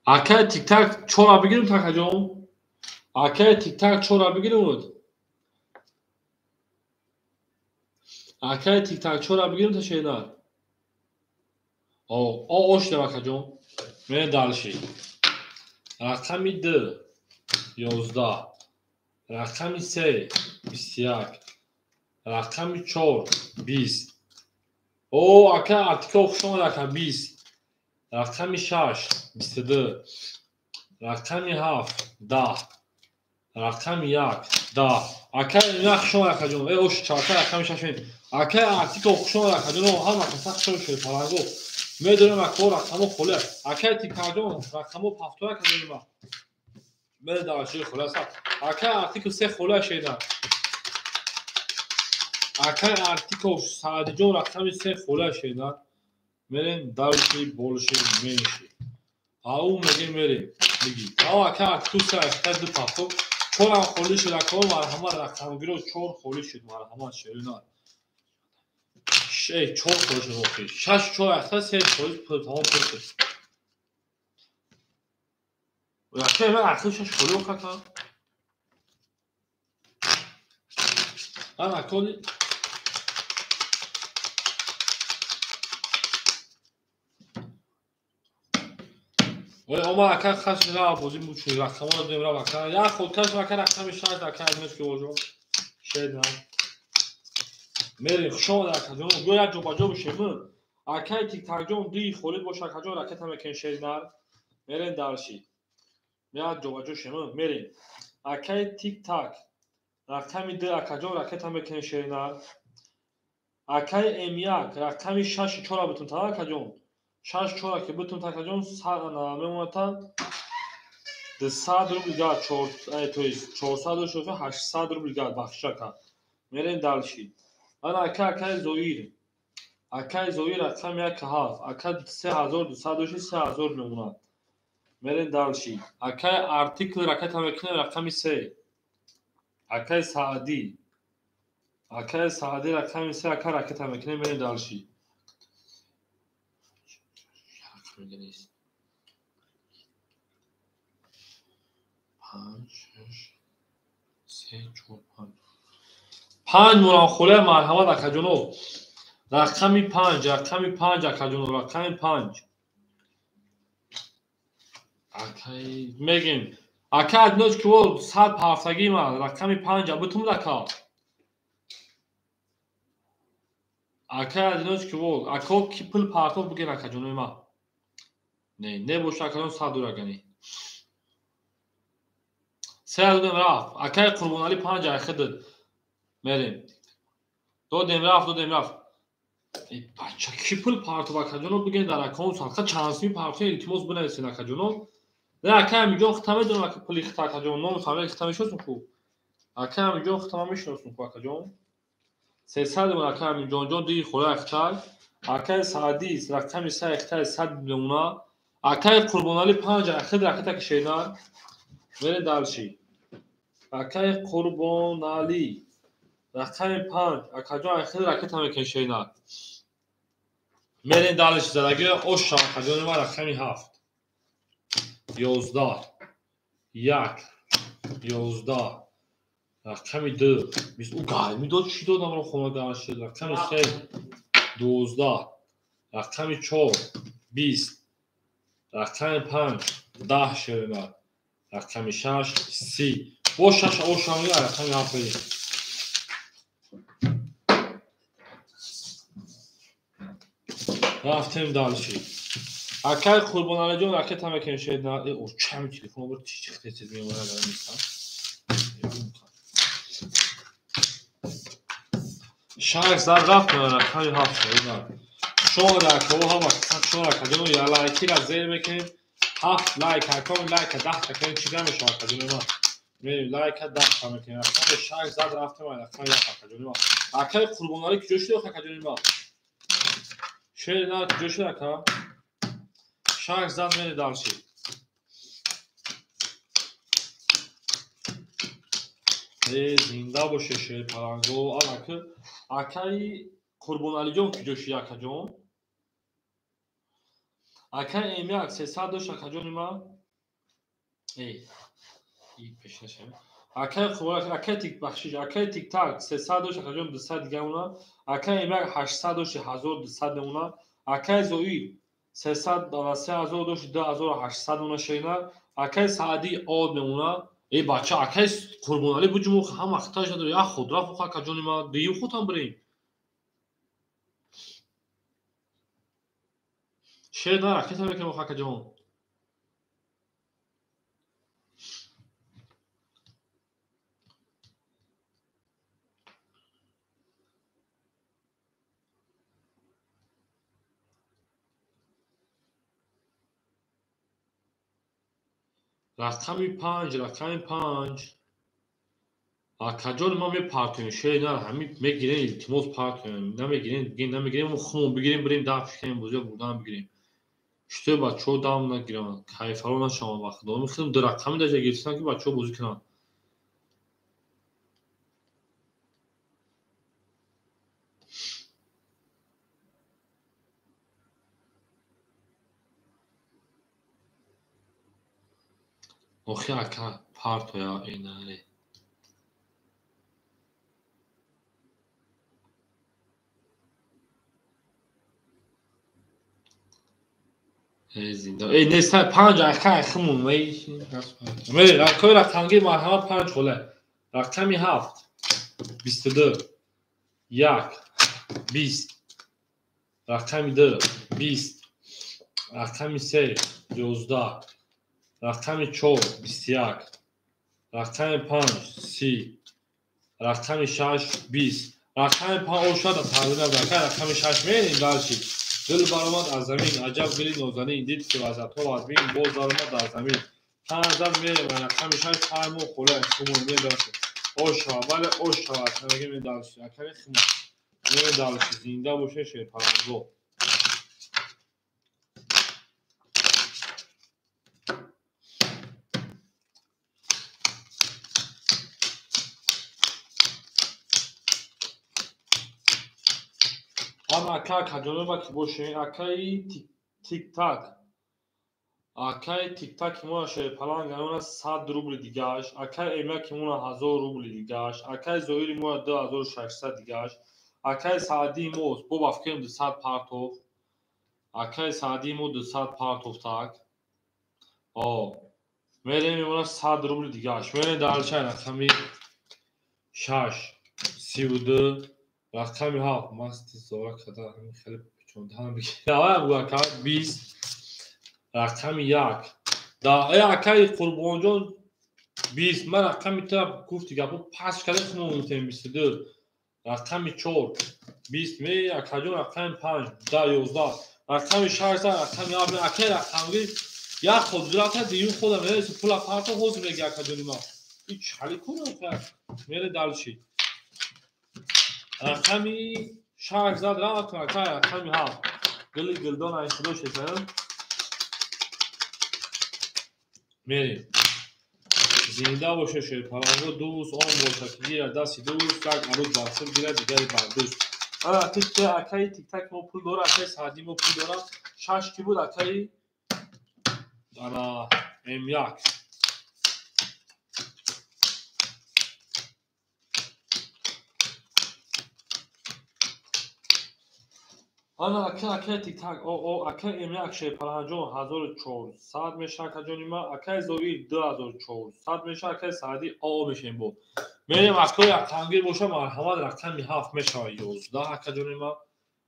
Akay tik tak çora بگیریم تکجون. Akay tik tak çora بگیریم. Akay tik tak çora بگیریم تا şeyler. O oş ne bakacağım. Mene dalşi. Rakami 11. Rakami 3 21. Rakami 4 20. O akay artık okşama rakam 20. Rakami 6 22. Rakami 7 10. Rakami 1 10. Akay ne okşama rakacağım. Oş çarpı rakami 6. Akay artık okşama rakacağım. O ham rakam şey parango. میدونم اکو رقمو خله اکه تیکاردون رقمو پافتوره کدوم ما بده داشته خلاص اکه آرتیکل 3 خله شیدا اکه آرتیکل سادجون رقم 3 خله شیدا میرن دارشی بولشی میشی او میگه میگی او اکه آرتیکل 3 اختاد پافتو چون خله شد اکو مرحمت رقم گیرو چون خله شد مرحمت شیرینار şey çok hoşuma gitti. Şaş çok aksa sen çok tamam peki. Ya şey ben aksa şaş oluyor kaka. Ana koli. Ve ama aksa kaç lira bozum bu şu rakamı demire bakar. Ya خودکش bakar rakam şart akar etmez ki hocam. Şeyden. میریم شما در کجا گویا جو باجو بشیم اکای تیک تاک جون دی خولید باشه کجا راکت هم کنشینار میرین دارشی میاد جو باجو شیم میریم اکای تیک تاک رقمی 2 کجا راکت هم کنشینار اکای ام1 رقمی 6 4 بتون تا کجا 6 4 که بتون تا کجا میمونتا 200 روبل گاد 4 تو 400 شده 800 روبل گاد بخشا میرین دارشی انا اکای زویر اکای زویر رقم 1 هاف اکای 3200 3000 میمونه میرین دالشی اکای آرتیکل رکت هم کنه رقم 3 اکای سعدی رقم 3 اکای رکت هم کنه میرین دالشی پنج مران خوله مرحمت اکجونو رقمی 5 اکجونو رقمی 5 اکای میگیم اکای ادنوز که و 100 هفتگی ما رقمی 5 بتون لکا اکای ادنوز که و اکو کی پل پارتو بگیر اکجونو ما نه بوش اکجون 100 دورگانی سه دادم رفت اکای قربان علی 5 اخدد میریم دو دم رفت ای بچه کی پل پارتو اکجونو بگین در اکاونت سالخه چانسی پارتو التماس بنویسین اکجونو نه اکای میگم ختمه دونم که پلی خطا اکجون نو فهمیدم ختمه شد کو اکای میگم ختمه میشناسون کو اکجون 300 من اکای میگم جون دی خوره اختار اکای سعدی رقم 3 اختار 100 میلیون اکای قربان علی 5 اخد رکتا که شیدار میره دالشی اکای قربان علی رقم 5 اکجون اخد رکتا میکنه شیدار میره دالشی زدگی اوش اکجون ما رقمی 7 11 11 رقمی 2 بیست او گرمی داد چی دادم رو خونه داشته رقمی 3 12 رقمی 4 20 رقمی 5 10 شیرینار رقمی 6 30 با 6 اوشانی رقمی 7 رفتیم دالشی اکای قربان علی جون رکت هم که شد نه او چم تلفن برد چیز میمونه دارم نیستم شاید زد رفت رقمی 7 شیرینار شما در که ها وقت شما کدوم یا لایکی را زیر بکنید 7 لایک اکام لایک 10 تکن چیزا میشه کدوم ما میریم لایک 10 تا میکنیم رقم شاید زد رفت ما رقمی 7 کدوم ما اکای قربان علی که جوش دو کدوم ما شیرینار جوش دکا شاید زد میره دالشی زنده باشه شیر پرنگو اکای قربان علی جون که جوشی اکا جون اکای امیاک 300 اکا جون ما این پیشنشه اکای خوراک اکای تیک بخشش اکای تیک تاک 300 دوش اکای 200 دیگه اونا اکای ایمک 800 دوش 1200 اونا اکای زوی 300 دلار 3000 دوش 2800 اونا شینا اکای سعدی آد اونا ای بچه اکای قربانالی بوجمو هم اختاج نداره یا خود را فوق کجونی ما دیو خودم بریم شینا اکای تا میکنم فوق کجون رقمی 5 کجون ما میپارتیم شینا همین میگیرین التماس پارتیم نمیگیرین خون بگیریم بریم دافش کنیم بوزه بودن بگیریم شته بچه‌ها دام نگیرن کیفرون شما وقت دارم میخوام در رقمی درجه گرفتن که بچه‌ها بازی کنن آخه اکا پارتو یا ایناره زنده ای نیست 5 اکا خمون می رقمی رقمی مرحمت 5 خوله رقمی 7 22 1 20 رقمی 2 20 رقمی 3 11 رقمی 4 21 رقمی 5 30 رقمی 6 20 رقمی 5 شد تقریبا رقمی 6 میریم دارشی دل برآمد از زمین عجب گلی نازنین دید که وضعیت ها از بین باز درآمد در زمین تنظر میریم رقمی 6 5 خوله خمون میدارشی اوشا ولی اوشا تنگی میدارشی رقمی خمون میدارشی زنده باشه شیر پرندو هم اکای کجونه با کی باشه اکای تیک تاک اکای تیک تاک ما شیر پلان گنونه 100 روبل دیگهش اکای ایمک ما 1000 روبل دیگهش اکای زویری ما 2600 دیگهش اکای سعدی ما بو بافکیم 200 پارتو اکای سعدی ما 200 پارتو تاک میریم ما 100 روبل دیگهش میریم دالچای رقمی 6 32 رقمی 7 ماستی زورا کدا همین خیلی چون هم بگیره بو اکای 20 رقمی 1 دا ای اکای قربان جان 20 من رقمی تا گفتی گپو پاس کرده خمون تیم 22 رقمی 4 20 می اکای جان رقمی 5 دا 11 رقمی 6 رقمی اکای رقمی یا خود جراتا دیو خودم میرسه پول پارتو حوز میگه اکای جان ما این چالی کنه میره دالشی رقمی 6 زد رقمی 7 گلدان ایشدوش شدن میریم زنده باشه شیر پرندو دوست آن باشه که گیره دستی دوست یک عروض برسل گیره دیگری بردوست اکای تیک تک ما پول داره اکای سعدی ما پول داره 6 کی بود اکای M1 آنا اکای تیک تاک اکای ایمیک شیر پرنجون 1400 میشه کجونی ما اکای زوی 2400 میشه اکای سعدی میشه این بود میریم اکای اکانگیر باشه مرحمت رقمی 7 میشه 11 کجونی ما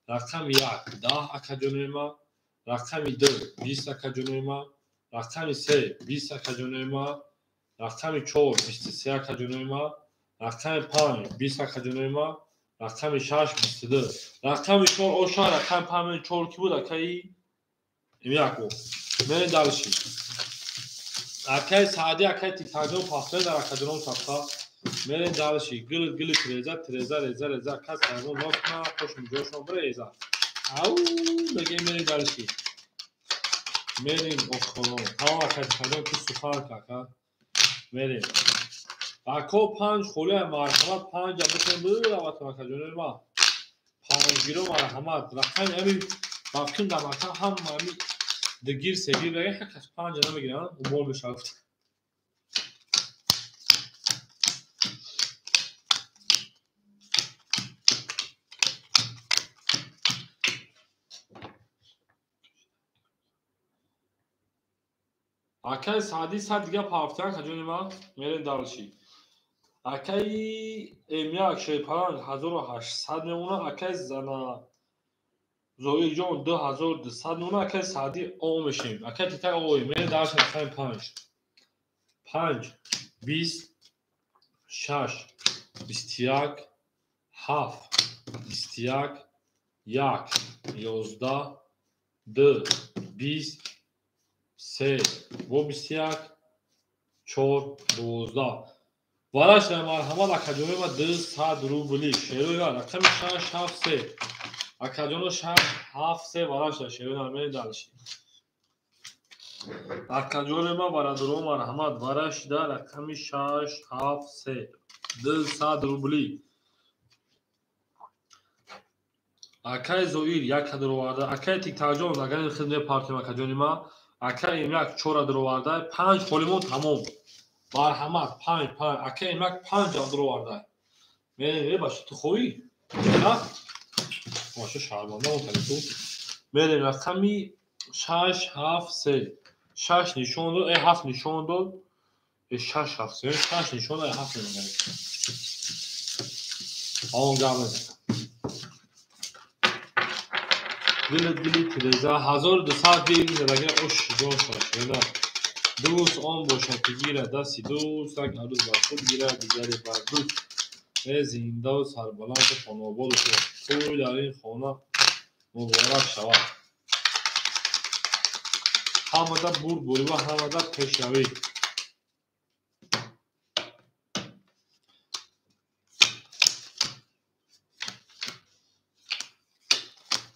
رقمی 1 10 کجونی ما رقمی 2 20 کجونی ما رقمی 3 20 کجونی ما رقمی 4 23 کجونی ما رقمی 5 20 کجونی ما رقمی 6 22 رقمی 4 اوشا رقم 5 4 کی بود اکای ایمیک بود من دالشی اکای سعدی اکای تیک تاجون پاخته در اکادرون ساختا من دالشی گل تریزا کس تاجون نوکنا خوش میجوشون بریزا او بگه من دالشی مریم اخلون ها اکای تاجون تو سفار کاکا مریم اکو 5 خوله مرحمت 5 بکنیم بود روات اکادرون ما 5 گیرو مرحمت رقم امی باکن دماکا هم امی دگیر سگیر بگه حکس 5 نمیگیرن و بول بشافت акай саъди сад дига пафтан каҷони ма мерем далши. Акай М1 шерпаланг 1800 мемона, акай зана зоиҷон 2200 мемона, акай саъди о мешем. Акай титак ои мерем далши рақами 5 5 20 6 21 7 21 1 11 2 20 3 бо 21 4 12 вараш дар марҳамат акаҷонима 200 рубли шеруя рақами 673 акаҷоно 673 вараш дар шеруя мерем далши. Акаҷонима барадуро марҳамат вараш дар рақами 673 200 рубли. Акай зоир 1 дуроварда, акай тиктакҷон агарин хидмат партем акаҷонима, акай М1 4 дуроварда 5 холимон тамом. Марҳамат 5 5 акай М1 5 дуроварда. Мерем баша ту хоҳӣ? На? Баша шарманда монтаги ту. Мерем рақами 673 6 нишон дод, 7 нишон дод, 6 нишон дод, 7 нишон дод. Он гавез. Дили тиреза 1200 бигир задагира ош ҷон шошеда. Дӯст он бошад ки гира дасти дӯст, як арӯз бар худ гира, дигаре бар дӯст. зиндану сарбаланду хонободу пӯй дар ин хона муборак шавад. Ҳамада бурд бурӣ ва ҳамада пешравӣ.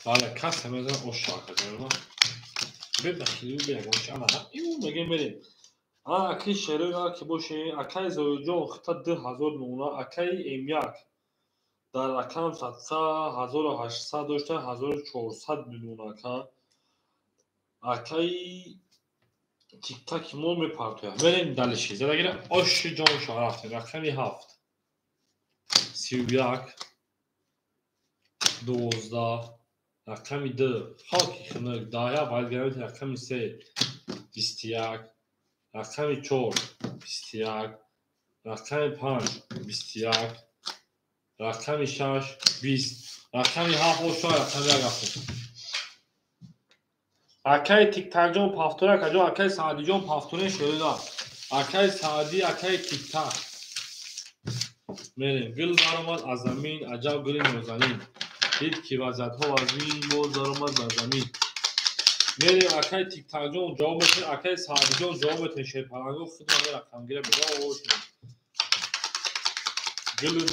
бале каса мезанам ошака ҷонима. Бебахилӣ беягонча ана ю мегем берем. Акай шеруи нар ки боше акай зоиҷон хита 2000 мемона, акай М1 дар рақам 1800 дошта 1400 мемона ака. Акай тиктаки мо мепартояд. Мерем далиши. Задагира оши ҷон шо рафтем. Рақами 7 31 12 рақами 2 халки хунак дая валгарамити рақами 3 21 рақами 4 21 рақами 5 21 рақами 6 20 рақами 7 ошо рақами 1 рафтем. акай тиктакҷон пафтура акаҷон акай саъдиҷон пафтуре шурида. акай саъдӣ акай тиктак. мерем гил даромад аз замин аҷаб гили нозанин. дид ки вазъиятҳо вазмин боз даромад ба замин. мерем акай тиктакҷон ҷавоб метен, акай саъдиҷон ҷавоб метен. шерпаланго хидмат рақамгира бидош.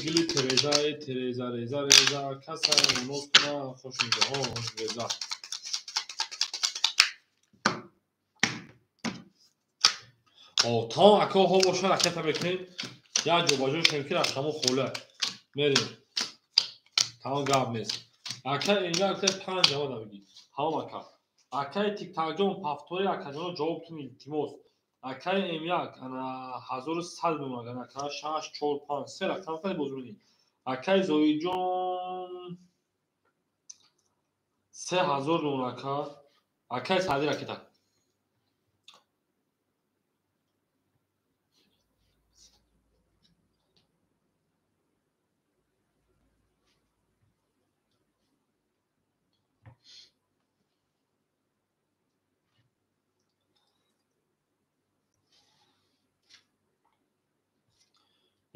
гили тирезаи тиреза реза реза каса мунос куна хушнигаҳон реза. Тамом акоҳо боша ракета мекунем. Як ҷо ба ҷо шем ки рақамо холе. Мерем. Тамом гап нест. Акай инҷа акай 5 ҷавода бигӣ. Тамом ака. Акай тиктакҷон пафтори акаҷоно ҷавобтун илтимос. Акай М1 ана 1100 мемонад ака 6 4 5 се рақам кади боз менӣ. Акай зоиҷон 3000 мемонад ака. Акай саъди ракета.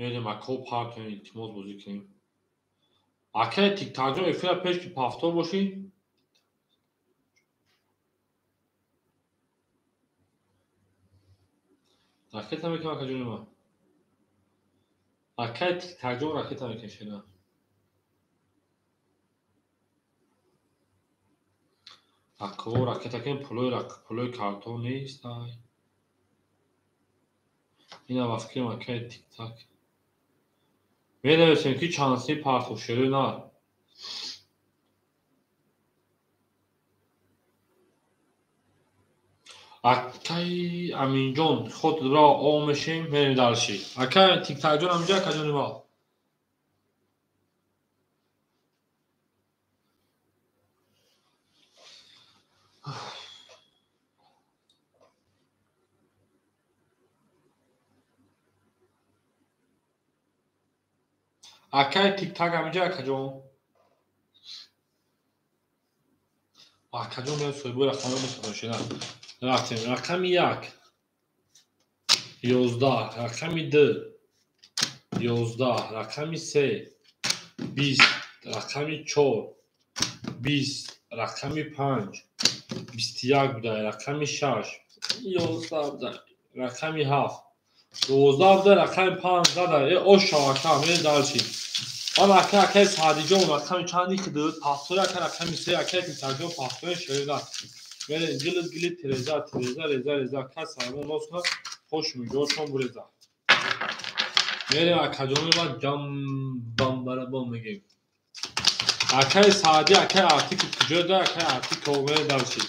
мерем акоҳо партоян илтимос бозӣ кунем. Акай тиктакҷон эфира пеш ки пафтор бошӣ. ракета мекунам акаҷонима. акай тиктакҷон ракета мекашена. акоҳо ракета кен пулои картон нест. ина ба фикрам акай тиктак. менависем ки чандсини партовшерӯи нар. акай аминҷон хотро о мешем мерем далши. акай тиктакҷон аминҷа акаҷонима. Akay tik tak همینجا اکجون اکجون میاد سویبو رقم متفاوتشن رفتیم رقم 1 11 رقم 2 11 رقم 3 20 رقم 4 20 رقم 5 21 بوده رقم 6 11 بوده رقم 7 12 بوده رقم 15 داره اوش رقم دارچی اما اکه سادی جون رقم چندی که داد پاسور اکه رقم 3 اکه که ترجمه پاسور شده میره گل رزا کس همون نسخه خوش میگه چون برزا میره اکه جون بعد جام بام برا بام میگیم اکه سادی اکه آرتیک کجا ده اکه آرتیک کومه دارچی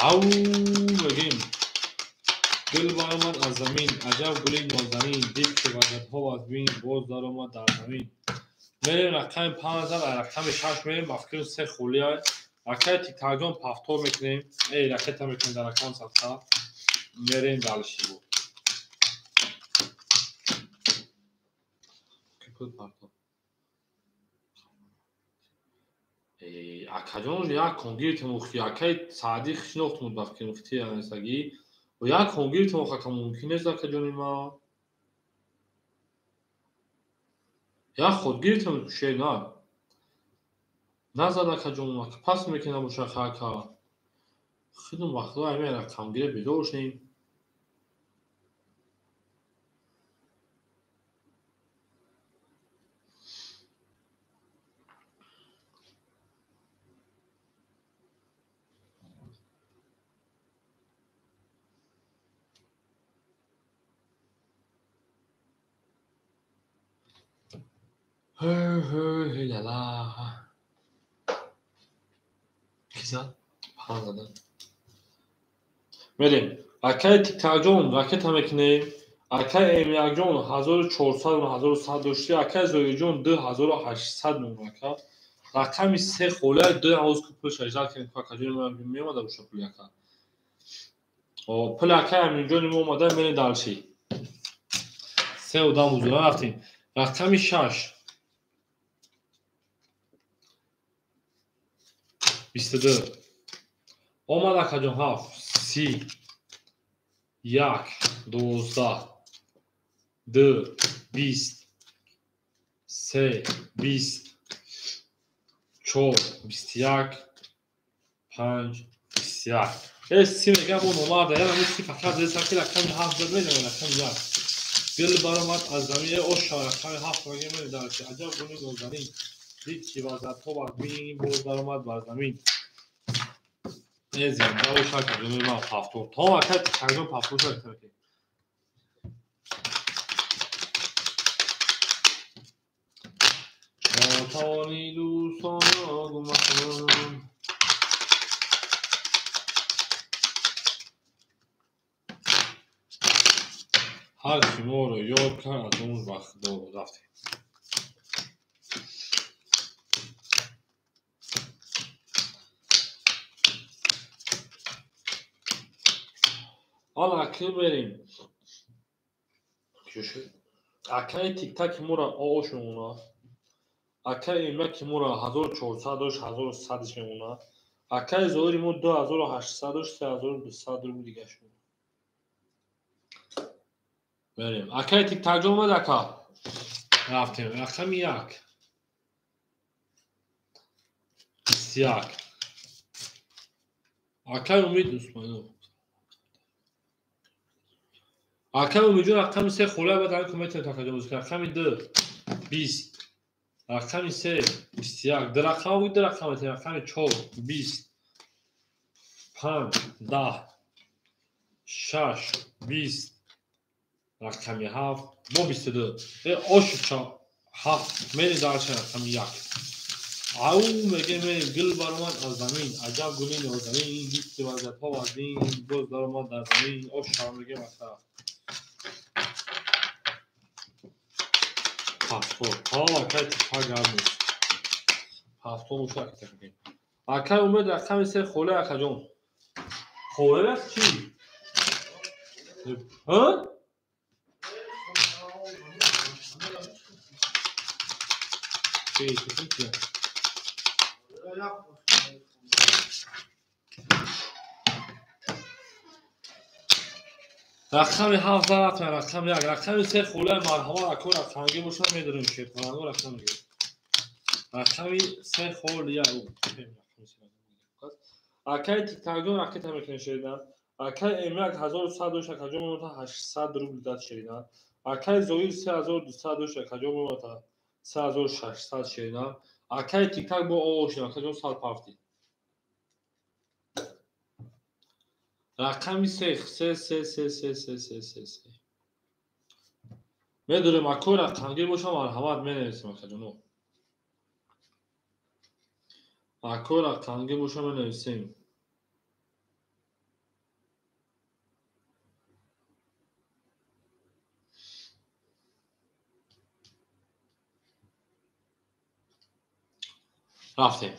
او بگیم گل برآمد از زمین عجب گلی نازنین دید که وزدها از بین باز درآمد در زمین میریم رقم 5000 رقم 6 میریم افکر 3 خولیه رقم تیک ترجم پفتور میکنیم ای رقم میکنیم در رقم صفحه میریم دلشی بود اکجون یا کنگیر تموخی اکی سعدی خشنوخت مود بفکر مفتی انسگی و یا کنگیر تموخه که ممکن است اکجون ما یا خودگیر تموشه نه زد اکجون ما که پس میکنه مشخصه که خیلی وقتا همه رقم گیره بیدار شیم هی لالا کی زد؟ پان زدن میریم اکای تیک ترجم راکت هم میکنیم اکای امیاک جون 1400 و 1100 داشتی اکای زوی جون 2800 نمرکه رقمی 3 خوله 2 حوز کپل شجر کنیم که کجوری میامده باشه پلیاکا و پلیاکا همینجا نیم اومده میریم دلشی 3 و 10 موزوله رفتیم رقمی 6 22 اومده کجون 7 30 1 12 2 20 3 20 4 21 5 21 سی میگم اون اومده یعنی سی فقط زیر سکی رقم 7 زد میدونه رقم 1 گل برآمد از زمین اوشا رقم 7 میگه میدونه عجب گلی گلزنی دید که وزد تو باید بین باز برآمد بر زمین نزیم داوی شاید که من پافتور تا وقت تقریبا پافتور شاید که تانی دوستان آگومتون هر کی ما رو یاد کرد از اون وقت دو رفتیم حالا اکل بریم اکل تیک تاک مورا آوشون اونا اکل ایمه که مورا 1400 داشت 1100 شمونا اکل زوری مو 2800 داشت 3200 رو دیگه شمونا بریم اکل تیک تاک جون اومد اکل رفتیم رقم 1 21 اکل امید دوست اکل امید رقم 3 خوله بعد الان کمیت تاکجا موزیک رقم 2 20 رقم 3 21 در رقم بود در رقم 4 20 5 10 6 20 رقم 7 با 22 اوش چا 7 میری دارچه رقم 1 او میگه میری گل برآمد از زمین عجب گلی نازنین دید که وزد ها از این باز برآمد در زمین اوش میگه مثلا پاسپورت ها وقتی تیکا گرد نیست پاسپورت موشه اکتر کنیم Акай умед рақами се холе акаҷон. Холе чӣ? Ҳа? Чӣ? Чӣ? рақами 7 зарб кунед, рақами 1, рақами 3 холаи марҳамат ако рақамгӣ бошад медонем ширкунанду рақамгӣ. рақами 3 холи 1 акаи тиктакҷон ракета мекунед ширидан. акаи М1 1100 дошт акаҷон мемонад 800 рубл дад ширидан. акаи Зоир 3200 дошт акаҷон мемонад 3600 ширидан. акаи тиктак бо ошина акаҷон 100 пафти. рақами 3 медонем ако рақамгир боша марҳамат менависем акаҷоно. ако рақамгир боша менависем. рафтем.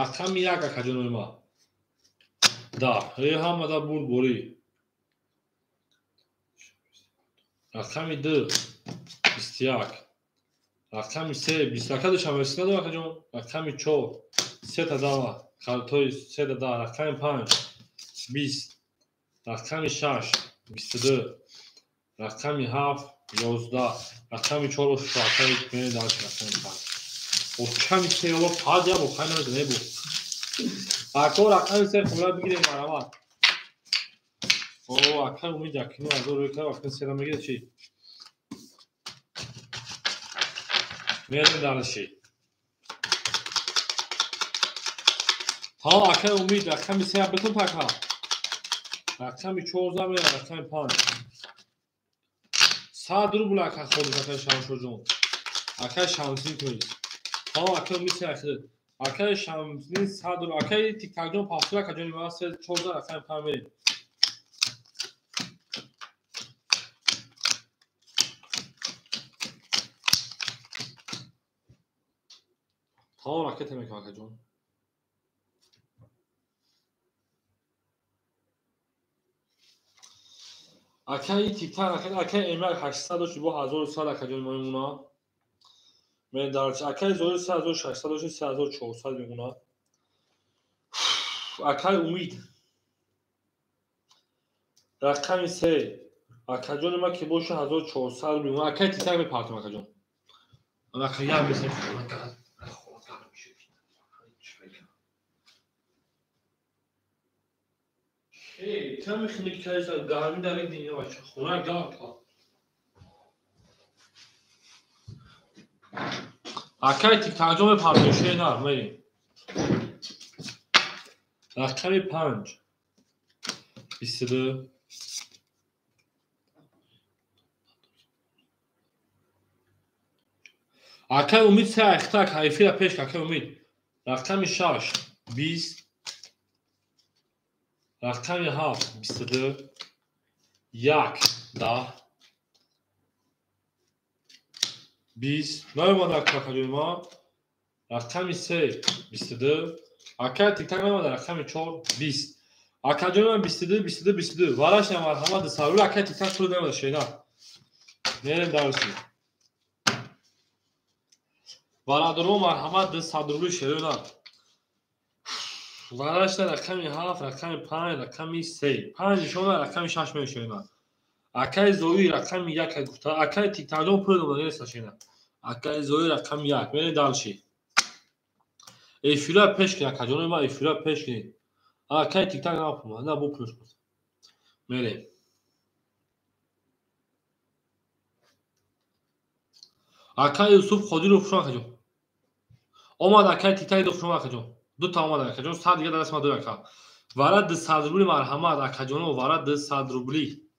рақами 1 акаҷонои ма. Да, ҳамада бур борӣ. рақами 2 21. рақами 3 21 дошам месинаду акаҷон. рақами 4 3 та дава картои 3 та дава. рақами 5 20. рақами 6 22. рақами 7 11. рақами 4 акаи менедаш рақами 5. Рақами 3 ва 5 я бо хайна небу. ако рақами 3 хулай бигирем марҳамат. О, акай умид якино 1000 рӯй рақами 3 мегире чӣ? мерем дарши. ҳа акай умид рақами 3 битун така. рақами 14 мера рақами 5. 100 рубл акай ходиш акай Шамшоҷон. акай Шамсин кунис. ҳа акай умид 3 акай. акай Шамсин 100 рубл. акай тиктакҷон пафтура акаҷони ма 14 рақами 5 мерем. Tamam raket emek akacağım. Akay tiktar akay emel 800 داشت با 1100 akacağım میمونه. من درچ akay زور 3800 داشت 3400 میمونه. akay umid. رقم 3 akacağım ما که باشه 1400 میمونه. akay tiktar میپرتم akacağım. akay ya mesela Tam şimdi kaysa garmi davet dinle başa. Ona gel. Akay tiktacom پرتوشه نه میریم. رقم 5 22 akay umid سه اختک حیفی را پیش akay umid. رقم 6 20 رقم 7 22 1 10 20 نمی‌ماند akacağım ما. رقم 3 22 akay tiktak نمی‌ماند رقم 4 20 akacağım 22 22 22 وارش مرحمت سرور akay tiktak پول نمی‌ماند شینا میریم درسی وارادرو مرحمت صدرولو شینا وارش رقم 7 رقم 5 رقم 3 5 شما رقم 6 میشینا akay زوی رقم 1 گفتا akay tiktacom پول نمی‌ماند شینا akay زوی رقم 1 میریم درسی Efila peşkin akacağım ama efila peşkin. Akay tiktak ne yapma? Ne bu plus? Mere. Akay Yusuf Khadir ufşan akacağım. Omad akay tiktak ufşan akacağım. Du ta omad akacağım. Sad diye dersma dur akacağım. Varad 100 rubli marhamat akacağım o varad 100 rubli.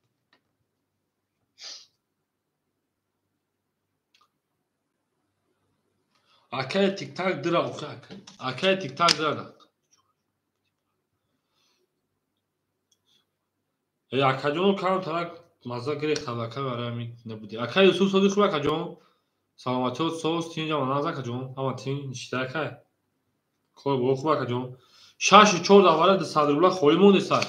Akay tiktak dira ufşan. Akay tiktak dira. акаҷон кам тарак мазза гирехт табака барои ми набуди акай Юсуф Содиқ акаҷон саломатиот соз тин ҷама наз акаҷон ҳама тин нишита акай خوب خوبه کجا شش چهار دوباره د صدر خوری مونده سر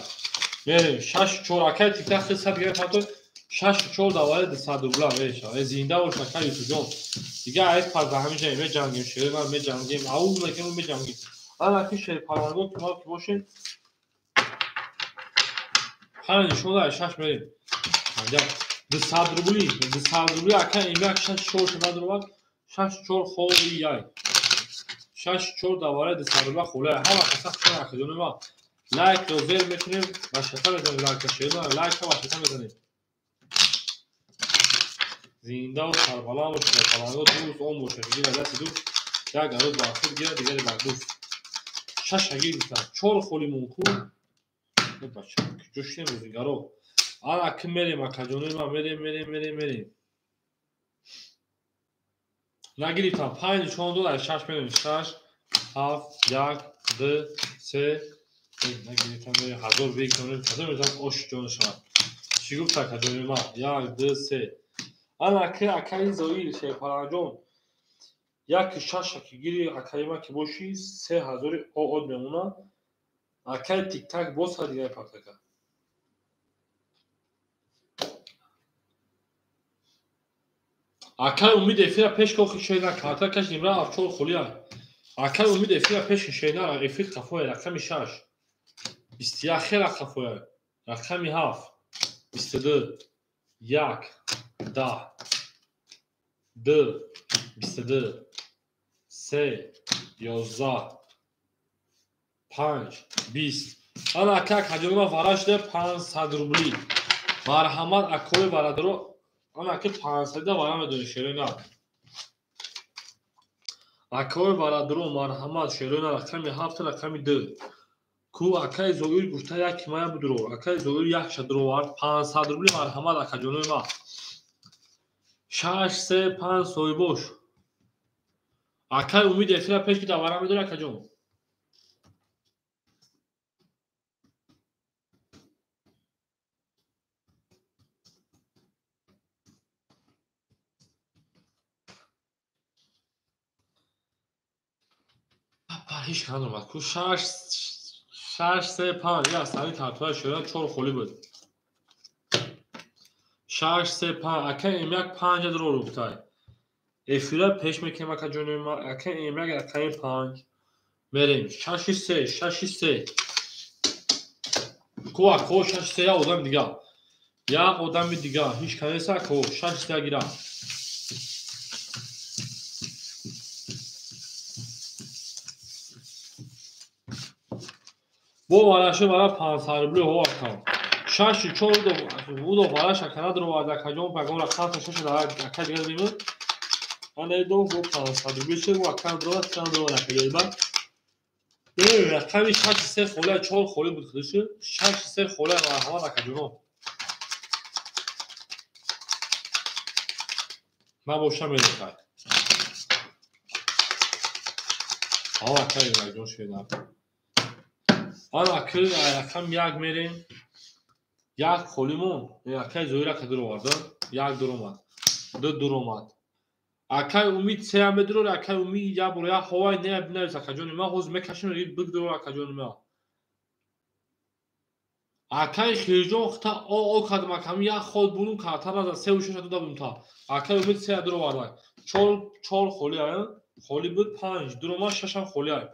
میریم شش چهار اکای تیک تاک خیلی دیگه پاتو شش چهار دوباره د صدر میشه زنده و شکر یوسف جان دیگه ایت پر همینجا می جنگیم شیر من می جنگیم او میگم می جنگیم حالا که شیر پرواز که ما باشه حالا نشون شش میریم اینجا د صدر اکای اینا شش چهار شده درو شش چهار خوری یای شش چهار دوباره د صدر خوله هر وقت چهار اکجون ما لایک رو زیر میتونیم و شتر بزنیم لایک شیر لایک و شتر بزنیم زنده و سربلا و شیرپرنگا دوست اون باشگی و دست دوست یک عروض باخت گیره دیگری بردوست شش اگیر بیتن چهار خولی مونکون بچه جوشتیم روزیگارو آن اکم میریم اکجونی ما میریم نگیریتن پنج چون دو در شش میریم شش هفت یک دو سه نگیریتن میریم هزار بیگ کنیم هزار میریم اوش جون شما چی گفت اکجونی ما یک دو سه آن که اکای زویل شیرپرنجون یک شش که گیری اکای ما که باشی 3000 آد میمونه اکای تیک تاک باز ها دیگه پاکه اکای امید افیر پیش که شیرنا کارتا کش نیمرا افچول خولیا اکای امید افیر پیش شیرنا افیر خفوه رقم 6 21 خیلی خفوه رقم 7 22 1 10 2 22 3 11 5 20 انا اکا کجوما وارش ده 500 روبلی مرحمت اکوی برادرو انا که 500 ده وارم دون شیرینا اکوی برادرو مرحمت شیرینا رقم 7 رقم 2 کو اکای زویر گفته یک مایا بدرو اکای زویر یک شدرو وارد 500 روبلی مرحمت اکجونوی ما 6 3 5 سوی boş اکای امید افیر پیش که دوارم بدون اکجون هیچ کار نمیاد کو 6 3 5 یا سری تاتوای شده 4 خولی بود 6 3 5 اکای ایمیک 5 درو رو بتای افیر پیش میکنیم اکجون ما اکای ایمیک اکای 5 میریم 6 3 کو اکو 6 3 یا آدم دیگه یا آدم دیگه هیچ کاری نیست کو 6 3 گیرا بو وارشه برای 500 روبلی هوا کام 6 4 دو وارشه کنه درو وادا کجون پگم را خاص شش داره اکا دیگه میمون آن دو 500 روبلی چه و اکا درو نکردی بعد نه رقمی 6 3 خوله 4 خوله بود خودش 6 3 خوله و هوا نکجون ما باشم میرم هوا کاری نگذار شده آن اکل رقم یک میریم یک خولیمون اکای زویرا که درو وارده یک درو اومد دو درو اومد اکای امید سه هم درو اکای امید یا برو یا هوای نه بنویس اکجون ما حوز میکشیم بگ درو اکجون ما اکای خیرجون خطا او کدام کمی یا خود بونو کارتر از سه و شش دو بیم تا اکای امید سه درو وارده چهار خولی های خولی بود 5 درو ما 6 هم خولی های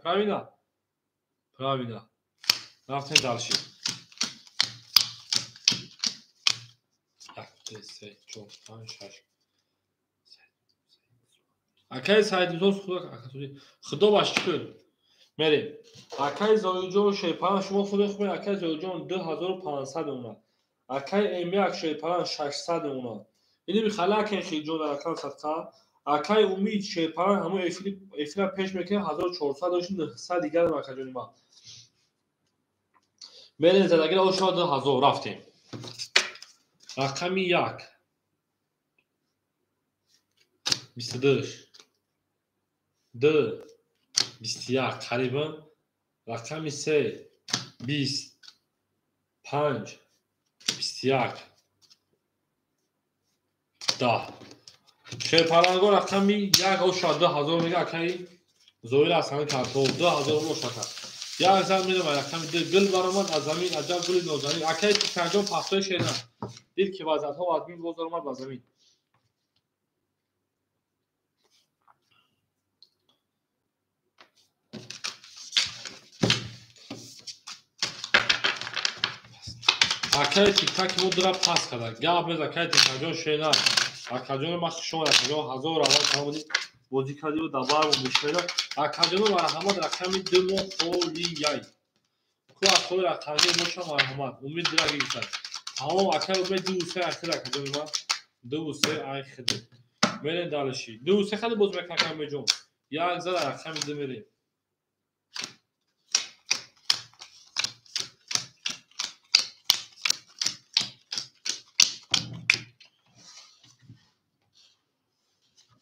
پراوینا رفتن دالشی 1 3 4 5 6 اکای سایدون خدا باش کن میریم اکای زویجون شیپان شما خود خوبه اکای زویجون 2500 اونا اکای ایمیک شیپان 600 اونا اینی میخلا که خیجون در اکان صدقه اکای امید شیپان همون افیل پیش میکنه 1400 داشتیم 900 دیگر رو اکجون ما میریم زدگیر او شاد 1000 رفتیم رقمی 1 22 2 21 قریبا رقمی 3 20 5 21 10 شیرپرنگا رقمی 1 او شاد 2000 میگه اکایی زویر اصلا کارتو 2000 مشکل. یا زمین ما رقم گل برآمد از زمین عجب گلی نازنین. اکای تکانجان پختای شینا. دید که وضعیت ها آدمی باز آمد با زمین. اکای تک مدرا پاس کرد. گاب از اکای تکانجان شینا. اکانجان ما شما اکانجان 1000 اول تمامید. بازی کردی و دبار و میشینا. اکانجان مرحمت رقم دمو خولیای. کو اصول اکانجان مشا مرحمت. امید دراگی کرد. تمام اکای امید دوسه اصل اکانجان ما دوسه ای خدمت. میرن دالشی. دوسه خیلی باز میکنم میجوم. یا زد رقم دمیری.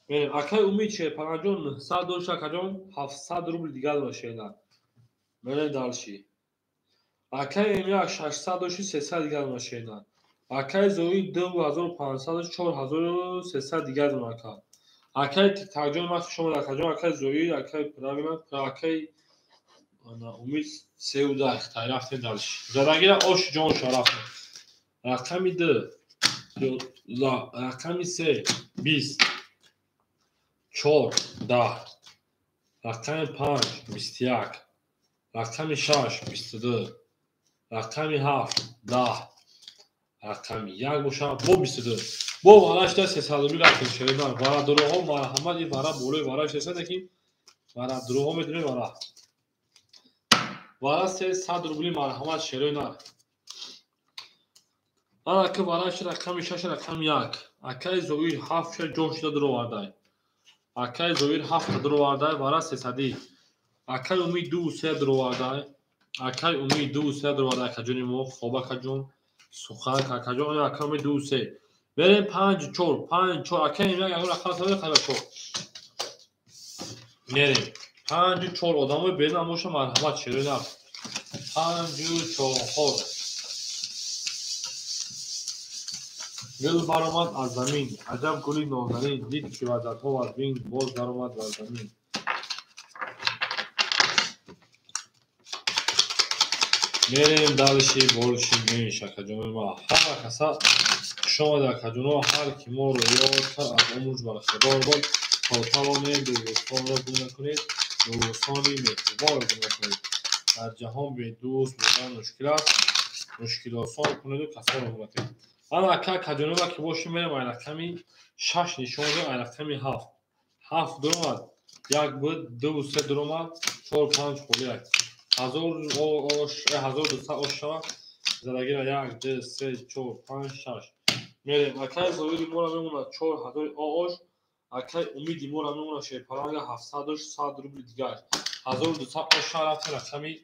میرن اکای امید شه پنجون 100 اکانجان 700 روبل دیگر باشه. میرن دالشی. اکای امیا 600 300 دیگر باشه. اکای زوی 2500 4300 دیگر ماکا. اکای تاجون ما شما اکاجون اکای زوی اکای پراگنا اکای انا امید سیودا اختیار رفته دالش زدگیر اوش جون شرف رقمی 2 لا رقمی 3 20 4 10 رقمی 5 21 رقمی 6 22 رقمی 7 10 رقمی 1 مشا بو 22 بو والاش دست 300 روبل رفتن شریدان وارا دروغ مرحمت این وارا بولوی واراش رسیده کی وارا دروغ میدونه وارا 300 روبل مرحمت شریدان آن که واراش رقمی 6 رقم 1 اکای زویر 7 جوش درو واردای اکای زویر 7 درو واردای وارا 300 اکای امید 2 3 درو واردای اکای امید 2 3 درو واردای کجونی مو خوبا کجون سوخا کجون اکای امید 2 3 بریم 5 4 اکای میگه اون رقم ساده خیلی خوب میریم 5 4 آدمو بین اموش مرحمت شریدان 5 4 گل برآمد از زمین عجب گلی نازنین دید که وضعیت ها از بین باز درآمد از زمین میریم دالشی بولشی میشه کجون ما همه کسا شما در کجون ها هر کی ما رو یاد کرد از امروز برخوردار بود تا توانید دوستان را گونه کنید دوستانی مهربان را گونه کنید در جهان به دوست بودن مشکل آسان کنید و کسان را گونه کنید اما اکا کجون ها که باشیم میریم اینکمی 6 نشان رو اینکمی 7 درآمد 1 بود 2 3 درآمد 4 5 خولیک 1200 شما زدگیر 1 2 3 4 5 6 میریم اکای زویدی مورا میمونه 4000 آش اکای امیدی مورا میمونه شیپرانگ 700 100 روبل دیگر 1200 آش رفت رقمی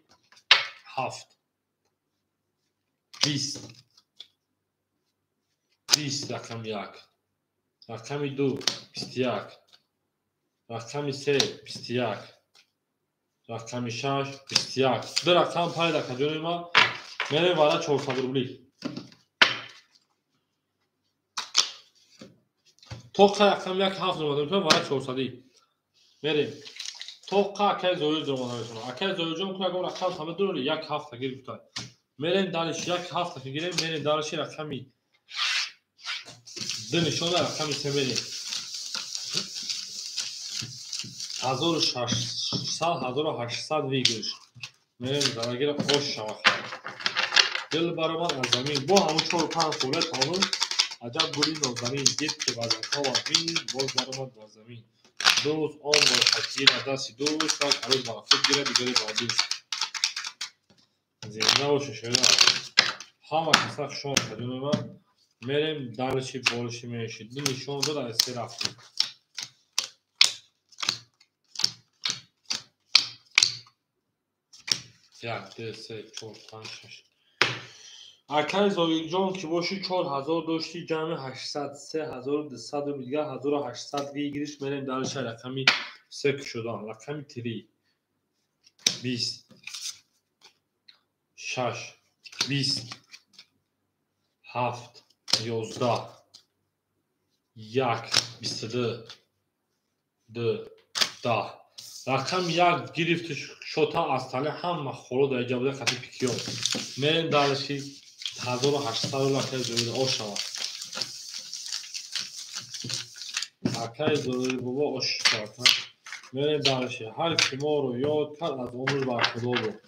7 20 رقم 1 رقمی 2 21 رقمی 3 21 رقمی 6 21 دو رقم پای در کجون ما میریم وارا 400 روبلی توقع رقم 1 7 درآمد وارا 400 میریم توقع اکای زویر درآمد اکای زویر جون که اگر رقم همه دور 1 7 گیر بود میریم دالش 1 7 گیریم میریم دالش رقمی دو نشون رقمی 3 میریم 1800 ویگرش میریم زدگیر اوش شما دل برآمد از زمین با همون 4 5 خوله تمام عجب گلی نازنین دید که وضعیت ها و بین باز برآمد از زمین دوست آن با تکیه دستی دوست تا کلوز مغفت گیره دیگری با دوست زنده باشه شده همه کسا شما کجون ما میریم دالشی بولشی میشید دو نشون دو در سه رفتیم 1 2 3 4 5 6 اکای زویر جان که باشی 4000 داشتی جمع 800 3200 رو دیگه 1800 گیریش میریم دالش رقمی 3 شدن رقمی 3 20 6 20 7 11 1 22 2 10 رقم یک گرفت شوتا از تله همه خورو در جبده خطی پیکیو میرین دالشی 1800 لکه زوید آش شود لکه زوید بابا آش شود میرین دالشی هر کی ما رو یاد کرد از عمر بر خدا بود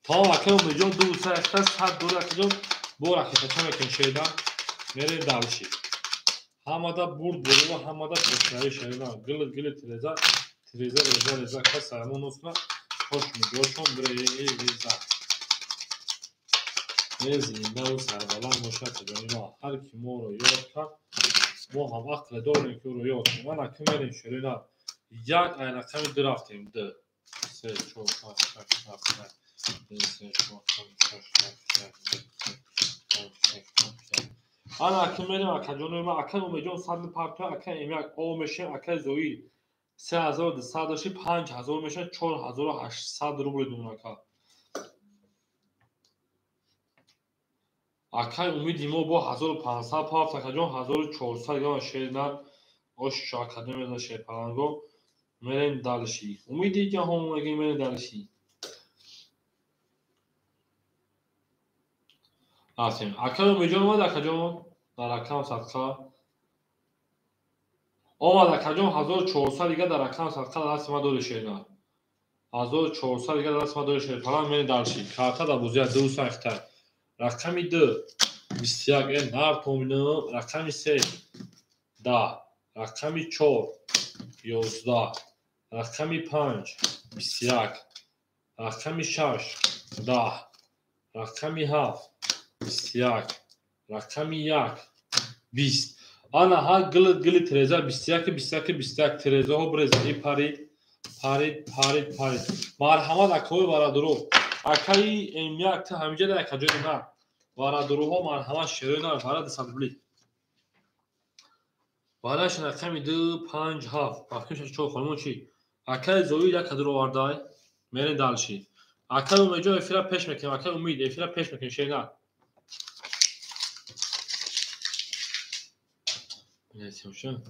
تا لکه اون میجون دو سه اکتر صد دو لکه جون بو لکه چه میکن شیدن میرین دالشی همه دا برد برد و همه دا پشنهی شیدن گل تریزه ریزه که سرمون اصلا خوش میگوشون بریزه زنده و سربلند باشد جانی ما هر کی ما رو یاد کرد ما هم عقل داریم که رو یاد کنیم من اکنون میریم شرینا یک اینکمی درفتیم ده سه چور پنج شش هفت سه چور پنج شش انا اکنون میریم اکنون جانی ما اکنون میجون صد پرتو اکنون ایمیک او میشه اکنون زوی 3200 داشتی 5000 میشه 4800 روبل دونکا اکای امیدی ما با 1500 پاپ تکجون 1400 یا شیرنر اوش اکادمی دا شیپانگو میرین دالشی امیدی که هم میگیم میرین دالشی آفرین اکای امیدجون ما دکجون در اکام صدقه اومد اکجون 1400 دیگه در اکام صدقه دست ما دور شیرنر 1400 دیگه دست ما دور شیرنر میرین دالشی کارتا دا بوزیا 200 اختر رقمی 2 21 نار تومینو رقمی 3 10 رقمی 4 11 رقمی 5 21 رقمی 6 10 رقمی 7 21 رقمی 1 20 انا ها گل تریزا 21 تریزا ها برزی پارید مرحمت اکوی برادرو اکایی امیاک تا همیجه در کجایی نه برادرو ها مرحمت شروع نه براد سببلی بالاش رقمی 2 5 7 باکش چو خانم چی اکای زوی یک کدر آوردای میرین دالشی اکای امیجو افرا پیش میکنیم اکای امید افرا پیش میکنیم شی نه نسیمشون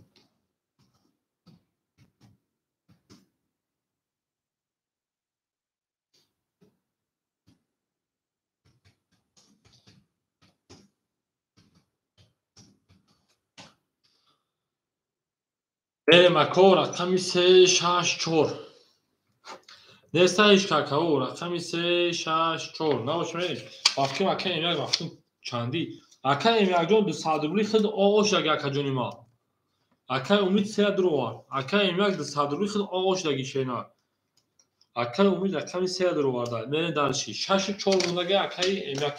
بریم اکو رقمی 3 6 4 نستایش کاکاو رقمی 3 6 4 نباشه میریم باقی اکای امیاک باقی چندی اکای امیاک جون 200 روبلی خود آغاش لگه اکا جونی ما اکای امید 3 دروار اکای امیاک 200 روبلی خود آغاش لگی شینا اکای امید رقمی 3 دروار دار میرین دالشی 6 4 مونده اکای امیاک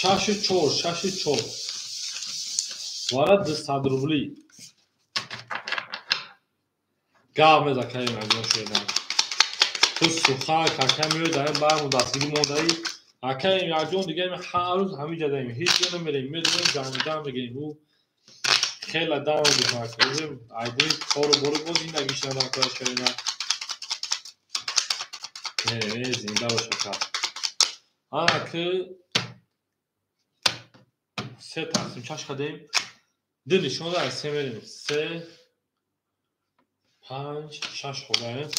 6 4 وارد 200 روبلی گام از اکای امیاک شینا تو سوخا کاکا میره در بر مدافعی مونده اکای امیاک جون دیگه هر روز همین جدا هیچ نمیریم میدونیم جام بگیریم او خیلی داون میکنیم ایدی کارو برو بود این نگیش نکار شدن نه زنده باشه کار آن که سه تقسیم چش کردیم دو نشون داره سه میریم 3 5 6 خورده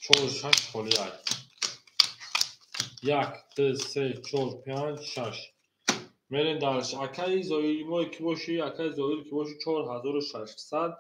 4 6 خورده 1 2 3 4 5 6 میرین دارش اکای زویل ما کی باشی اکای زویل کی باشی 4600